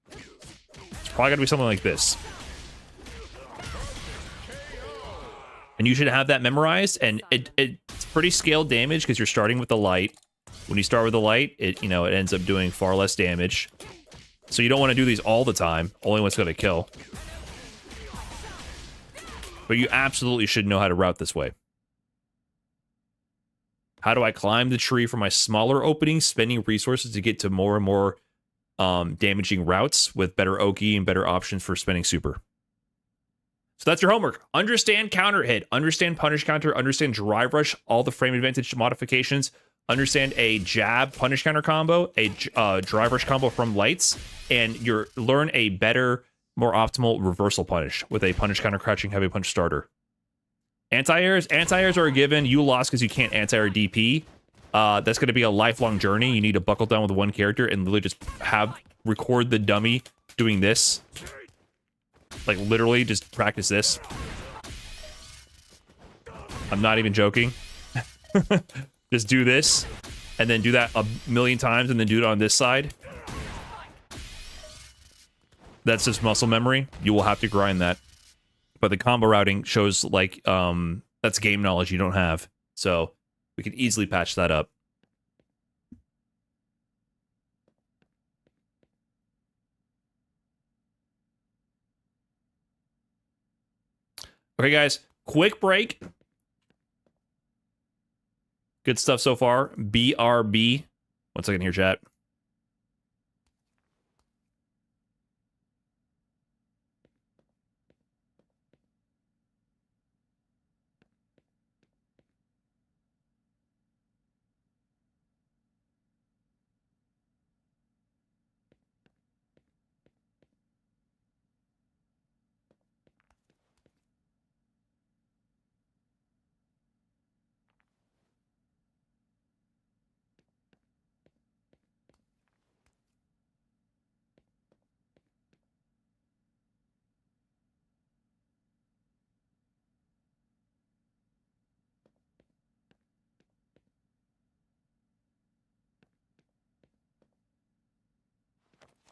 It's probably gonna be something like this. And you should have that memorized, and it's pretty scaled damage because you're starting with the light. When you start with the light, it ends up doing far less damage. So you don't want to do these all the time, only when it's gonna kill. But you absolutely should know how to route this way. How do I climb the tree for my smaller openings, spending resources to get to more and more damaging routes with better Oki and better options for spending super? So that's your homework. Understand counter hit, understand punish counter, understand drive rush, all the frame advantage modifications, understand a jab punish counter combo, a drive rush combo from lights, and learn a better, more optimal reversal punish with a punish counter crouching heavy punch starter. Anti-airs are a given. You lost because you can't anti-air DP. That's going to be a lifelong journey. You need to buckle down with one character and literally just record the dummy doing this. Like literally just practice this. I'm not even joking. Just do this and then do that a million times and then do it on this side. That's just muscle memory. You will have to grind that. But the combo routing shows like that's game knowledge you don't have. So we can easily patch that up. Okay, guys, quick break. Good stuff so far. BRB. 1 second here, chat.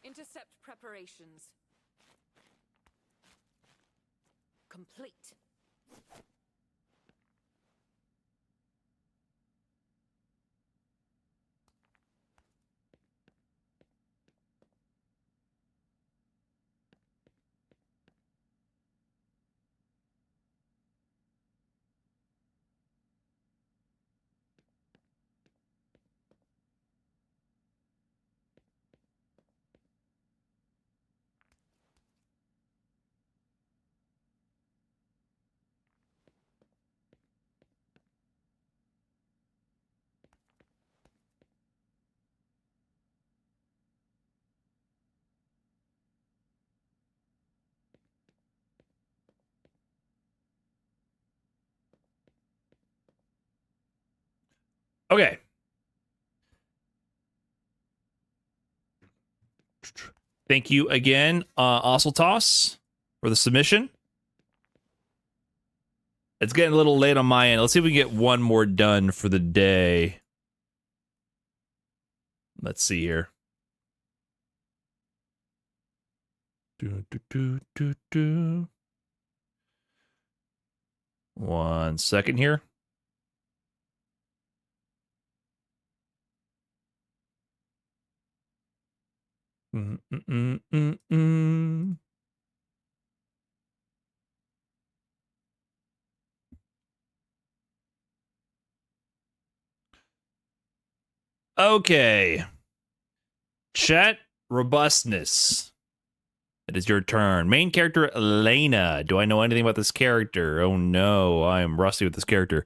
Intercept preparations complete. Okay. Thank you again, Osseltoss, for the submission. It's getting a little late on my end. Let's see if we can get one more done for the day. Let's see here. 1 second here. Okay. Chat robustness. It is your turn. Main character, Elena. Do I know anything about this character? Oh no, I am rusty with this character.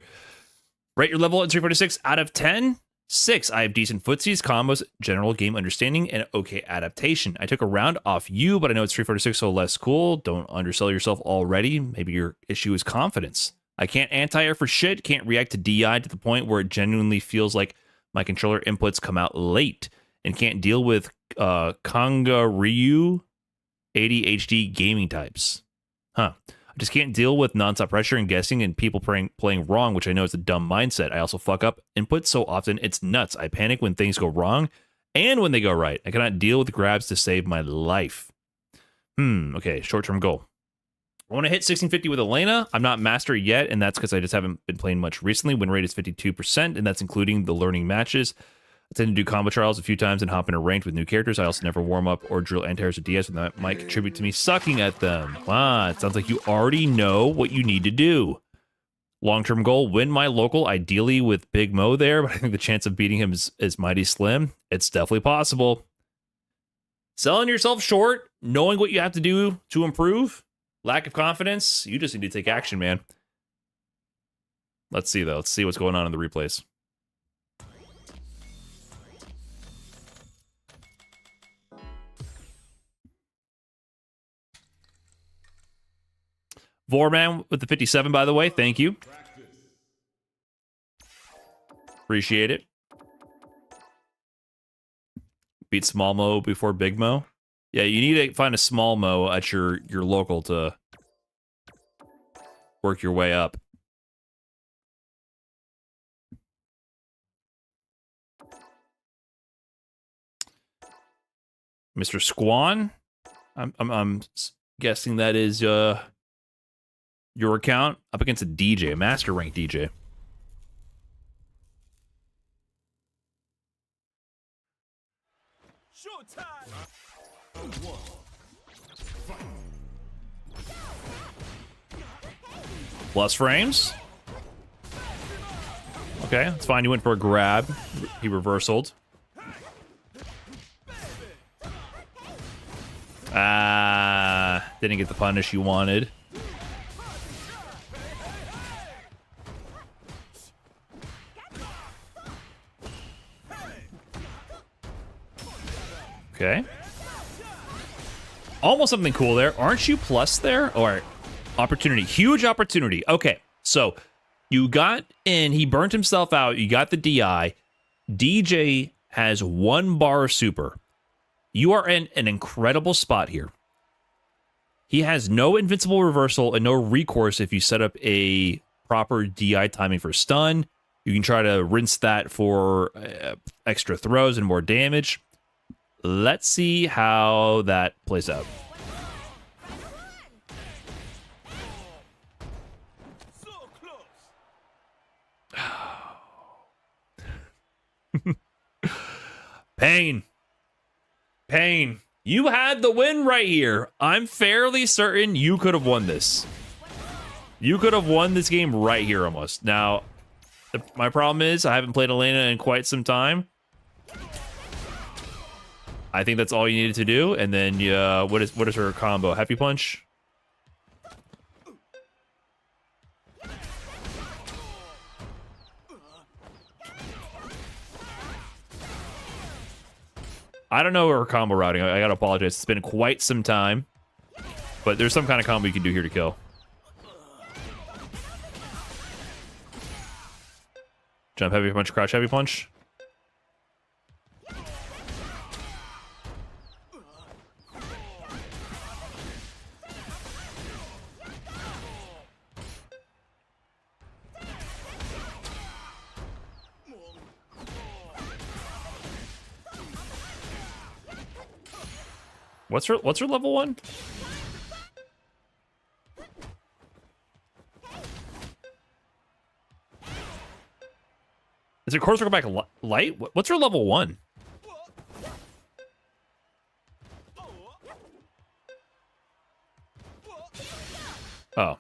Rate your level at 346 out of 10. 6. I have decent footsies, combos, general game understanding, and okay adaptation. I took a round off you, but I know it's 346, so less cool. Don't undersell yourself already. Maybe your issue is confidence. I can't anti-air for shit, can't react to DI to the point where it genuinely feels like my controller inputs come out late, and can't deal with Kangaroo ADHD gaming types. Huh. I just can't deal with nonstop pressure and guessing and people playing wrong, which I know is a dumb mindset. I also fuck up input so often it's nuts. I panic when things go wrong and when they go right. I cannot deal with grabs to save my life. Okay, short-term goal. I want to hit 1650 with Elena. I'm not master yet, and that's because I just haven't been playing much recently. Win rate is 52%, and that's including the learning matches. I tend to do combo trials a few times and hop in a ranked with new characters. I also never warm up or drill anti-airs or DS, and that might contribute to me sucking at them. Wow, it sounds like you already know what you need to do. Long-term goal, win my local, ideally with Big Mo there, but I think the chance of beating him is mighty slim. It's definitely possible. Selling yourself short, knowing what you have to do to improve, lack of confidence, you just need to take action, man. Let's see, though. Let's see what's going on in the replays. Vorman with the 57, by the way. Thank you. Appreciate it. Beat Small Mo before Big Mo. Yeah, you need to find a Small Mo at your local to work your way up. Mr. Squan. I'm guessing that is your account up against a DJ, a master rank DJ. Plus frames. Okay, that's fine. You went for a grab. He reversaled. Didn't get the punish you wanted. Okay. Almost something cool there. Aren't you plus there? Or opportunity. Huge opportunity. Okay, so you got in. He burnt himself out. You got the DI. DJ has 1 bar of super. You are in an incredible spot here. He has no invincible reversal and no recourse if you set up a proper DI timing for stun. You can try to rinse that for extra throws and more damage. Let's see how that plays out. Pain. Pain. You had the win right here. I'm fairly certain you could have won this. You could have won this game right here almost. Now, my problem is I haven't played Elena in quite some time. I think that's all you needed to do. And then, what is her combo? Happy Punch? I don't know her combo routing. I gotta apologize. It's been quite some time. But there's some kind of combo you can do here to kill. Jump heavy punch, crouch heavy punch. What's her level 1? Is it course circle back light? What's her level 1? Oh.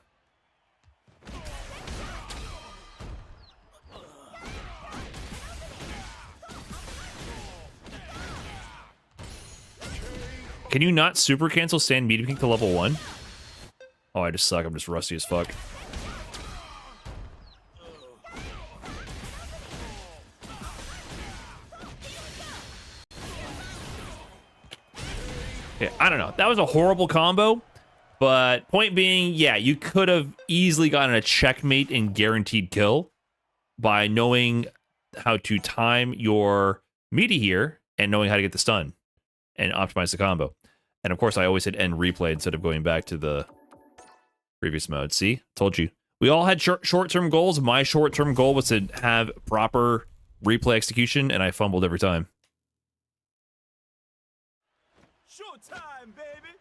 Can you not super cancel stand medium kick to level 1? Oh, I just suck. I'm just rusty as fuck. Yeah, I don't know. That was a horrible combo. But point being, yeah, you could have easily gotten a checkmate and guaranteed kill by knowing how to time your meaty here and knowing how to get the stun and optimize the combo. And of course, I always hit end replay instead of going back to the previous mode. See? Told you. We all had short-term goals. My short-term goal was to have proper replay execution, and I fumbled every time. Showtime, baby!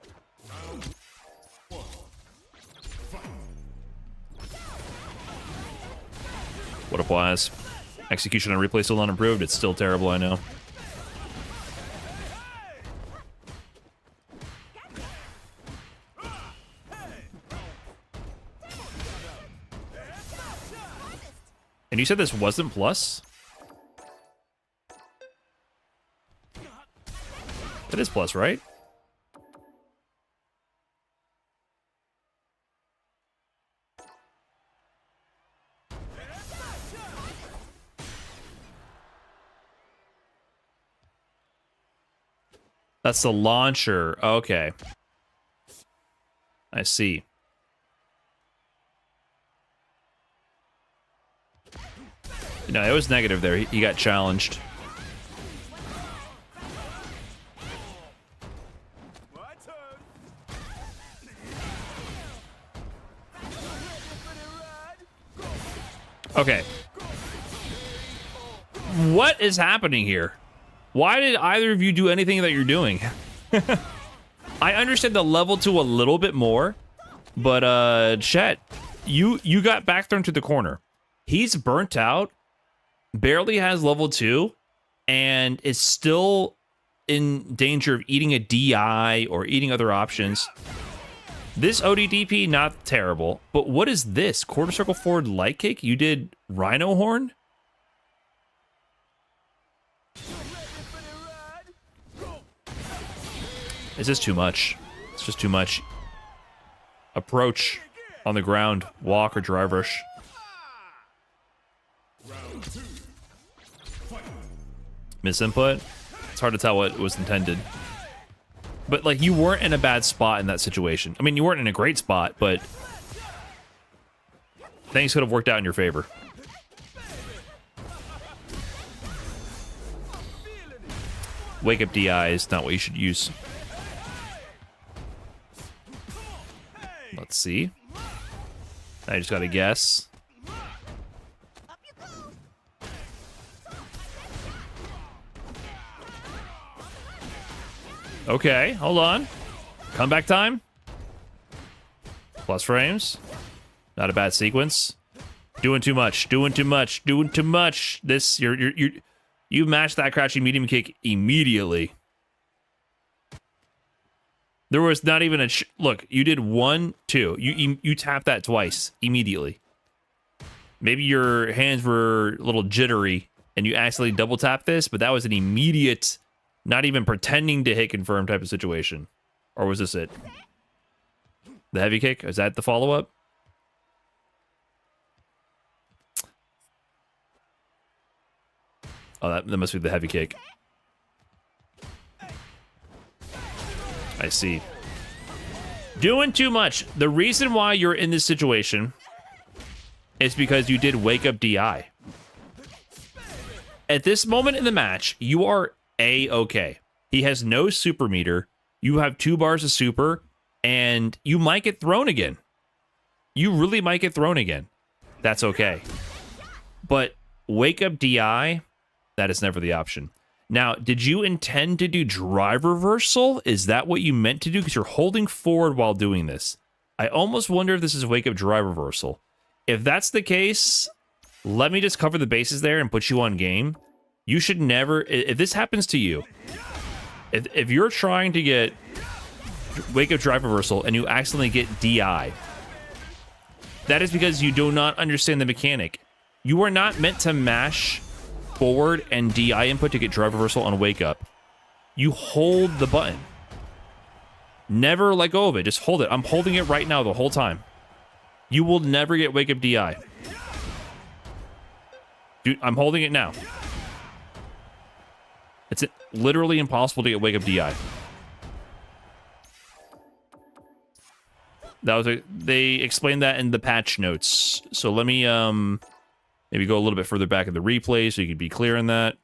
What applies? Execution on replay still not improved. It's still terrible, I know. And you said this wasn't plus? That is plus, right? That's the launcher. Okay. I see. No, it was negative there. He got challenged. Okay. What is happening here? Why did either of you do anything that you're doing? I understand the level 2 a little bit more, but Chet, you got back thrown to the corner. He's burnt out, barely has level 2, and is still in danger of eating a DI or eating other options. This ODDP, not terrible, but what is this? Quarter circle forward light kick? You did Rhino Horn? Is this too much? It's just too much. Approach on the ground, walk or drive rush. Misinput? It's hard to tell what was intended. But, like, you weren't in a bad spot in that situation. I mean, you weren't in a great spot, but things could have worked out in your favor. Wake up DI is not what you should use. Let's see. I just gotta guess. Okay, hold on. Comeback time. Plus frames. Not a bad sequence. Doing too much. Doing too much. Doing too much. This you matched that crouching medium kick immediately. There was not even a look. You did 1, 2. You tapped that twice immediately. Maybe your hands were a little jittery and you accidentally double tapped this, but that was an immediate. Not even pretending to hit confirm type of situation. Or was this it? The heavy kick? Is that the follow-up? Oh, that must be the heavy kick. I see. Doing too much. The reason why you're in this situation is because you did wake up DI. At this moment in the match, you are A-okay. He has no super meter. You have 2 bars of super, and you might get thrown again. You really might get thrown again. That's okay. But wake up DI, that is never the option. Now, did you intend to do drive reversal? Is that what you meant to do? Because you're holding forward while doing this. I almost wonder if this is wake up drive reversal. If that's the case, let me just cover the bases there and put you on game. You should never, if this happens to you, if you're trying to get wake up drive reversal and you accidentally get DI, that is because you do not understand the mechanic. You are not meant to mash forward and DI input to get drive reversal on wake up. You hold the button. Never let go of it. Just hold it. I'm holding it right now the whole time. You will never get wake up DI. Dude, I'm holding it now. It's literally impossible to get wake up DI. That was they explained that in the patch notes. So let me maybe go a little bit further back in the replay so you can be clear on that.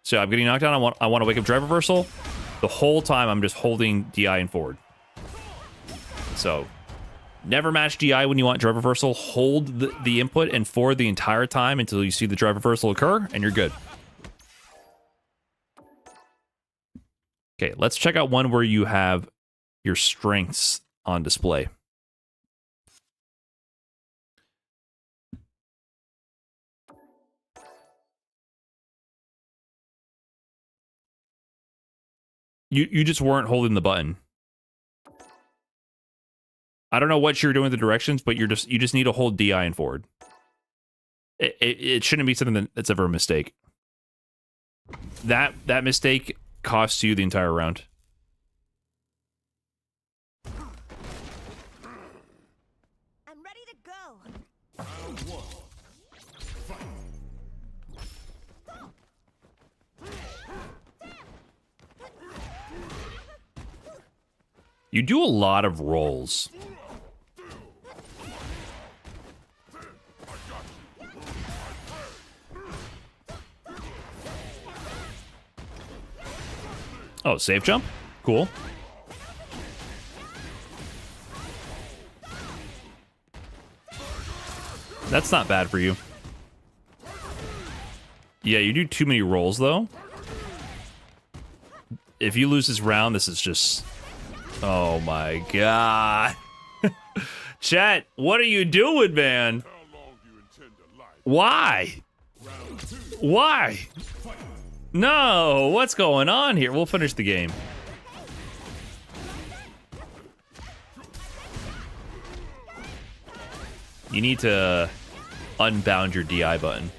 So I'm getting knocked down. I want to wake up drive reversal. The whole time I'm just holding DI and forward. So never match DI when you want drive reversal. Hold the input and forward the entire time until you see the drive reversal occur, and you're good. Okay, let's check out one where you have your strengths on display. You just weren't holding the button. I don't know what you're doing with the directions, but you just need to hold DI and forward. It shouldn't be something that's ever a mistake. That mistake costs you the entire round. I'm ready to go. Round 1. Fight. You do a lot of rolls. Oh, safe jump? Cool. That's not bad for you. Yeah, you do too many rolls, though. If you lose this round, this is just... Oh, my God. Chat, what are you doing, man? Why? Why? No, what's going on here? We'll finish the game. You need to unbound your DI button.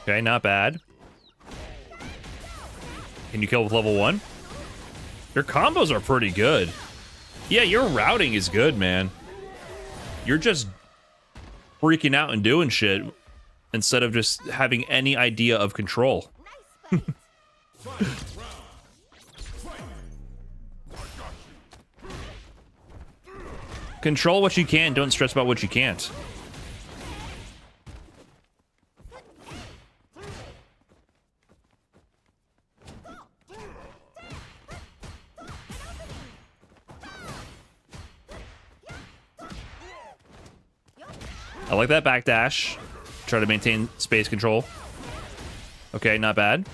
Okay, not bad. Can you kill with level 1? Your combos are pretty good. Yeah, your routing is good, man. You're just freaking out and doing shit instead of just having any idea of control. Control what you can, don't stress about what you can't. I like that backdash. Try to maintain space control. Okay, not bad.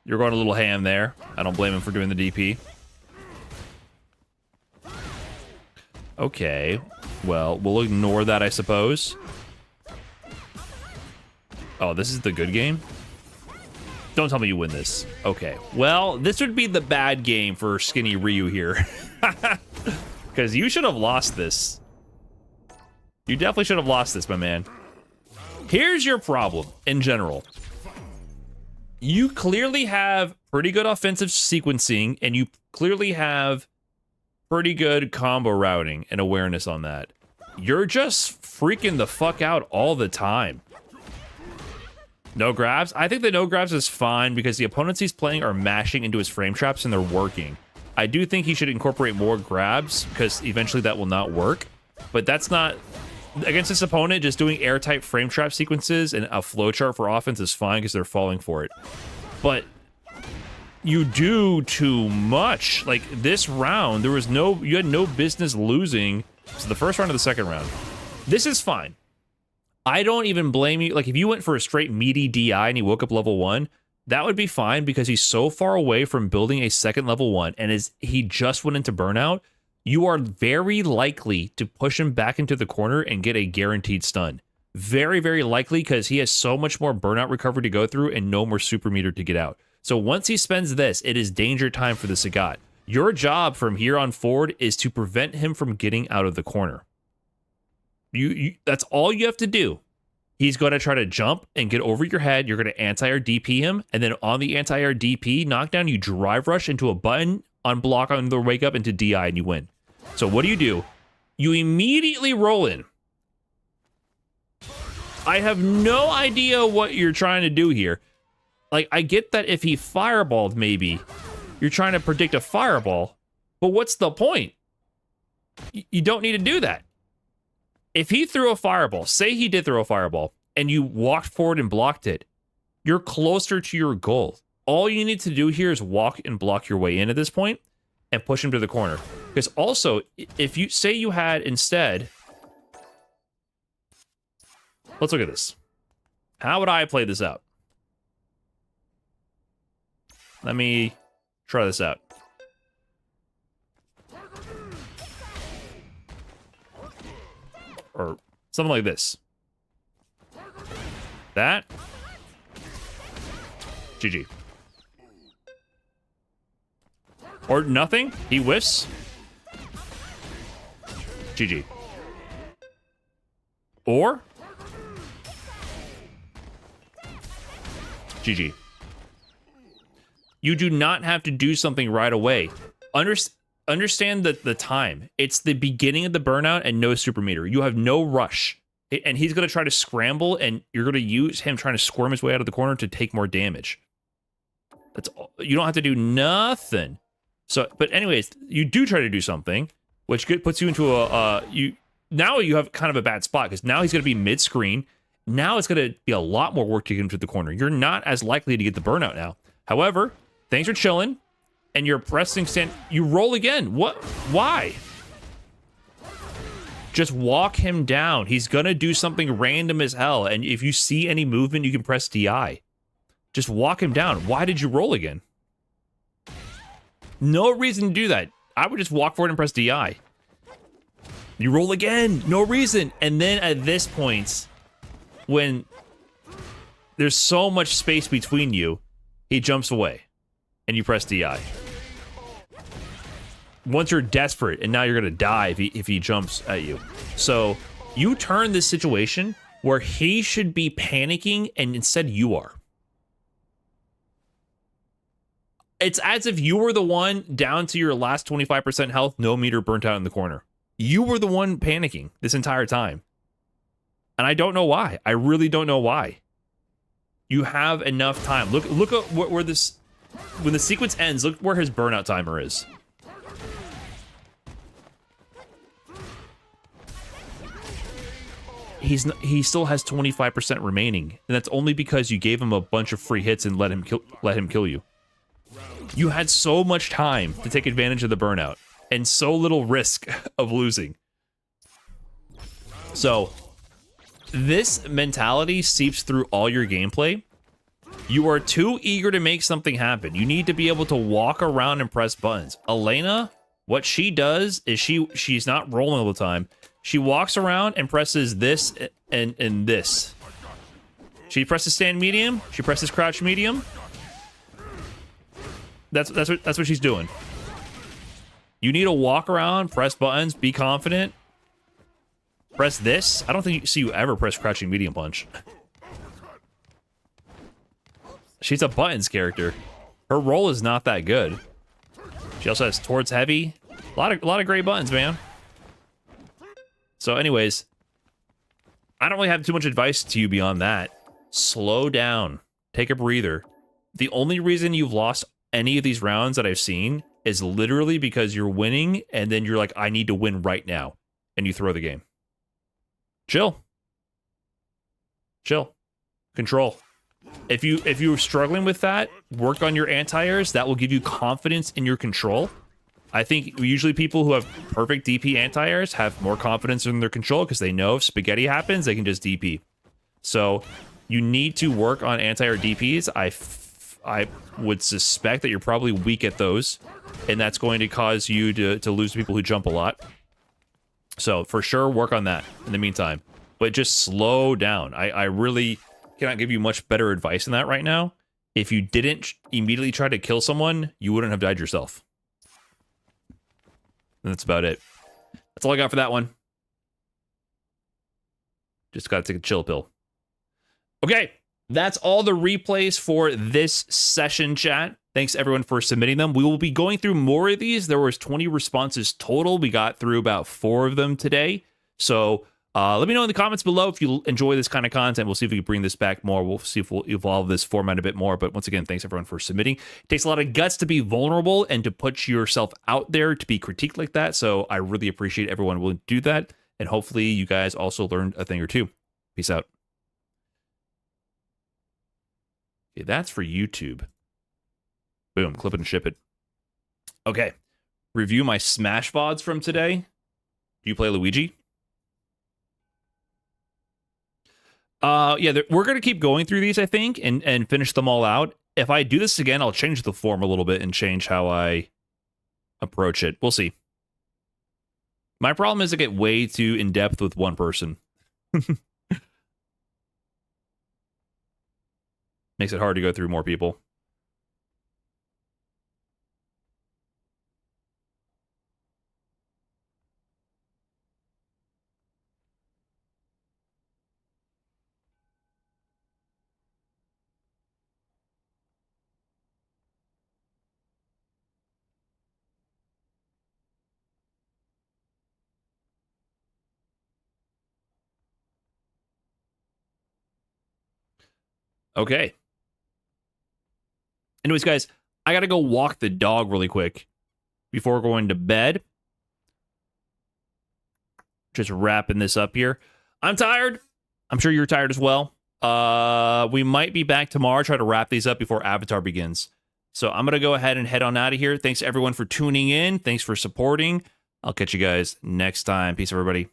You're going a little ham there. I don't blame him for doing the DP. Okay. Well, we'll ignore that, I suppose. Oh, this is the good game? Don't tell me you win this. Okay. Well, this would be the bad game for Skinny Ryu here. Because you should have lost this. You definitely should have lost this, my man. Here's your problem, in general. You clearly have pretty good offensive sequencing, and you clearly have pretty good combo routing and awareness on that. You're just freaking the fuck out all the time. No grabs? I think the no grabs is fine because the opponents he's playing are mashing into his frame traps and they're working. I do think he should incorporate more grabs because eventually that will not work. But that's not... Against this opponent, just doing airtight frame trap sequences and a flowchart for offense is fine because they're falling for it. But you do too much. Like, this round, you had no business losing. So the first round or the second round. This is fine. I don't even blame you. Like, if you went for a straight meaty DI and he woke up level 1, that would be fine because he's so far away from building a second level 1 and he just went into burnout. You are very likely to push him back into the corner and get a guaranteed stun. Very, very likely because he has so much more burnout recovery to go through and no more super meter to get out. So once he spends this, it is danger time for the Sagat. Your job from here on forward is to prevent him from getting out of the corner. That's all you have to do. He's going to try to jump and get over your head. You're going to anti-air DP him. And then on the anti-air DP knockdown, you drive rush into a button, unblock on the wake up into DI, and you win. So what do? You immediately roll in. I have no idea what you're trying to do here. Like, I get that if he fireballed, maybe you're trying to predict a fireball, but what's the point? You don't need to do that. If he threw a fireball, say he did throw a fireball, and you walked forward and blocked it, you're closer to your goal. All you need to do here is walk and block your way in at this point and push him to the corner. Because also, if you say you had instead... Let's look at this. How would I play this out? Let me try this out. Or something like this. That. GG. Or nothing. He whiffs. GG. Or. GG. You do not have to do something right away. Understand the time. It's the beginning of the burnout and no super meter. You have no rush. And he's going to try to scramble, and you're going to use him trying to squirm his way out of the corner to take more damage. That's all. You don't have to do nothing. So, but anyways, you do try to do something, which puts you into now you have kind of a bad spot because now he's going to be mid-screen. Now it's going to be a lot more work to get him to the corner. You're not as likely to get the burnout now. However, things are chilling, and you're pressing stand. You roll again. What? Why? Just walk him down. He's going to do something random as hell, and if you see any movement, you can press DI. Just walk him down. Why did you roll again? No reason to do that. I would just walk forward and press DI. You roll again. No reason. And then at this point, when there's so much space between you, he jumps away, and you press DI. Once you're desperate, and now you're going to die if he jumps at you. So you turn this situation where he should be panicking, and instead you are. It's as if you were the one down to your last 25% health, no meter burnt out in the corner. You were the one panicking this entire time. And I don't know why. I really don't know why. You have enough time. Look at where this... When the sequence ends, look where his burnout timer is. He still has 25% remaining, and that's only because you gave him a bunch of free hits and let him kill you. You had so much time to take advantage of the burnout, and so little risk of losing. So, this mentality seeps through all your gameplay. You are too eager to make something happen. You need to be able to walk around and press buttons. Elena, what she does is she's not rolling all the time. She walks around and presses this and this. She presses stand medium. She presses crouch medium. That's what she's doing. You need to walk around, press buttons, be confident. Press this. I don't think you see you ever press crouching medium punch. She's a buttons character. Her roll is not that good. She also has towards heavy. A lot of great buttons, man. So anyways, I don't really have too much advice to you beyond that. Slow down. Take a breather. The only reason you've lost any of these rounds that I've seen is literally because you're winning and then you're like, I need to win right now. And you throw the game. Chill. Chill. Control. If you're struggling with that, work on your anti-airs. That will give you confidence in your control. I think usually people who have perfect DP anti-airs have more confidence in their control because they know if spaghetti happens, they can just DP. So you need to work on anti-air DPs. I would suspect that you're probably weak at those, and that's going to cause you to lose people who jump a lot. So for sure, work on that in the meantime. But just slow down. I really cannot give you much better advice than that right now. If you didn't immediately try to kill someone, you wouldn't have died yourself. And that's about it. That's all I got for that one. Just gotta take a chill pill. Okay, that's all the replays for this session, chat. Thanks everyone for submitting them. We will be going through more of these. There was 20 responses total. We got through about 4 of them today. So let me know in the comments below if you enjoy this kind of content. We'll see if we can bring this back more. We'll see if we'll evolve this format a bit more. But once again, thanks everyone for submitting. It takes a lot of guts to be vulnerable and to put yourself out there to be critiqued like that. So I really appreciate everyone willing to do that. And hopefully you guys also learned a thing or two. Peace out. Okay, that's for YouTube. Boom, clip it and ship it. Okay, review my Smash VODs from today. Do you play Luigi? Yeah, we're going to keep going through these, I think, and finish them all out. If I do this again, I'll change the form a little bit and change how I approach it. We'll see. My problem is I get way too in-depth with one person. Makes it hard to go through more people. Okay. Anyways, guys, I gotta go walk the dog really quick before going to bed. just wrapping this up here. I'm tired. I'm sure you're tired as well. We might be back tomorrow, try to wrap these up before Avatar begins. So I'm going to go ahead and head on out of here. Thanks everyone for tuning in. Thanks for supporting. I'll catch you guys next time. Peace, everybody.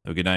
Have a good night.